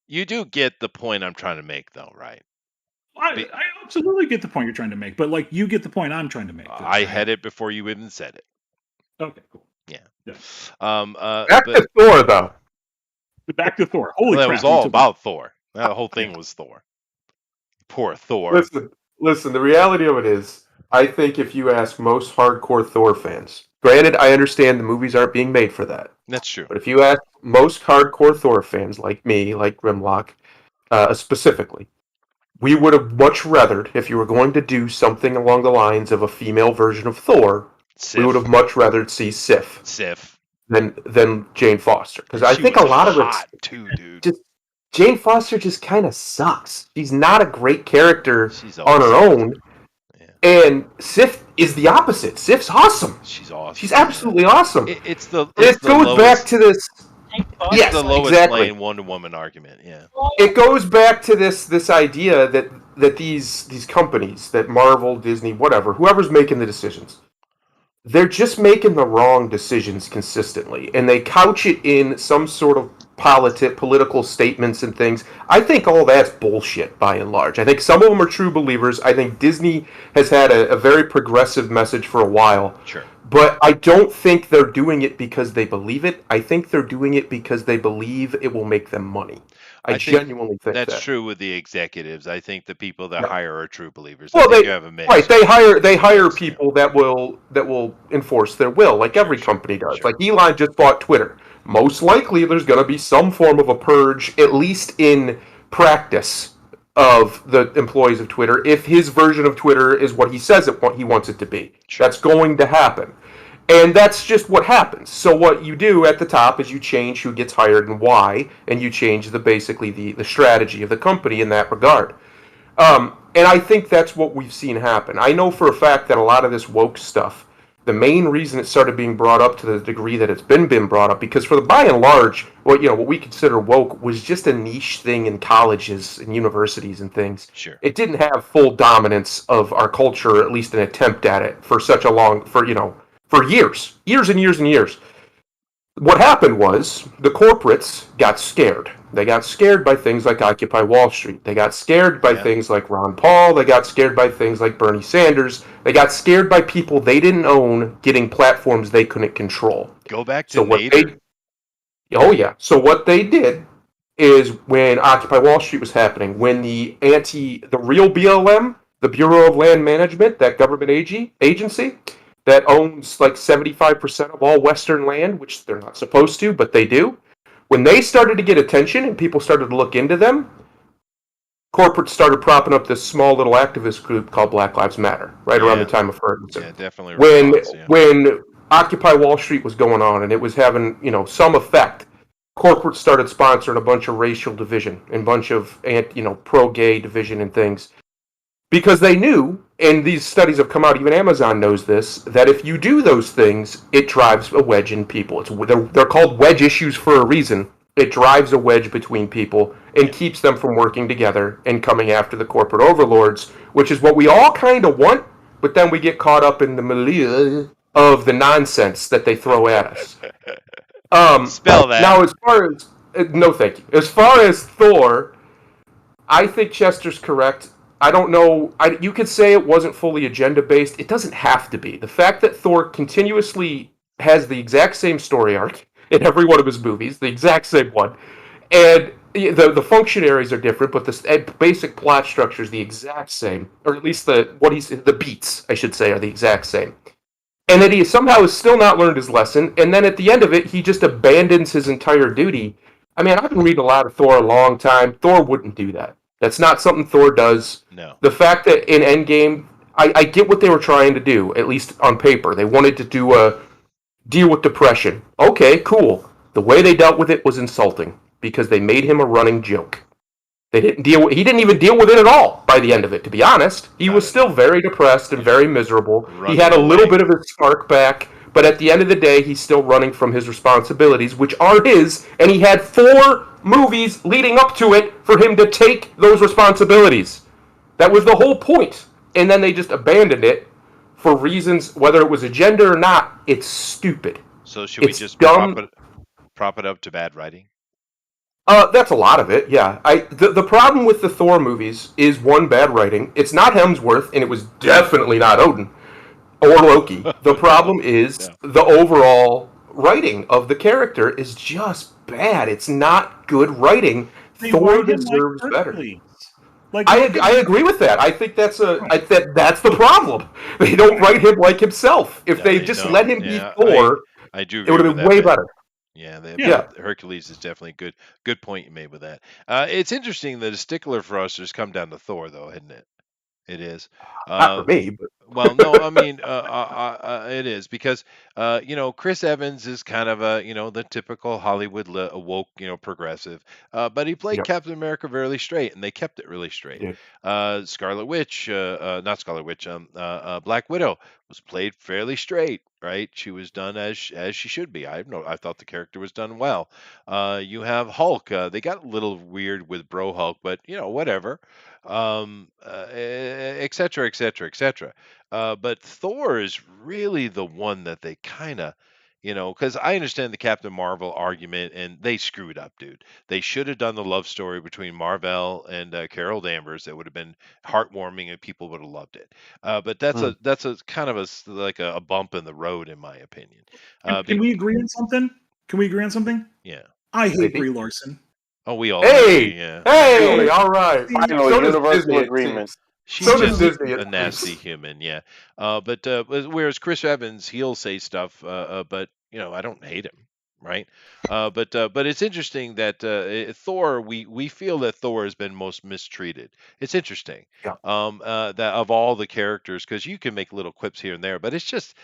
you do get the point I'm trying to make, though, right? I absolutely get the point you're trying to make, but like you get the point I'm trying to make. Though, I had it before you even said it. Okay, cool. Yeah. Back to Thor, though. Back to Thor. Holy crap! That was all about Thor. That whole thing was Thor. Poor Thor. Listen. The reality of it is, I think if you ask most hardcore Thor fans, granted, I understand the movies aren't being made for that. That's true. But if you ask most hardcore Thor fans, like me, like Grimlock, specifically, we would have much rather, if you were going to do something along the lines of a female version of Thor, Sif. we would have much rather see Sif than Jane Foster. Because I think a lot of it too, dude. just Jane Foster just kind of sucks. She's not a great character on her own. Yeah. And Sif is the opposite. Sif's awesome. She's awesome. She's absolutely awesome. It goes lowest, back to this. Yes, the Lois Lane Wonder Woman argument. Yeah. It goes back to this idea that these companies, that Marvel, Disney, whatever, whoever's making the decisions, they're just making the wrong decisions consistently, and they couch it in some sort of political statements and things. I think all that's bullshit by and large. I think some of them are true believers. I think Disney has had a very progressive message for a while. Sure. But I don't think they're doing it because they believe it. I think they're doing it because they believe it will make them money. I genuinely think that's true with the executives. I think the people that hire are true believers. Well, you have a mix. Right, they hire people that will enforce their will, like every company does. Sure. Like Elon just bought Twitter. Most likely, there's going to be some form of a purge, at least in practice, of the employees of Twitter, if his version of Twitter is what he says he wants it to be. Sure. That's going to happen. And that's just what happens. So what you do at the top is you change who gets hired and why, and you change the strategy of the company in that regard. And I think that's what we've seen happen. I know for a fact that a lot of this woke stuff, the main reason it started being brought up to the degree that it's been brought up, because for the by and large, what we consider woke was just a niche thing in colleges and universities and things. Sure. It didn't have full dominance of our culture, at least an attempt at it, for such a long, for years and years and years. What happened was the corporates got scared. They got scared by things like Occupy Wall Street. They got scared by things like Ron Paul. They got scared by things like Bernie Sanders. They got scared by people they didn't own getting platforms they couldn't control. Go back to Nader. So what they did is when Occupy Wall Street was happening, when the real BLM, the Bureau of Land Management, that government agency, that owns like 75% of all Western land, which they're not supposed to, but they do. When they started to get attention and people started to look into them, corporates started propping up this small little activist group called Black Lives Matter, around the time of Ferguson. Yeah, definitely. When Occupy Wall Street was going on and it was having, some effect, corporates started sponsoring a bunch of racial division and a bunch of, pro-gay division and things. Because they knew, and these studies have come out, even Amazon knows this, that if you do those things, it drives a wedge in people. They're called wedge issues for a reason. It drives a wedge between people and keeps them from working together and coming after the corporate overlords, which is what we all kind of want, but then we get caught up in the milieu of the nonsense that they throw at us. Spell that. Now, no thank you. As far as Thor, I think Chester's correct. I don't know. You could say it wasn't fully agenda-based. It doesn't have to be. The fact that Thor continuously has the exact same story arc in every one of his movies, the exact same one, and the functionaries are different, but the basic plot structure is the exact same, or at least the beats, I should say, are the exact same. And then he somehow has still not learned his lesson, and then at the end of it, he just abandons his entire duty. I mean, I've been reading a lot of Thor a long time. Thor wouldn't do that. That's not something Thor does. No. The fact that in Endgame, I get what they were trying to do, at least on paper. They wanted to do a deal with depression. Okay, cool. The way they dealt with it was insulting because they made him a running joke. They didn't deal. He didn't even deal with it at all by the end of it. To be honest, he was still very depressed and very miserable. He had a little bit of his spark back, but at the end of the day, he's still running from his responsibilities, which are his. And he had 4 movies leading up to it for him to take those responsibilities. That was the whole point. And then they just abandoned it for reasons, whether it was agenda or not. It's stupid. So should we It's just dumb. prop it up to bad writing? That's a lot of it, yeah. The problem with the Thor movies is, one, bad writing. It's not Hemsworth, and it was definitely not Odin or Loki. The problem is the overall writing of the character is just bad. It's not good writing. Thor deserves better. I agree with that. I think that's that's the problem. They don't write him like himself. If they just let him be Thor, I do it would have been way better. Yeah, Hercules is definitely a good point you made with that. It's interesting that a stickler for us has come down to Thor, though, isn't it? It is. Not for me, but Well, no, I mean, it is because, Chris Evans is kind of the typical Hollywood woke, progressive. But he played Yep. Captain America really straight, and they kept it really straight. Scarlet Witch, not Scarlet Witch, Black Widow was played fairly straight, right? She was done as she should be. I thought the character was done well. You have Hulk. They got a little weird with Bro Hulk, but whatever. Et cetera, et cetera, et cetera. But Thor is really the one that they kind of, because I understand the Captain Marvel argument, and they screwed up, dude. They should have done the love story between Marvel and Carol Danvers. That would have been heartwarming, and people would have loved it. But that's a kind of like a bump in the road, in my opinion. Can we agree on something? Can we agree on something? Yeah. I hate Brie Larson. Oh, we all Hey! agree, yeah. Hey! All right. Finally, So does universal Disney, it agreement. seems. She's So does just Disney, it a nasty seems. human, yeah. But whereas Chris Evans, he'll say stuff, but I don't hate him, right? But it's interesting that Thor, we feel that Thor has been most mistreated. It's interesting, Yeah. that of all the characters, because you can make little quips here and there, but it's just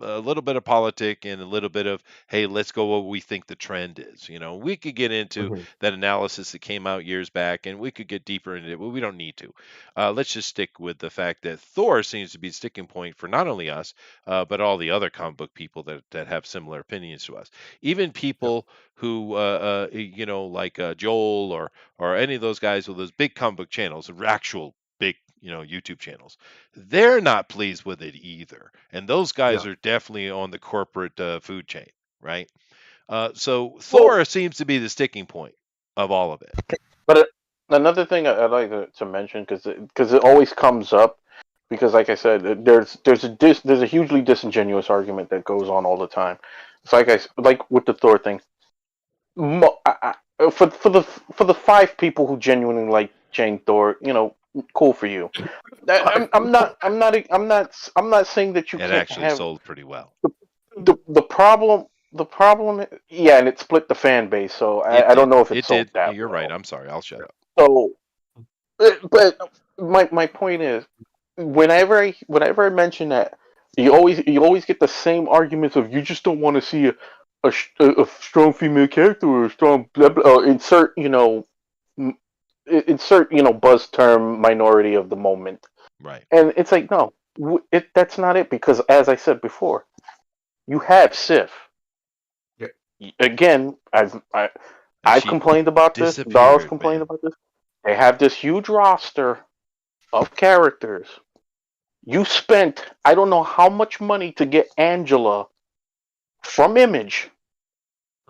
a little bit of politic and a little bit of, hey, let's go what we think the trend is. We could get into Mhm. that analysis that came out years back, and we could get deeper into it, but we don't need to. Let's just stick with the fact that Thor seems to be a sticking point for not only us, but all the other comic book people that have similar opinions to us. Even people who, like Joel or any of those guys with those big comic book channels, actual big YouTube channels, they're not pleased with it either, and those guys are definitely on the corporate food chain, right? So Thor seems to be the sticking point of all of it. But another thing I'd like to mention, because it always comes up, because like I said, there's a hugely disingenuous argument that goes on all the time. It's like with the Thor thing. For the 5 people who genuinely like Jane Thor, cool for you. I'm not saying that you It can't actually have sold pretty well. the problem. The problem, yeah, and it split the fan base. So I don't know if it sold did. that. You're well. right. I'm sorry. I'll shut up. So, but my point is, whenever I mention that, you always get the same arguments of, you just don't want to see a strong female character or a strong blah blah. Insert buzz term minority of the moment. Right. And it's like, no, that's not it, because as I said before, you have Sif. Again, I've complained about this. Darrell's complained about this. They have this huge roster of characters. You spent, I don't know how much money to get Angela from Image.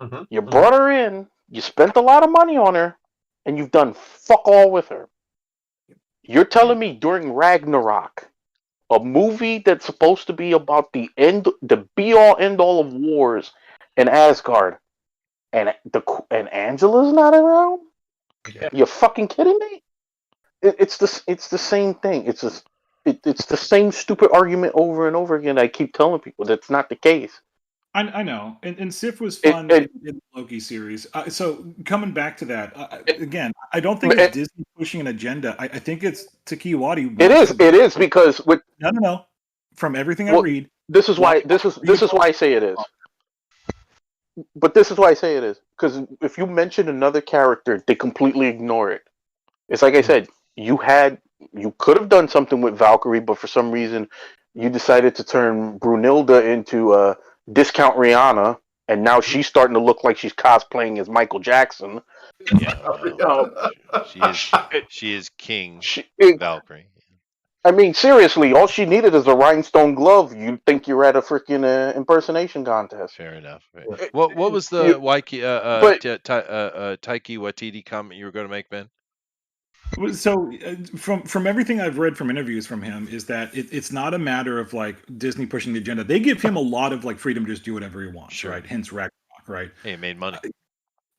Mhm. You brought her in. You spent a lot of money on her, and you've done fuck all with her. You're telling me during Ragnarok, a movie that's supposed to be about the be all end all of wars in Asgard, and Angela's not around. Yeah. You're fucking kidding me? It's the same thing. It's the same stupid argument over and over again. I keep telling people that's not the case. I know, and Sif was It, fun it, in the Loki series. So coming back to that it, again, I don't think it's it, Disney pushing an agenda. I think it's Taiki Wadi it wants is to. it is because with No. From everything I well, read, this is why Wadi this wants is to this is why I rehabilitate say it is. But this is why I say it is because if you mention another character, they completely ignore it. It's like I said, you could have done something with Valkyrie, but for some reason, you decided to turn Brunilda into a discount Rihanna, and now she's starting to look like she's cosplaying as Michael Jackson. Yeah, well, she is It, she is King she, it, Valkyrie. I mean, seriously, all she needed is a rhinestone glove. You think you're at a freaking impersonation contest? Fair enough. It- What was the you, but Taiki Watiti comment you were going to make, Ben? So from everything I've read from interviews from him is that it's not a matter of like Disney pushing the agenda. They give him a lot of like freedom to just do whatever he wants, Sure. right? Hence Ragnarok, right? Hey, it made money.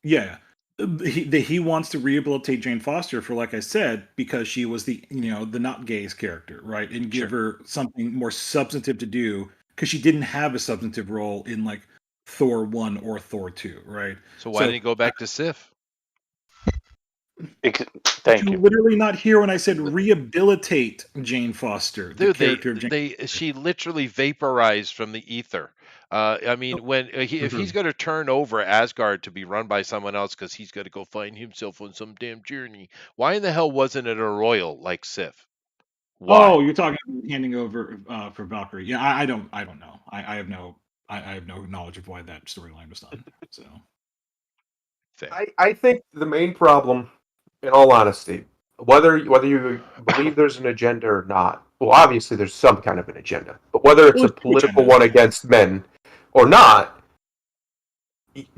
Yeah. He wants to rehabilitate Jane Foster for, like I said, because she was the the not gays character, right? And give her something more substantive to do because she didn't have a substantive role in like Thor 1 or Thor 2, right? So why didn't he go back to Sif? Thank you you. literally not hear when I said rehabilitate Jane Foster, the Dude, character of Jane. she literally vaporized from the ether. I mean, when if he's going to turn over Asgard to be run by someone else because he's got to go find himself on some damn journey, why in the hell wasn't it a royal like Sif? Why? Oh, you're talking handing over for Valkyrie. Yeah, I don't know. I have no knowledge of why that storyline was done. So I think the main problem, in all honesty, whether you believe there's an agenda or not, well, obviously there's some kind of an agenda, but whether it's Well, a it's political agenda, one against men or not,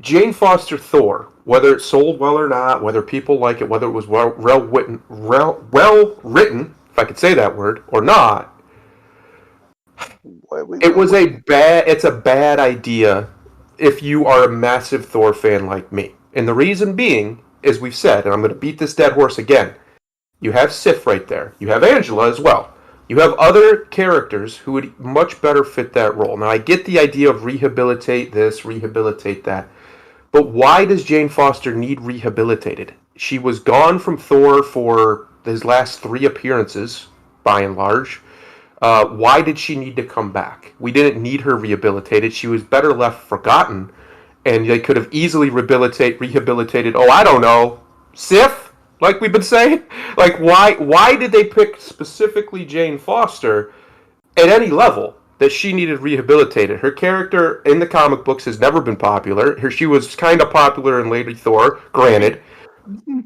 Jane Foster Thor, whether it sold well or not, whether people like it, whether it was well written, if I could say that word, or not, it's a bad idea if you are a massive Thor fan like me. And the reason being, as we've said, and I'm going to beat this dead horse again, you have Sif right there. You have Angela as well. You have other characters who would much better fit that role. Now, I get the idea of rehabilitate this, rehabilitate that. But why does Jane Foster need rehabilitated? She was gone from Thor for his last 3 appearances, by and large. Why did she need to come back? We didn't need her rehabilitated. She was better left forgotten, and they could have easily rehabilitated. Oh, I don't know, Sif, like we've been saying. Like, why did they pick specifically Jane Foster at any level that she needed rehabilitated? Her character in the comic books has never been popular. She was kind of popular in Lady Thor, granted,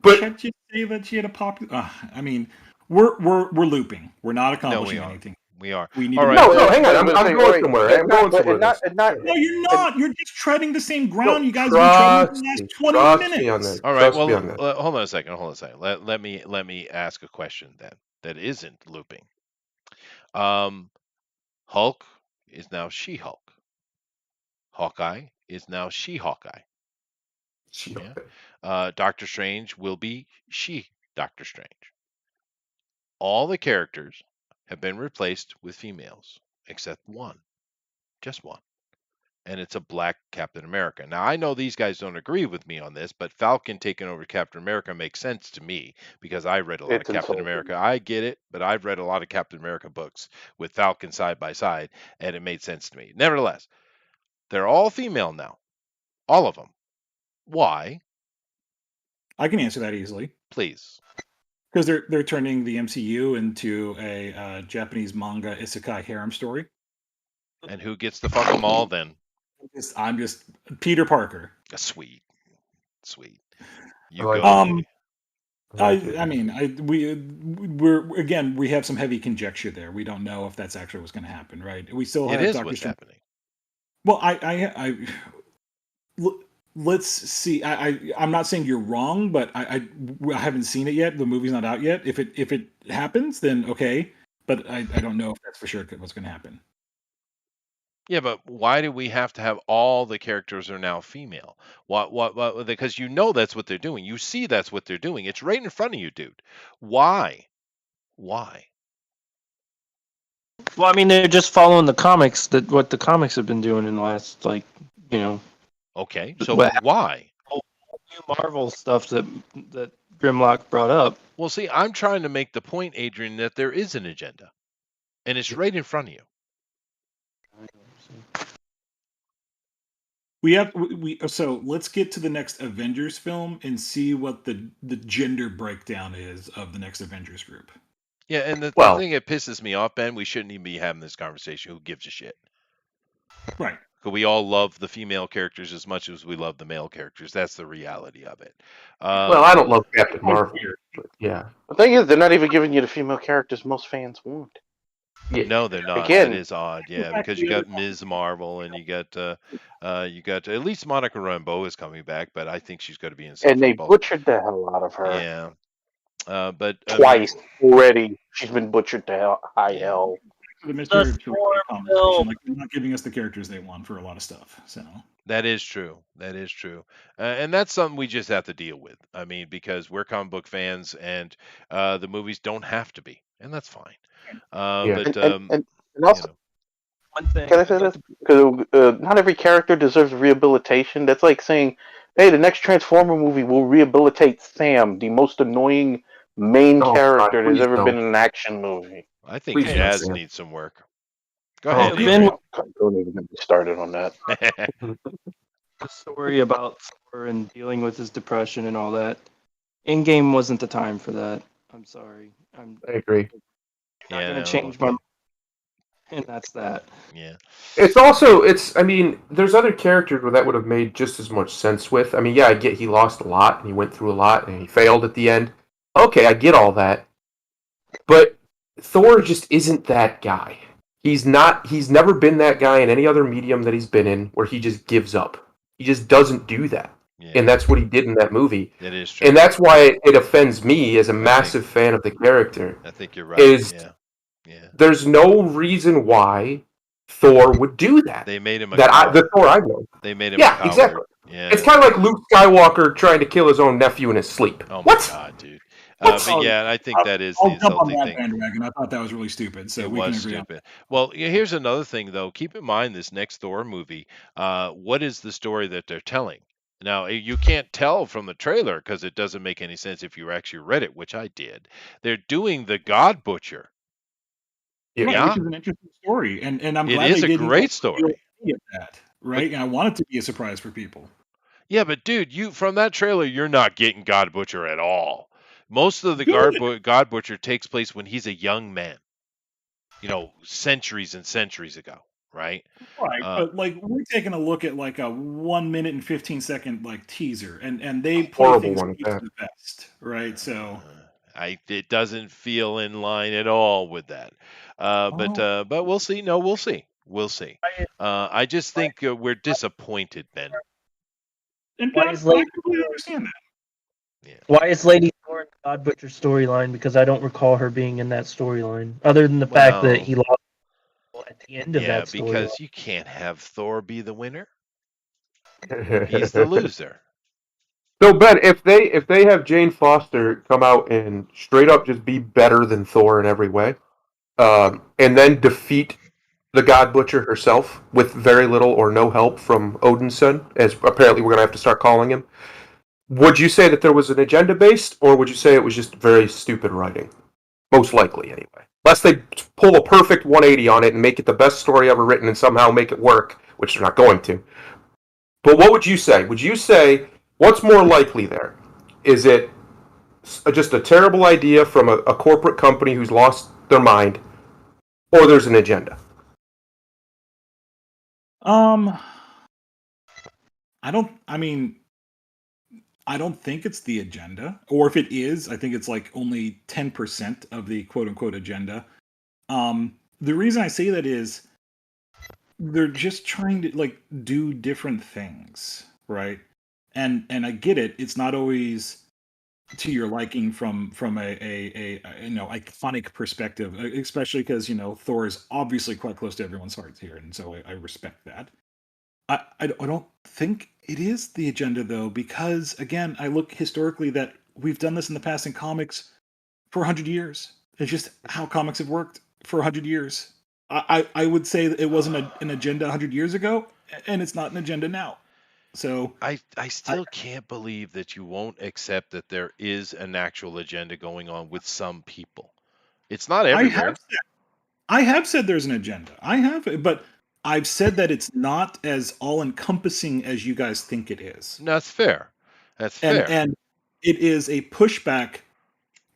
but can't you say that she had a popular? I mean, we're looping. We're not No, accomplishing we are. anything. We are. We need All to right. no, hang on. I'm Say, going wait, somewhere. and I'm going not, somewhere. and not, and not, No, you're not. You're just treading the same ground No, you guys have been treading for the trust last me. 20 Trust minutes. me on that. All right. Trust Well, me on that. hold on a second. Hold on a second. Let me ask a question then that isn't looping. Hulk is now She-Hulk. Hawkeye is now She-Hawkeye. Yeah. Doctor Strange will be Doctor Strange. All the characters have been replaced with females except one, just one, and it's a black Captain America. Now I know these guys don't agree with me on this, but Falcon taking over Captain America makes sense to me because I read a lot of it's Captain insulting. America. I get it, but I've read a lot of Captain America books with Falcon side by side, and it made sense to me. Nevertheless, they're all female now, all of them. Why? I can answer that easily. Please. Because they're turning the MCU into a Japanese manga isekai harem story. And who gets to fuck them all then? I'm just Peter Parker. Sweet. You I like go. I mean, we have some heavy conjecture there. We don't know if that's actually what's going to happen, right? We still have It is Doctor what's Strange. happening. Well, let's see. I'm not saying you're wrong, but I haven't seen it yet. The movie's not out yet. If it happens, then okay. But I don't know if that's for sure what's going to happen. Yeah, but why do we have to have all the characters are now female? What? Because you know that's what they're doing. You see that's what they're doing. It's right in front of you, dude. Why? Why? Well, I mean, they're just following the comics that what the comics have been doing in the last you know Okay, so what why? new Marvel stuff that Grimlock brought up. Well, see, I'm trying to make the point, Adrian, that there is an agenda, and it's right in front of you. So let's get to the next Avengers film and see what the gender breakdown is of the next Avengers group. Yeah, and the Well, thing that pisses me off, Ben, we shouldn't even be having this conversation. Who gives a shit? Right. Because we all love the female characters as much as we love the male characters. That's the reality of it. well, I don't love Captain Marvel, but yeah. The thing is, they're not even giving you the female characters most fans want. No, they're not. Again- That is odd. Yeah, because you got Ms. Marvel and you got at least Monica Rambeau is coming back, but I think she's going to be in And something. they butchered the hell out of her. Yeah. But Twice already. She's been butchered to high hell. The Mr. The Terrific Storm conversation, film. like they're not giving us the characters they want for a lot of stuff. So that is true. That is true. And that's something we just have to deal with. I mean, because we're comic book fans and the movies don't have to be, and that's fine. Yeah. But And also, One thing. can I say this? Because not every character deserves rehabilitation. That's like saying, hey, the next Transformer movie will rehabilitate Sam, the most annoying main Oh, character God, that's ever please been in an action movie. I think Please don't Jazz say it. needs some work. Go Oh, ahead, Ben, Adrian. Don't even get me started on that. the story about Thor and dealing with his depression and all that. In game wasn't the time for that. I'm sorry. I'm I agree. not Yeah, gonna no, change my mind, and that's that. Yeah. I mean, there's other characters where that would have made just as much sense with. I mean, yeah, I get he lost a lot and he went through a lot and he failed at the end. Okay, I get all that. But Thor just isn't that guy. He's never been that guy in any other medium that he's been in where he just gives up. He just doesn't do that. Yeah. And that's what he did in that movie. That is true. And that's why it offends me as a massive fan of the character. I think you're right. Is Yeah. there's no reason why Thor would do that. They made him a the coward. Thor I know. They made him a Yeah, coward. exactly. Yeah. It's kind of like Luke Skywalker trying to kill his own nephew in his sleep. Oh my What? god, dude. What? But yeah, I think that is the I'll jump on insulting that thing. bandwagon. I thought that was really stupid. So It we can was agree on stupid. Well, here's another thing though. Keep in mind this next Thor movie. What is the story that they're telling? Now you can't tell from the trailer because it doesn't make any sense if you actually read it, which I did. They're doing the God Butcher. Right, Yeah. which is an interesting story, and I'm It glad is they a didn't great reveal story. any of that, right? And I want it to be a surprise for people. Yeah, but dude, you from that trailer, you're not getting God Butcher at all. Most of the Good. God Butcher takes place when he's a young man. Centuries and centuries ago, right? Right, but like we're taking a look at like a 1 minute and 15-second like teaser, and they play Horrible things one at close that. to the best, right? So It doesn't feel in line at all with that. But we'll see. No, we'll see. We'll see. I just think we're disappointed, Ben. and Why I is Lady completely understand that. Why is Lady Thor in the God Butcher storyline? Because I don't recall her being in that storyline, other than the fact that Well, he lost at the end of Yeah, that story. because you can't have Thor be the winner. He's the loser. So Ben, if they have Jane Foster come out and straight up just be better than Thor in every way, and then defeat the God Butcher herself with very little or no help from Odin's son, as apparently we're gonna have to start calling him, would you say that there was an agenda based, or would you say it was just very stupid writing? Most likely, anyway. Unless they pull a perfect 180 on it and make it the best story ever written and somehow make it work, which they're not going to. But what would you say? Would you say what's more likely there? Is it just a terrible idea from a corporate company who's lost their mind, or there's an agenda? I don't think it's the agenda, or if it is, I think it's like only 10% of the quote unquote agenda. The reason I say that is they're just trying to like do different things, right? And I get it. It's not always to your liking from a iconic perspective, especially because Thor is obviously quite close to everyone's hearts here, and so I respect that. I don't think it is the agenda though, because again, I look historically that we've done this in the past in comics for 100 years. It's just how comics have worked for 100 years. I would say that it wasn't an agenda 100 years ago, and it's not an agenda now. So I I, still can't believe that you won't accept that there is an actual agenda going on with some people. It's not I have everywhere. I have said there's an agenda. I have, but I've said that it's not as all encompassing as you guys think it is. That's fair. That's And fair. and it is a pushback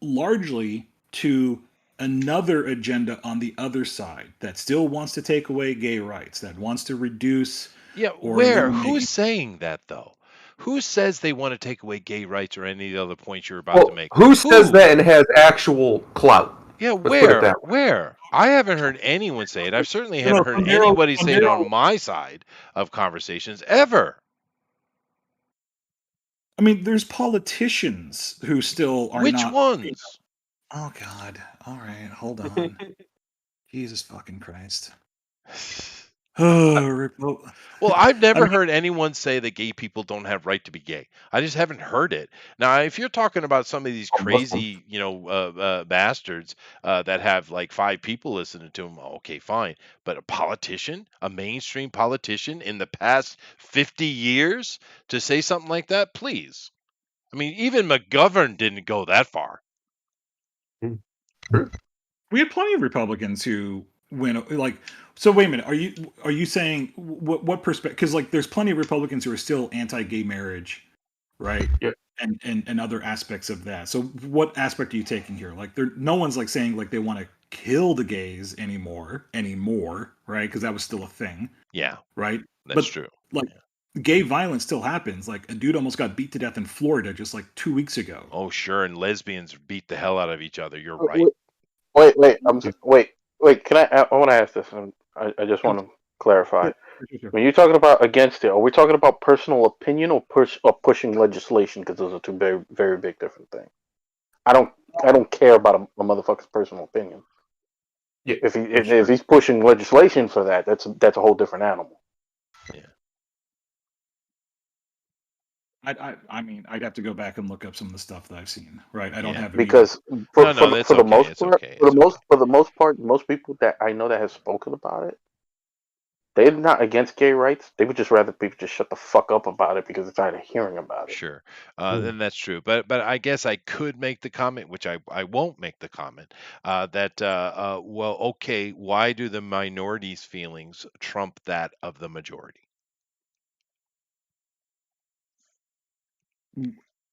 largely to another agenda on the other side that still wants to take away gay rights, that wants to reduce Yeah, or where? eliminate. Who's saying that though? Who says they want to take away gay rights or any of the other points you're about to Well, make? who says Who? that and has actual clout? Yeah, Let's put it where? that way. Where? I haven't heard anyone say it. I certainly No, no, haven't heard anybody say it on my side of conversations ever. I mean, there's politicians who still are Which not. ones? Oh God! All right, hold on. Jesus fucking Christ! Oh, Well, I've I never mean, heard anyone say that gay people don't have right to be gay. I just haven't heard it. Now, if you're talking about some of these Muslims. crazy, bastards that have like 5 people listening to them, okay, fine. But a politician, a mainstream politician in the past 50 years to say something like that, please. I mean, even McGovern didn't go that far. we had plenty of Republicans who went like. So wait a minute. Are you saying what perspective? Because like, there's plenty of Republicans who are still anti-gay marriage, right? Yeah. And other aspects of that. So what aspect are you taking here? Like, no one's like saying like they want to kill the gays anymore, right? Because that was still a thing, Yeah, right? that's But true. like, gay violence still happens. Like, a dude almost got beat to death in Florida just like 2 weeks ago. Oh, sure. And lesbians beat the hell out of each other. You're right. Wait. Wait. Can I want to ask this, and I just want to clarify. When you're talking about against it, are we talking about personal opinion or pushing legislation? Because those are two very, very big different things. I don't care about a motherfucker's personal opinion. Yeah, If he's pushing legislation for that, that's a whole different animal. I mean, I'd have to go back and look up some of the stuff that I've seen. Right, I don't Yeah. have it Because No, that's for the okay. most It's part, okay. It's okay. for the most part, most people that I know that have spoken about it, they're not against gay rights. They would just rather people just shut the fuck up about it because they're tired of hearing about it. Sure, and that's true. But I guess I could make the comment, which I won't make the comment, that well, okay, why do the minorities' feelings trump that of the majority?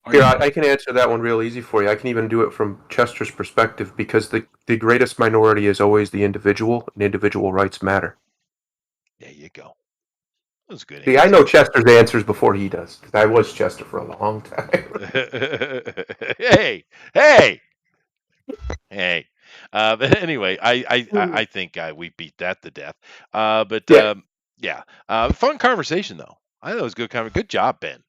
Are Here, you? I can answer that one real easy for you. I can even do it from Chester's perspective because the greatest minority is always the individual, and individual rights matter. There you go. That was a good See, I answer. know Chester's answers before he does because I was Chester for a long time. Hey, hey, hey. But anyway, I think we beat that to death. But Yeah. yeah, fun conversation though. I thought it was good. Good job, Ben.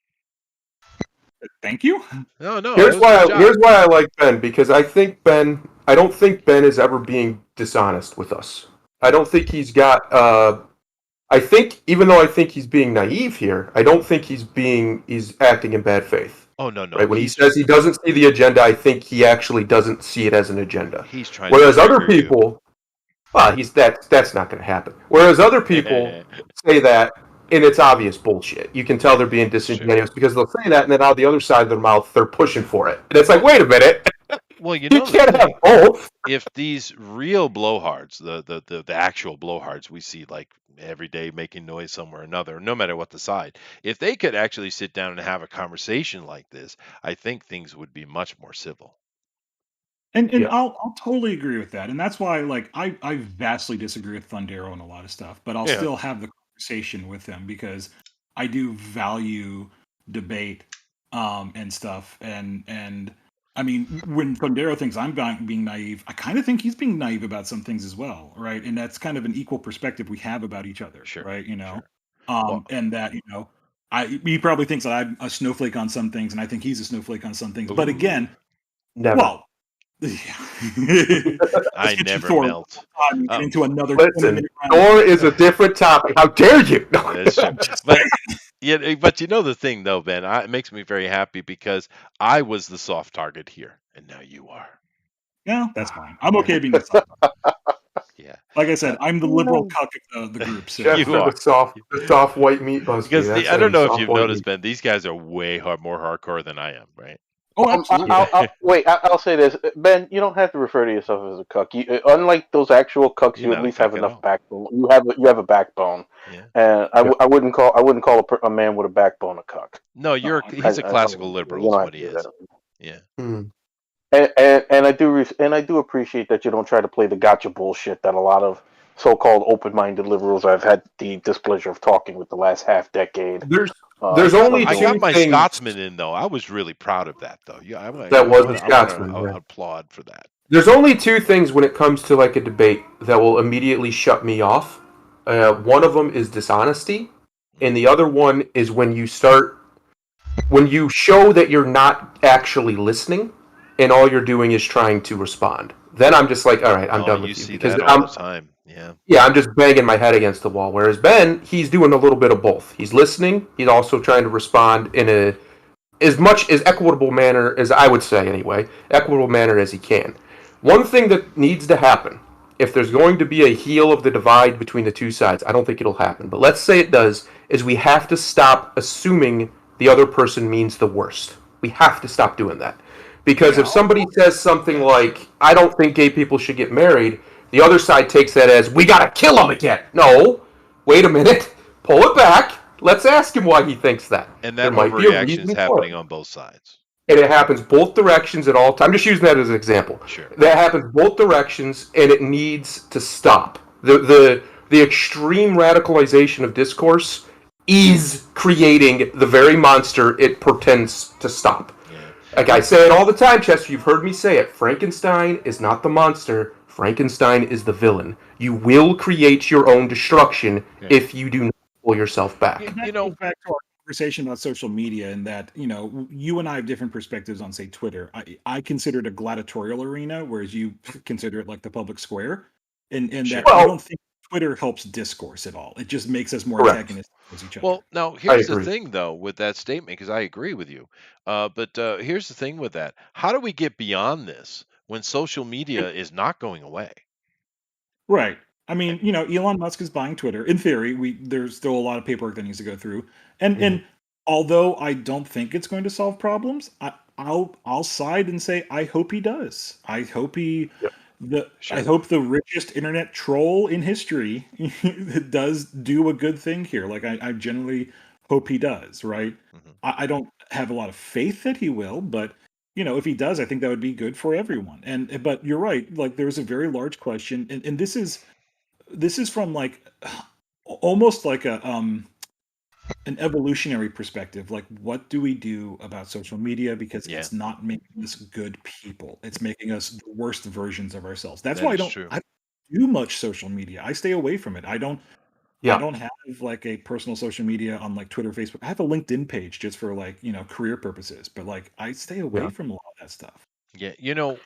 Thank you. No, it was a good job. Here's why I like Ben, because I don't think Ben is ever being dishonest with us. I don't think he's got I think even though I think he's being naive here, I don't think he's acting in bad faith. Oh no, Right? When he he's says he doesn't see the agenda, I think he actually doesn't see it as an agenda. he's trying Whereas to other trigger you. people, well, that's not going to happen. Whereas other people say that, and it's obvious bullshit. You can tell they're being disingenuous because they'll say that, and then out the other side of their mouth, they're pushing for it. And it's like, wait a minute, Well, you you know the can't have thing. both. If these real blowhards, the actual blowhards we see like every day making noise somewhere or another, no matter what the side, if they could actually sit down and have a conversation like this, I think things would be much more civil. And Yeah. I'll totally agree with that. And that's why like I vastly disagree with Thundero on a lot of stuff, but I'll Yeah. still have the conversation with him because I do value debate and stuff. And I mean, when Thundero thinks I'm being naive, I kind of think he's being naive about some things as well, right? And that's kind of an equal perspective we have about each other, Sure, right? sure. Well, And that He probably thinks that I'm a snowflake on some things, and I think he's a snowflake on some things. But Ooh. again, Never. well, I get never Thor melt. and get into another Listen, 20-minute round. Thor is a different topic. How dare you? No. That's true. But yeah, but you know the thing though, Ben, it makes me very happy because I was the soft target here, and now you are. Yeah, that's fine. I'm okay being the soft. Yeah. Like I said, I'm the liberal cuck of the group. So You Chester, are. the soft white meat busty. Because That's I don't him, know if soft you've white noticed, meat. Ben, these guys are way more hardcore than I am, right? oh, absolutely. I'll say this, Ben. You don't have to refer to yourself as a cuck. Unlike those actual cucks, You're you at not a least cuck have at enough all. backbone. You have a backbone, Yeah. and I wouldn't call a man with a backbone a cuck. No, he's a classical liberal, is what he is. Yeah. And I do appreciate that you don't try to play the gotcha bullshit that a lot of so-called open-minded liberals I've had the displeasure of talking with the last half decade. There's only I got two my things. Scotsman in though. I was really proud of that though. Yeah, That was a I Scotsman, want yeah. to applaud for that. There's only two things when it comes to like a debate that will immediately shut me off. One of them is dishonesty, and the other one is when you show that you're not actually listening, and all you're doing is trying to respond. Then I'm just like, all right, I'm done with you see because that all the time. Yeah. Yeah, I'm just banging my head against the wall. Whereas Ben, he's doing a little bit of both. He's listening. He's also trying to respond in as much as equitable manner as I would say anyway, equitable manner as he can. One thing that needs to happen, if there's going to be a heal of the divide between the two sides, I don't think it'll happen, but let's say it does, is we have to stop assuming the other person means the worst. We have to stop doing that. Because if somebody says something like, I don't think gay people should get married, the other side takes that as, we gotta kill them again. No, wait a minute, pull it back. Let's ask him why he thinks that. And that there might be a overreaction is reason for happening it. on both sides. And it happens both directions at all times. I'm just using that as an example. Sure. That happens both directions, and it needs to stop. The extreme radicalization of discourse is creating the very monster it pretends to stop. Yeah. Like I say it all the time, Chester. You've heard me say it. Frankenstein is not the monster. Frankenstein is the villain. You will create your own destruction if you do not pull yourself back. That goes back to our conversation about social media, and that you and I have different perspectives on, say, Twitter. I consider it a gladiatorial arena, whereas you consider it like the public square, and that I don't think Twitter helps discourse at all. It just makes us more antagonistic towards each other. Well, now here's the thing, though, with that statement, because I agree with you. But here's the thing with that: how do we get beyond this when social media is not going away? Right. I mean, Elon Musk is buying Twitter. In theory, there's still a lot of paperwork that needs to go through, and although I don't think it's going to solve problems, I'll side and say I hope he does. I hope I hope the richest internet troll in history does do a good thing here. Like I generally hope he does. Right. I don't have a lot of faith that he will, but if he does, I think that would be good for everyone. But you're right. Like there's a very large question, and this is from like almost like an evolutionary perspective. Like, what do we do about social media? Because it's not making us good people. It's making us the worst versions of ourselves. That's why I don't do much social media. I stay away from it. I don't have like a personal social media on like Twitter, Facebook. I have a LinkedIn page just for like, career purposes, but like I stay away from a lot of that stuff. Yeah, and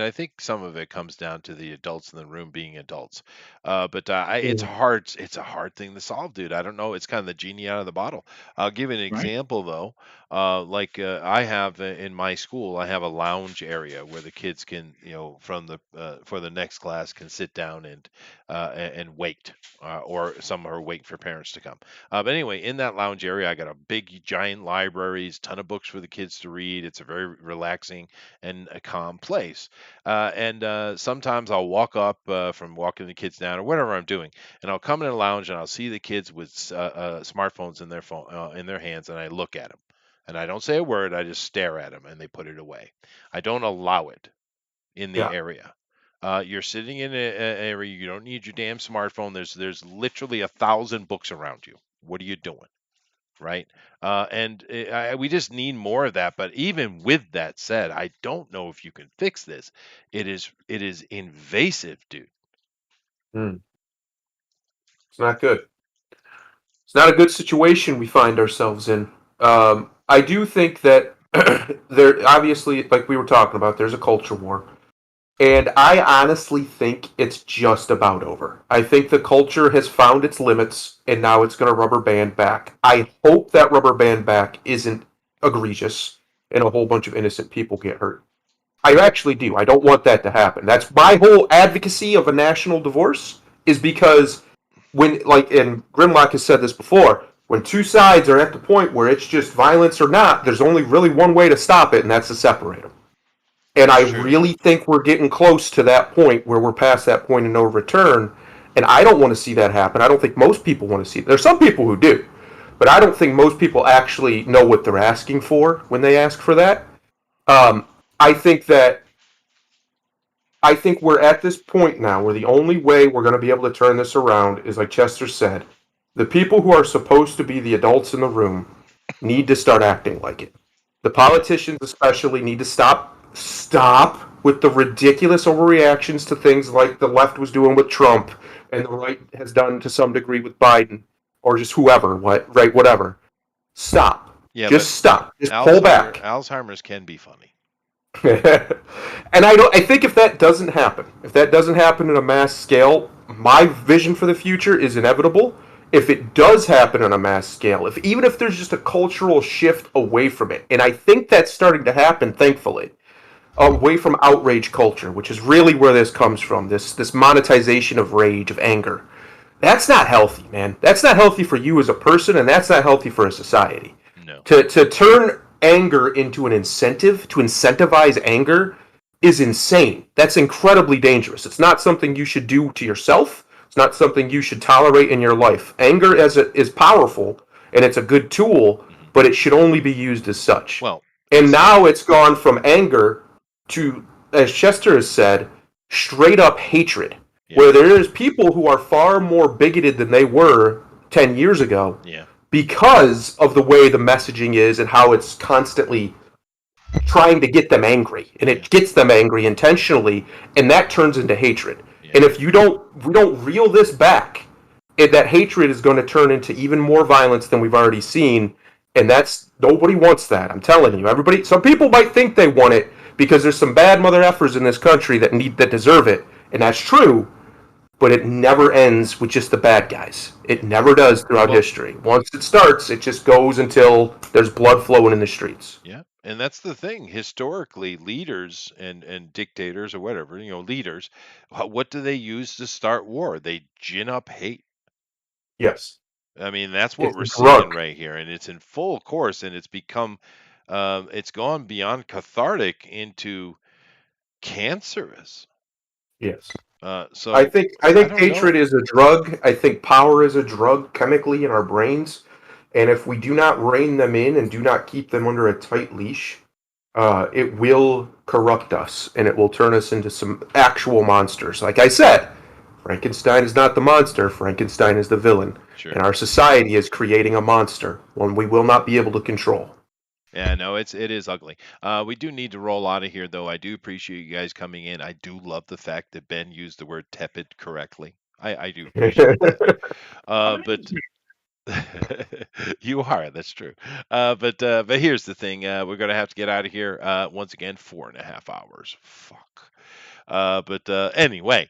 I think some of it comes down to the adults in the room being adults. But it's hard. It's a hard thing to solve, dude. I don't know. It's kind of the genie out of the bottle. I'll give you an example though. I have in my school, I have a lounge area where the kids can, from for the next class can sit down and wait, or some are waiting for parents to come. But anyway, in that lounge area, I got a big giant libraries, ton of books for the kids to read. It's a very relaxing and a calm place. And sometimes I'll walk up from walking the kids down or whatever I'm doing, and I'll come in the lounge and I'll see the kids with smartphones in their phone in their hands, and I look at them, and I don't say a word. I just stare at them, and they put it away. I don't allow it in the area. You're sitting in an area. You don't need your damn smartphone. There's literally 1,000 books around you. What are you doing? Right? We just need more of that. But even with that said, I don't know if you can fix this. It is invasive, dude. It's not good. It's not a good situation we find ourselves in. I do think that there, obviously, like we were talking about, there's a culture war. And I honestly think it's just about over. I think the culture has found its limits, and now it's going to rubber band back. I hope that rubber band back isn't egregious and a whole bunch of innocent people get hurt. I actually do. I don't want that to happen. That's my whole advocacy of a national divorce, is because when, like, and Grimlock has said this before, when two sides are at the point where it's just violence or not, there's only really one way to stop it, and that's to separate them. And I really think we're getting close to that point where we're past that point of no return. And I don't want to see that happen. I don't think most people want to see it. There's some people who do, but I don't think most people actually know what they're asking for when they ask for that. Um, I think that I think we're at this point now where the only way we're going to be able to turn this around is, like Chester said, the people who are supposed to be the adults in the room need to start acting like it. The politicians especially need to stop with the ridiculous overreactions to things like the left was doing with Trump and the right has done to some degree with Biden or just whoever, whatever. Stop. Yeah, just but stop. Just pull back. Alzheimer's can be funny. And I think if that doesn't happen, in a mass scale, my vision for the future is inevitable. If it does happen on a mass scale, even if there's just a cultural shift away from it, and I think that's starting to happen, thankfully, away from outrage culture, which is really where this comes from, this monetization of rage, of anger. That's not healthy, man. That's not healthy for you as a person, and that's not healthy for a society. No. To turn anger into an incentive, to incentivize anger, is insane. That's incredibly dangerous. It's not something you should do to yourself. It's not something you should tolerate in your life. Anger is powerful, and it's a good tool, but it should only be used as such. Well, and now it's gone from anger to, as Chester has said, straight up hatred, where there's people who are far more bigoted than they were 10 years ago because of the way the messaging is and how it's constantly trying to get them angry, and it gets them angry intentionally, and that turns into hatred. And if we don't reel this back, that hatred is going to turn into even more violence than we've already seen, and nobody wants that. I'm telling you, some people might think they want it because there's some bad mother effers in this country that deserve it, and that's true. But it never ends with just the bad guys. It never does throughout history. Once it starts, it just goes until there's blood flowing in the streets. Yeah. And that's the thing. Historically, leaders and dictators or whatever, leaders, what do they use to start war? They gin up hate. Yes. I mean, that's what It's we're a seeing drug. right here. And it's in full course, and it's become, it's gone beyond cathartic into cancerous. Yes. So I think don't hatred know. is a drug. I think power is a drug chemically in our brains, and if we do not rein them in and do not keep them under a tight leash, it will corrupt us and it will turn us into some actual monsters. Like I said, Frankenstein is not the monster. Frankenstein is the villain, Sure. and our society is creating a monster, one we will not be able to control. Yeah, no, it is ugly. We do need to roll out of here, though. I do appreciate you guys coming in. I do love the fact that Ben used the word tepid correctly. I do appreciate that. But you are, that's true. But here's the thing. We're gonna have to get out of here. Once again, 4.5 hours. Fuck. But anyway,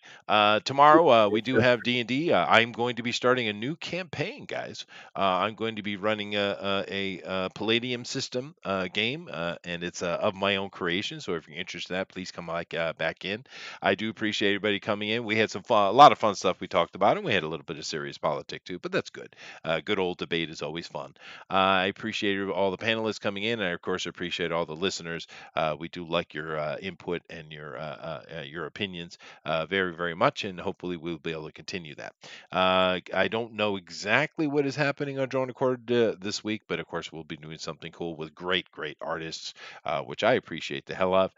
tomorrow we do have D&D. I'm going to be starting a new campaign, guys. I'm going to be running a Palladium system game, and it's of my own creation. So if you're interested in that, please come back in. I do appreciate everybody coming in. We had some fun, a lot of fun stuff we talked about, and we had a little bit of serious politics too. But that's good. Good old debate is always fun. I appreciate all the panelists coming in, and I of course appreciate all the listeners. We do like your input and your opinions very, very much, and hopefully we'll be able to continue that. I don't know exactly what is happening on Drone Record this week, but of course we'll be doing something cool with great, great artists, which I appreciate the hell of.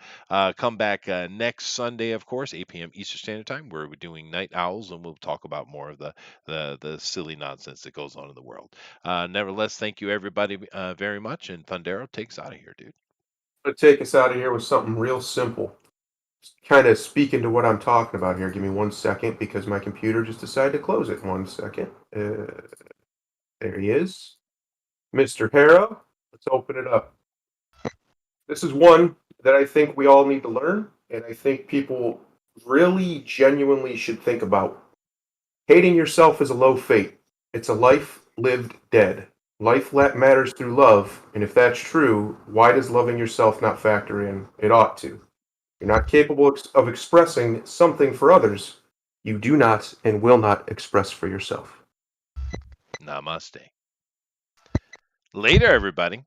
Come back next Sunday, of course, 8 p.m. Eastern Standard Time, where we're doing Night Owls, and we'll talk about more of the silly nonsense that goes on in the world. Nevertheless, thank you everybody very much, and Thundero takes out of here, dude. I'm going to take us out of here with something real simple. Kind of speaking to what I'm talking about here. Give me 1 second because my computer just decided to close it. 1 second. There he is. Mr. Harrow, let's open it up. This is one that I think we all need to learn, and I think people really genuinely should think about. Hating yourself is a low fate. It's a life lived dead. Life matters through love, and if that's true, why does loving yourself not factor in? It ought to. You're not capable of expressing something for others. You do not and will not express for yourself. Namaste. Later, everybody.